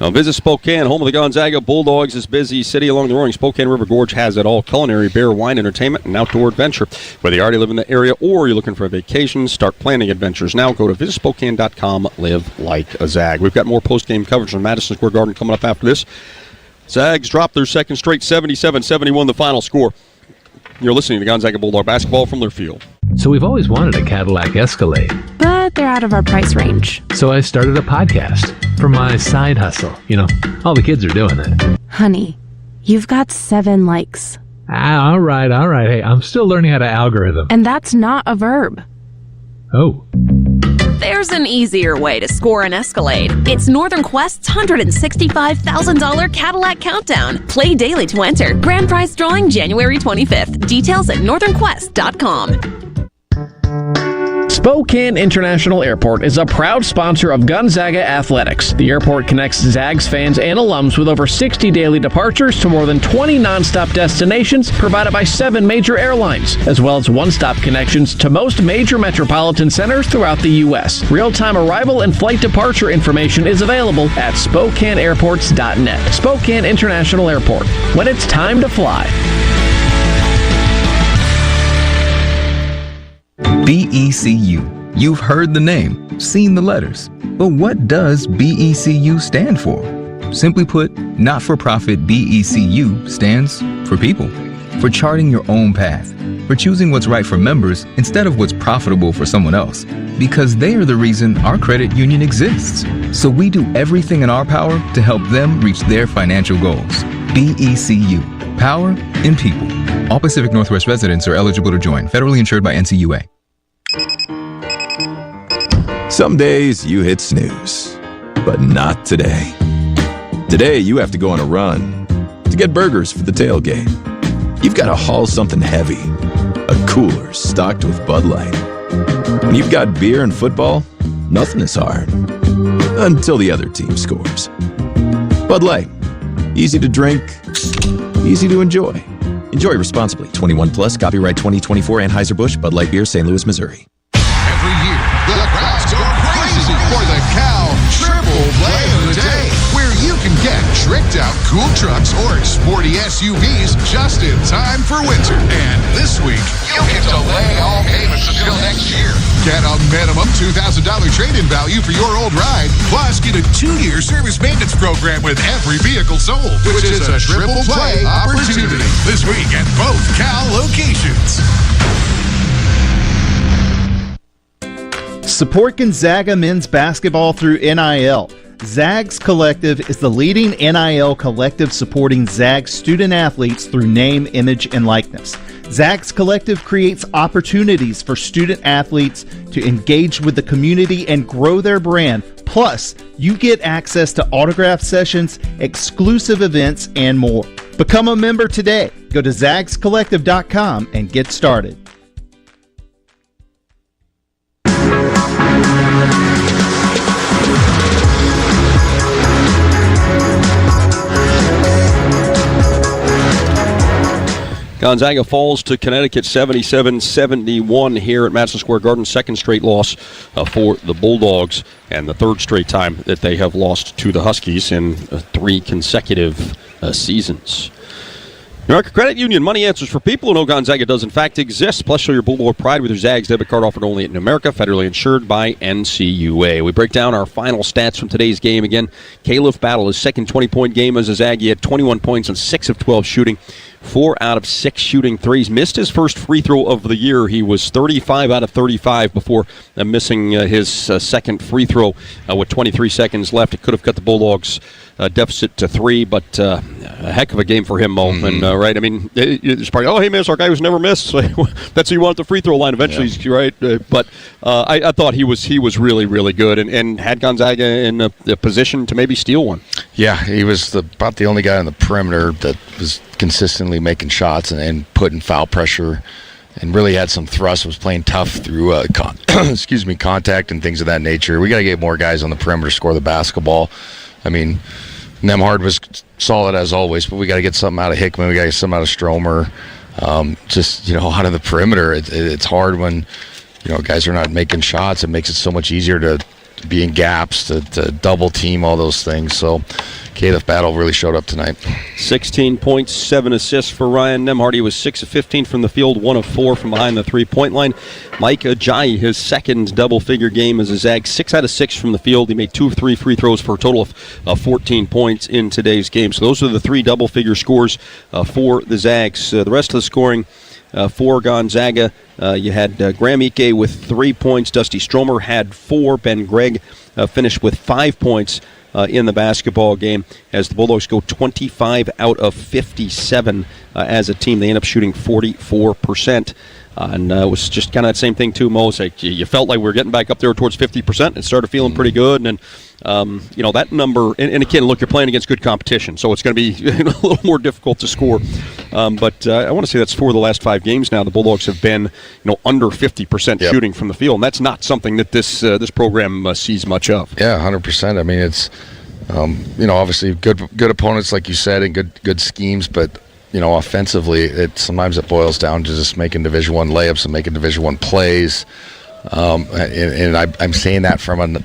B: Now visit Spokane, home of the Gonzaga Bulldogs. This busy city along the roaring Spokane River Gorge has it all. Culinary, beer, wine, entertainment, and outdoor adventure. Whether you already live in the area or you're looking for a vacation, start planning adventures now. Go to visitspokane.com. Live like a Zag. We've got more post-game coverage from Madison Square Garden coming up after this. Zags dropped their second straight, 77-71 the final score. You're listening to Gonzaga Bulldog basketball from their field.
H: So we've always wanted a Cadillac Escalade.
Q: But they're out of our price range.
H: So I started a podcast for my side hustle. All the kids are doing it.
Q: Honey, you've got 7 likes.
H: All right. Hey, I'm still learning how to algorithm.
Q: And that's not a verb.
H: Oh.
S: There's an easier way to score an Escalade. It's Northern Quest's $165,000 Cadillac Countdown. Play daily to enter. Grand prize drawing January 25th. Details at northernquest.com.
E: Spokane International Airport is a proud sponsor of Gonzaga Athletics. The airport connects Zags fans and alums with over 60 daily departures to more than 20 nonstop destinations provided by 7 major airlines, as well as one-stop connections to most major metropolitan centers throughout the U.S. Real-time arrival and flight departure information is available at SpokaneAirports.net. Spokane International Airport. When it's time to fly.
C: BECU, You've heard the name, seen the letters. But what does BECU stand for? Simply put, not-for-profit BECU stands for people. For charting your own path. For choosing what's right for members instead of what's profitable for someone else. Because they are the reason our credit union exists. So we do everything in our power to help them reach their financial goals. BECU. Power in people. All Pacific Northwest residents are eligible to join. Federally insured by NCUA.
M: Some days you hit snooze, but not today. Today you have to go on a run to get burgers for the tailgate. You've got to haul something heavy, a cooler stocked with Bud Light. When you've got beer and football, nothing is hard, until the other team scores. Bud Light, easy to drink, easy to enjoy. Enjoy responsibly. 21 plus, copyright 2024 Anheuser-Busch, Bud Light Beer, St. Louis, Missouri.
K: Every year, the crowds go crazy for the Cal Triple Play of the Day, where you can get tricked out cool trucks or sporty SUVs just in time for winter. And this week, you can delay all payments until next year. Get a minimum $2,000 trade-in value for your old ride, plus get a 2-year service maintenance program with every vehicle sold, which is a triple play opportunity this week at both Cal locations.
G: Support Gonzaga men's basketball through NIL. Zags Collective is the leading NIL collective supporting Zags student athletes through name, image, and likeness. Zags Collective creates opportunities for student athletes to engage with the community and grow their brand. Plus, you get access to autograph sessions, exclusive events, and more. Become a member today. Go to zagscollective.com and get started.
B: Gonzaga falls to Connecticut 77-71 here at Madison Square Garden. Second straight loss for the Bulldogs, and the third straight time that they have lost to the Huskies in 3 consecutive seasons. New York Credit Union, money answers for people who know Gonzaga does in fact exist. Plus, show your Bulldog pride with your Zags debit card offered only in America, federally insured by NCUA. We break down our final stats from today's game again. Caleb Battle, his second 20-point game as a Zag. He had 21 points on 6 of 12 shooting. 4 out of 6 shooting threes. Missed his first free throw of the year. He was 35 out of 35 before missing his second free throw with 23 seconds left. It could have cut the Bulldogs' deficit to 3, but a heck of a game for him, Mo. And right, I mean, it's probably, oh, hey, man, it's our guy who's never missed. So that's who you want at the free throw line eventually, right? But I thought he was really, really good and had Gonzaga in a position to maybe steal one.
A: Yeah, he was about the only guy on the perimeter that was consistently making shots and putting foul pressure, and really had some thrust. Was playing tough through contact and things of that nature. We got to get more guys on the perimeter to score the basketball. I mean, Nemhard was solid as always, but we got to get something out of Hickman. We got to get something out of Stromer. Out of the perimeter, it's hard when guys are not making shots. It makes it so much easier to be in gaps, to double team, all those things. So Caleb Battle really showed up tonight. 16 points, 7 assists for Ryan Nemhard. He was 6 of 15 from the field, 1 of 4 from behind the three-point line. Mike Ajayi, his second double-figure game as a Zag, 6 out of 6 from the field. He made 2 of 3 free throws for a total of 14 points in today's game. So those are the 3 double-figure scores for the Zags. The rest of the scoring for Gonzaga, you had Graham Ike with 3 points. Dusty Stromer had 4. Ben Gregg finished with 5 points in the basketball game as the Bulldogs go 25 out of 57 as a team. They end up shooting 44%. And it was just kind of that same thing, too, Mo. Like you felt like we were getting back up there towards 50% and started feeling pretty good. And, that number, and again, look, you're playing against good competition, so it's going to be a little more difficult to score. But I want to say that's 4 of the last 5 games now. The Bulldogs have been, under 50% shooting from the field. And that's not something that this program sees much of. Yeah, 100%. I mean, it's, obviously good opponents, like you said, and good schemes, but offensively, sometimes it boils down to just making Division I layups and making Division I plays. And I'm saying that from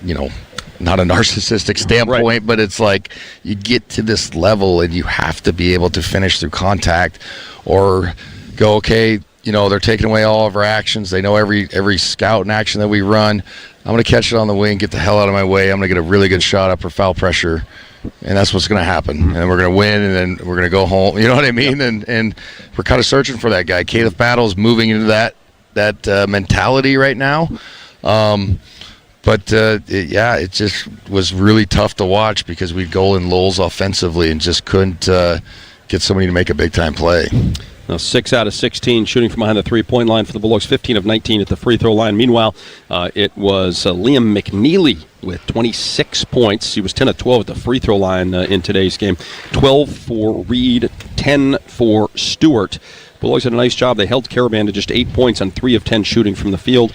A: not a narcissistic standpoint, right, but it's like you get to this level and you have to be able to finish through contact or go, okay, they're taking away all of our actions. They know every scout and action that we run. I'm going to catch it on the wing, get the hell out of my way. I'm going to get a really good shot up for foul pressure, and that's what's going to happen. And we're going to win, and then we're going to go home. You know what I mean? Yep. And we're kind of searching for that guy. Caleb Battle is moving into that mentality right now. It just was really tough to watch because we'd go in lulls offensively and just couldn't get somebody to make a big-time play.
B: Now 6 out of 16 shooting from behind the three-point line for the Bulldogs, 15 of 19 at the free throw line. Meanwhile, it was Liam McNeely with 26 points. He was 10 of 12 at the free throw line in today's game. 12 for Reed, 10 for Stewart. Bulldogs did a nice job. They held Caravan to just 8 points on 3 of 10 shooting from the field.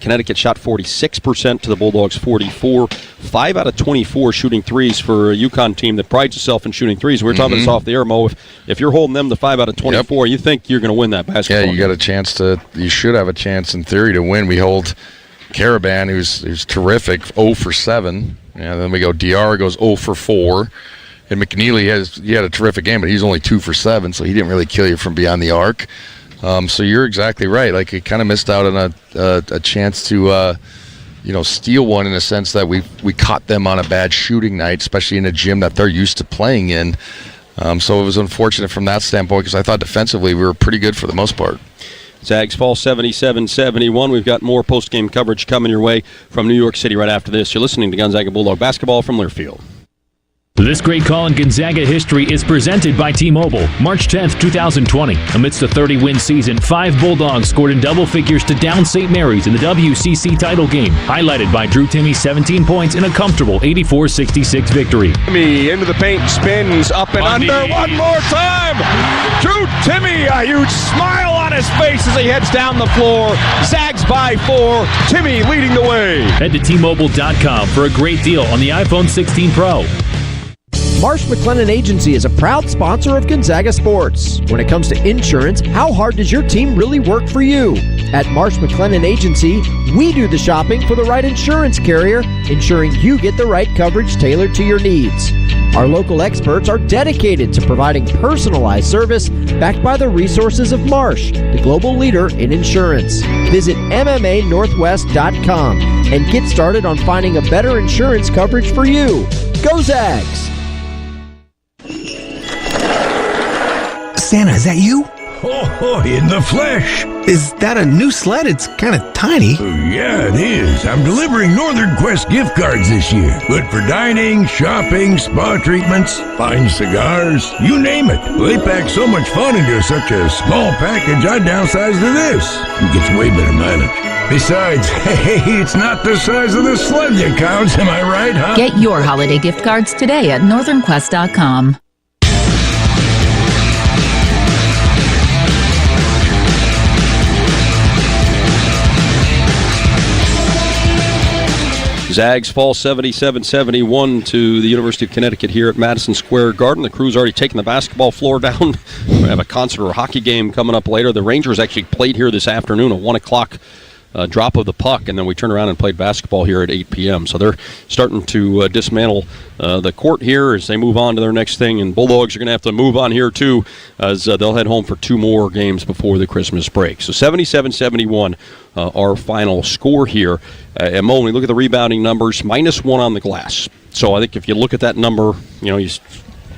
B: Connecticut shot 46% to the Bulldogs 44. 5 out of 24 shooting threes for a UConn team that prides itself in shooting threes. We were talking about this off the air, Mo. If you're holding them to 5 out of 24, you think you're going to win that basketball game. You should have a chance in theory to win. We hold Caravan, who's terrific, 0 for 7. And then we go DR goes 0 for 4. And McNeely had a terrific game, but he's only 2 for 7, so he didn't really kill you from beyond the arc. So you're exactly right. Like, he kind of missed out on a chance to, steal one in a sense that we caught them on a bad shooting night, especially in a gym that they're used to playing in. So it was unfortunate from that standpoint because I thought defensively we were pretty good for the most part. Zags fall 77-71. We've got more post-game coverage coming your way from New York City right after this. You're listening to Gonzaga Bulldog basketball from Learfield.
H: This great call in Gonzaga history is presented by T-Mobile. March 10th, 2020. Amidst a 30-win season, 5 Bulldogs scored in double figures to down St. Mary's in the WCC title game, highlighted by Drew Timmy's 17 points in a comfortable 84-66 victory.
N: Timmy into the paint, spins up and under one more time. Drew Timmy, a huge smile on his face as he heads down the floor. Zags by 4. Timmy leading the way.
H: Head to T-Mobile.com for a great deal on the iPhone 16 Pro.
R: Marsh McLennan Agency is a proud sponsor of Gonzaga Sports. When it comes to insurance, how hard does your team really work for you? At Marsh McLennan Agency, we do the shopping for the right insurance carrier, ensuring you get the right coverage tailored to your needs. Our local experts are dedicated to providing personalized service backed by the resources of Marsh, the global leader in insurance. Visit MMANorthwest.com and get started on finding a better insurance coverage for you. Go Zags!
I: Santa, is that you?
F: Oh, in the flesh.
I: Is that a new sled? It's kind of tiny.
F: Yeah, it is. I'm delivering Northern Quest gift cards this year. Good for dining, shopping, spa treatments, fine cigars, you name it. They pack so much fun into such a small package, I downsized to this. It gets way better mileage. Besides, hey, it's not the size of the sled that counts, am I right, huh?
O: Get your holiday gift cards today at northernquest.com.
B: Zags fall 77-71 to the University of Connecticut here at Madison Square Garden. The crew's already taken the basketball floor down. We have a concert or a hockey game coming up later. The Rangers actually played here this afternoon, a 1 o'clock drop of the puck, and then we turned around and played basketball here at 8 p.m. So they're starting to dismantle the court here as they move on to their next thing, and Bulldogs are going to have to move on here too as they'll head home for 2 more games before the Christmas break. So 77-71 our final score here. And Mo, when we look at the rebounding numbers, -1 on the glass. So I think if you look at that number, you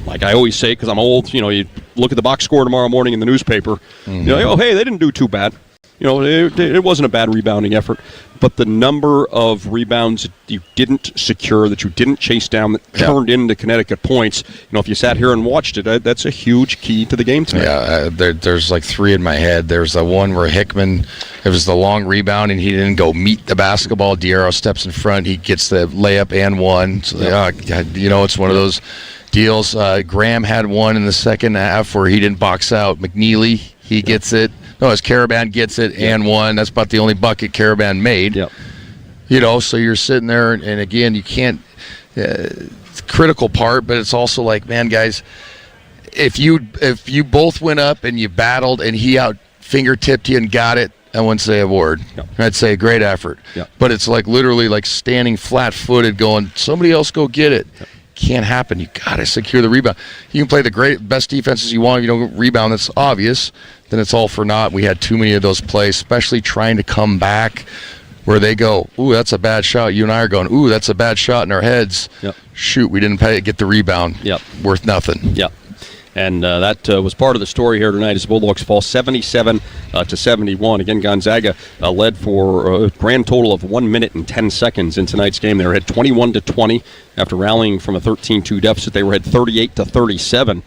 B: like I always say, because I'm old, you look at the box score tomorrow morning in the newspaper, oh, hey, they didn't do too bad. It wasn't a bad rebounding effort, but the number of rebounds that you didn't secure, that you didn't chase down, that turned into Connecticut points, if you sat here and watched it, that's a huge key to the game tonight.
A: Yeah, there's like 3 in my head. There's the one where Hickman, it was the long rebound, and he didn't go meet the basketball. Diarra steps in front. He gets the layup and one. So, it's one of those deals. Graham had one in the second half where he didn't box out. McNeely, he gets it. No, as Caravan gets it and one. That's about the only bucket Caravan made.
B: Yep.
A: So you're sitting there, and again, you can't. It's a critical part, but it's also like, man, guys, if you both went up and you battled, and he out fingertipped you and got it, I wouldn't say a word.
B: Yep.
A: I'd say a great effort.
B: Yep.
A: But it's like literally like standing flat-footed, going, somebody else go get it.
B: Yep.
A: can't happen. You got to secure the rebound. You can play the best defenses you want. If you don't rebound, that's obvious. Then it's all for naught. We had too many of those plays, especially trying to come back where they go, ooh, that's a bad shot. You and I are going, ooh, that's a bad shot in our heads.
B: Yep.
A: Shoot, we didn't get the rebound.
B: Yep.
A: Worth nothing.
B: Yep. And that was part of the story here tonight as the Bulldogs fall 77-71. Again, Gonzaga led for a grand total of 1 minute and 10 seconds in tonight's game. They were ahead 21-20 after rallying from a 13-2 deficit. They were ahead 38-37.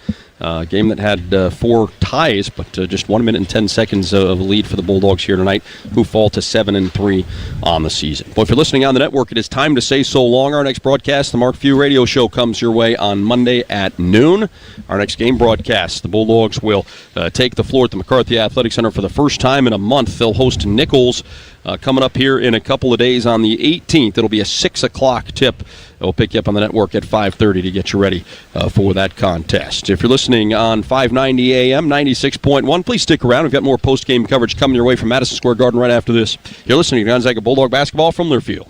B: Game that had 4 ties, but just 1 minute and 10 seconds of a lead for the Bulldogs here tonight, who fall to 7-3 on the season. Well, if you're listening on the network, it is time to say so long. Our next broadcast, the Mark Few Radio Show, comes your way on Monday at noon. Our next game broadcast, the Bulldogs will take the floor at the McCarthy Athletic Center for the first time in a month. They'll host Nichols coming up here in a couple of days on the 18th. It'll be a 6 o'clock tip. We'll pick you up on the network at 5:30 to get you ready for that contest. If you're listening on 590 AM, 96.1, please stick around. We've got more post-game coverage coming your way from Madison Square Garden right after this. You're listening to Gonzaga Bulldog Basketball from Learfield.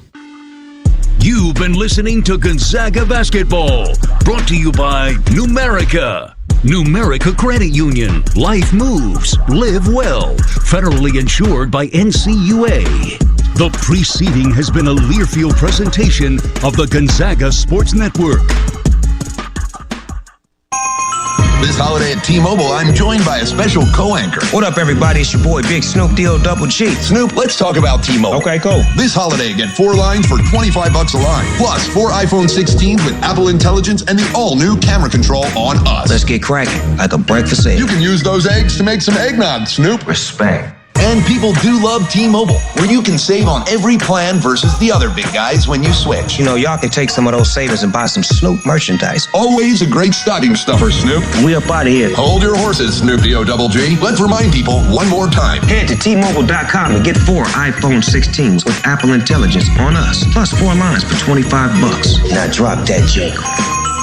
F: You've been listening to Gonzaga Basketball, brought to you by Numerica. Numerica Credit Union. Life moves. Live well. Federally insured by NCUA. The preceding has been a Learfield presentation of the Gonzaga Sports Network.
L: This holiday at T-Mobile, I'm joined by a special co-anchor.
U: What up, everybody? It's your boy, Big Snoop Double G.
L: Snoop, let's talk about T-Mobile.
U: Okay, cool.
L: This holiday, get 4 lines for $25 a line. Plus, 4 iPhone 16s with Apple Intelligence and the all-new camera control on us.
U: Let's get cracking, like a breakfast egg.
L: You can use those eggs to make some eggnog, Snoop.
U: Respect.
L: And people do love T-Mobile, where you can save on every plan versus the other big guys when you switch.
U: You know, y'all can take some of those savings and buy some Snoop merchandise.
L: Always a great stocking stuffer, Snoop.
U: We up out of here.
L: Hold your horses, Snoop Double G. Let's remind people one more time.
U: Head to T-Mobile.com and get 4 iPhone 16s with Apple Intelligence on us, plus 4 lines for $25. Now drop that jingle.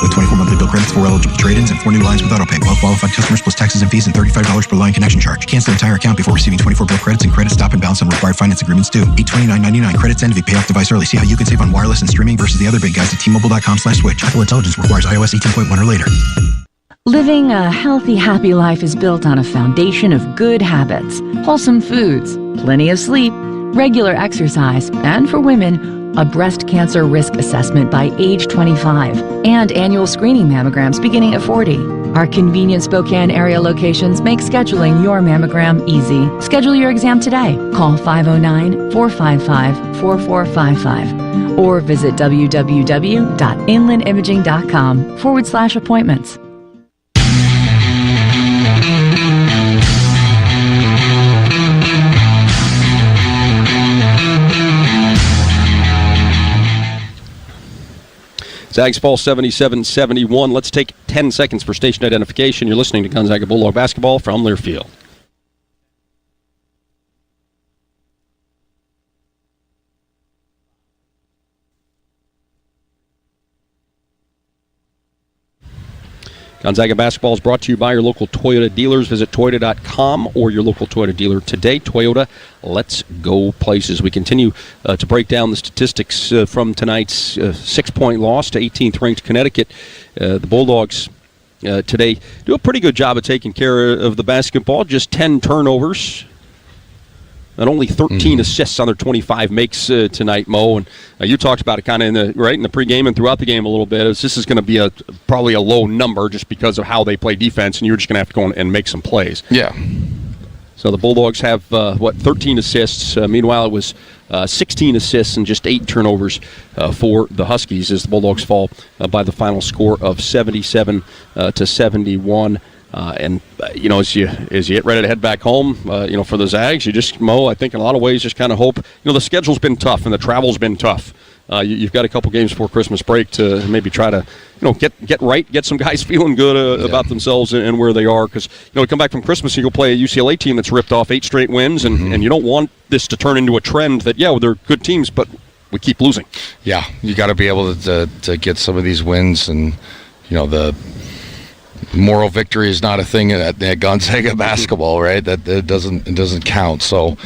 V: With 24 monthly bill credits, 4 eligible trade-ins, and 4 new lines with autopay. Well qualified customers plus taxes and fees and $35 per line connection charge. Cancel entire account before receiving 24 bill credits and credit stop and balance on required finance agreements due. $829.99 credits end if you pay off device early. See how you can save on wireless and streaming versus the other big guys at T-Mobile.com/switch. Apple Intelligence requires iOS 18.1 or later.
O: Living a healthy, happy life is built on a foundation of good habits, wholesome foods, plenty of sleep, regular exercise, and for women, a breast cancer risk assessment by age 25, and annual screening mammograms beginning at 40. Our convenient Spokane area locations make scheduling your mammogram easy. Schedule your exam today. Call 509-455-4455 or visit www.inlandimaging.com/appointments.
B: Zags fall 77-71. Let's take 10 seconds for station identification. You're listening to Gonzaga Bulldog Basketball from Learfield. Gonzaga Basketball is brought to you by your local Toyota dealers. Visit Toyota.com or your local Toyota dealer today. Toyota, let's go places. We continue to break down the statistics from tonight's 6-point loss to 18th-ranked Connecticut. The Bulldogs today do a pretty good job of taking care of the basketball. Just 10 turnovers. And only 13 assists on their 25 makes tonight, Mo. And you talked about it kind of in the pregame and throughout the game a little bit. This is going to be probably a low number just because of how they play defense, and you're just going to have to go and make some plays.
A: Yeah.
B: So the Bulldogs have 13 assists. Meanwhile, it was 16 assists and just 8 turnovers for the Huskies as the Bulldogs fall by the final score of 77-71. And as you get ready to head back home, for the Zags, you just, Mo, I think in a lot of ways just kind of hope. The schedule's been tough and the travel's been tough. You've got a couple games before Christmas break to maybe try to, get some guys feeling good about themselves and where they are. Because, you come back from Christmas and you'll play a UCLA team that's ripped off 8 straight wins, and you don't want this to turn into a trend that, they're good teams, but we keep losing.
A: Yeah, you got to be able to get some of these wins, and, the moral victory is not a thing at Gonzaga basketball, right? That it doesn't count. So,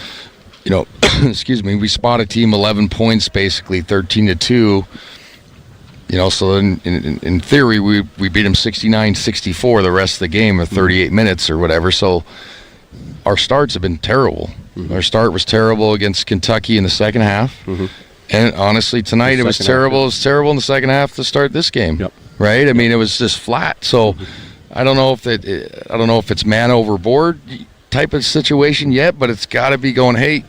A: excuse me, we spot a team 11 points, basically 13-2. So in theory, we beat them 69-64 the rest of the game of 38 minutes or whatever. So our starts have been terrible. Our start was terrible against Kentucky in the second half. And honestly, tonight it was terrible. It was terrible in the second half to start this game. Right? I mean, it was just flat. So I don't know if it's man overboard type of situation yet, but it's got to be going, hey,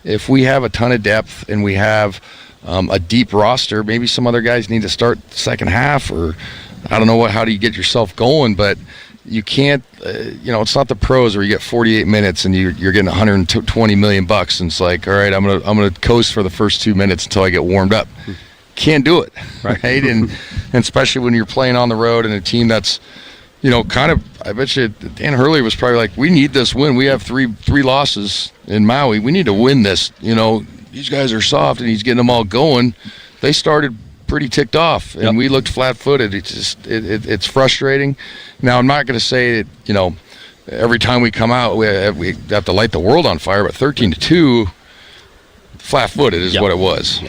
A: if we have a ton of depth and we have a deep roster, maybe some other guys need to start the second half, or I don't know how do you get yourself going, but you can't, it's not the pros where you get 48 minutes and you're getting $120 million and it's like, all right, I'm gonna coast for the first 2 minutes until I get warmed up. Can't do it, right? And especially when you're playing on the road and a team that's, I bet you Dan Hurley was probably like, we need this win. We have three losses in Maui. We need to win this. These guys are soft, and he's getting them all going. They started pretty ticked off, and we looked flat-footed. It's just it's frustrating. Now, I'm not going to say that, every time we come out we have to light the world on fire, but 13-2, flat-footed is what it was.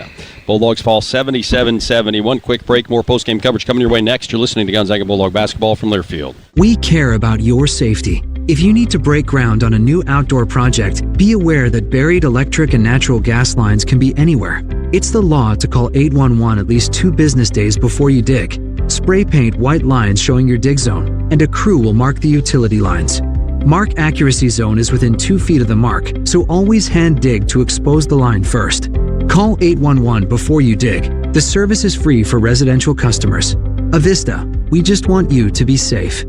B: Bulldogs fall 77-70. One quick break, more post-game coverage coming your way next. You're listening to Gonzaga Bulldog basketball from Learfield.
J: We care about your safety. If you need to break ground on a new outdoor project, be aware that buried electric and natural gas lines can be anywhere. It's the law to call 811 at least 2 business days before you dig. Spray paint white lines showing your dig zone, and a crew will mark the utility lines. Mark accuracy zone is within 2 feet of the mark, so always hand dig to expose the line first. Call 811 before you dig. The service is free for residential customers. Avista, we just want you to be safe.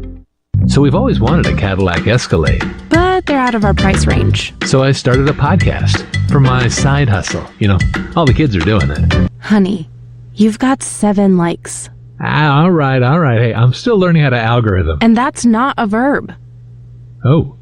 H: So we've always wanted a Cadillac Escalade.
Q: But they're out of our price range.
H: So I started a podcast for my side hustle. All the kids are doing it.
Q: Honey, you've got 7 likes.
H: All right. Hey, I'm still learning how to algorithm.
Q: And that's not a verb.
H: Oh.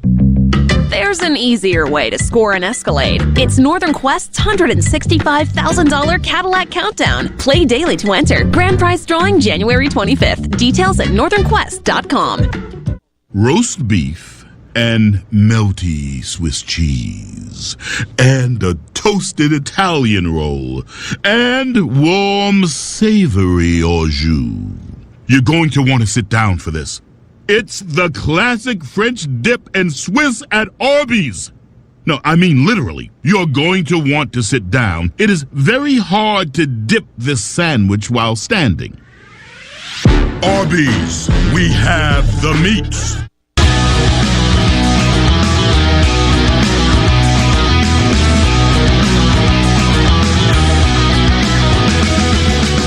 S: There's an easier way to score an Escalade. It's Northern Quest's $165,000 Cadillac Countdown. Play daily to enter. Grand prize drawing January 25th. Details at northernquest.com.
F: Roast beef and melty Swiss cheese and a toasted Italian roll and warm savory au jus. You're going to want to sit down for this. It's the classic French dip and Swiss at Arby's. No, I mean literally. You're going to want to sit down. It is very hard to dip this sandwich while standing. Arby's, we have the meats.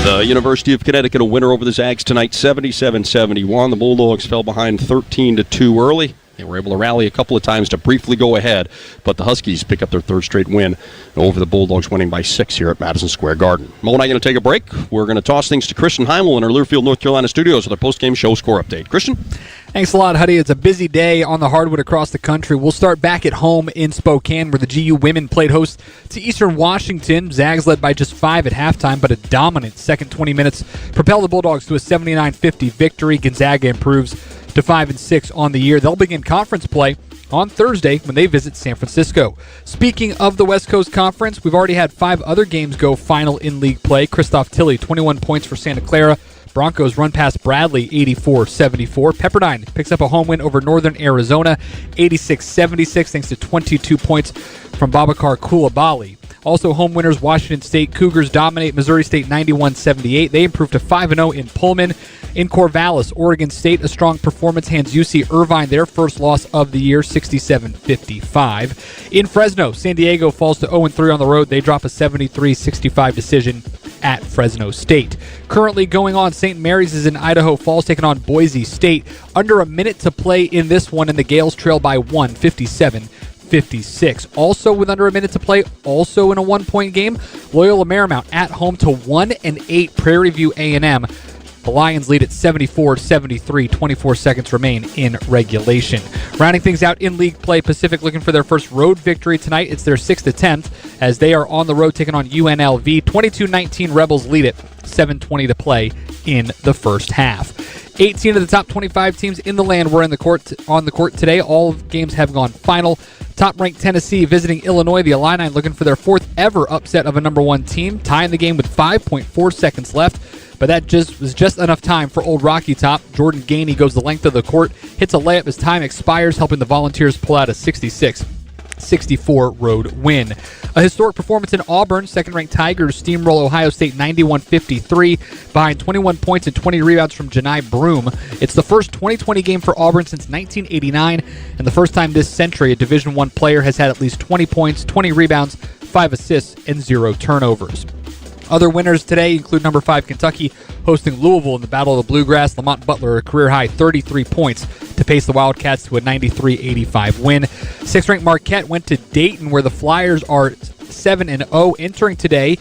B: The University of Connecticut a winner over the Zags tonight, 77-71. The Bulldogs fell behind 13-2 early. They were able to rally a couple of times to briefly go ahead, but the Huskies pick up their 3rd straight win over the Bulldogs, winning by 6 here at Madison Square Garden. Mo and I are going to take a break. We're going to toss things to Christian Heimel in our Learfield, North Carolina studios with our post-game show score update. Christian?
P: Thanks a lot, Huddy. It's a busy day on the hardwood across the country. We'll start back at home in Spokane, where the GU women played host to Eastern Washington. Zags led by just 5 at halftime, but a dominant second 20 minutes propelled the Bulldogs to a 79-50 victory. Gonzaga improves to 5-6 on the year. They'll begin conference play on Thursday when they visit San Francisco. Speaking of the West Coast Conference, we've already had 5 other games go final in league play. Christoph Tilley, 21 points for Santa Clara. Broncos run past Bradley 84-74. Pepperdine picks up a home win over Northern Arizona 86-76 thanks to 22 points from Babacar Coulibaly. Also home winners, Washington State Cougars dominate Missouri State 91-78. They improve to 5-0 in Pullman. In Corvallis, Oregon State, a strong performance hands UC Irvine their first loss of the year, 67-55. In Fresno, San Diego falls to 0-3 on the road. They drop a 73-65 decision at Fresno State. Currently going on, St. Mary's is in Idaho Falls taking on Boise State. Under a minute to play in this one, and the Gales trail by 1, 57-56. Also with under a minute to play, also in a 1-point game, Loyola Marymount at home to 1-8 Prairie View A&M. The Lions lead at 74-73. 24 seconds remain in regulation. Rounding things out in league play, Pacific looking for their first road victory tonight. It's their 6th attempt as they are on the road taking on UNLV. 22-19 Rebels lead it. 7:20 to play in the first half. 18 of the top 25 teams in the land were on the court today. All games have gone final. Top-ranked Tennessee visiting Illinois. The Illini looking for their fourth ever upset of a number one team, tying the game with 5.4 seconds left. But that was just enough time for Old Rocky Top. Jordan Gainey goes the length of the court, hits a layup as time expires, helping the Volunteers pull out a 66-64 road win. A historic performance in Auburn. Second-ranked Tigers steamroll Ohio State 91-53 behind 21 points and 20 rebounds from Janai Broom. It's the first 2020 game for Auburn since 1989, and the first time this century a Division I player has had at least 20 points, 20 rebounds, 5 assists, and 0 turnovers. Other winners today include number 5 Kentucky hosting Louisville in the Battle of the Bluegrass. Lamont Butler, a career-high 33 points to pace the Wildcats to a 93-85 win. 6th-ranked Marquette went to Dayton, where the Flyers are 7-0 entering today.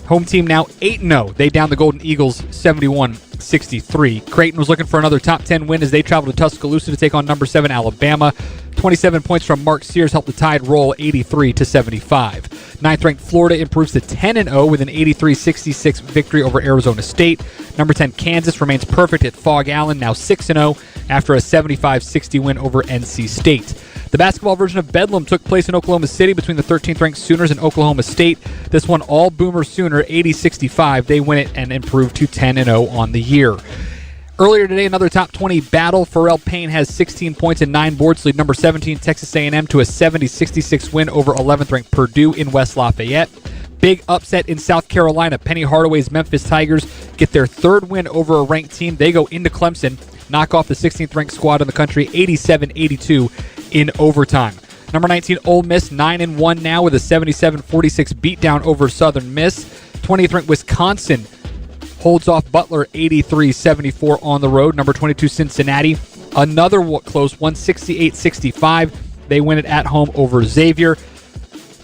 P: Home team now 8-0. They down the Golden Eagles 71-63. Creighton was looking for another top 10 win as they travel to Tuscaloosa to take on number 7 Alabama. 27 points from Mark Sears helped the Tide roll 83-75. 9th-ranked Florida improves to 10-0 with an 83-66 victory over Arizona State. Number 10 Kansas remains perfect at Fog Allen, now 6-0 after a 75-60 win over NC State. The basketball version of Bedlam took place in Oklahoma City between the 13th-ranked Sooners and Oklahoma State. This one all Boomer Sooner, 80-65. They win it and improve to 10-0 on the year. Earlier today, another top 20 battle. Pharrell Payne has 16 points and 9 boards to lead number 17 Texas A&M to a 70-66 win over 11th-ranked Purdue in West Lafayette. Big upset in South Carolina. Penny Hardaway's Memphis Tigers get their third win over a ranked team. They go into Clemson, knock off the 16th-ranked squad in the country, 87-82 in overtime. Number 19 Ole Miss, 9-1 now with a 77-46 beatdown over Southern Miss. 20th-ranked Wisconsin holds off Butler 83-74 on the road. Number 22 Cincinnati, another close one, 68-65. They win it at home over Xavier.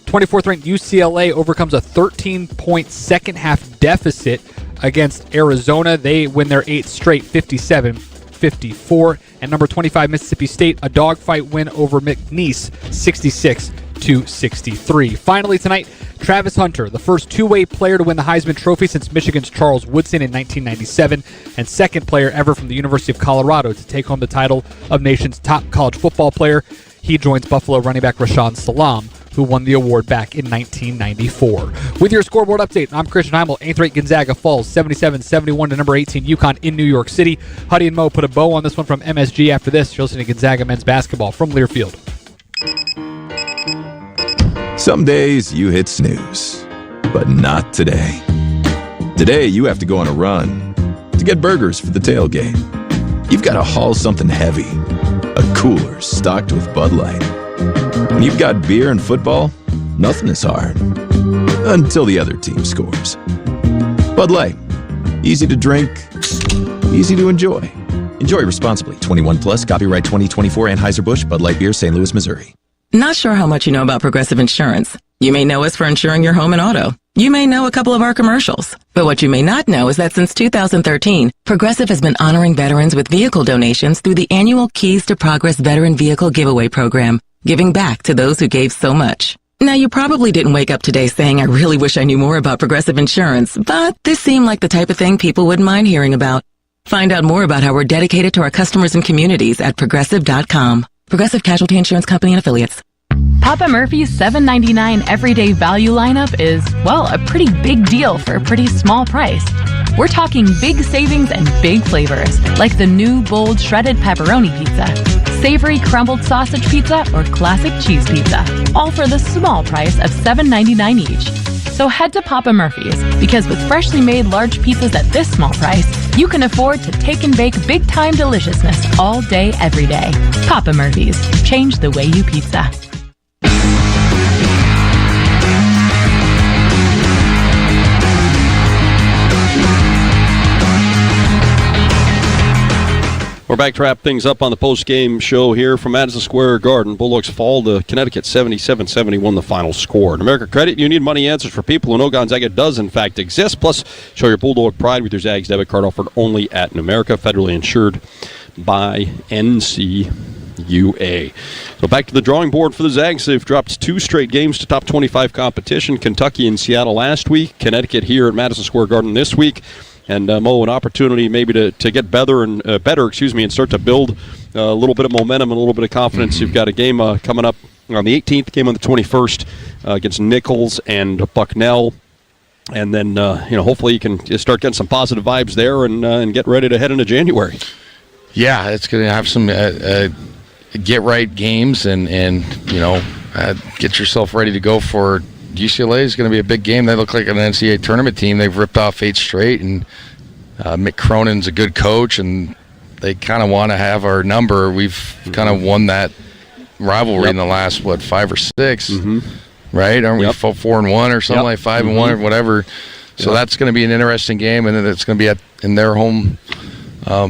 P: 24th-ranked UCLA overcomes a 13-point second-half deficit against Arizona. They win their 8th straight, 57-54. And number 25 Mississippi State, a dogfight win over McNeese, 66-63. Finally tonight, Travis Hunter, the first two-way player to win the Heisman Trophy since Michigan's Charles Woodson in 1997, and second player ever from the University of Colorado to take home the title of nation's top college football player. He joins Buffalo running back Rashaan Salam, who won the award back in 1994. With your scoreboard update, I'm Christian Heimel. 8th-ranked Gonzaga falls 77-71 to number 18 UConn in New York City. Huddy and Mo put a bow on this one from MSG. After this, you're listening to Gonzaga men's basketball from Learfield.
M: Some days you hit snooze, but not today. Today you have to go on a run to get burgers for the tailgate. You've got to haul something heavy, a cooler stocked with Bud Light. When you've got beer and football, nothing is hard. Until the other team scores. Bud Light. Easy to drink, easy to enjoy. Enjoy responsibly. 21 plus, copyright 2024 Anheuser-Busch, Bud Light Beer, St. Louis, Missouri.
D: Not sure how much you know about Progressive Insurance. You may know us for insuring your home and auto. You may know a couple of our commercials. But what you may not know is that since 2013, Progressive has been honoring veterans with vehicle donations through the annual Keys to Progress Veteran Vehicle Giveaway Program, giving back to those who gave so much. Now, you probably didn't wake up today saying, I really wish I knew more about Progressive Insurance, but this seemed like the type of thing people wouldn't mind hearing about. Find out more about how we're dedicated to our customers and communities at Progressive.com. Progressive Casualty Insurance Company and Affiliates.
T: Papa Murphy's $7.99 everyday value lineup is, well, a pretty big deal for a pretty small price. We're talking big savings and big flavors, like the new bold shredded pepperoni pizza, savory crumbled sausage pizza, or classic cheese pizza, all for the small price of $7.99 each. So head to Papa Murphy's, because with freshly made large pizzas at this small price, you can afford to take and bake big-time deliciousness all day, every day. Papa Murphy's. Change the way you pizza.
B: We're back to wrap things up on the post-game show here from Madison Square Garden. Bulldogs fall to Connecticut 77-71, the final score. At America Credit, you need money answers for people who know Gonzaga does, in fact, exist. Plus, show your Bulldog pride with your Zags debit card offered only at America, federally insured by NCUA. So back to the drawing board for the Zags. They've dropped 2 straight games to top 25 competition. Kentucky and Seattle last week. Connecticut here at Madison Square Garden this week. and Mo, an opportunity maybe to get better and start to build a little bit of momentum and a little bit of confidence. You've got a game coming up on the 18th, game on the 21st against Nichols and Bucknell. And then, hopefully you can just start getting some positive vibes there and get ready to head into January.
A: Yeah, it's going to have some get-right games and get yourself ready to go for UCLA. Is going to be a big game. They look like an NCAA tournament team. They've ripped off 8 straight, and Mick Cronin's a good coach, and they kind of want to have our number. We've kind of won that rivalry in the last, 5 or 6.
B: Mm-hmm.
A: Right? Aren't we 4-1 or something like 5-1 or whatever? So that's going to be an interesting game, and it's going to be in their home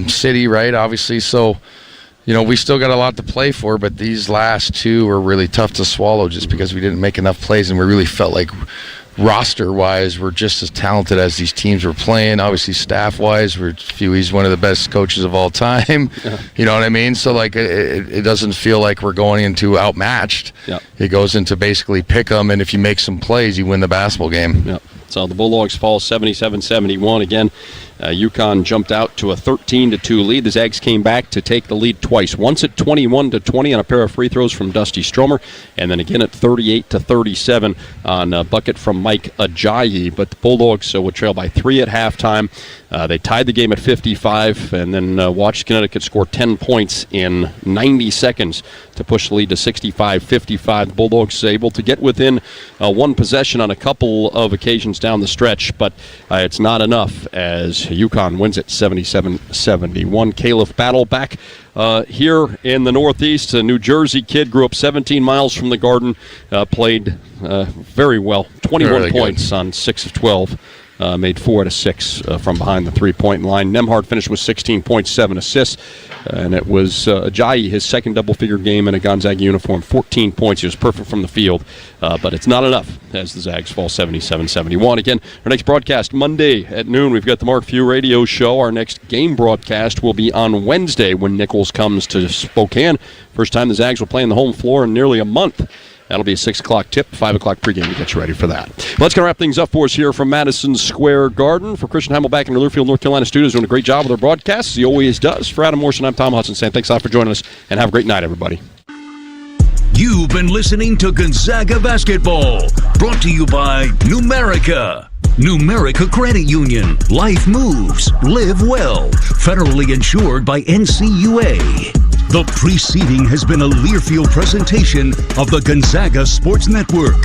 A: city, right? Obviously, so we still got a lot to play for, but these last 2 were really tough to swallow just because we didn't make enough plays, and we really felt like roster-wise we're just as talented as these teams were playing. Obviously, staff-wise, he's one of the best coaches of all time. Yeah. You know what I mean? So, it doesn't feel like we're going into outmatched.
B: Yeah.
A: It goes into basically pick 'em, and if you make some plays, you win the basketball game.
B: Yeah. So the Bulldogs fall 77-71. Again, UConn jumped out to a 13-2 lead. The Zags came back to take the lead twice. Once at 21-20 on a pair of free throws from Dusty Stromer, and then again at 38-37 on a bucket from Mike Ajayi. But the Bulldogs would trail by 3 at halftime. They tied the game at 55, and then watched Connecticut score 10 points in 90 seconds to push the lead to 65-55. The Bulldogs able to get within 1 possession on a couple of occasions down the stretch, but it's not enough as UConn wins it 77-71. Caleb Battle back here in the Northeast, a New Jersey kid, grew up 17 miles from the Garden, played very well, 21 really points on 6 of 12. Made 4 out of 6 from behind the three-point line. Nemhard finished with 16 points, 7 assists, and it was Ajayi, his second double-figure game in a Gonzaga uniform, 14 points. He was perfect from the field, but it's not enough as the Zags fall 77-71. Again, our next broadcast Monday at noon. We've got the Mark Few radio show. Our next game broadcast will be on Wednesday when Nichols comes to Spokane. First time the Zags will play on the home floor in nearly a month. That'll be a 6 o'clock tip, 5 o'clock pregame to get you ready for that. Let's go wrap things up for us here from Madison Square Garden. For Christian Hamill back in the Learfield, North Carolina studios, doing a great job with our broadcasts, as he always does. For Adam Morrison, I'm Tom Hudson saying thanks a lot for joining us, and have a great night, everybody.
F: You've been listening to Gonzaga Basketball, brought to you by Numerica. Numerica Credit Union. Life moves. Live well. Federally insured by NCUA. The preceding has been a Learfield presentation of the Gonzaga Sports Network.